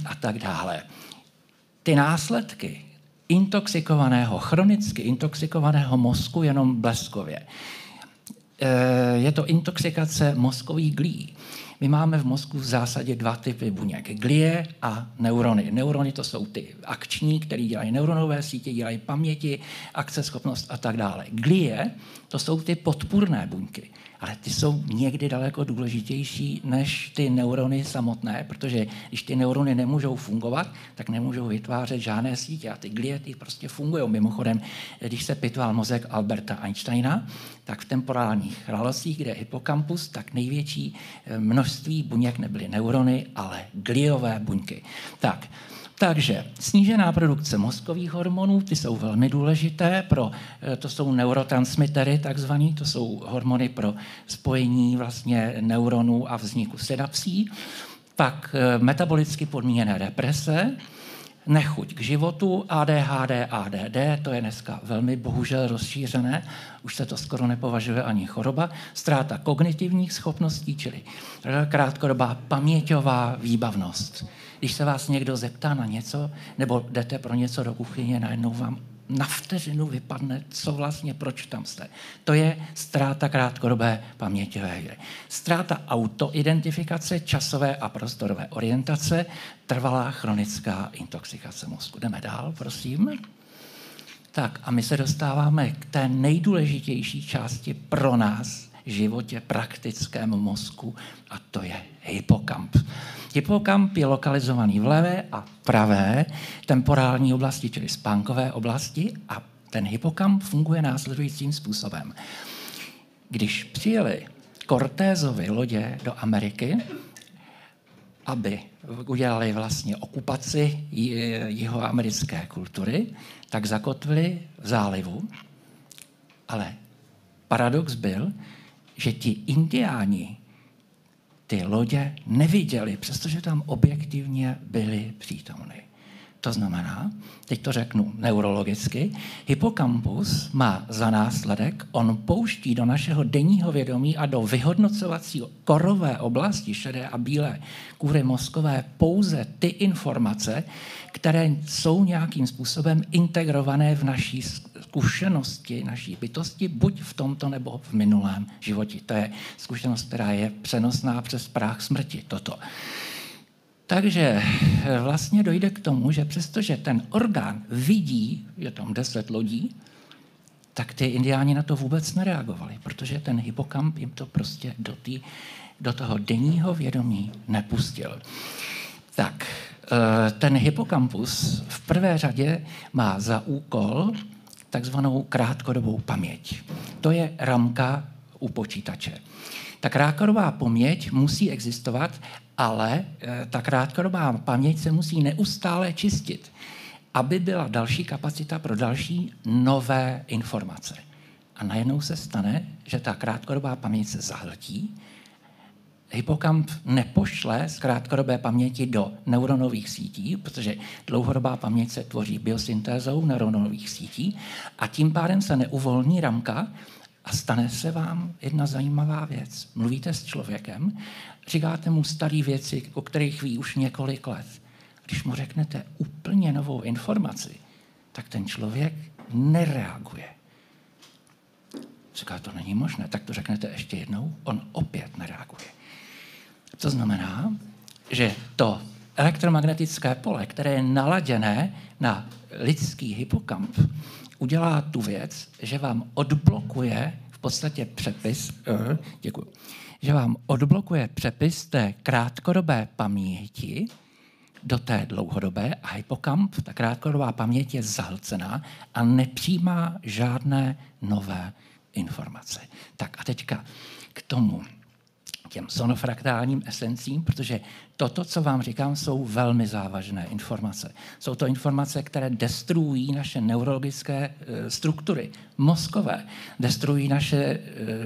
A: a tak dále. Ty následky intoxikovaného, chronicky intoxikovaného mozku jenom bleskově. Je to intoxikace mozkových glí. My máme v mozku v zásadě dva typy buněk. Glie a neurony. Neurony to jsou ty akční, které dělají neuronové sítě, dělají paměti, akceschopnost a tak dále. Glie to jsou ty podpůrné buňky. Ale ty jsou někdy daleko důležitější než ty neurony samotné, protože když ty neurony nemůžou fungovat, tak nemůžou vytvářet žádné sítě. A ty glie ty prostě fungují. Mimochodem, když se pitval mozek Alberta Einsteina, tak v temporálních relacích, kde je hypokampus, tak největší množství buněk nebyly neurony, ale gliové buňky. Takže snížená produkce mozkových hormonů, ty jsou velmi důležité, to jsou neurotransmitery takzvaný, to jsou hormony pro spojení vlastně neuronů a vzniku synapsí. Pak metabolicky podmíněné deprese, nechuť k životu, ADHD, ADD, to je dneska velmi bohužel rozšířené, už se to skoro nepovažuje ani choroba, ztráta kognitivních schopností, čili krátkodobá paměťová výbavnost. Když se vás někdo zeptá na něco, nebo jdete pro něco do kuchyně, najednou vám na vteřinu vypadne, co vlastně, proč tam jste. To je ztráta krátkodobé paměťové hry. Ztráta autoidentifikace, časové a prostorové orientace, trvalá chronická intoxikace mozku. Jdeme dál, prosím. Tak a my se dostáváme k té nejdůležitější části pro nás v životě, praktickém mozku, a to je hypokamp. Hypokamp je lokalizovaný v levé a pravé temporální oblasti, čili spánkové oblasti, a ten hypokamp funguje následujícím způsobem. Když přijeli Cortézovy lodě do Ameriky, aby udělali vlastně okupaci jihoamerické kultury, tak zakotvili v zálivu, ale paradox byl, že ti indiáni ty lodě neviděli, přestože tam objektivně byli přítomny. To znamená, teď to řeknu neurologicky, hypokampus má za následek, on pouští do našeho denního vědomí a do vyhodnocovací korové oblasti, šedé a bílé kůry mozkové, pouze ty informace, které jsou nějakým způsobem integrované v naší zkušenosti, naší bytosti, buď v tomto nebo v minulém životě. To je zkušenost, která je přenosná přes práh smrti. Toto. Takže vlastně dojde k tomu, že přestože ten orgán vidí, je tam 10 lodí, tak ty indiáni na to vůbec nereagovali, protože ten hypokamp jim to prostě do toho denního vědomí nepustil. Tak, ten hypokampus v prvé řadě má za úkol takzvanou krátkodobou paměť. To je ramka u počítače. Ta krátkodobá paměť musí existovat, ale ta krátkodobá paměť se musí neustále čistit, aby byla další kapacita pro další nové informace. A najednou se stane, že ta krátkodobá paměť se zahltí, Hypokamp nepošle z krátkodobé paměti do neuronových sítí, protože dlouhodobá paměť se tvoří biosyntézou neuronových sítí a tím pádem se neuvolní ramka a stane se vám jedna zajímavá věc. Mluvíte s člověkem, říkáte mu staré věci, o kterých ví už několik let. Když mu řeknete úplně novou informaci, tak ten člověk nereaguje. Říká, to není možné, tak to řeknete ještě jednou, on opět nereaguje. To znamená, že to elektromagnetické pole, které je naladěné na lidský hypokamp, udělá tu věc, že vám odblokuje v podstatě přepis, že vám odblokuje přepis té krátkodobé paměti do té dlouhodobé a hypokamp, ta krátkodobá paměť je zahlcená a nepřijímá žádné nové informace. Tak a teďka k tomu, těm sonofraktálním esencím, protože toto, co vám říkám, jsou velmi závažné informace. Jsou to informace, které destruují naše neurologické struktury, mozkové, destruují naše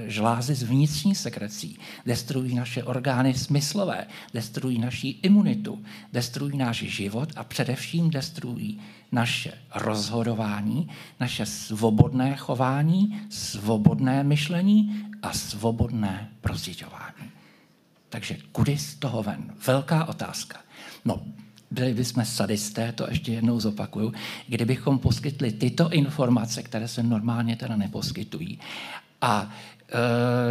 A: žlázy z vnitřní sekrecí, destruují naše orgány smyslové, destruují naši imunitu, destruují náš život a především destruují naše rozhodování, naše svobodné chování, svobodné myšlení a svobodné prozřiďování. Takže kudy z toho ven? Velká otázka. No, byli bychom sadisté, to ještě jednou zopakuju, kdybychom poskytli tyto informace, které se normálně teda neposkytují. A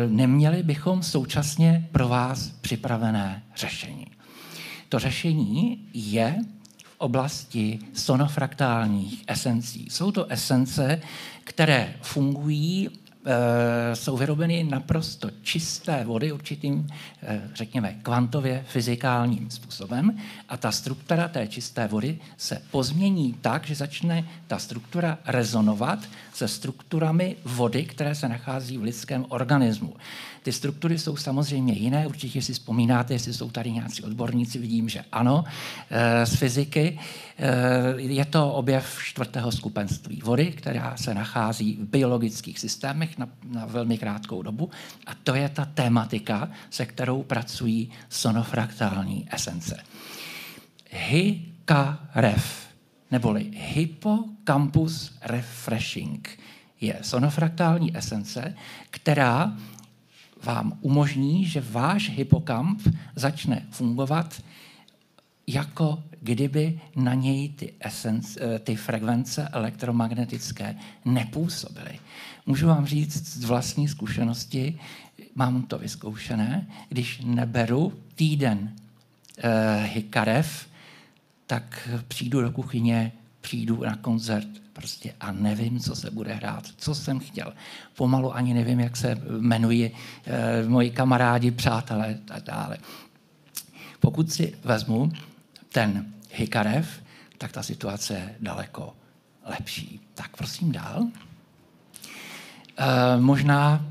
A: neměli bychom současně pro vás připravené řešení. To řešení je v oblasti sonofraktálních esencí. Jsou to esence, které fungují, jsou vyrobeny naprosto čisté vody určitým, řekněme, kvantově fyzikálním způsobem a ta struktura té čisté vody se pozmění tak, že začne ta struktura rezonovat se strukturami vody, které se nachází v lidském organismu. Ty struktury jsou samozřejmě jiné, určitě si vzpomínáte, jestli jsou tady nějací odborníci, vidím, že ano, z fyziky. Je to objev 4. skupenství vody, která se nachází v biologických systémech na velmi krátkou dobu a to je ta tematika, se kterou pracují sonofraktální esence. HICAREF, neboli Hippocampus Refreshing, je sonofraktální esence, která vám umožní, že váš hypokamp začne fungovat, jako kdyby na něj ty frekvence elektromagnetické nepůsobily. Můžu vám říct z vlastní zkušenosti, mám to vyzkoušené, když neberu týden HICAREF, tak přijdu do kuchyně, přijdu na koncert prostě a nevím, co se bude hrát, co jsem chtěl. Pomalu ani nevím, jak se jmenují moji kamarádi, přátelé a tak dále. Pokud si vezmu ten HICAREF, tak ta situace je daleko lepší. Tak prosím dál. Možná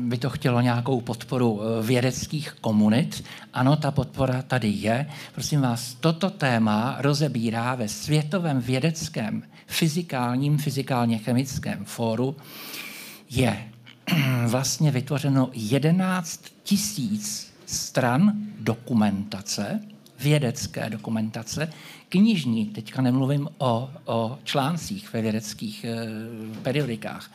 A: by to chtělo nějakou podporu vědeckých komunit. Ano, ta podpora tady je. Prosím vás, toto téma rozebírá ve Světovém vědeckém fyzikálně-chemickém fóru. Je vlastně vytvořeno 11 000 stran dokumentace, vědecké dokumentace, knižní, teďka nemluvím o článcích ve vědeckých periodikách,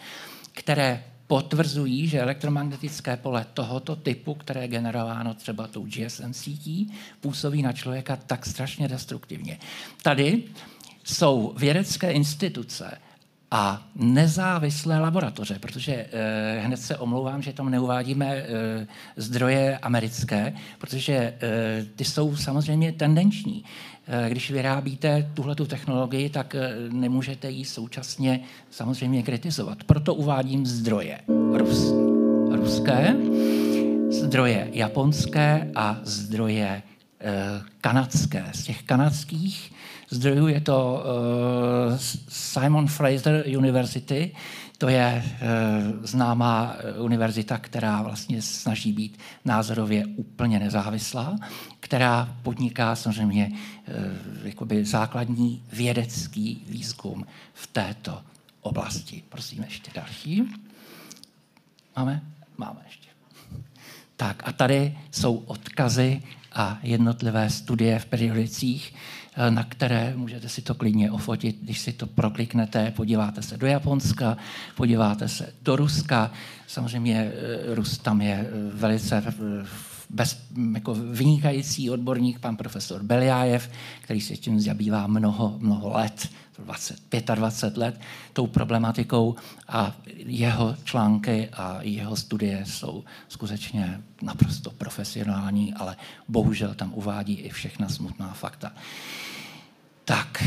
A: které potvrzují, že elektromagnetické pole tohoto typu, které je generováno třeba tou GSM sítí, působí na člověka tak strašně destruktivně. Tady jsou vědecké instituce a nezávislé laboratoře, protože hned se omlouvám, že tam neuvádíme zdroje americké, protože ty jsou samozřejmě tendenční. Když vyrábíte tuhletu technologii, tak nemůžete ji současně samozřejmě kritizovat. Proto uvádím zdroje ruské, zdroje japonské a zdroje kanadské. Z těch kanadských zdrojů je to Simon Fraser University, to je známá univerzita, která vlastně snaží být názorově úplně nezávislá, která podniká samozřejmě jakoby základní vědecký výzkum v této oblasti. Prosím, ještě další. Máme? Máme ještě. Tak a tady jsou odkazy a jednotlivé studie v periodicích, na které můžete si to klidně ofotit, když si to prokliknete, podíváte se do Japonska, podíváte se do Ruska. Samozřejmě Rus tam je velice jako vynikající odborník, pan profesor Beljajev, který se tím zabývá mnoho let, 25 let, tou problematikou a jeho články a jeho studie jsou skutečně naprosto profesionální, ale bohužel tam uvádí i všechna smutná fakta. Tak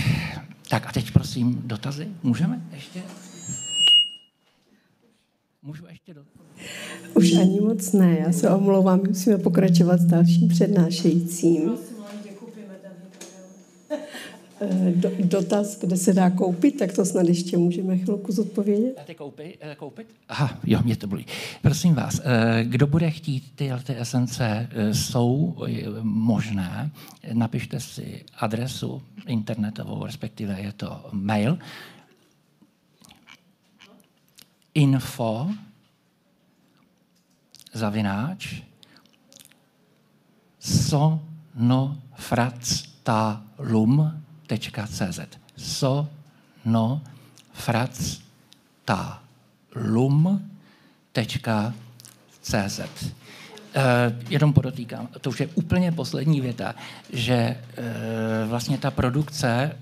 A: a teď prosím dotazy. Můžeme ještě? Můžu ještě dotazy?
T: Už ani moc ne, já se omlouvám, musíme pokračovat s dalším přednášejícím. Dotaz, kde se dá koupit, tak to snad ještě můžeme chvilku zodpovědět.
A: Dáte koupit? Aha, jo, mě to bolí. Prosím vás, kdo bude chtít ty esence, jsou možné, napište si adresu internetovou, respektive je to mail, info@sonofratztalum.cz sonofratztalum.cz. Jenom podotýkám, to už je úplně poslední věta, že vlastně ta produkce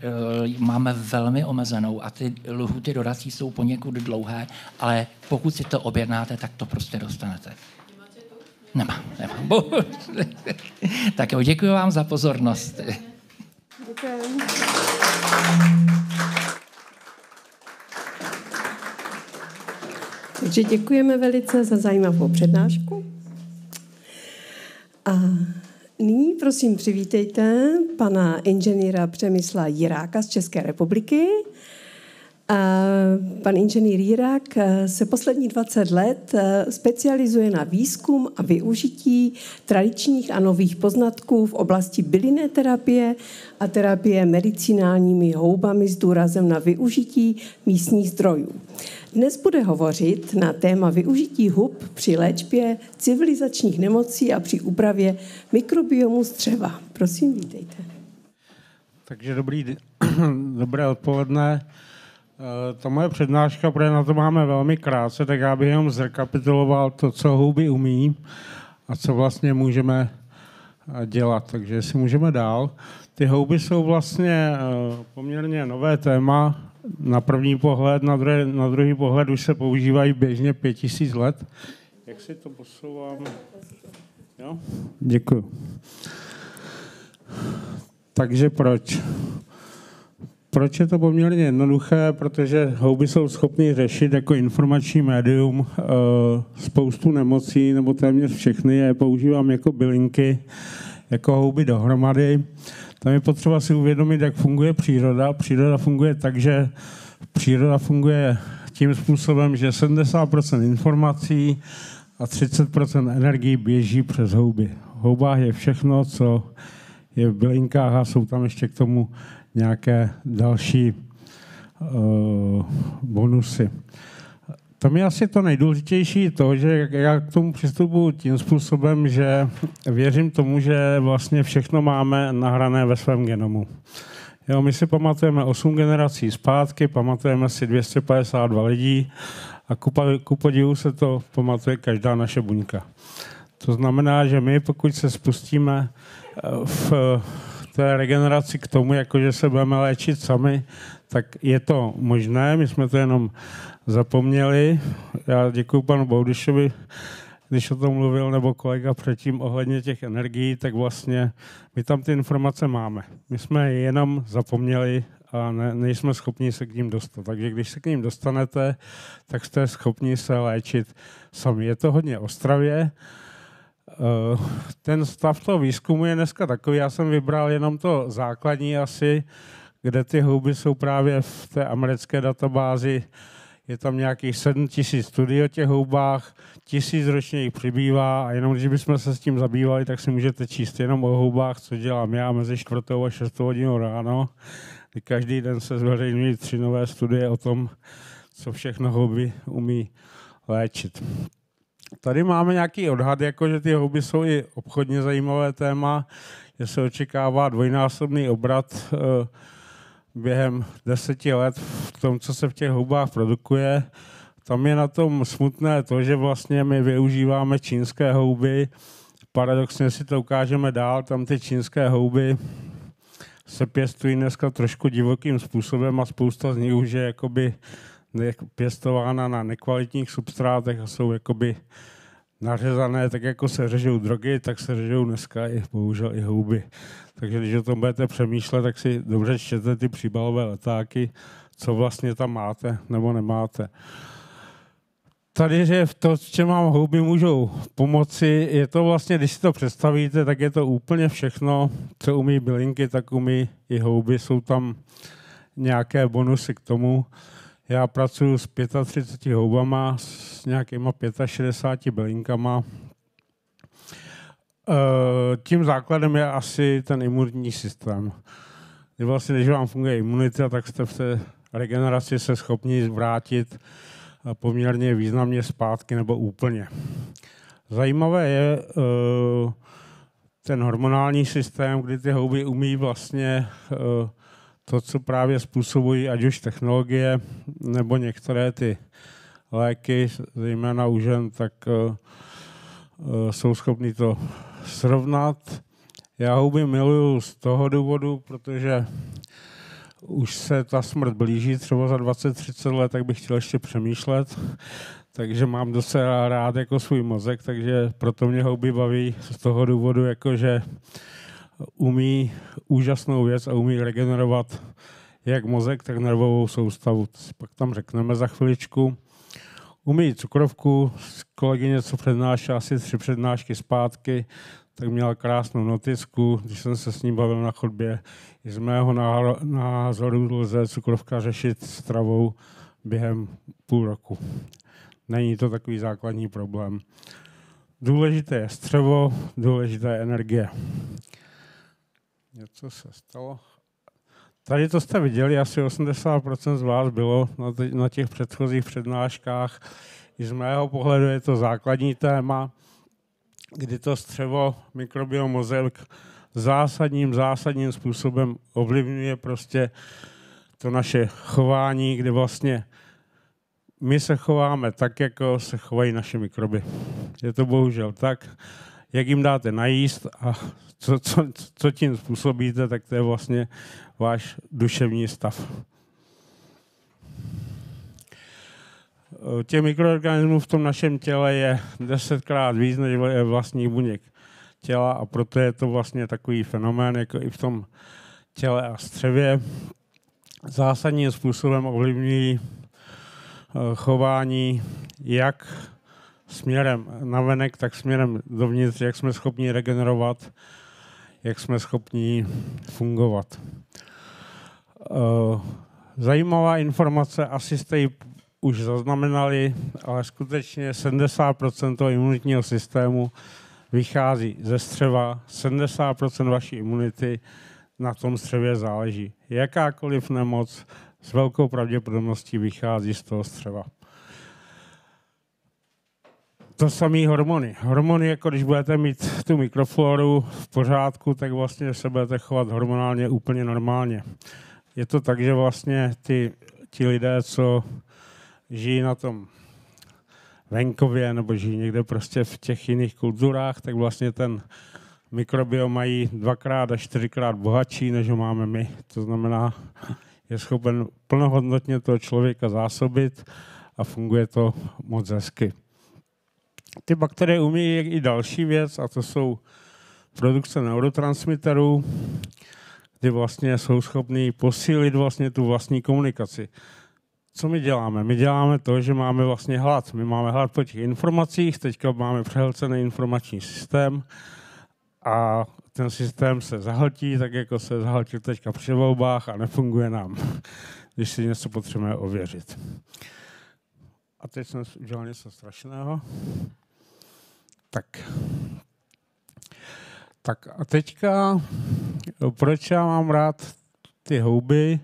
A: máme velmi omezenou a ty lhůty dodací jsou poněkud dlouhé, ale pokud si to objednáte, tak to prostě dostanete. Nemám. Tak jo, děkuji vám za pozornost.
T: Děkujeme. Takže děkujeme velice za zajímavou přednášku. A nyní prosím přivítejte pana inženýra Přemysla Jiráka z České republiky. Pan inženýr Jirák se poslední 20 let specializuje na výzkum a využití tradičních a nových poznatků v oblasti bylinné terapie a terapie medicinálními houbami s důrazem na využití místních zdrojů. Dnes bude hovořit na téma využití hub při léčbě civilizačních nemocí a při úpravě mikrobiomu střeva. Prosím, vítejte.
I: Takže dobré odpoledne. Ta moje přednáška, protože na to máme velmi krátce, tak já bych jenom zrekapituloval to, co houby umí a co vlastně můžeme dělat. Takže jestli můžeme dál. Ty houby jsou vlastně poměrně nové téma. Na první pohled, na druhý pohled už se používají běžně 5000 let. Jak si to posouvám? Jo? Děkuju. Takže proč? Proč je to poměrně jednoduché? Protože houby jsou schopny řešit jako informační médium spoustu nemocí, nebo téměř všechny. Já je používám jako bylinky, jako houby dohromady. Tam je potřeba si uvědomit, jak funguje příroda. Příroda funguje tak, že příroda funguje tím způsobem, že 70% informací a 30% energií běží přes houby. V houbách je všechno, co je v bylinkách a jsou tam ještě k tomu nějaké další bonusy. Tam je asi to nejdůležitější to, že já k tomu přistupuji tím způsobem, že věřím tomu, že vlastně všechno máme nahrané ve svém genomu. Jo, my si pamatujeme 8 generací zpátky, pamatujeme si 252 lidí a ku podivu se to pamatuje každá naše buňka. To znamená, že my, pokud se spustíme v té regeneraci k tomu, jakože se budeme léčit sami, tak je to možné, my jsme to jenom zapomněli. Já děkuji panu Boudyšovi, když o tom mluvil, nebo kolega předtím ohledně těch energií, tak vlastně my tam ty informace máme. My jsme je jenom zapomněli a nejsme schopni se k ním dostat. Takže když se k ním dostanete, tak jste schopni se léčit sami. Je to hodně o stravě. Ten stav toho výzkumu je dneska takový, já jsem vybral jenom to základní asi, kde ty houby jsou právě v té americké databázi. Je tam nějakých 7000 studií o těch houbách, 1000 ročně jich přibývá a jenom když bychom se s tím zabývali, tak si můžete číst jenom o houbách, co dělám já mezi 4. a 6. hodinou ráno. Každý den se zveřejňují 3 nové studie o tom, co všechno houby umí léčit. Tady máme nějaký odhad, jako že ty houby jsou i obchodně zajímavé téma, že se očekává dvojnásobný obrat během 10 let v tom, co se v těch houbách produkuje. Tam je na tom smutné to, že vlastně my využíváme čínské houby. Paradoxně si to ukážeme dál, tam ty čínské houby se pěstují dneska trošku divokým způsobem a spousta z nich už je jakoby pěstována na nekvalitních substrátech a jsou jakoby nařezané, tak jako se řežou drogy, tak se řežou dneska i bohužel i houby. Takže když o tom budete přemýšlet, tak si dobře čtěte ty příbalové letáky, co vlastně tam máte nebo nemáte. Tady, že v to, v čem vám houby můžou pomoci, je to vlastně, když si to představíte, tak je to úplně všechno, co umí bylinky, tak umí i houby. Jsou tam nějaké bonusy k tomu. Já pracuji s 35 houbama, s nějakýma 65 bylinkama. Tím základem je asi ten imunitní systém. Vlastně, když vám funguje imunita, tak jste v té regeneraci se schopni vrátit poměrně významně zpátky nebo úplně. Zajímavé je ten hormonální systém, kdy ty houby umí vlastně to, co právě způsobují, ať už technologie nebo některé ty léky, zejména u žen, tak jsou schopni to srovnat. Já houby miluju z toho důvodu, protože už se ta smrt blíží, třeba za 20-30 let, tak bych chtěl ještě přemýšlet. Takže mám docela rád jako svůj mozek, takže proto mě houby baví z toho důvodu, jako že umí úžasnou věc a umí regenerovat jak mozek, tak nervovou soustavu. To si pak tam řekneme za chviličku. Umí cukrovku, kolegyně, co přednášela asi 3 přednášky zpátky, tak měla krásnou noticku, když jsem se s ním bavil na chodbě. I z mého názoru lze cukrovka řešit stravou během půl roku. Není to takový základní problém. Důležité je střevo, důležité je energie. Něco se stalo. Tady to jste viděli, asi 80% z vás bylo na těch předchozích přednáškách. I z mého pohledu je to základní téma, kdy to střevo, mikrobiom, mozek zásadním způsobem ovlivňuje prostě to naše chování, kde vlastně my se chováme tak, jako se chovají naše mikroby. Je to bohužel tak, jak jim dáte najíst a co tím způsobíte, tak to je vlastně váš duševní stav. Těch mikroorganismů v tom našem těle je 10krát víc než vlastních buněk těla a proto je to vlastně takový fenomén, jako i v tom těle a střevě. Zásadním způsobem ovlivňují chování jak směrem navenek, tak směrem dovnitř, jak jsme schopni regenerovat, jak jsme schopni fungovat. Zajímavá informace, asi jste ji už zaznamenali, ale skutečně 70% toho imunitního systému vychází ze střeva, 70% vaší imunity na tom střevě záleží. Jakákoliv nemoc s velkou pravděpodobností vychází z toho střeva. To samé hormony. Hormony, jako když budete mít tu mikrofloru v pořádku, tak vlastně se budete chovat hormonálně úplně normálně. Je to tak, že vlastně ti lidé, co žijí na tom venkově nebo žijí někde prostě v těch jiných kulturách, tak vlastně ten mikrobiom mají 2x až 4x bohatší, než ho máme my. To znamená, je schopen plnohodnotně toho člověka zásobit a funguje to moc hezky. Ty bakterie umí i další věc, a to jsou produkce neurotransmiterů, kdy vlastně jsou schopní posílit vlastně tu vlastní komunikaci. Co my děláme? My děláme to, že máme vlastně hlad. My máme hlad po těch informacích, teďka máme přehlcený informační systém a ten systém se zahltí, tak jako se zahltil teďka při volbách a nefunguje nám, když si něco potřebujeme ověřit. A teď jsem udělal něco strašného. Tak a teďka, proč já mám rád ty houby?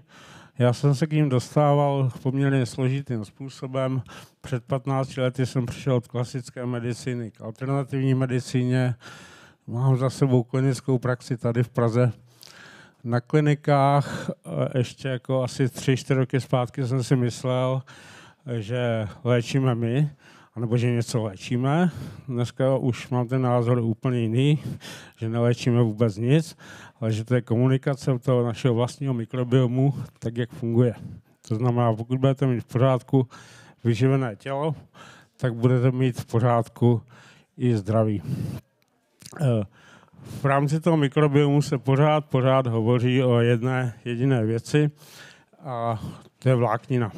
I: Já jsem se k ním dostával poměrně složitým způsobem. Před 15 lety jsem přišel od klasické medicíny k alternativní medicíně. Mám za sebou klinickou praxi tady v Praze. Na klinikách ještě jako asi 3-4 roky zpátky jsem si myslel, že léčíme my, anebo že něco léčíme. Dneska už mám ten názor úplně jiný, že neléčíme vůbec nic, ale že to je komunikace toho našeho vlastního mikrobiomu, tak jak funguje. To znamená, pokud budete mít v pořádku vyživené tělo, tak budete mít v pořádku i zdraví. V rámci toho mikrobiomu se pořád hovoří o jedné jediné věci a to je vláknina.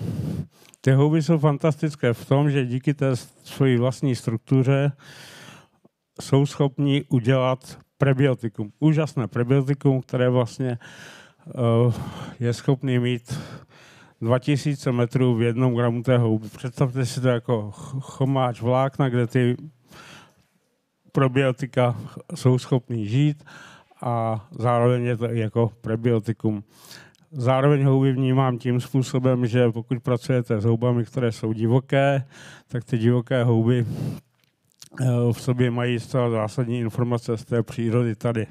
I: Ty houby jsou fantastické v tom, že díky té své vlastní struktuře jsou schopni udělat prebiotikum. Úžasné prebiotikum, které vlastně je schopný mít 2000 metrů v 1 gramu té houby. Představte si to jako chomáč vlákna, kde ty probiotika jsou schopný žít a zároveň je to i jako prebiotikum. Zároveň houby vnímám tím způsobem, že pokud pracujete s houbami, které jsou divoké, tak ty divoké houby v sobě mají zcela zásadní informace z té přírody tady.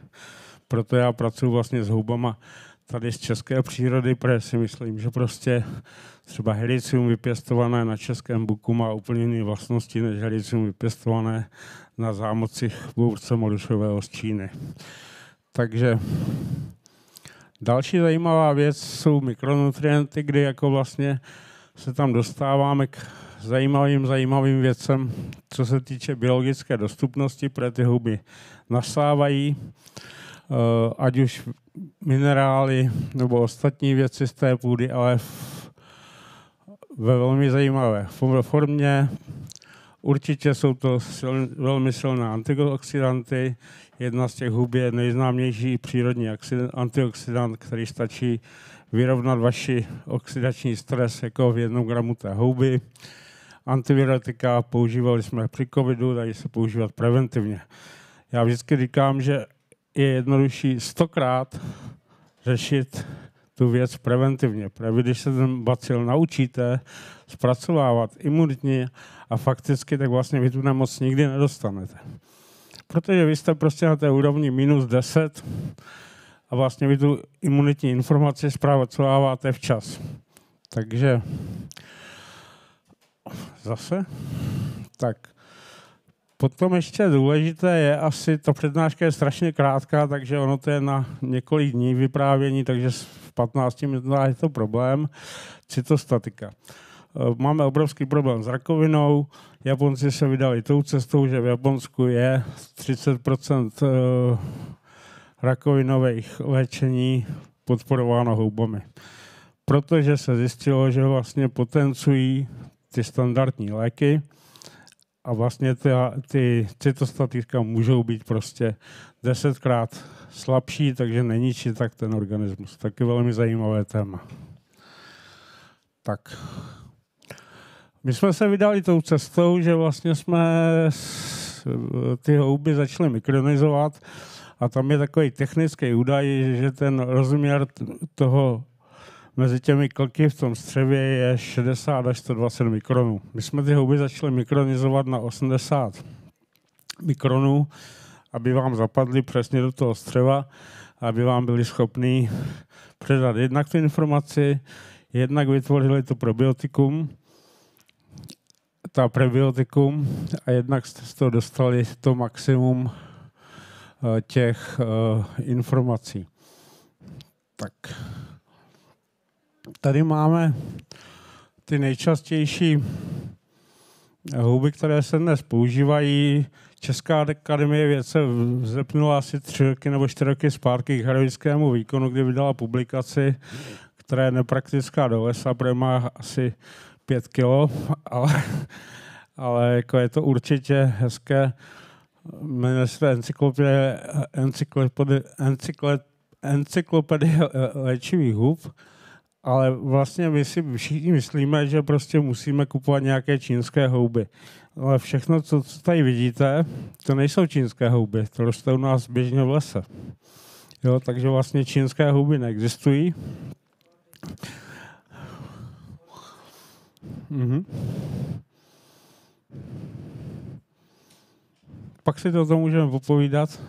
I: Proto já pracuji vlastně s houbama tady z české přírody, protože si myslím, že prostě třeba hericium vypěstované na českém buku má úplně jiné vlastnosti než hericium vypěstované na zámocích bůrce Morušového z Číny. Takže další zajímavá věc jsou mikronutrienty, kdy jako vlastně se tam dostáváme k zajímavým věcem, co se týče biologické dostupnosti, protože ty houby nasávají, ať už minerály nebo ostatní věci z té půdy, ale ve velmi zajímavé formě. Určitě jsou to velmi silné antioxidanty. Jedna z těch hub je nejznámější přírodní antioxidant, který stačí vyrovnat vaši oxidační stres jako v 1 gramu té houby. Antivirotika používali jsme při covidu, dají se používat preventivně. Já vždycky říkám, že je jednodušší 100krát řešit tu věc preventivně. Protože když se ten bacil naučíte zpracovávat imunitně a fakticky, tak vlastně vy tu nemoc nikdy nedostanete. Protože vy jste prostě na té úrovni -10 a vlastně vy tu imunitní informaci zpracováváte včas. Takže zase tak. Potom ještě důležité je asi, ta přednáška je strašně krátká, takže ono to je na několik dní vyprávění, takže v 15 minutách je to problém. Cytostatika. Máme obrovský problém s rakovinou. Japonci se vydali tou cestou, že v Japonsku je 30% rakovinových léčení podporováno houbami. Protože se zjistilo, že vlastně potencují ty standardní léky a vlastně ty cytostatika můžou být prostě 10krát slabší, takže neníčí tak ten organismus. Taky velmi zajímavé téma. Tak. My jsme se vydali tou cestou, že vlastně jsme ty houby začali mikronizovat a tam je takový technický údaj, že ten rozměr toho mezi těmi klky v tom střevě je 60 až 120 mikronů. My jsme ty houby začali mikronizovat na 80 mikronů, aby vám zapadly přesně do toho střeva, aby vám byli schopní předat jednak tu informaci, jednak vytvořili to probiotikum, prebiotikum a jednak jste z toho dostali to maximum těch informací. Tak. Tady máme ty nejčastější houby, které se dnes používají. Česká akademie věd se vzepnula asi 3 roky nebo 4 roky zpátky k heroickému výkonu, kdy vydala publikaci, která je nepraktická do lesa, protože má asi 5 kilo, ale jako je to určitě hezké. Jmenuje se encyklopedie léčivých hub, ale vlastně my si všichni myslíme, že prostě musíme kupovat nějaké čínské houby. Ale všechno, co tady vidíte, to nejsou čínské houby, to roste u nás běžně v lese. Jo, takže vlastně čínské houby neexistují. Pak si to o tom můžeme popovídat,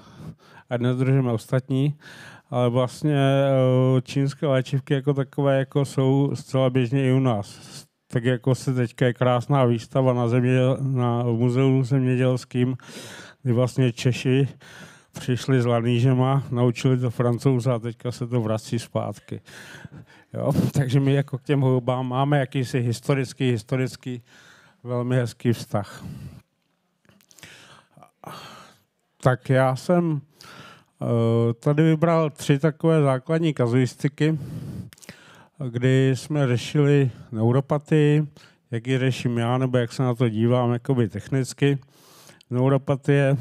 I: ať nezdržíme ostatní, ale vlastně čínské léčivky jako takové jako jsou zcela běžně i u nás. Tak jako se teďka je krásná výstava na muzeu zemědělským, kdy vlastně Češi přišli s lanížema, naučili to Francouze a teďka se to vrací zpátky. Jo? Takže my jako k těm houbám máme jakýsi historický velmi hezký vztah. Tak já jsem tady vybral 3 takové základní kazuistiky, kdy jsme řešili neuropatii, jak ji řeším já, nebo jak se na to dívám jakoby technicky. Neuropatie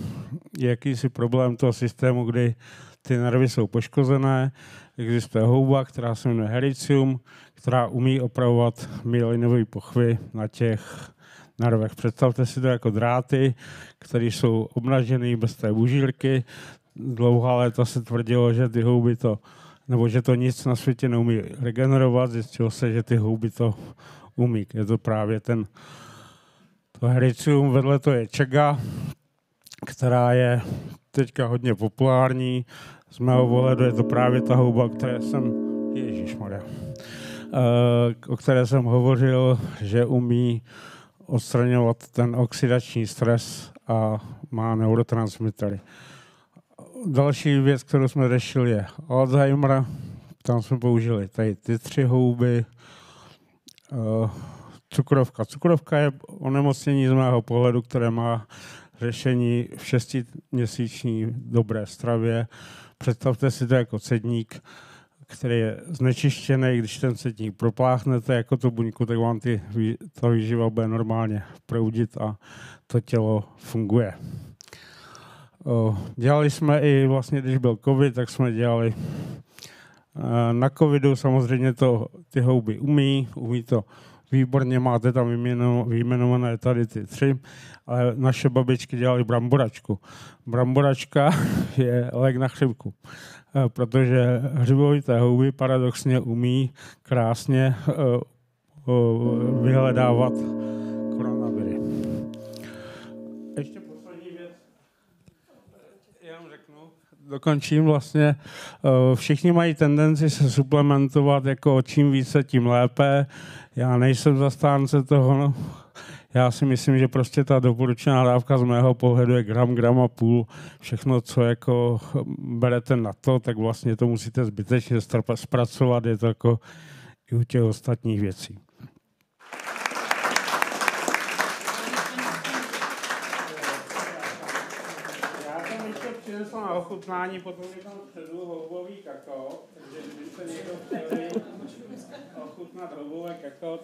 I: je jakýsi problém toho systému, kdy ty nervy jsou poškozené. Existuje houba, která se jmenuje hericium, která umí opravovat myelinové pochvy na těch nervech. Představte si to jako dráty, které jsou obnažené bez té bužírky. Dlouhá léta se tvrdilo, že ty houby nebo že to nic na světě neumí regenerovat. Zjistilo se, že ty houby to umí. Je to právě to hericium, vedle to je čaga, která je teďka hodně populární. Z mého pohledu je to právě ta houba, o které jsem hovořil, že umí odstraňovat ten oxidační stres a má neurotransmitery. Další věc, kterou jsme řešili, je Alzheimer. Tam jsme použili tady ty 3 houby. Cukrovka. Cukrovka je onemocnění z mého pohledu, které má řešení v 6měsíční dobré stravě. Představte si to jako cedník, který je znečištěný. Když ten cedník propláchnete jako tu buňku, tak vám ta výživa bude normálně proudit a to tělo funguje. Dělali jsme i vlastně, když byl covid, tak jsme dělali na covidu. Samozřejmě ty houby umí to výborně, máte tam vyjmenované tady ty 3, ale naše babičky dělali bramboračku. Bramboračka je lék na chřipku, protože hřibovité houby paradoxně umí krásně vyhledávat koronaviry. Ještě poslední věc, jenom řeknu, dokončím vlastně. Všichni mají tendenci se suplementovat, jako čím více, tím lépe. Já nejsem zastánce toho. Já si myslím, že prostě ta doporučená dávka z mého pohledu je gram a půl. Všechno, co jako berete na to, tak vlastně to musíte zbytečně zpracovat. Je to jako i u těch ostatních věcí. Já jsem ještě přinesl na ochutnání, potom je tam předu houbový kakao, takže kdybyste někdo chtěli ochutnat houbové kakao,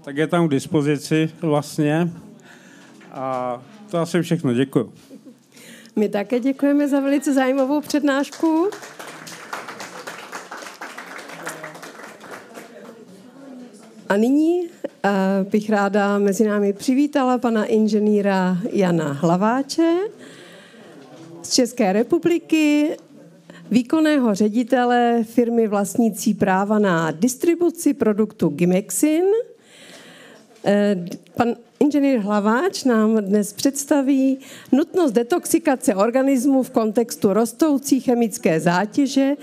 I: tak je tam k dispozici vlastně. A to asi všechno. Děkuji.
T: My také děkujeme za velice zajímavou přednášku. A nyní bych ráda mezi námi přivítala pana inženýra Jana Hlaváče z České republiky, výkonného ředitele firmy vlastnící práva na distribuci produktu Gimexin. Pan inženýr Hlaváč nám dnes představí nutnost detoxikace organismu v kontextu rostoucí chemické zátěže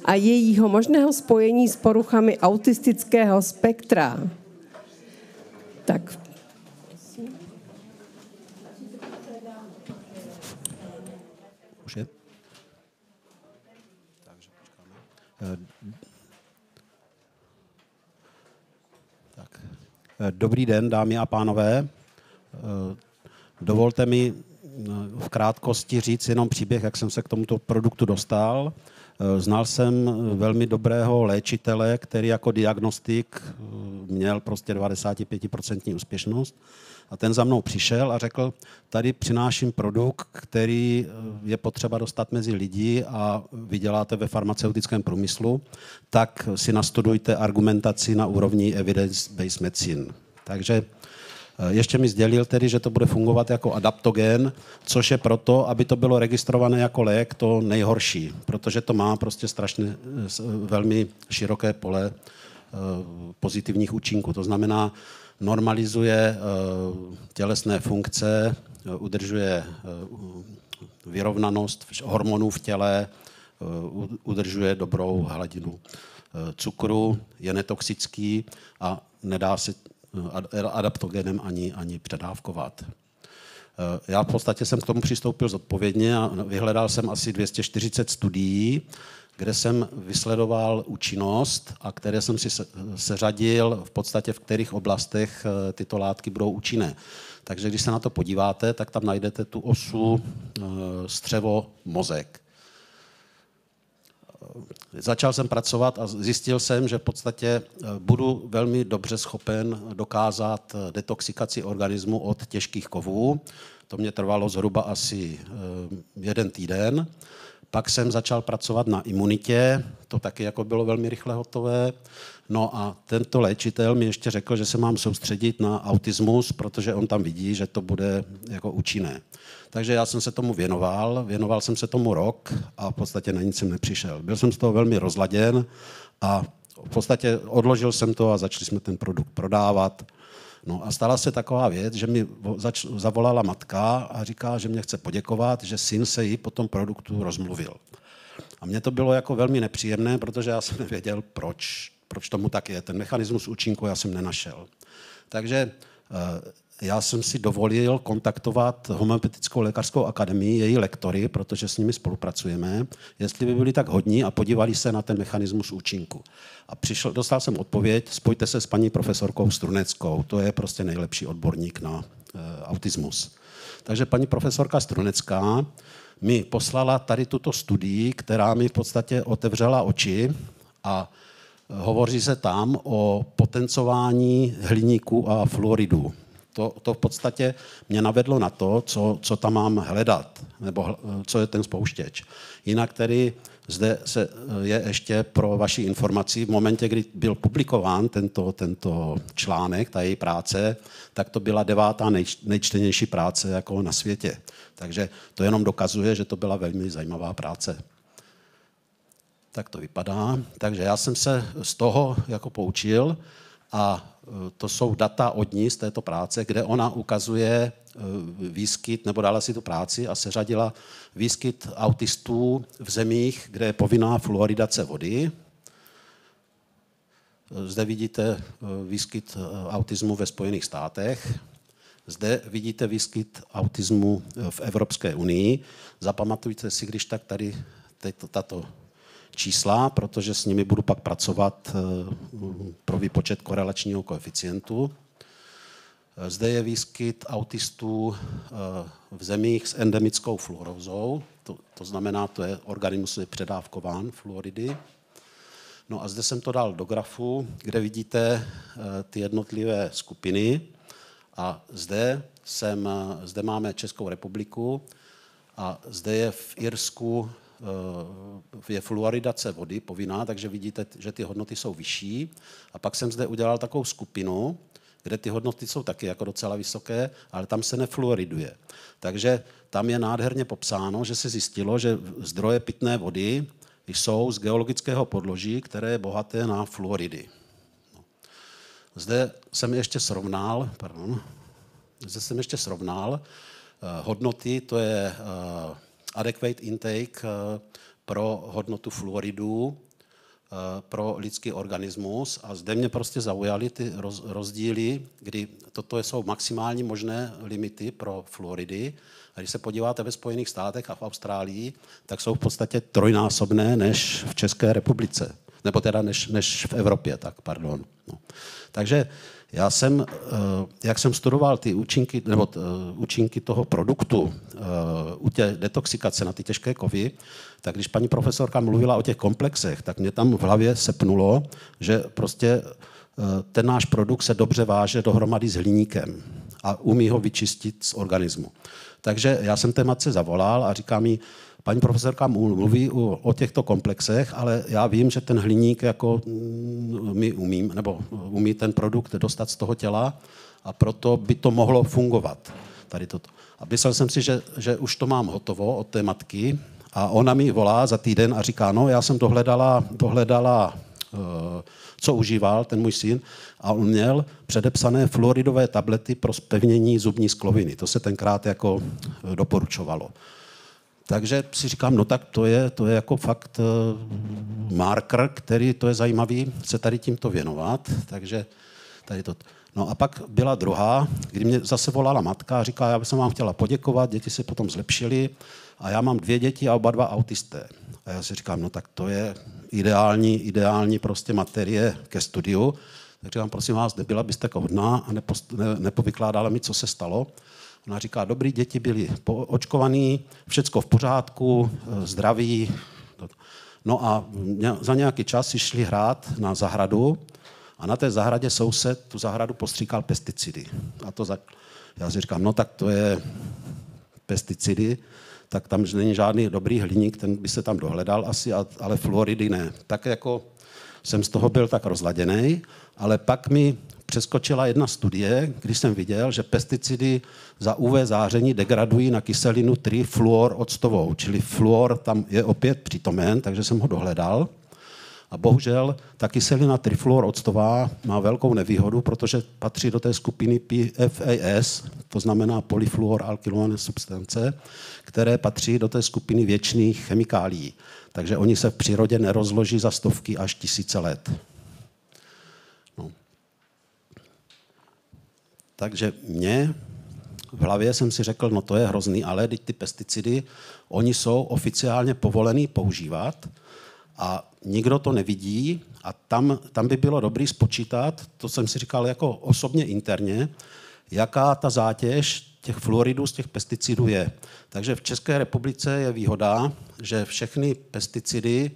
T: a jejího možného spojení s poruchami autistického spektra. Tak.
C: Už je? Takže počkáme. Tak. Dobrý den, dámy a pánové. Dovolte mi v krátkosti říct jenom příběh, jak jsem se k tomuto produktu dostal. Znal jsem velmi dobrého léčitele, který jako diagnostik měl prostě 95% úspěšnost. A ten za mnou přišel a řekl, tady přináším produkt, který je potřeba dostat mezi lidi a vy děláte ve farmaceutickém průmyslu, tak si nastudujte argumentaci na úrovni evidence-based medicine. Takže ještě mi sdělil tedy, že to bude fungovat jako adaptogen, což je proto, aby to bylo registrované jako lék, to nejhorší, protože to má prostě strašně velmi široké pole pozitivních účinků. To znamená, normalizuje tělesné funkce, udržuje vyrovnanost hormonů v těle, udržuje dobrou hladinu cukru, je netoxický a nedá se adaptogenem ani předávkovat. Já v podstatě jsem k tomu přistoupil zodpovědně a vyhledal jsem asi 240 studií, kde jsem vysledoval účinnost a které jsem si seřadil v podstatě, v kterých oblastech tyto látky budou účinné. Takže když se na to podíváte, tak tam najdete tu osu střevo-mozek. Začal jsem pracovat a zjistil jsem, že v podstatě budu velmi dobře schopen dokázat detoxikaci organismu od těžkých kovů. To mě trvalo zhruba asi 1 týden. Pak jsem začal pracovat na imunitě, to taky jako bylo velmi rychle hotové. No a tento léčitel mi ještě řekl, že se mám soustředit na autismus, protože on tam vidí, že to bude jako účinné. Takže já jsem se tomu věnoval jsem se tomu rok a v podstatě na nic jsem nepřišel. Byl jsem z toho velmi rozladěn a v podstatě odložil jsem to a začali jsme ten produkt prodávat. No a stala se taková věc, že mi zavolala matka a říká, že mě chce poděkovat, že syn se jí po tom produktu rozmluvil. A mně to bylo jako velmi nepříjemné, protože já jsem nevěděl, proč tomu tak je. Ten mechanismus účinku já jsem nenašel. Takže já jsem si dovolil kontaktovat Homeopatickou lékařskou akademii, její lektory, protože s nimi spolupracujeme, jestli by byli tak hodní a podívali se na ten mechanismus účinku. A dostal jsem odpověď, spojte se s paní profesorkou Struneckou, to je prostě nejlepší odborník na autismus. Takže paní profesorka Strunecká mi poslala tady tuto studii, která mi v podstatě otevřela oči a hovoří se tam o potencování hliníku a fluoridu. To v podstatě mě navedlo na to, co tam mám hledat, nebo co je ten spouštěč. Jinak tedy zde je ještě pro vaši informaci, v momentě, kdy byl publikován tento článek, ta její práce, tak to byla 9. nejčtenější práce jako na světě. Takže to jenom dokazuje, že to byla velmi zajímavá práce. Tak to vypadá. Takže já jsem se z toho jako poučil a to jsou data od ní z této práce, kde ona ukazuje výskyt, nebo dala si tu práci a seřadila výskyt autistů v zemích, kde je povinná fluoridace vody. Zde vidíte výskyt autismu ve Spojených státech. Zde vidíte výskyt autismu v Evropské unii. Zapamatujte si, když tak tady tato čísla, protože s nimi budu pak pracovat pro výpočet korelačního koeficientu. Zde je výskyt autistů v zemích s endemickou fluorózou, to znamená, to je organismus je předávkován fluoridy. No a zde jsem to dal do grafu, kde vidíte ty jednotlivé skupiny a zde máme Českou republiku a zde je v Irsku je fluoridace vody povinná, takže vidíte, že ty hodnoty jsou vyšší. A pak jsem zde udělal takovou skupinu, kde ty hodnoty jsou taky jako docela vysoké, ale tam se nefluoriduje. Takže tam je nádherně popsáno, že se zjistilo, že zdroje pitné vody jsou z geologického podloží, které je bohaté na fluoridy. Zde jsem ještě srovnal hodnoty, to je adequate intake pro hodnotu fluoridů pro lidský organismus a zde mě prostě zaujaly ty rozdíly, kdy toto jsou maximální možné limity pro fluoridy. A když se podíváte ve Spojených státech a v Austrálii, tak jsou v podstatě trojnásobné než v České republice. Nebo teda než v Evropě, tak pardon. No. Takže já jsem, jak jsem studoval ty účinky, nebo účinky toho produktu u té detoxikace na ty těžké kovy, tak když paní profesorka mluvila o těch komplexech, tak mě tam v hlavě sepnulo, že prostě ten náš produkt se dobře váže dohromady s hliníkem a umí ho vyčistit z organismu. Takže já jsem té matce zavolal a říkám jí, paní profesorka mluví o těchto komplexech, ale já vím, že ten hliník jako my umí ten produkt dostat z toho těla a proto by to mohlo fungovat. Tady toto. A myslel jsem si, že už to mám hotovo od té matky a ona mi volá za týden a říká, no já jsem dohledala co užíval ten můj syn, a on měl předepsané fluoridové tablety pro zpevnění zubní skloviny. To se tenkrát jako doporučovalo. Takže si říkám, no tak to je jako fakt marker, který to je zajímavý se tady tímto věnovat. Takže tady to. No a pak byla druhá, kdy mě zase volala matka a říká, já bych vám chtěla poděkovat, děti se potom zlepšily a já mám 2 děti a oba 2 autisté. A já si říkám, no tak to je ideální prostě materie ke studiu. Tak říkám, prosím vás, nebyla byste hodná a nepovykládala mi, co se stalo. Ona říká, dobrý, děti byly očkovaný, všecko v pořádku, zdraví. No a za nějaký čas si šli hrát na zahradu a na té zahradě soused tu zahradu postříkal pesticidy. A já si říkám, no tak to je pesticidy, tak tam není žádný dobrý hliník, ten by se tam dohledal asi, ale fluoridy ne. Tak jako jsem z toho byl tak rozladěnej, ale pak mi přeskočila jedna studie, když jsem viděl, že pesticidy za UV záření degradují na kyselinu trifluoroctovou, čili fluor tam je opět přítomen, takže jsem ho dohledal. A bohužel ta kyselina trifluoroctová má velkou nevýhodu, protože patří do té skupiny PFAS, to znamená polyfluoralkylované substance, které patří do té skupiny věčných chemikálií. Takže oni se v přírodě nerozloží za stovky až tisíce let. No. Takže mě v hlavě jsem si řekl, no to je hrozný, ale teď ty pesticidy, oni jsou oficiálně povolený používat a nikdo to nevidí a tam by bylo dobré spočítat, to jsem si říkal jako osobně interně, jaká ta zátěž těch fluoridů z těch pesticidů je. Takže v České republice je výhoda, že všechny pesticidy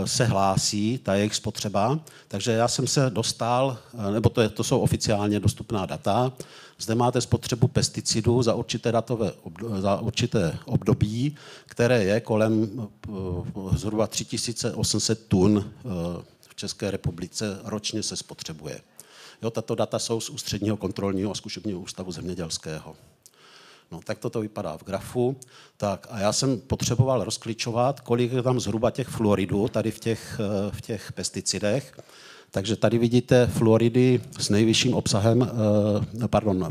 C: se hlásí, ta jejich spotřeba, takže já jsem se dostal, nebo to jsou oficiálně dostupná data, zde máte spotřebu pesticidů za určité období, které je kolem zhruba 3800 tun v České republice ročně se spotřebuje. Jo, tato data jsou z Ústředního kontrolního a zkušebního ústavu zemědělského. No, tak toto vypadá v grafu. Tak, a já jsem potřeboval rozklíčovat, kolik je tam zhruba těch fluoridů tady v těch pesticidech. Takže tady vidíte fluoridy s nejvyšším obsahem,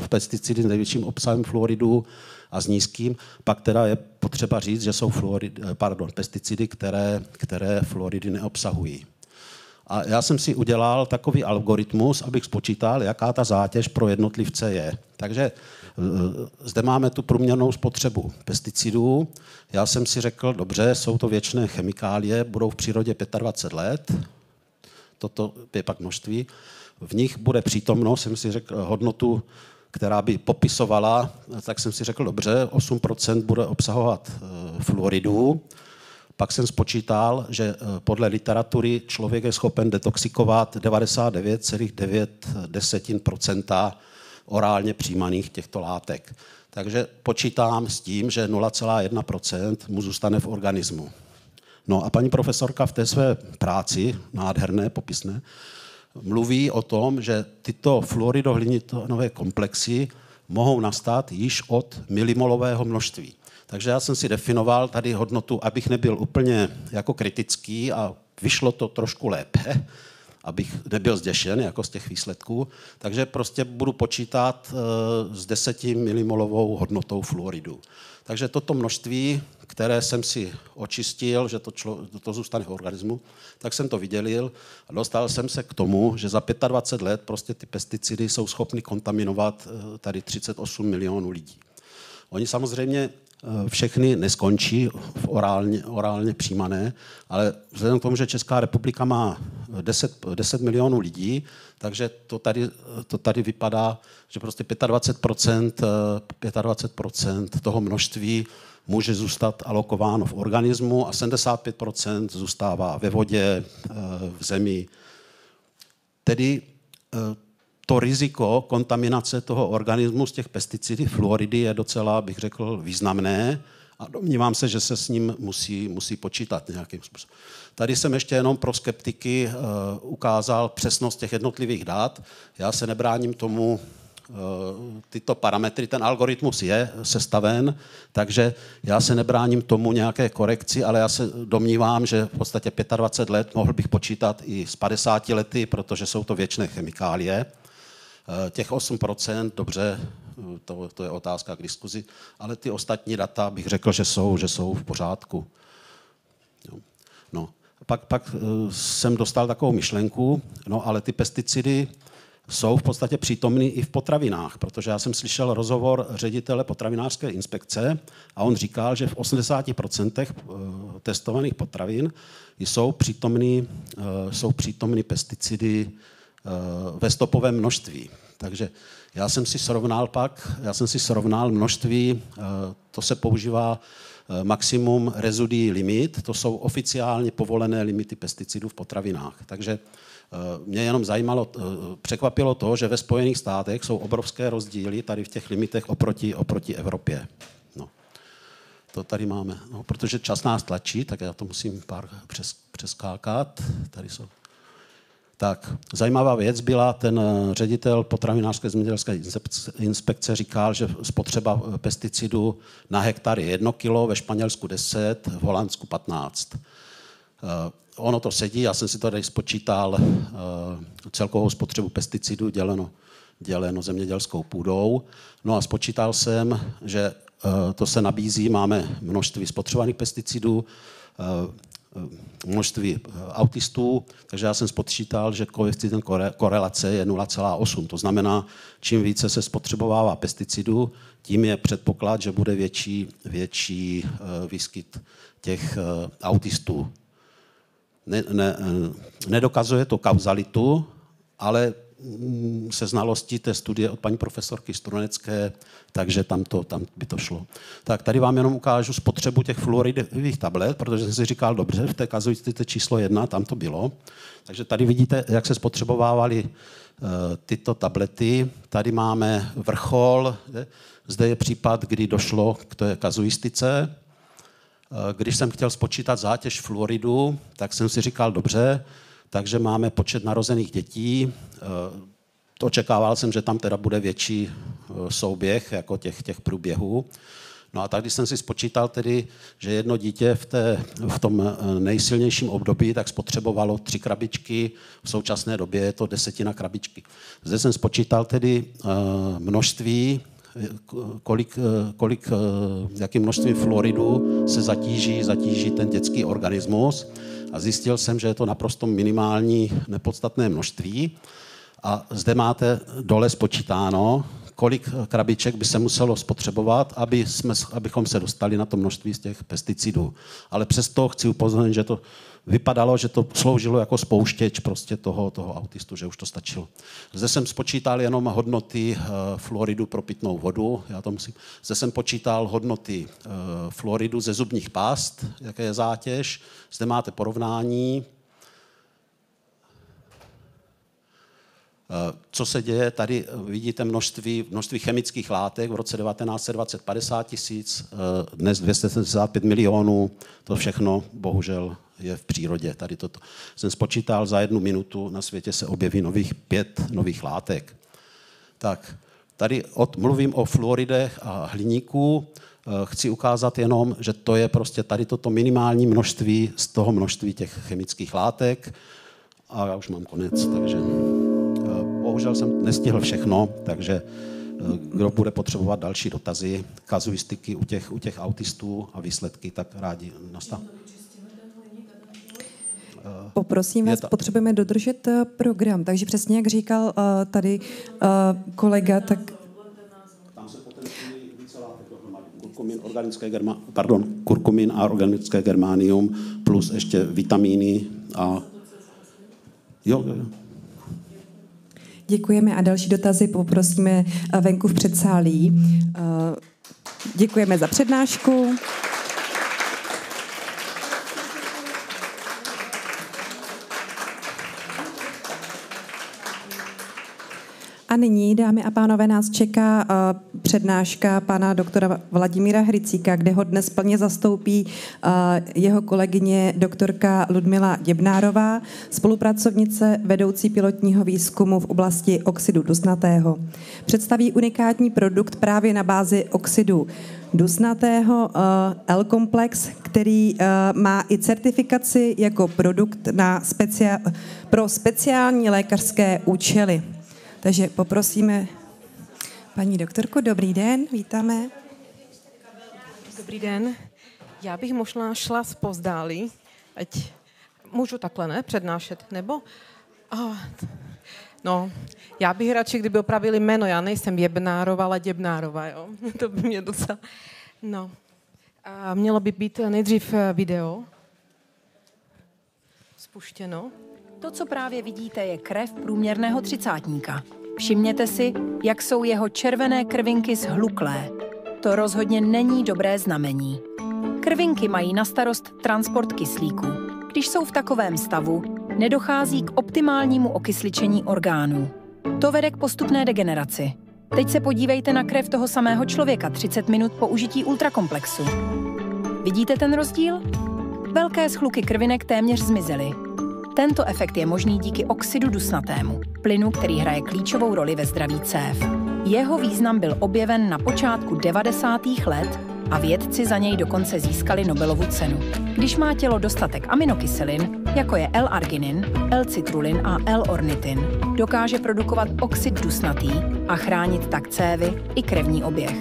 C: pesticidy s nejvyšším obsahem fluoridů a s nízkým. Pak teda je potřeba říct, že jsou pesticidy, které fluoridy neobsahují. A já jsem si udělal takový algoritmus, abych spočítal, jaká ta zátěž pro jednotlivce je. Takže zde máme tu průměrnou spotřebu pesticidů. Já jsem si řekl, dobře, jsou to věčné chemikálie, budou v přírodě 25 let, toto je pak množství. V nich bude přítomnost, jsem si řekl, hodnotu, která by popisovala, tak jsem si řekl, dobře, 8% bude obsahovat fluoridů. Pak jsem spočítal, že podle literatury člověk je schopen detoxikovat 99,9% orálně přijímaných těchto látek. Takže počítám s tím, že 0,1% mu zůstane v organismu. No a paní profesorka v té své práci, nádherné, popisné, mluví o tom, že tyto fluoridohlininové komplexy mohou nastat již od milimolového množství. Takže já jsem si definoval tady hodnotu, abych nebyl úplně jako kritický a vyšlo to trošku lépe, abych nebyl zděšen jako z těch výsledků. Takže prostě budu počítat s 10 milimolovou hodnotou fluoridu. Takže toto množství, které jsem si očistil, že to zůstane v organismu, tak jsem to vydělil a dostal jsem se k tomu, že za 25 let prostě ty pesticidy jsou schopny kontaminovat tady 38 milionů lidí. Oni samozřejmě všechny neskončí v orálně přijímané, ale vzhledem k tomu, že Česká republika má 10 milionů lidí, takže to tady vypadá, že prostě 25% toho množství může zůstat alokováno v organismu a 75% zůstává ve vodě, v zemi. Tedy to riziko kontaminace toho organismu z těch pesticidy, fluoridy, je docela, bych řekl, významné a domnívám se, že se s ním musí počítat nějakým způsobem. Tady jsem ještě jenom pro skeptiky ukázal přesnost těch jednotlivých dat. Já se nebráním tomu tyto parametry, ten algoritmus je sestaven, takže já se nebráním tomu nějaké korekci, ale já se domnívám, že v podstatě 25 let mohl bych počítat i z 50 lety, protože jsou to věčné chemikálie. Těch 8%, dobře, to je otázka k diskuzi, ale ty ostatní data bych řekl, že jsou v pořádku. No. Pak jsem dostal takovou myšlenku, no ale ty pesticidy jsou v podstatě přítomný i v potravinách, protože já jsem slyšel rozhovor ředitele potravinářské inspekce a on říkal, že v 80% testovaných potravin jsou přítomny pesticidy ve stopovém množství. Takže já jsem si srovnal množství, to se používá maximum residue limit, to jsou oficiálně povolené limity pesticidů v potravinách. Takže mě jenom překvapilo to, že ve Spojených státech jsou obrovské rozdíly tady v těch limitech oproti Evropě. No. To tady máme. No, protože čas nás tlačí, tak já to musím pár přeskákat. Tady jsou. Tak, zajímavá věc byla, ten ředitel potravinářské zemědělské inspekce říkal, že spotřeba pesticidů na hektar je 1 kilo, ve Španělsku 10, v Holandsku 15. Ono to sedí, já jsem si tady spočítal celkovou spotřebu pesticidů děleno zemědělskou půdou. No a spočítal jsem, že to se nabízí, máme množství spotřebovaných pesticidů, množství autistů, takže já jsem spočítal, že koeficient korelace je 0,8. To znamená, čím více se spotřebovává pesticidů, tím je předpoklad, že bude větší výskyt těch autistů. Nedokazuje to kauzalitu, ale se znalostí té studie od paní profesorky Strunecké, takže tam by to šlo. Tak tady vám jenom ukážu spotřebu těch fluoridových tablet, protože jsem si říkal, dobře, v té kazuistice číslo 1 tam to bylo. Takže tady vidíte, jak se spotřebovávaly tyto tablety. Tady máme vrchol, zde je případ, kdy došlo k té kazuistice. Když jsem chtěl spočítat zátěž fluoridu, tak jsem si říkal, dobře, takže máme počet narozených dětí. Očekával jsem, že tam teda bude větší souběh jako těch průběhů. No a tak, když jsem si spočítal tedy, že jedno dítě v tom nejsilnějším období tak spotřebovalo 3 krabičky, v současné době je to 10 krabičky. Zde jsem spočítal tedy množství, jakým množstvím fluoridu se zatíží ten dětský organismus. A zjistil jsem, že je to naprosto minimální nepodstatné množství. A zde máte dole spočítáno, kolik krabiček by se muselo spotřebovat, abychom se dostali na to množství z těch pesticidů. Ale přesto chci upozornit, že to vypadalo, že to sloužilo jako spouštěč prostě toho autistu, že už to stačilo. Zde jsem spočítal jenom hodnoty fluoridu pro pitnou vodu. Zde jsem počítal hodnoty fluoridu ze zubních past, jaké je zátěž. Zde máte porovnání. Co se děje? Tady vidíte množství chemických látek. V roce 1920 50 000, dnes 275 milionů. To všechno bohužel je v přírodě. Tady toto jsem spočítal, za 1 minutu na světě se objeví 5 nových látek. Tak, tady mluvím o fluoridech a hliníku. Chci ukázat jenom, že to je prostě tady toto minimální množství z toho množství těch chemických látek. A já už mám konec, takže bohužel jsem nestihl všechno, takže kdo bude potřebovat další dotazy, kazuistiky u těch autistů a výsledky, tak rádi nastav.
D: Poprosím vás, potřebujeme dodržet program, takže přesně jak říkal tady kolega, tak...
C: Tam se potenciují více látek dohromady. Kurkumin a organické germánium plus ještě vitamíny a... Jo.
D: Děkujeme a další dotazy poprosíme venku v předsálí. Děkujeme za přednášku. A A nyní, dámy a pánové, nás čeká přednáška pana doktora Vladimíra Hricíka, kde ho dnes plně zastoupí jeho kolegyně doktorka Ludmila Děbnárová, spolupracovnice vedoucí pilotního výzkumu v oblasti oxidu dusnatého. Představí unikátní produkt právě na bázi oxidu dusnatého L-komplex, který má i certifikaci jako produkt pro speciální lékařské účely. Takže poprosíme paní doktorku, dobrý den, vítáme.
F: Dobrý den, já bych možná šla zpozdálí, ať můžu takhle, ne, přednášet, nebo? No, já bych radši, kdyby opravili jméno, já nejsem Jebnárová, ale Děbnárová, jo, to by mě docela, no. A mělo by být nejdřív video spuštěno.
U: To, co právě vidíte, je krev průměrného třicátníka. Všimněte si, jak jsou jeho červené krvinky zhluklé. To rozhodně není dobré znamení. Krvinky mají na starost transport kyslíku. Když jsou v takovém stavu, nedochází k optimálnímu okysličení orgánů. To vede k postupné degeneraci. Teď se podívejte na krev toho samého člověka 30 minut po užití ultrakomplexu. Vidíte ten rozdíl? Velké shluky krvinek téměř zmizely. Tento efekt je možný díky oxidu dusnatému, plynu, který hraje klíčovou roli ve zdraví cév. Jeho význam byl objeven na počátku 90. let a vědci za něj dokonce získali Nobelovu cenu. Když má tělo dostatek aminokyselin, jako je L-arginin, L-citrulin a L-ornitin, dokáže produkovat oxid dusnatý a chránit tak cévy i krevní oběh.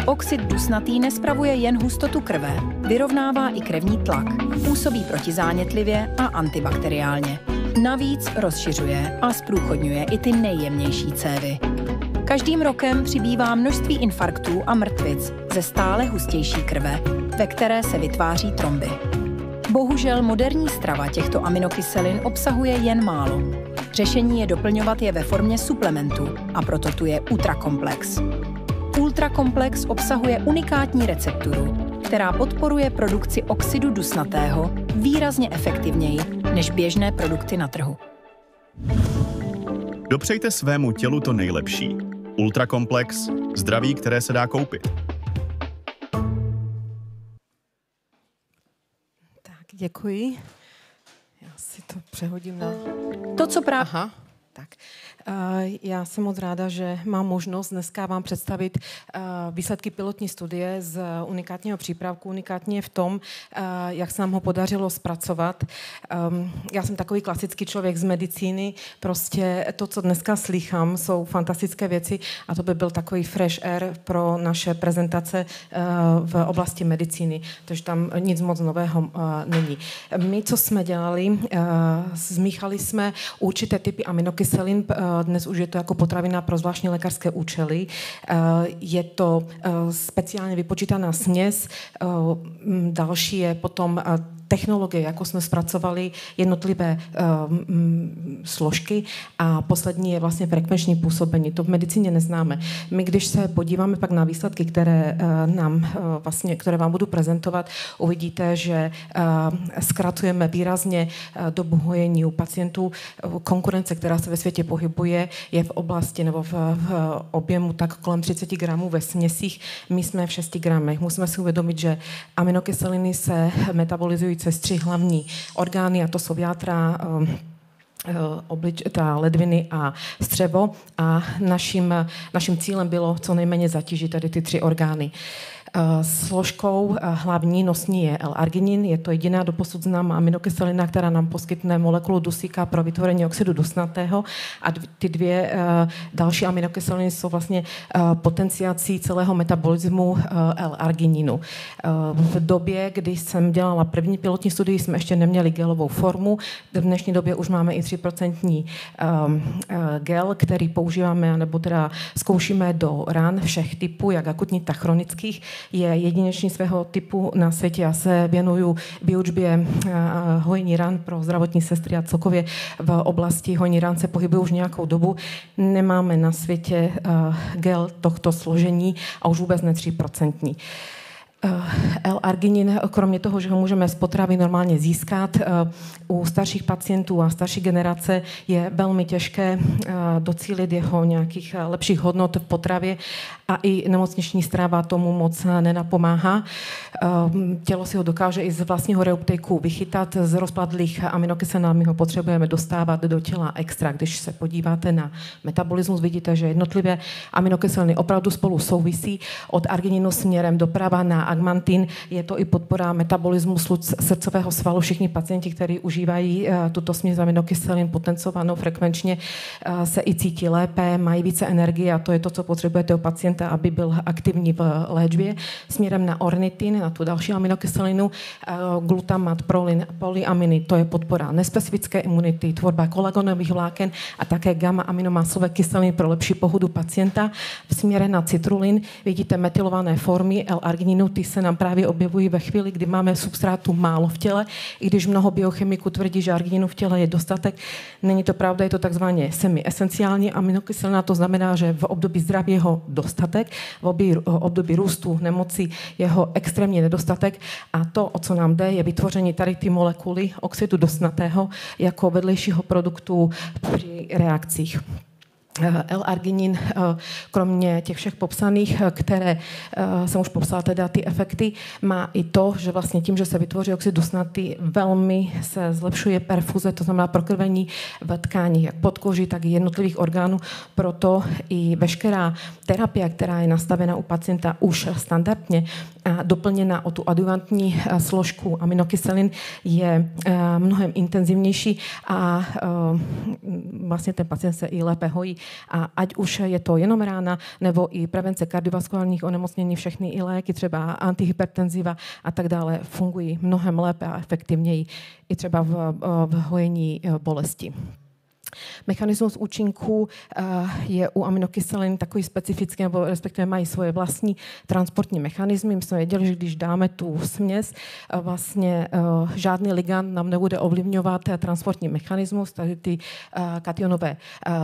U: Oxid dusnatý nespravuje jen hustotu krve, vyrovnává i krevní tlak, působí protizánětlivě a antibakteriálně. Navíc rozšiřuje a zprůchodňuje i ty nejjemnější cévy. Každým rokem přibývá množství infarktů a mrtvic ze stále hustější krve, ve které se vytváří tromby. Bohužel moderní strava těchto aminokyselin obsahuje jen málo. Řešení je doplňovat je ve formě suplementu a proto tu je ultrakomplex. Ultrakomplex obsahuje unikátní recepturu, která podporuje produkci oxidu dusnatého výrazně efektivněji než běžné produkty na trhu.
W: Dopřejte svému tělu to nejlepší. Ultrakomplex, zdraví, které se dá koupit.
F: Tak, děkuji. Já si to přehodím na...
U: To, co právě...
F: Aha, tak. Já jsem moc ráda, že mám možnost dneska vám představit výsledky pilotní studie z unikátního přípravku. Unikátně v tom, jak se nám ho podařilo zpracovat. Já jsem takový klasický člověk z medicíny. Prostě to, co dneska slychám, jsou fantastické věci a to by byl takový fresh air pro naše prezentace v oblasti medicíny. Takže tam nic moc nového není. My, co jsme dělali, zmíchali jsme určité typy aminokyselin. Dnes už je to jako potravina pro zvláštní lékařské účely. Je to speciálně vypočítaná směs. Další je potom technologie, jako jsme zpracovali jednotlivé složky a poslední je vlastně frekvenční působení. To v medicíně neznáme. My, když se podíváme pak na výsledky, které vám budu prezentovat, uvidíte, že zkracujeme výrazně dobu hojení u pacientů. Konkurence, která se ve světě pohybuje, je v oblasti nebo v objemu tak kolem 30 gramů ve směsích. My jsme v 6 gramech. Musíme si uvědomit, že aminokyseliny se metabolizují přes 3 hlavní orgány, a to jsou játra, ledviny a střevo. A naším cílem bylo co nejméně zatížit tady ty 3 orgány. Složkou hlavní nosní je L-arginin, je to jediná doposud známá aminokyselina, která nám poskytne molekulu dusíka pro vytvoření oxidu dusnatého, a ty 2 další aminokyseliny jsou vlastně potenciací celého metabolismu L-argininu. V době, kdy jsem dělala první pilotní studii, jsme ještě neměli gelovou formu. V dnešní době už máme i 3% gel, který používáme, nebo teda zkoušíme do ran všech typů, jak akutních, tak chronických. Je jedinečný svého typu na světě. Já se věnuju výučbě hojení ran pro zdravotní sestry a celkově v oblasti hojení ran se pohybuju už nějakou dobu. Nemáme na světě gel tohto složení a už vůbec ne 3%. L-arginin, kromě toho, že ho můžeme z potravy normálně získat, u starších pacientů a starší generace je velmi těžké docílit jeho nějakých lepších hodnot v potravě a i nemocniční strava tomu moc nenapomáhá. Tělo si ho dokáže i z vlastního reuptaku vychytat, z rozpadlých aminokyselin my ho potřebujeme dostávat do těla extra. Když se podíváte na metabolismus, vidíte, že jednotlivé aminokyseliny opravdu spolu souvisí. Od argininu směrem doprava na agmantin je to i podpora metabolismu srdcového svalu. Všichni pacienti, kteří užívají tuto směs aminokyselin potencovanou frekvenčně, se i cítí lépe, mají více energie a to je to, co potřebujete u pacienta, aby byl aktivní v léčbě. Směrem na ornitin, na tu další aminokyselinu, glutamat, prolin, polyaminy, to je podpora nespecifické imunity, tvorba kolagenových vláken a také gamma aminomáslové kyseliny pro lepší pohodu pacienta. V směre na citrulin vidíte metylované formy L-argininu, ty se nám právě objevují ve chvíli, kdy máme substrátu málo v těle, i když mnoho biochemiků tvrdí, že argininu v těle je dostatek. Není to pravda, je to takzvaně semi-esenciální aminokyselina, to znamená, že v období zdraví je ho dostatek, v období růstu nemoci je ho extrémně nedostatek a to, o co nám jde, je vytvoření tady ty molekuly oxidu dusnatého jako vedlejšího produktu při reakcích. L-arginin, kromě těch všech popsaných, které jsem už popsala, teda ty efekty, má i to, že vlastně tím, že se vytvoří oxid dusnatý, velmi se zlepšuje perfuze, to znamená prokrvení v tkáních, jak podkoží, tak i jednotlivých orgánů. Proto i veškerá terapie, která je nastavena u pacienta už standardně a doplněna o tu adjuvantní složku aminokyselin, je mnohem intenzivnější a vlastně ten pacient se i lépe hojí. A ať už je to jenom rána, nebo i prevence kardiovaskulárních onemocnění, všechny i léky, třeba antihypertenziva a tak dále, fungují mnohem lépe a efektivněji i třeba v hojení bolesti. Mechanismus účinku je u aminokyselin takový specifický, nebo respektive mají svoje vlastní transportní mechanismy. My jsme věděli, že když dáme tu směs, vlastně žádný ligand nám nebude ovlivňovat transportní mechanismus, tady ty kationové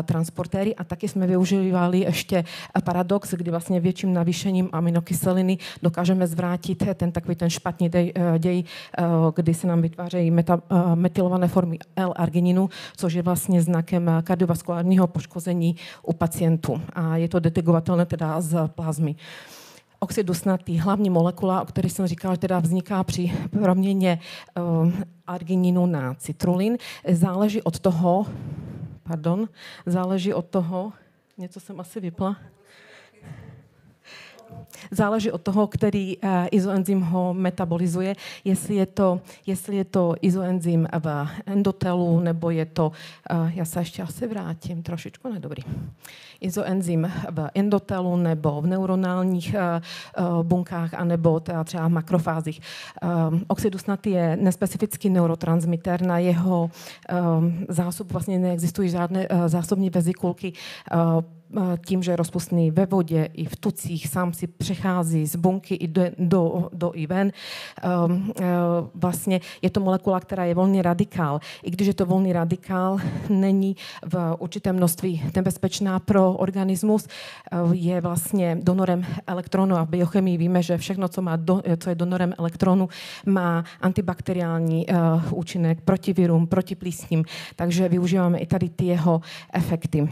F: transportéry. A taky jsme využívali ještě paradox, kdy vlastně větším navýšením aminokyseliny dokážeme zvrátit ten špatný děj, kdy se nám vytvářejí metylované formy L-argininu, což je vlastně znakem kardiovaskulárního poškození u pacientů. A je to detegovatelné teda z plazmy. Oxid dusnatý, hlavní molekula, o které jsem říkala, teda vzniká při proměně argininu na citrulin. Záleží od toho, něco jsem asi vypla. Záleží od toho, který izoenzym ho metabolizuje, jestli je to izoenzym v endotelu, nebo je to, já se ještě asi vrátím, trošičku nedobrý, izoenzym v endotelu, nebo v neuronálních bunkách, anebo třeba v makrofázích. Oxid dusnatý je nespecifický neurotransmiter, na jeho zásob vlastně neexistují žádné zásobní vezikulky, tím, že je rozpustný ve vodě i v tucích, sám si přechází z bunky i do i ven. Vlastně je to molekula, která je volný radikál. I když je to volný radikál, není v určitém množství nebezpečná pro organismus. Je vlastně donorem elektronu a v biochemii víme, že všechno, co je donorem elektronu, má antibakteriální účinek proti virům, proti plísním. Takže využíváme i tady ty jeho efekty.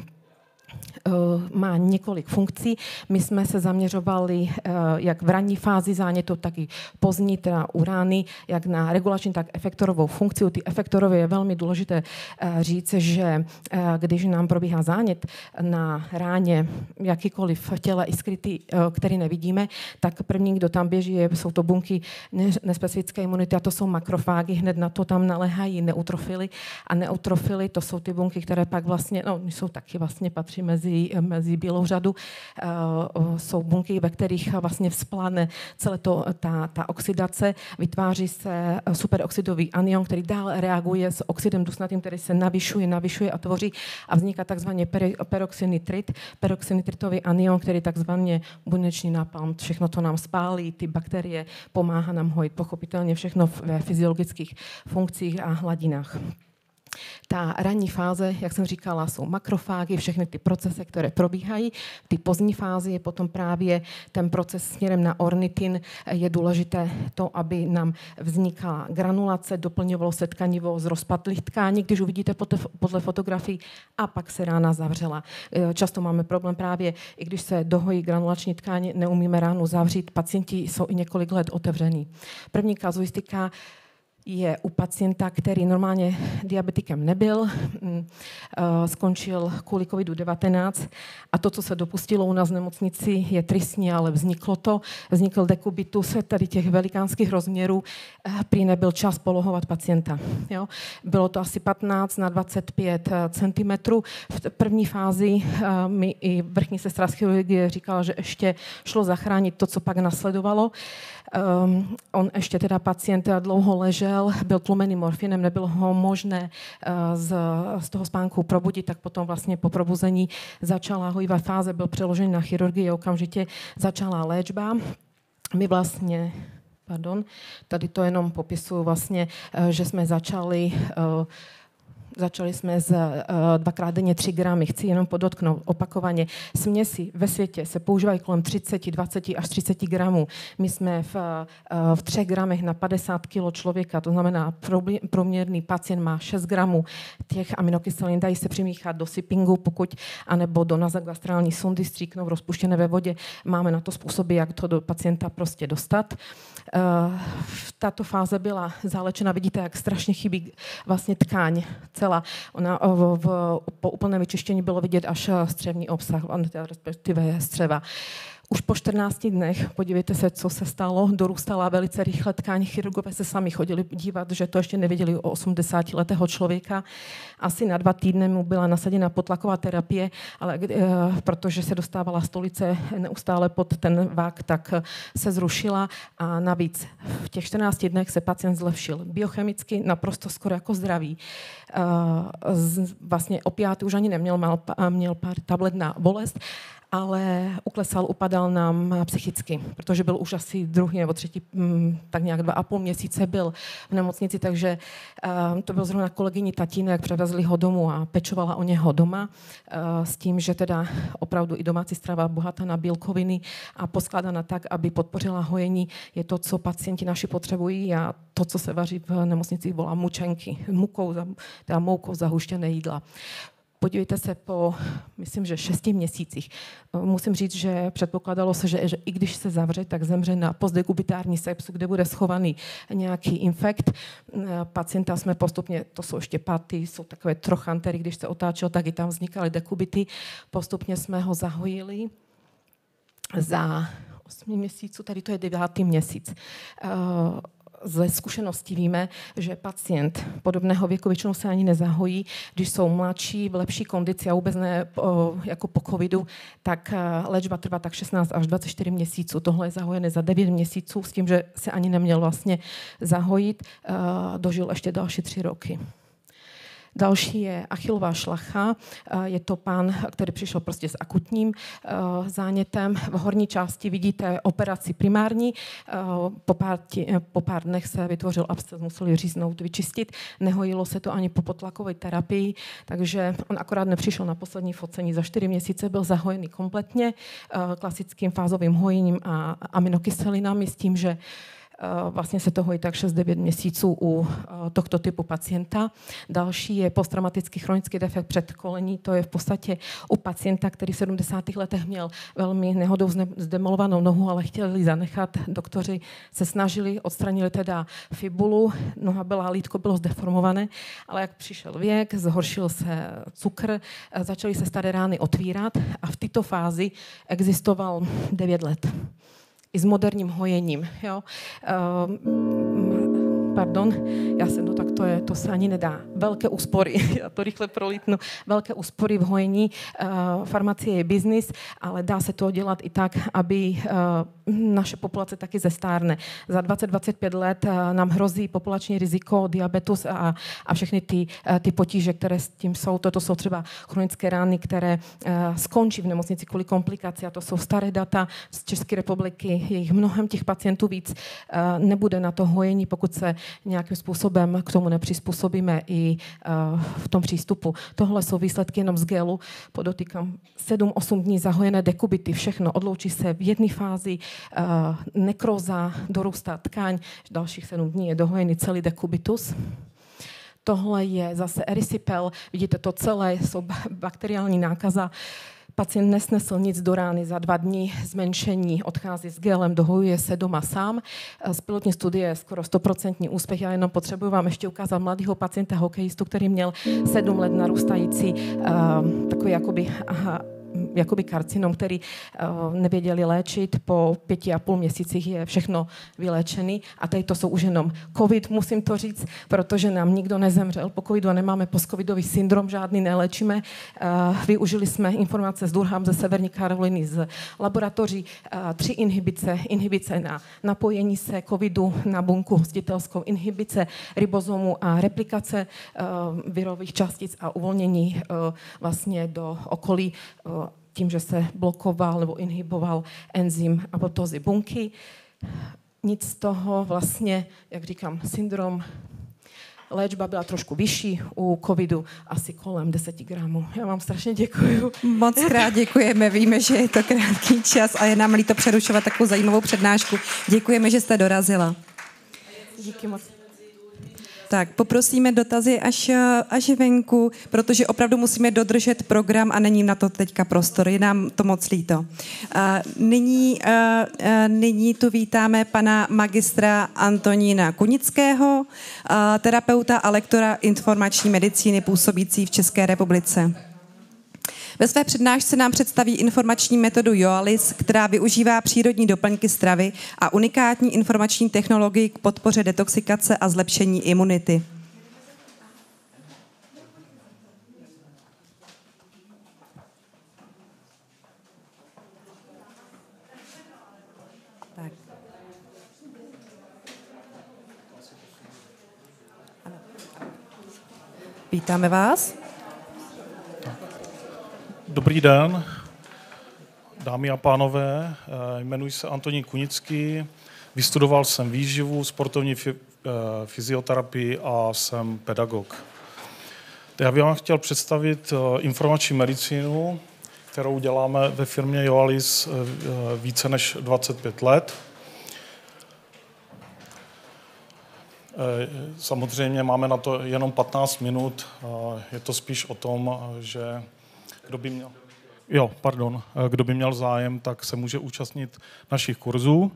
F: Má několik funkcí. My jsme se zaměřovali jak v ranní fázi zánětu, tak i pozdní, teda u rány, jak na regulační, tak efektorovou funkci. U ty efektorové je velmi důležité říct, že když nám probíhá zánět na ráně, jakýkoliv v těle i skrytý, který nevidíme, tak první, kdo tam běží, jsou to bunky nespecifické imunity a to jsou makrofágy. Hned na to tam naléhají neutrofily a neutrofily, to jsou ty bunky, které pak vlastně, jsou taky vlastně patří mezi bílou řadu. Jsou bunky, ve kterých vlastně vzpláne celé ta oxidace. Vytváří se superoxidový anion, který dál reaguje s oxidem dusnatým, který se navyšuje a tvoří a vzniká takzvaný peroxynitrit. Peroxynitritový anion, který takzvaně buněčný nápalm, všechno to nám spálí, ty bakterie, pomáhá nám hojit pochopitelně všechno ve fyziologických funkcích a hladinách. Ta ranní fáze, jak jsem říkala, jsou makrofágy, všechny ty procesy, které probíhají. V té pozdní fázi je potom právě ten proces směrem na ornitin. Je důležité to, aby nám vznikala granulace, doplňovalo se tkanivo z rozpadlých tkání, když uvidíte podle fotografií, a pak se rána zavřela. Často máme problém právě, i když se dohojí granulační tkáně, neumíme ránu zavřít. Pacienti jsou i několik let otevřený. První kazuistika je u pacienta, který normálně diabetikem nebyl, skončil kvůli COVID-19 a to, co se dopustilo u nás v nemocnici, je tristní, ale vzniklo to. Vznikl dekubitus tady těch velikánských rozměrů, prý nebyl čas polohovat pacienta. Jo? Bylo to asi 15 na 25 cm. V první fázi mi i vrchní sestra z chirurgie říkala, že ještě šlo zachránit to, co pak nasledovalo. On ještě teda pacient dlouho ležel, byl tlumený morfinem, nebylo ho možné z toho spánku probudit, tak potom vlastně po probuzení začala hojivá fáze, byl přeložený na chirurgii, okamžitě začala léčba. My vlastně, tady to jenom popisuju vlastně, že jsme začali jsme z 2x denně 3 gramy. Chci jenom podotknout opakovaně. Směsi ve světě se používají kolem 30, 20 až 30 gramů. My jsme v 3 gramech na 50 kg člověka, to znamená průměrný pacient má 6 gramů těch aminokyselin, dají se přimíchat do sippingu, anebo do nazogastrální sondy stříknou rozpuštěné ve vodě. Máme na to způsoby, jak to do pacienta prostě dostat. Tato fáze byla zálečena, vidíte, jak strašně chybí vlastně tkáň celá. Ona po úplném vyčištění bylo vidět až střevní obsah, respektive střeva. Už po 14 dnech, podívejte se, co se stalo, dorůstala velice rychle tkáň. Chirurgové se sami chodili dívat, že to ještě nevěděli o 80letého člověka. Asi na 2 týdny mu byla nasaděna potlaková terapie, ale protože se dostávala stolice neustále pod ten vák, tak se zrušila a navíc v těch 14 dnech se pacient zlepšil. Biochemicky naprosto skoro jako zdravý. Vlastně opiáty už ani neměl, měl pár tablet na bolest, ale upadal nám psychicky, protože byl už asi 2. nebo 3., tak nějak 2,5 měsíce byl v nemocnici, takže to byl zrovna kolegyní tatínek, převezli ho domů a pečovala o něho doma s tím, že teda opravdu i domácí strava bohatá na bílkoviny a poskládána tak, aby podpořila hojení, je to, co pacienti naši potřebují, a to, co se vaří v nemocnici, volá mučenky, moukou zahuštěné jídla. Podívejte se po, myslím, že 6 měsících. Musím říct, že předpokládalo se, že i když se zavře, tak zemře na postdekubitární sepsu, kde bude schovaný nějaký infekt. Pacienta jsme postupně, to jsou ještě paty, jsou takové trochantery, když se otáčel, tak i tam vznikaly dekubity. Postupně jsme ho zahojili za 8 měsíců, tady to je 9. měsíc. Ze zkušeností víme, že pacient podobného věku většinou se ani nezahojí. Když jsou mladší, v lepší kondici a vůbec ne jako po covidu, tak léčba trvá tak 16 až 24 měsíců. Tohle je zahojené za 9 měsíců s tím, že se ani neměl vlastně zahojit. Dožil ještě další 3 roky. Další je Achillová šlacha. Je to pán, který přišel prostě s akutním zánětem. V horní části vidíte operaci primární. Po pár dnech se vytvořil absces, museli říznout, vyčistit. Nehojilo se to ani po potlakové terapii, takže on akorát nepřišel na poslední focení. Za 4 měsíce byl zahojený kompletně klasickým fázovým hojením a aminokyselinami s tím, že vlastně se to hojí tak 6-9 měsíců u tohto typu pacienta. Další je posttraumatický chronický defekt předkolení. To je v podstatě u pacienta, který v 70. letech měl velmi nehodou zdemolovanou nohu, ale chtěli zanechat. Doktoři se snažili, odstranili teda fibulu, noha byla, lítko bylo zdeformované, ale jak přišel věk, zhoršil se cukr, začaly se staré rány otvírat a v této fázi existoval 9 let. I s moderním hojením. Jo. To se ani nedá. Velké úspory, já to rychle prolítnu, velké úspory v hojení. Farmacie je biznis, ale dá se to dělat i tak, aby naše populace taky zestárne. Za 20-25 let nám hrozí populační riziko, diabetes a všechny ty potíže, které s tím jsou. Toto jsou třeba chronické rány, které skončí v nemocnici kvůli komplikaci. A to jsou staré data z České republiky. Je jich mnohem těch pacientů víc. Nebude na to hojení, pokud se nějakým způsobem k tomu nepřizpůsobíme i v tom přístupu. Tohle jsou výsledky jenom z gelu. Podotýkám 7-8 dní zahojené dekubity, všechno odloučí se v jedné fázi, nekroza, dorůstá tkáň, dalších 7 dní je dohojený celý dekubitus. Tohle je zase erysypel, vidíte to celé, jsou bakteriální nákaza. Pacient nesnesl nic do rány, za 2 dny zmenšení, odchází s gelem, dohojuje se doma sám. Z pilotní studie je skoro 100% úspěch. Já jenom potřebuji vám ještě ukázat mladého pacienta, hokejistu, který měl 7 let narůstající takový jakoby karcinom, který nevěděli léčit. Po 5,5 měsících je všechno vyléčený. A tady to jsou už jenom covid, musím to říct, protože nám nikdo nezemřel po covidu a nemáme postcovidový syndrom, žádný neléčíme. Využili jsme informace z Durham, ze Severní Karoliny, z laboratoří 3 inhibice na napojení se covidu na bunku hostitelskou, inhibice ribozomu a replikace virových částic a uvolnění vlastně do okolí tím, že se blokoval nebo inhiboval enzym apoptózy bunky. Nic z toho vlastně, jak říkám, syndrom, léčba byla trošku vyšší, u covidu asi kolem 10 gramů. Já vám strašně děkuju.
D: Moc krát děkujeme, víme, že je to krátký čas a je nám líto přerušovat takovou zajímavou přednášku. Děkujeme, že jste dorazila.
F: Díky moc.
D: Tak, poprosíme dotazy až venku, protože opravdu musíme dodržet program a není na to teďka prostor. Je nám to moc líto. Nyní tu vítáme pana magistra Antonína Kunického, terapeuta a lektora informační medicíny působící v České republice. Ve své přednášce nám představí informační metodu Yoalis, která využívá přírodní doplňky stravy a unikátní informační technologii k podpoře detoxikace a zlepšení imunity. Tak. Vítáme vás.
G: Dobrý den, dámy a pánové, jmenuji se Antonín Kunický, vystudoval jsem výživu, sportovní fyzioterapii a jsem pedagog. Já bych vám chtěl představit informační medicínu, kterou děláme ve firmě Yoalis více než 25 let. Samozřejmě máme na to jenom 15 minut, je to spíš o tom, že kdo by měl zájem, tak se může účastnit našich kurzů.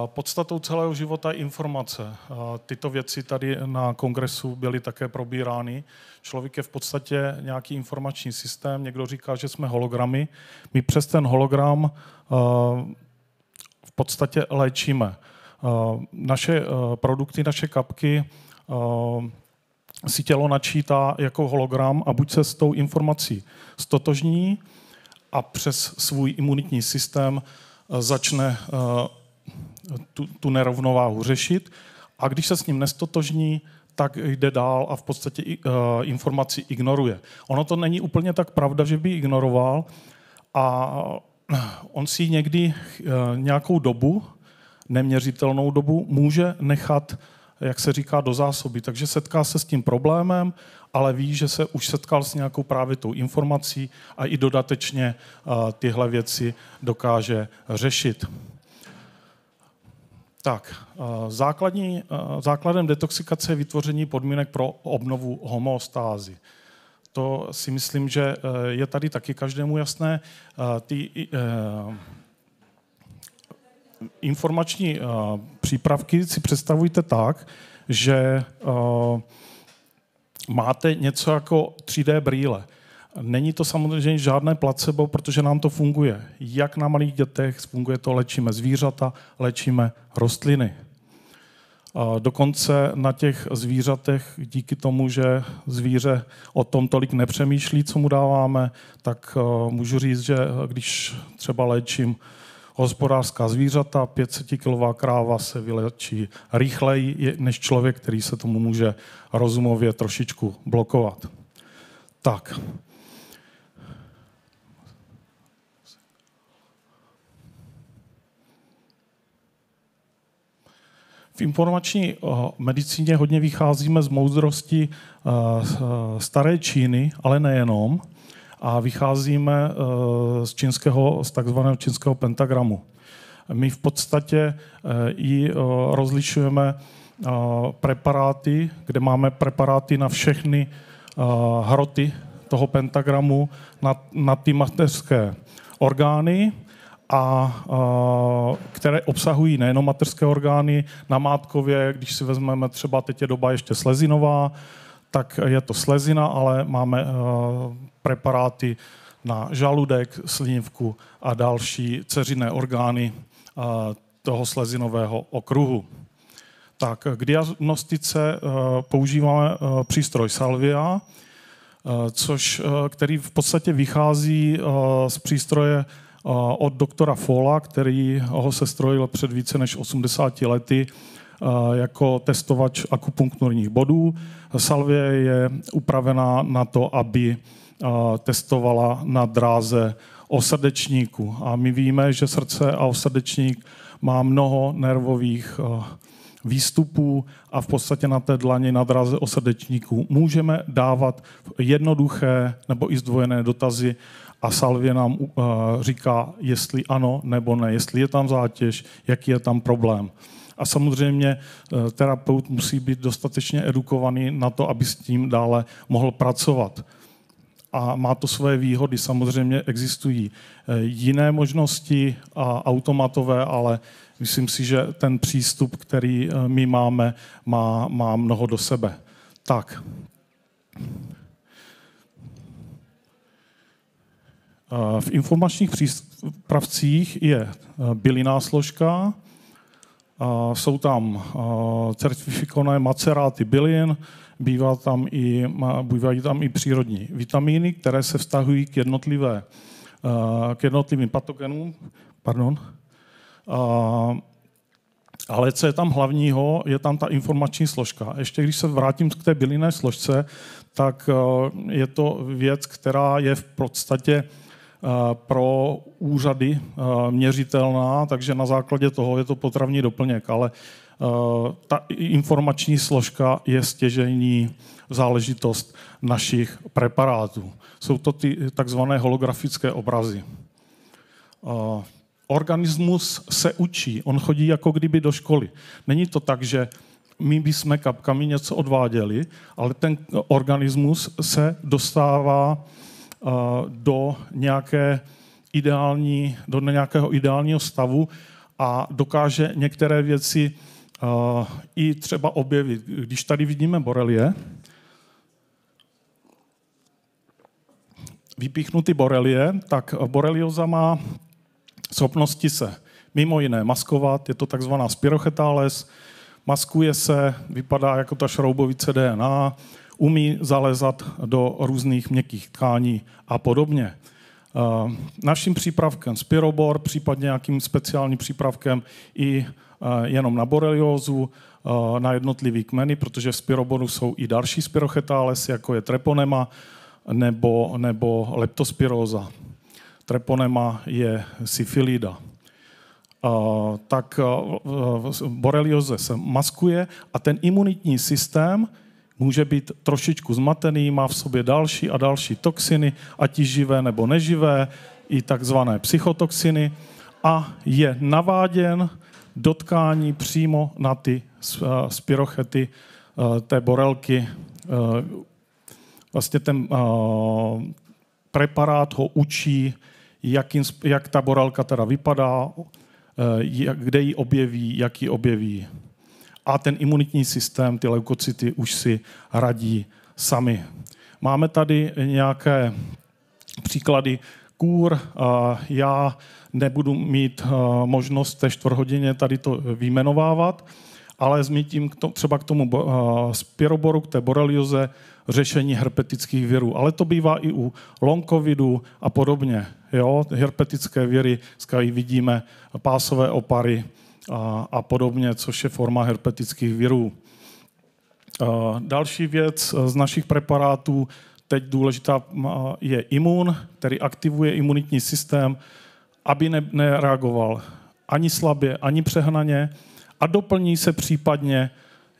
G: Podstatou celého života je informace. Tyto věci tady na kongresu byly také probírány. Člověk je v podstatě nějaký informační systém. Někdo říká, že jsme hologramy. My přes ten hologram v podstatě léčíme. Naše produkty, naše kapky si tělo načítá jako hologram a buď se s tou informací stotožní a přes svůj imunitní systém začne tu nerovnováhu řešit. A když se s ním nestotožní, tak jde dál a v podstatě informaci ignoruje. Ono to není úplně tak pravda, že by ignoroval a on si někdy nějakou dobu, neměřitelnou dobu, může nechat, jak se říká, do zásoby. Takže setká se s tím problémem, ale ví, že se už setkal s nějakou právě tou informací a i dodatečně tyhle věci dokáže řešit. Tak, základem detoxikace je vytvoření podmínek pro obnovu homeostázy. To si myslím, že je tady taky každému jasné. Ty informační přípravky si představujte tak, že máte něco jako 3D brýle. Není to samozřejmě žádné placebo, protože nám to funguje. Jak na malých dětech funguje to, léčíme zvířata, léčíme rostliny. Dokonce na těch zvířatech, díky tomu, že zvíře o tom tolik nepřemýšlí, co mu dáváme, tak můžu říct, že když třeba léčím hospodářská zvířata, 500-kilová kráva se vylečí rychleji než člověk, který se tomu může rozumově trošičku blokovat. Tak. V informační medicíně hodně vycházíme z moudrosti staré Číny, ale nejenom. A vycházíme z takzvaného čínského pentagramu. My v podstatě i rozlišujeme preparáty, kde máme preparáty na všechny hroty toho pentagramu, na ty mateřské orgány, které obsahují nejenom mateřské orgány, na mátkově, když si vezmeme třeba, teď je doba ještě slezinová, tak je to slezina, ale máme preparáty na žaludek, slinivku a další dceřinné orgány toho slezinového okruhu. Tak k diagnostice používáme přístroj Salvia, který v podstatě vychází z přístroje od doktora Fola, který ho sestrojil před více než 80 lety jako testovač akupunkturních bodů. Salvie je upravená na to, aby testovala na dráze osrdečníku. A my víme, že srdce a osrdečník má mnoho nervových výstupů a v podstatě na té dlani na dráze osrdečníku můžeme dávat jednoduché nebo i zdvojené dotazy a Salvie nám říká, jestli ano nebo ne, jestli je tam zátěž, jaký je tam problém. A samozřejmě terapeut musí být dostatečně edukovaný na to, aby s tím dále mohl pracovat. A má to své výhody. Samozřejmě existují jiné možnosti a automatové, ale myslím si, že ten přístup, který my máme, má mnoho do sebe. Tak. V informačních přípravcích je bylinná složka, jsou tam certifikované maceráty bylin, bývají tam i přírodní vitamíny, které se vztahují k jednotlivým patogenům. Ale co je tam hlavního, je tam ta informační složka. Ještě když se vrátím k té bylinné složce, tak je to věc, která je v podstatě pro úřady měřitelná, takže na základě toho je to potravní doplněk, ale ta informační složka je stěžejní záležitost našich preparátů. Jsou to ty takzvané holografické obrazy. Organismus se učí, on chodí jako kdyby do školy. Není to tak, že my bychom kapkami něco odváděli, ale ten organismus se dostává do nějakého ideálního stavu a dokáže některé věci i třeba objevit. Když tady vidíme borelie, vypíchnutý borelie, tak borelioza má schopnosti se mimo jiné maskovat, je to takzvaná spirochetales, maskuje se, vypadá jako ta šroubovice DNA, umí zalezat do různých měkkých tkání a podobně. Naším přípravkem spirobor, případně nějakým speciálním přípravkem i jenom na boreliózu, na jednotlivý kmeny, protože v spiroboru jsou i další spirochetales, jako je treponema nebo leptospiróza. Treponema je syfilida. Tak borelioze se maskuje a ten imunitní systém může být trošičku zmatený, má v sobě další a další toxiny, ať živé nebo neživé, i takzvané psychotoxiny a je naváděn do tkání přímo na ty spirochety té borelky. Vlastně ten preparát ho učí, jak ta borelka teda vypadá, kde ji objeví, jak ji objeví. A ten imunitní systém, ty leukocyty už si radí sami. Máme tady nějaké příklady kůr. Já nebudu mít možnost té 4 hodině tady to vyjmenovávat, ale zmítím třeba k tomu spiroboru, k té borelioze, řešení herpetických virů. Ale to bývá i u long covidu a podobně. Jo? Herpetické viry, skvěle vidíme pásové opary a podobně, což je forma herpetických virů. Další věc z našich preparátů, teď důležitá, je imun, který aktivuje imunitní systém, aby nereagoval ani slabě, ani přehnaně a doplní se případně,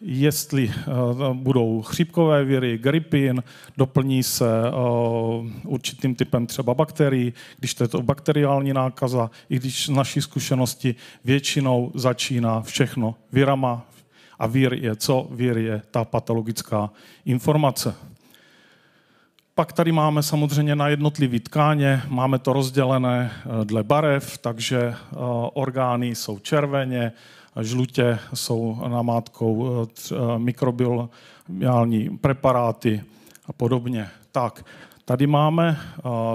G: jestli budou chřipkové viry, gripin, doplní se určitým typem třeba bakterií, když to je to bakteriální nákaza, i když z naší zkušenosti většinou začíná všechno virama. A vír je co? Vír je ta patologická informace. Pak tady máme samozřejmě na jednotlivé tkáně, máme to rozdělené dle barev, takže orgány jsou červeně, žlutě jsou namátkou mikrobiální preparáty a podobně. Tak, tady máme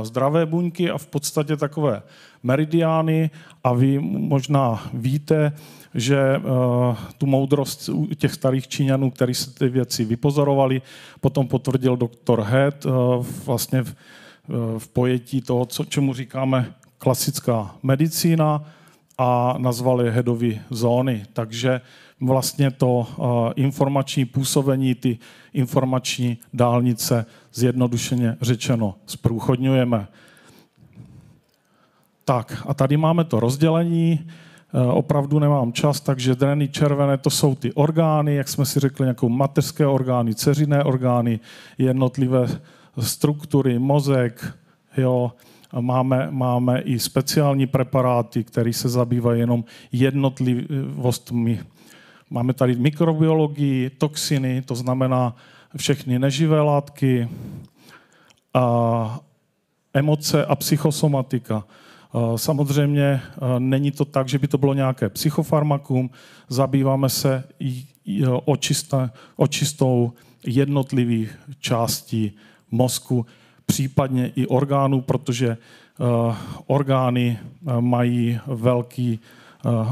G: zdravé buňky a v podstatě takové meridiány a vy možná víte, že tu moudrost u těch starých Číňanů, kteří se ty věci vypozorovali, potom potvrdil doktor Head vlastně v pojetí toho, čemu říkáme klasická medicína, a nazvali Headovy zóny. Takže vlastně to informační působení, ty informační dálnice zjednodušeně řečeno zprůchodňujeme. Tak a tady máme to rozdělení. Opravdu nemám čas, takže dreny červené to jsou ty orgány, jak jsme si řekli, nějakou mateřské orgány, dceřiné orgány, jednotlivé struktury, mozek, jo. Máme i speciální preparáty, které se zabývají jenom jednotlivostmi. Máme tady mikrobiologii, toxiny, to znamená všechny neživé látky, emoce a psychosomatika. Samozřejmě není to tak, že by to bylo nějaké psychofarmakum, zabýváme se očistou jednotlivých částí mozku, případně i orgánů, protože orgány mají velký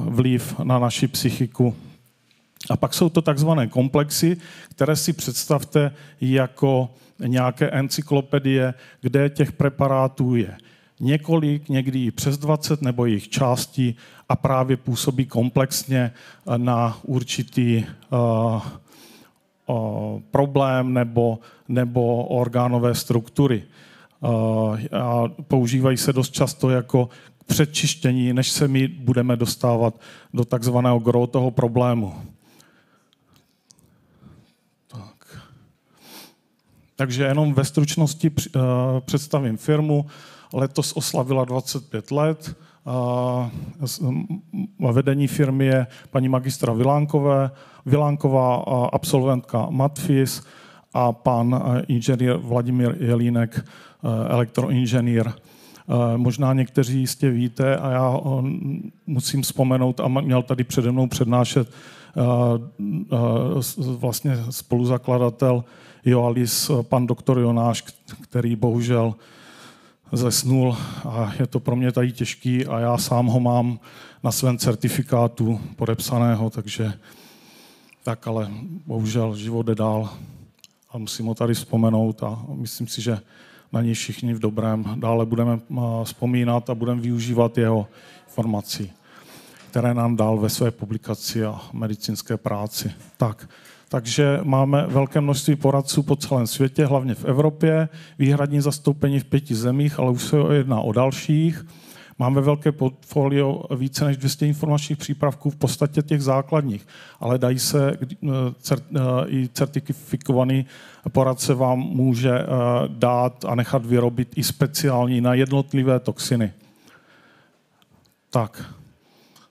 G: vliv na naši psychiku. A pak jsou to takzvané komplexy, které si představte jako nějaké encyklopedie, kde těch preparátů je několik, někdy i přes 20 nebo jejich částí a právě působí komplexně na určitý problém nebo orgánové struktury. A používají se dost často jako předčištění, než se my budeme dostávat do takzvaného gro toho problému. Takže jenom ve stručnosti představím firmu. Letos oslavila 25 let. Vedení firmy je paní magistra Vilánková, absolventka Matfis a pan inženýr Vladimír Jelínek, elektroinženýr. Možná někteří jistě víte a já musím vzpomenout, a měl tady přede mnou přednášet vlastně spoluzakladatel Joalis, pan doktor Jonáš, který bohužel zesnul a je to pro mě tady těžký a já sám ho mám na svém certifikátu podepsaného, takže tak, ale bohužel život jde dál a musím ho tady vzpomenout a myslím si, že na něj všichni v dobrém dále budeme vzpomínat a budeme využívat jeho informací, které nám dal ve své publikaci a medicínské práci. Takže máme velké množství poradců po celém světě, hlavně v Evropě, výhradní zastoupení v 5 zemích, ale už se jedná o dalších. Máme velké portfolio více než 200 informačních přípravků, v podstatě těch základních, ale dají se i certifikovaný poradce vám může dát a nechat vyrobit i speciální na jednotlivé toxiny. Tak,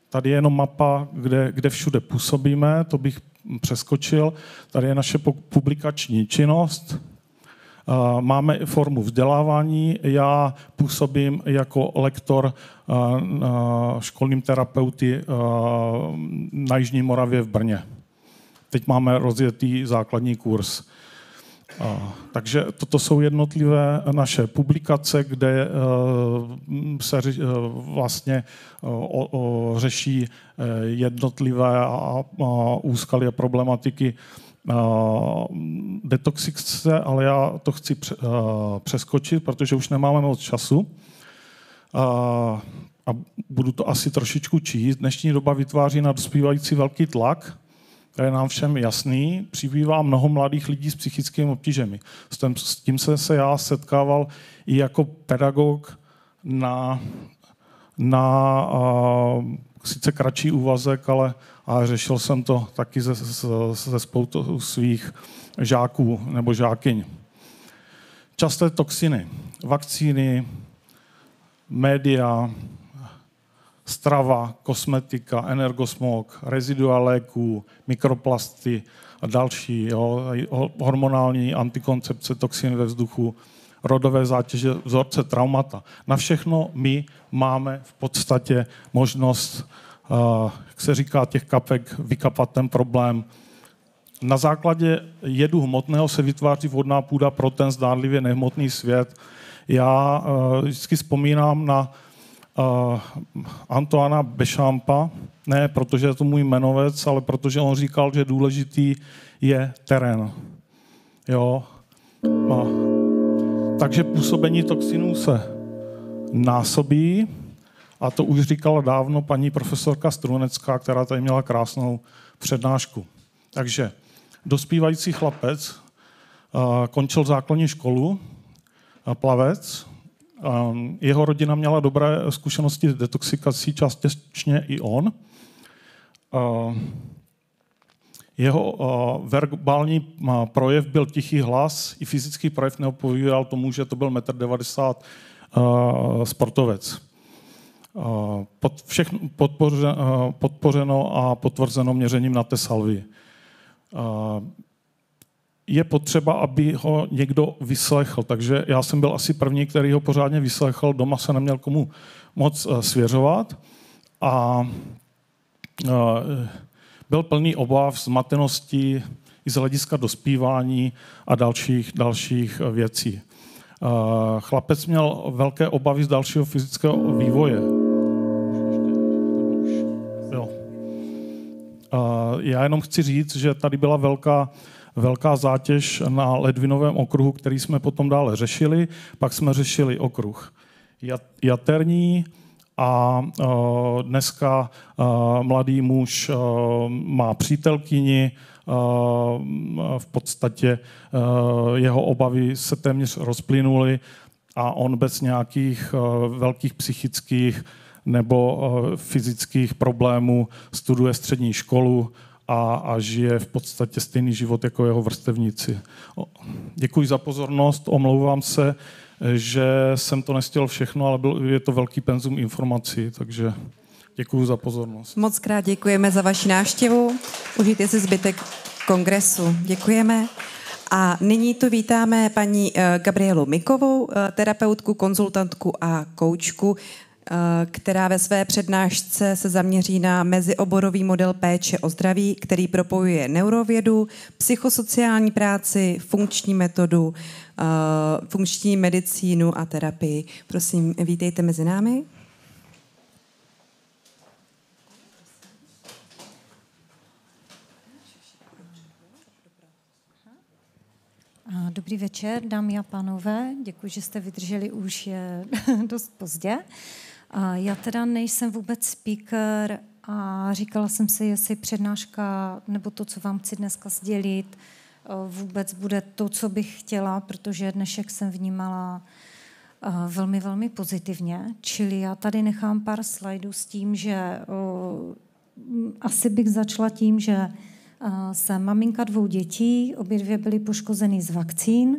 G: tady je jenom mapa, kde všude působíme, to bych přeskočil. Tady je naše publikační činnost. Máme formu vzdělávání. Já působím jako lektor školním terapeuty na Jižní Moravě v Brně. Teď máme rozjetý základní kurz. Takže toto jsou jednotlivé naše publikace, kde se vlastně řeší jednotlivé úskaly a problematiky detoxikace, ale já to chci přeskočit, protože už nemáme moc času. A budu to asi trošičku číst. Dnešní doba vytváří na dospívající velký tlak, to je nám všem jasný, přibývá mnoho mladých lidí s psychickými obtížemi. S tím se já setkával i jako pedagog na sice kratší úvazek, a řešil jsem to taky ze spoustu svých žáků nebo žákyň. Časté toxiny, vakcíny, média, strava, kosmetika, energosmog, rezidua léků, mikroplasty a další, hormonální antikoncepce, toxiny ve vzduchu, rodové zátěže, vzorce, traumata. Na všechno my máme v podstatě možnost, jak se říká, těch kapek vykapat ten problém. Na základě jedu hmotného se vytváří vhodná půda pro ten zdánlivě nehmotný svět. Já vždycky vzpomínám na Antoana Béchampa, ne protože je to můj jmenovec, ale protože on říkal, že důležitý je terén. Jo? Takže působení toxinů se násobí, a to už říkala dávno paní profesorka Strunecká, která tady měla krásnou přednášku. Takže dospívající chlapec končil základní školu, plavec. Jeho rodina měla dobré zkušenosti s detoxikací, částečně i on. Jeho verbální projev byl tichý hlas, i fyzický projev neopovídal tomu, že to byl 1,90 m sportovec. Podpořeno a potvrzeno měřením na té salvii. Je potřeba, aby ho někdo vyslechl, takže já jsem byl asi první, který ho pořádně vyslechl, doma se neměl komu moc svěřovat a byl plný obav, zmatenosti i z hlediska dospívání a dalších věcí. Chlapec měl velké obavy z dalšího fyzického vývoje. Jo. Já jenom chci říct, že tady byla velká zátěž na ledvinovém okruhu, který jsme potom dále řešili. Pak jsme řešili okruh jaterní a dneska mladý muž má přítelkyni, v podstatě jeho obavy se téměř rozplynuly a on bez nějakých velkých psychických nebo fyzických problémů studuje střední školu a žije v podstatě stejný život jako jeho vrstevníci. Děkuji za pozornost, omlouvám se, že jsem to nestihl všechno, ale je to velký penzum informací, takže děkuji za pozornost.
D: Moc krát děkujeme za vaši návštěvu. Užijte si zbytek kongresu. Děkujeme. A nyní tu vítáme paní Gabrielu Mikovou, terapeutku, konzultantku a koučku, která ve své přednášce se zaměří na mezioborový model péče o zdraví, který propojuje neurovědu, psychosociální práci, funkční metodu, funkční medicínu a terapii. Prosím, vítejte mezi námi.
E: Dobrý večer, dámy a pánové. Děkuji, že jste vydrželi, už je dost pozdě. Já teda nejsem vůbec speaker a říkala jsem si, jestli přednáška nebo to, co vám chci dneska sdělit, vůbec bude to, co bych chtěla, protože dnešek jsem vnímala velmi, velmi pozitivně. Čili já tady nechám pár slajdů s tím, že asi bych začala tím, že jsem maminka 2 dětí, obě 2 byly poškozeny z vakcín.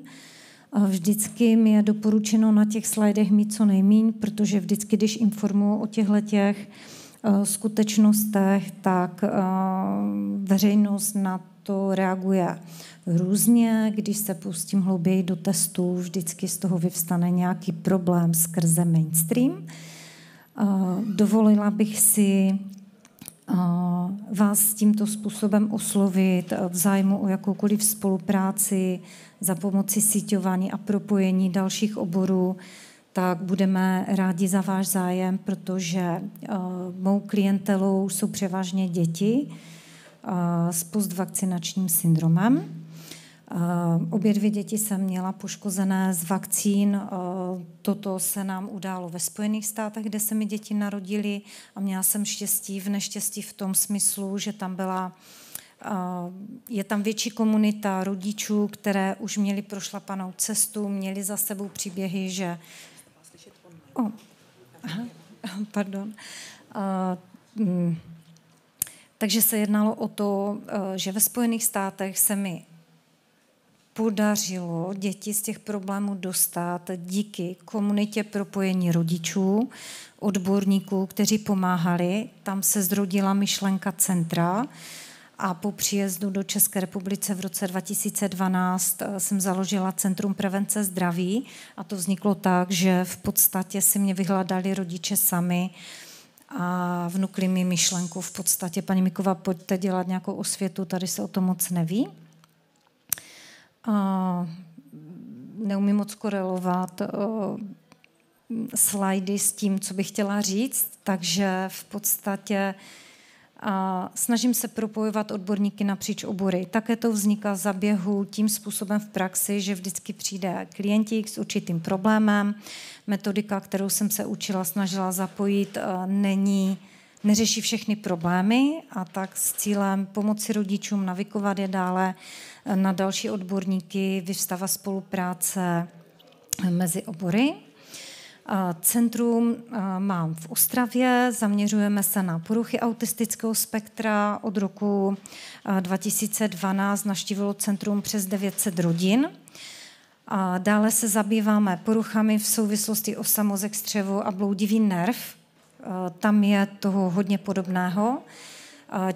E: Vždycky mi je doporučeno na těch slajdech mít co nejmíň, protože vždycky, když informuji o těchto skutečnostech, tak veřejnost na to reaguje různě. Když se pustím hlouběji do testů, vždycky z toho vyvstane nějaký problém skrze mainstream. Dovolila bych si vás tímto způsobem oslovit v zájmu o jakoukoliv spolupráci za pomoci síťování a propojení dalších oborů, tak budeme rádi za váš zájem, protože mou klientelou jsou převážně děti s postvakcinačním syndromem. Obě 2 děti jsem měla poškozené z vakcín. Toto se nám událo ve Spojených státech, kde se mi děti narodily a měla jsem štěstí v neštěstí v tom smyslu, že tam je tam větší komunita rodičů, které už měli prošlapanou cestu, měli za sebou příběhy, že... Takže se jednalo o to, že ve Spojených státech se mi podařilo děti z těch problémů dostat díky komunitě propojení rodičů, odborníků, kteří pomáhali. Tam se zrodila myšlenka centra a po příjezdu do České republiky v roce 2012 jsem založila Centrum prevence zdraví a to vzniklo tak, že v podstatě si mě vyhledali rodiče sami a vnukli mi myšlenku v podstatě, paní Miková, pojďte dělat nějakou osvětu, tady se o tom moc neví. Neumím moc korelovat slajdy s tím, co bych chtěla říct, takže v podstatě snažím se propojovat odborníky napříč obory. Také to vzniká za běhu tím způsobem v praxi, že vždycky přijde klientík s určitým problémem. Metodika, kterou jsem se učila, snažila zapojit, neřeší všechny problémy a tak s cílem pomoci rodičům navigovat je dále na další odborníky, vyvstává spolupráce mezi obory. Centrum mám v Ostravě, zaměřujeme se na poruchy autistického spektra. Od roku 2012 navštívilo centrum přes 900 rodin. Dále se zabýváme poruchami v souvislosti osamozek, střevo a bloudivý nerv. Tam je toho hodně podobného.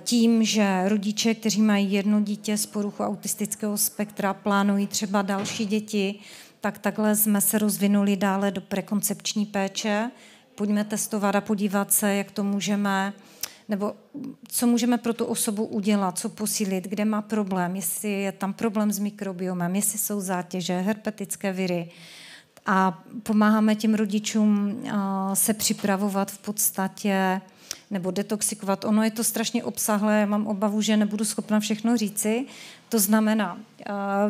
E: Tím, že rodiče, kteří mají jedno dítě z poruchu autistického spektra, plánují třeba další děti, tak takhle jsme se rozvinuli dále do prekoncepční péče. Pojďme testovat a podívat se, jak to můžeme, nebo co můžeme pro tu osobu udělat, co posílit, kde má problém, jestli je tam problém s mikrobiomem, jestli jsou zátěže, herpetické viry. A pomáháme těm rodičům se připravovat v podstatě, nebo detoxikovat. Ono je to strašně obsahlé, já mám obavu, že nebudu schopna všechno říci. To znamená,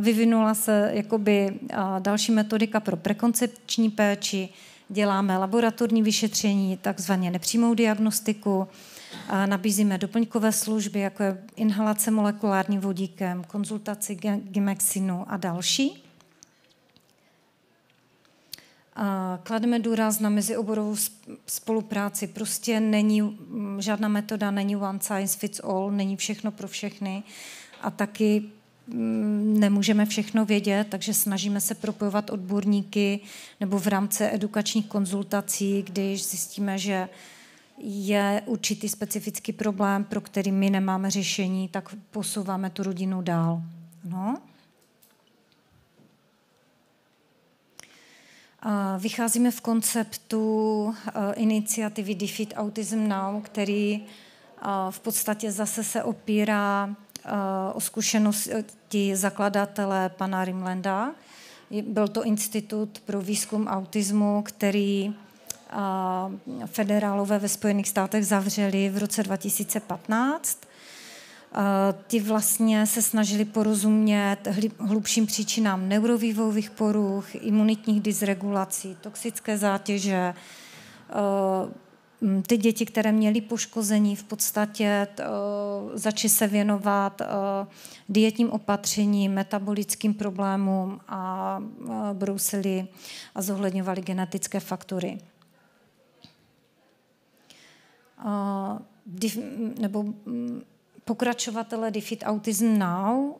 E: vyvinula se jakoby další metodika pro prekoncepční péči, děláme laboratorní vyšetření, takzvaně nepřímou diagnostiku, nabízíme doplňkové služby, jako je inhalace molekulárním vodíkem, konzultaci Gimexinu a další. Klademe důraz na mezioborovou spolupráci. Prostě není, žádná metoda není one size fits all, není všechno pro všechny a taky nemůžeme všechno vědět, takže snažíme se propojovat odborníky nebo v rámci edukačních konzultací, když zjistíme, že je určitý specifický problém, pro který my nemáme řešení, tak posouváme tu rodinu dál. No. Vycházíme v konceptu iniciativy Defeat Autism Now, který v podstatě zase se opírá o zkušenosti zakladatele pana Rimlanda. Byl to Institut pro výzkum autismu, který federálové ve Spojených státech zavřeli v roce 2015. Ty vlastně se snažili porozumět hlubším příčinám neurovývojových poruch, imunitních dysregulací, toxické zátěže. Ty děti, které měly poškození, v podstatě začaly se věnovat dietním opatřením, metabolickým problémům a brousili a zohledňovali genetické faktory. Pokračovatele Defeat Autism Now,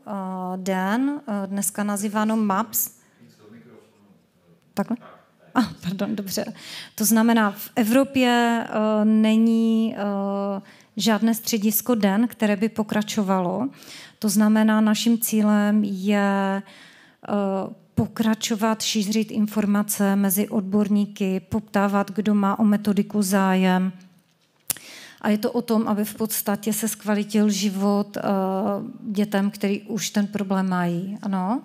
E: Dan, dneska nazýváno MAPS. Takhle? Pardon, dobře. To znamená, v Evropě není žádné středisko DEN, které by pokračovalo. To znamená, naším cílem je pokračovat, šířit informace mezi odborníky, poptávat, kdo má o metodiku zájem. A je to o tom, aby v podstatě se zkvalitil život dětem, který už ten problém mají. Ano.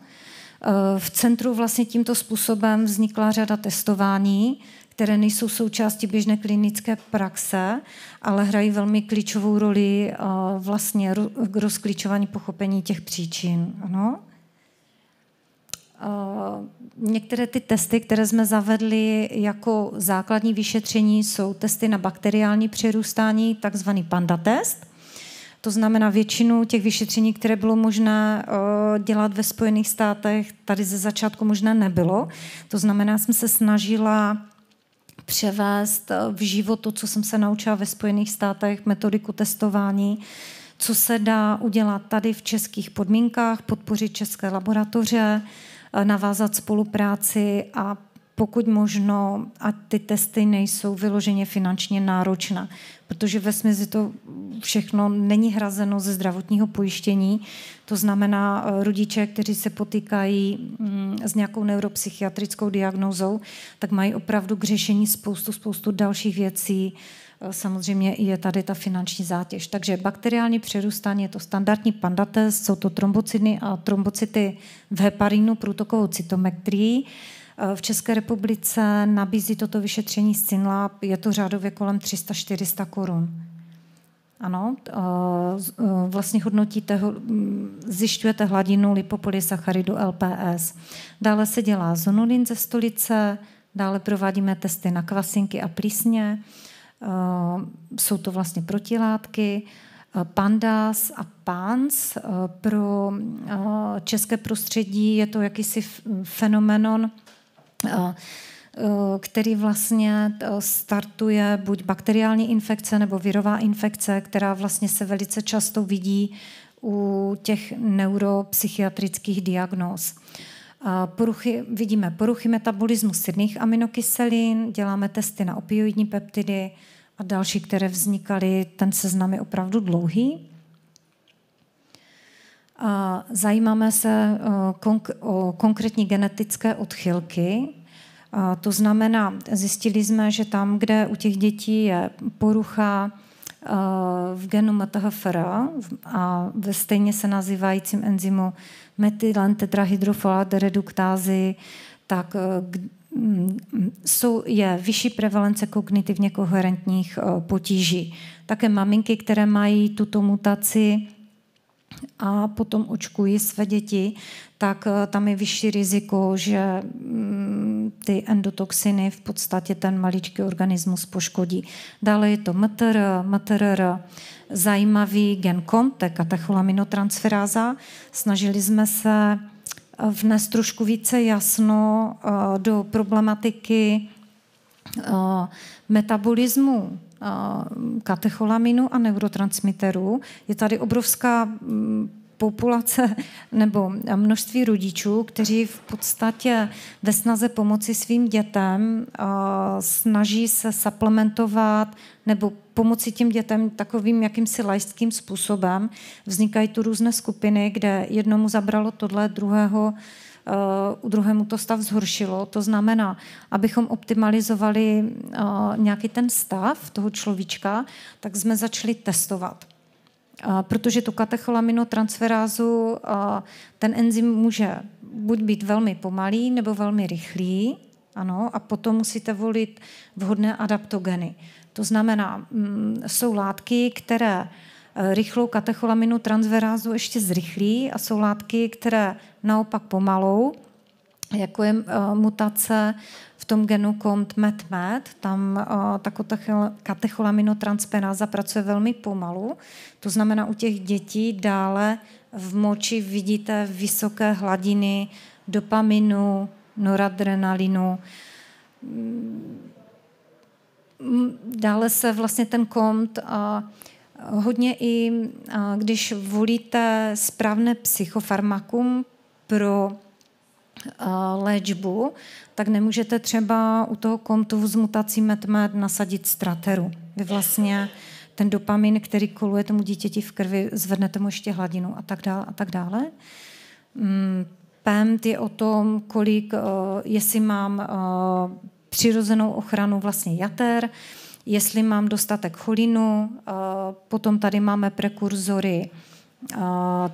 E: V centru vlastně tímto způsobem vznikla řada testování, které nejsou součástí běžné klinické praxe, ale hrají velmi klíčovou roli vlastně k rozklíčování pochopení těch příčin. Ano. Některé ty testy, které jsme zavedli jako základní vyšetření, jsou testy na bakteriální přerůstání, takzvaný Panda test. To znamená většinu těch vyšetření, které bylo možné dělat ve Spojených státech, tady ze začátku možná nebylo. To znamená, jsem se snažila převést v život to, co jsem se naučila ve Spojených státech, metodiku testování, co se dá udělat tady v českých podmínkách, podpořit české laboratoře, navázat spolupráci a pokud možno, ať ty testy nejsou vyloženě finančně náročné, protože vesměs to všechno není hrazeno ze zdravotního pojištění. To znamená, rodiče, kteří se potýkají s nějakou neuropsychiatrickou diagnózou, tak mají opravdu k řešení spoustu dalších věcí. Samozřejmě je tady ta finanční zátěž. Takže bakteriální přerůstání je to standardní panda test, jsou to trombociny a trombocyty v heparinu průtokovou cytometrii. V České republice nabízí toto vyšetření Synlab, je to řádově kolem 300-400 korun. Ano, vlastně hodnotíte, zjišťujete hladinu lipopolysacharidu LPS. Dále se dělá zonulin ze stolice, dále provádíme testy na kvasinky a plísně. Jsou to vlastně protilátky. PANDAS a PANS pro české prostředí je to jakýsi fenomenon, který vlastně startuje buď bakteriální infekce nebo virová infekce, která vlastně se velice často vidí u těch neuropsychiatrických diagnóz. Vidíme poruchy metabolismu sirných aminokyselin, děláme testy na opioidní peptidy a další, které vznikaly, ten seznam je opravdu dlouhý. Zajímáme se o konkrétní genetické odchylky. To znamená, zjistili jsme, že tam, kde u těch dětí je porucha v genu MTHFR a ve stejně se nazývajícím enzymu metylentetrahydrofolát reduktázy, tak je vyšší prevalence kognitivně koherentních potíží. Také maminky, které mají tuto mutaci a potom očkují své děti, tak tam je vyšší riziko, že ty endotoxiny v podstatě ten maličký organismus poškodí. Dále je to MTRR, zajímavý gen KOM, to je katecholaminotransferáza. Snažili jsme se vnést trošku více jasno do problematiky metabolismu katecholaminu a neurotransmiterů. Je tady obrovská populace nebo množství rodičů, kteří v podstatě ve snaze pomoci svým dětem snaží se suplementovat nebo pomoci těm dětem takovým jakýmsi laickým způsobem. Vznikají tu různé skupiny, kde jednomu zabralo tohle, u druhému to stav zhoršilo. To znamená, abychom optimalizovali nějaký ten stav toho človíčka, tak jsme začali testovat. Protože tu katecholaminotransferázu ten enzym může buď být velmi pomalý nebo velmi rychlý, ano, a potom musíte volit vhodné adaptogeny. To znamená, jsou látky, které rychlou katecholaminotransferázu ještě zrychlí a jsou látky, které naopak pomalou, jako je mutace v tom genu COMT-MET-MET, tam ta katecholaminotransferáza pracuje velmi pomalu. To znamená, u těch dětí dále v moči vidíte vysoké hladiny dopaminu, noradrenalinu. Dále se vlastně ten COMT hodně i, když volíte správné psychofarmakum pro léčbu, tak nemůžete třeba u toho COMTu s mutací MET-MET nasadit strateru. Vy vlastně ten dopamin, který koluje tomu dítěti v krvi, zvednete mu ještě hladinu a tak dále. PEMT je o tom, jestli mám přirozenou ochranu vlastně jater, jestli mám dostatek cholinu, potom tady máme prekurzory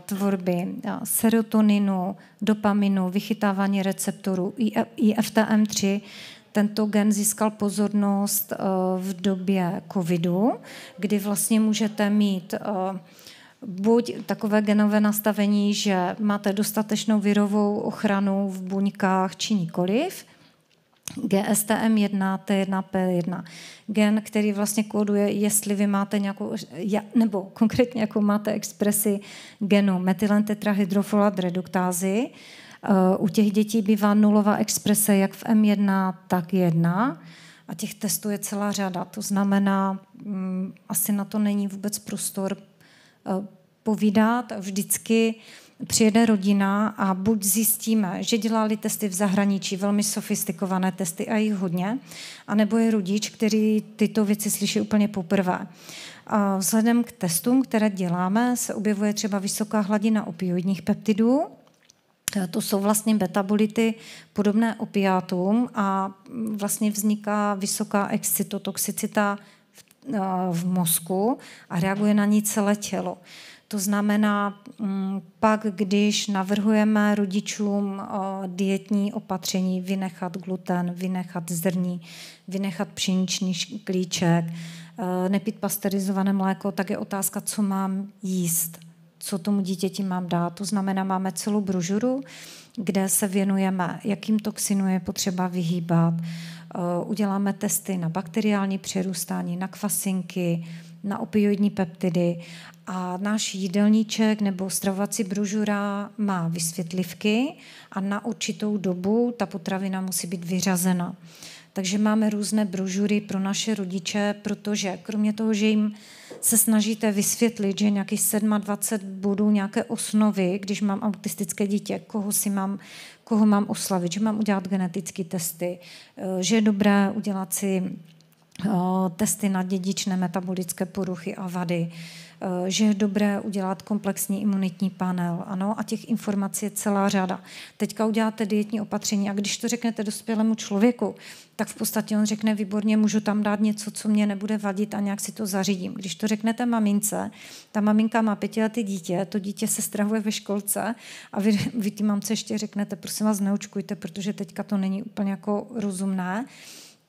E: tvorby serotoninu, dopaminu, vychytávání receptorů, IFTM3. Tento gen získal pozornost v době covidu, kdy vlastně můžete mít buď takové genové nastavení, že máte dostatečnou virovou ochranu v buňkách, či nikoliv, GSTM1, T1, P1. Gen, který vlastně kóduje, jestli vy máte nějakou, nebo konkrétně jakou máte expresi genu metylentetrahydrofolát reduktázy. U těch dětí bývá nulová exprese jak v M1, tak 1. A těch testů je celá řada. To znamená, asi na to není vůbec prostor povídat. Vždycky přijede rodina a buď zjistíme, že dělali testy v zahraničí, velmi sofistikované testy a jich hodně, anebo je rodič, který tyto věci slyší úplně poprvé. A vzhledem k testům, které děláme, se objevuje třeba vysoká hladina opioidních peptidů. To jsou vlastně betabolity podobné opiátům a vlastně vzniká vysoká excitotoxicita v mozku a reaguje na ní celé tělo. To znamená, pak, když navrhujeme rodičům dietní opatření, vynechat gluten, vynechat zrní, vynechat pšeničný klíček, nepít pasteurizované mléko, tak je otázka, co mám jíst, co tomu dítěti mám dát. To znamená, máme celou brožuru, kde se věnujeme, jakým toxinům je potřeba vyhýbat. Uděláme testy na bakteriální přerůstání, na kvasinky, na opioidní peptidy a náš jídelníček nebo stravovací brožura má vysvětlivky a na určitou dobu ta potravina musí být vyřazena. Takže máme různé brožury pro naše rodiče, protože kromě toho, že jim se snažíte vysvětlit, že nějakých 27 bodů, nějaké osnovy, když mám autistické dítě, koho mám oslavit, že mám udělat genetické testy, že je dobré udělat si testy na dědičné metabolické poruchy a vady, že je dobré udělat komplexní imunitní panel, ano, a těch informací je celá řada. Teďka uděláte dietní opatření a když to řeknete dospělému člověku, tak v podstatě on řekne, výborně, můžu tam dát něco, co mě nebude vadit a nějak si to zařídím. Když to řeknete mamince, ta maminka má 5leté dítě, to dítě se strahuje ve školce a vy ty mamce ještě řeknete, prosím vás, neočkujte, protože teďka to není úplně jako rozumné,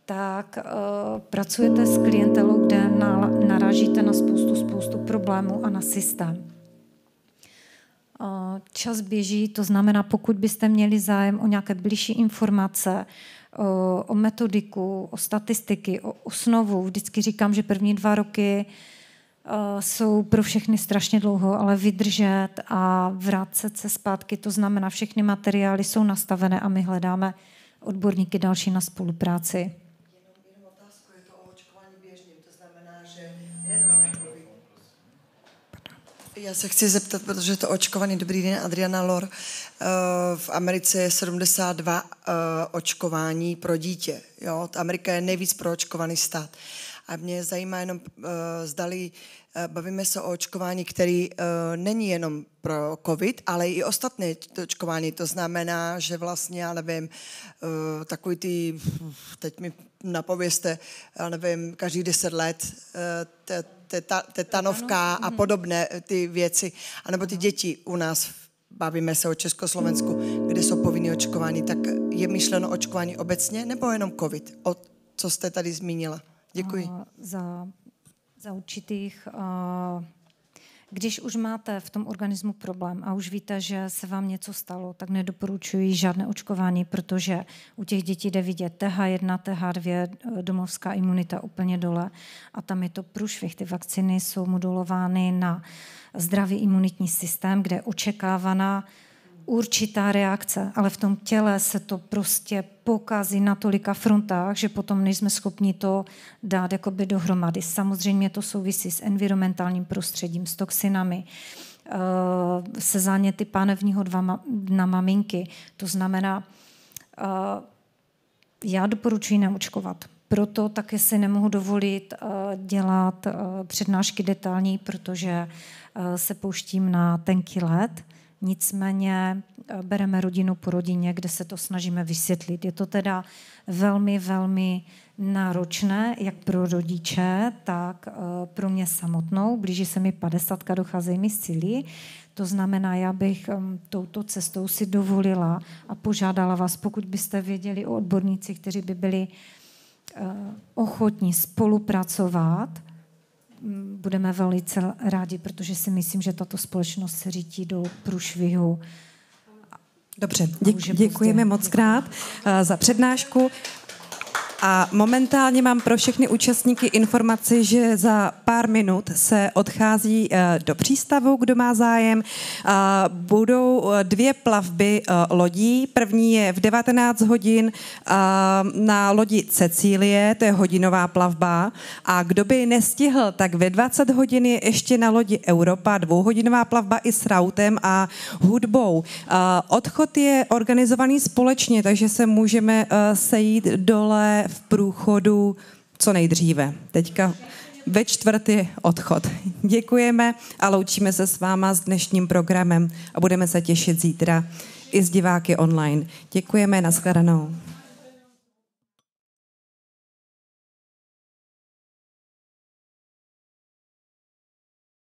E: tak pracujete s klientelou, kde narážíte na spoustu problémů a na systém. Čas běží, to znamená, pokud byste měli zájem o nějaké bližší informace, o metodiku, o statistiky, o osnovu, vždycky říkám, že první 2 roky jsou pro všechny strašně dlouho, ale vydržet a vracet se zpátky, to znamená, všechny materiály jsou nastavené a my hledáme odborníky další na spolupráci.
J: Já se chci zeptat, protože to očkovaný, dobrý den, Adriana Lor, v Americe je 72 očkování pro dítě. Jo? Amerika je nejvíc proočkovaný stát. A mě zajímá jenom, zdali bavíme se o očkování, který není jenom pro covid, ale i ostatné očkování. To znamená, že vlastně, já nevím, takový ty, teď mi napověste, já nevím, každých 10 let, tetanovka a podobné ty věci, anebo ty děti u nás, bavíme se o Československu, kde jsou povinné očkování, tak je myšleno očkování obecně, nebo jenom covid? Co jste tady zmínila? Děkuji.
E: Za určitých, když už máte v tom organismu problém a už víte, že se vám něco stalo, tak nedoporučuji žádné očkování, protože u těch dětí jde vidět TH1, TH2, domovská imunita úplně dole a tam je to průšvih. Ty vakcíny jsou modulovány na zdravý imunitní systém, kde je očekávaná určitá reakce, ale v tom těle se to prostě pokazí na tolika frontách, že potom nejsme schopni to dát jakoby dohromady. Samozřejmě to souvisí s environmentálním prostředím, s toxinami, se záněty pánevního dna maminky. To znamená, já doporučuji neočkovat. Proto také si nemohu dovolit dělat přednášky detailní, protože se pouštím na tenký led. Nicméně bereme rodinu po rodině, kde se to snažíme vysvětlit. Je to teda velmi, velmi náročné, jak pro rodiče, tak pro mě samotnou. Blíží se mi 50, docházejí mi síly. To znamená, já bych touto cestou si dovolila a požádala vás, pokud byste věděli o odbornících, kteří by byli ochotní spolupracovat, budeme velice rádi, protože si myslím, že tato společnost se řítí do průšvihu.
D: Dobře, děkujeme moc krát za přednášku. A momentálně mám pro všechny účastníky informaci, že za pár minut se odchází do přístavu, kdo má zájem. Budou 2 plavby lodí. První je v 19 hodin na lodi Cecílie, to je hodinová plavba. A kdo by nestihl, tak ve 20 hodin je ještě na lodi Europa 2hodinová plavba i s rautem a hudbou. Odchod je organizovaný společně, takže se můžeme sejít dole v průchodu co nejdříve. Teďka ve 4 je odchod. Děkujeme a loučíme se s váma s dnešním programem a budeme se těšit zítra i s diváky online. Děkujeme, nashledanou.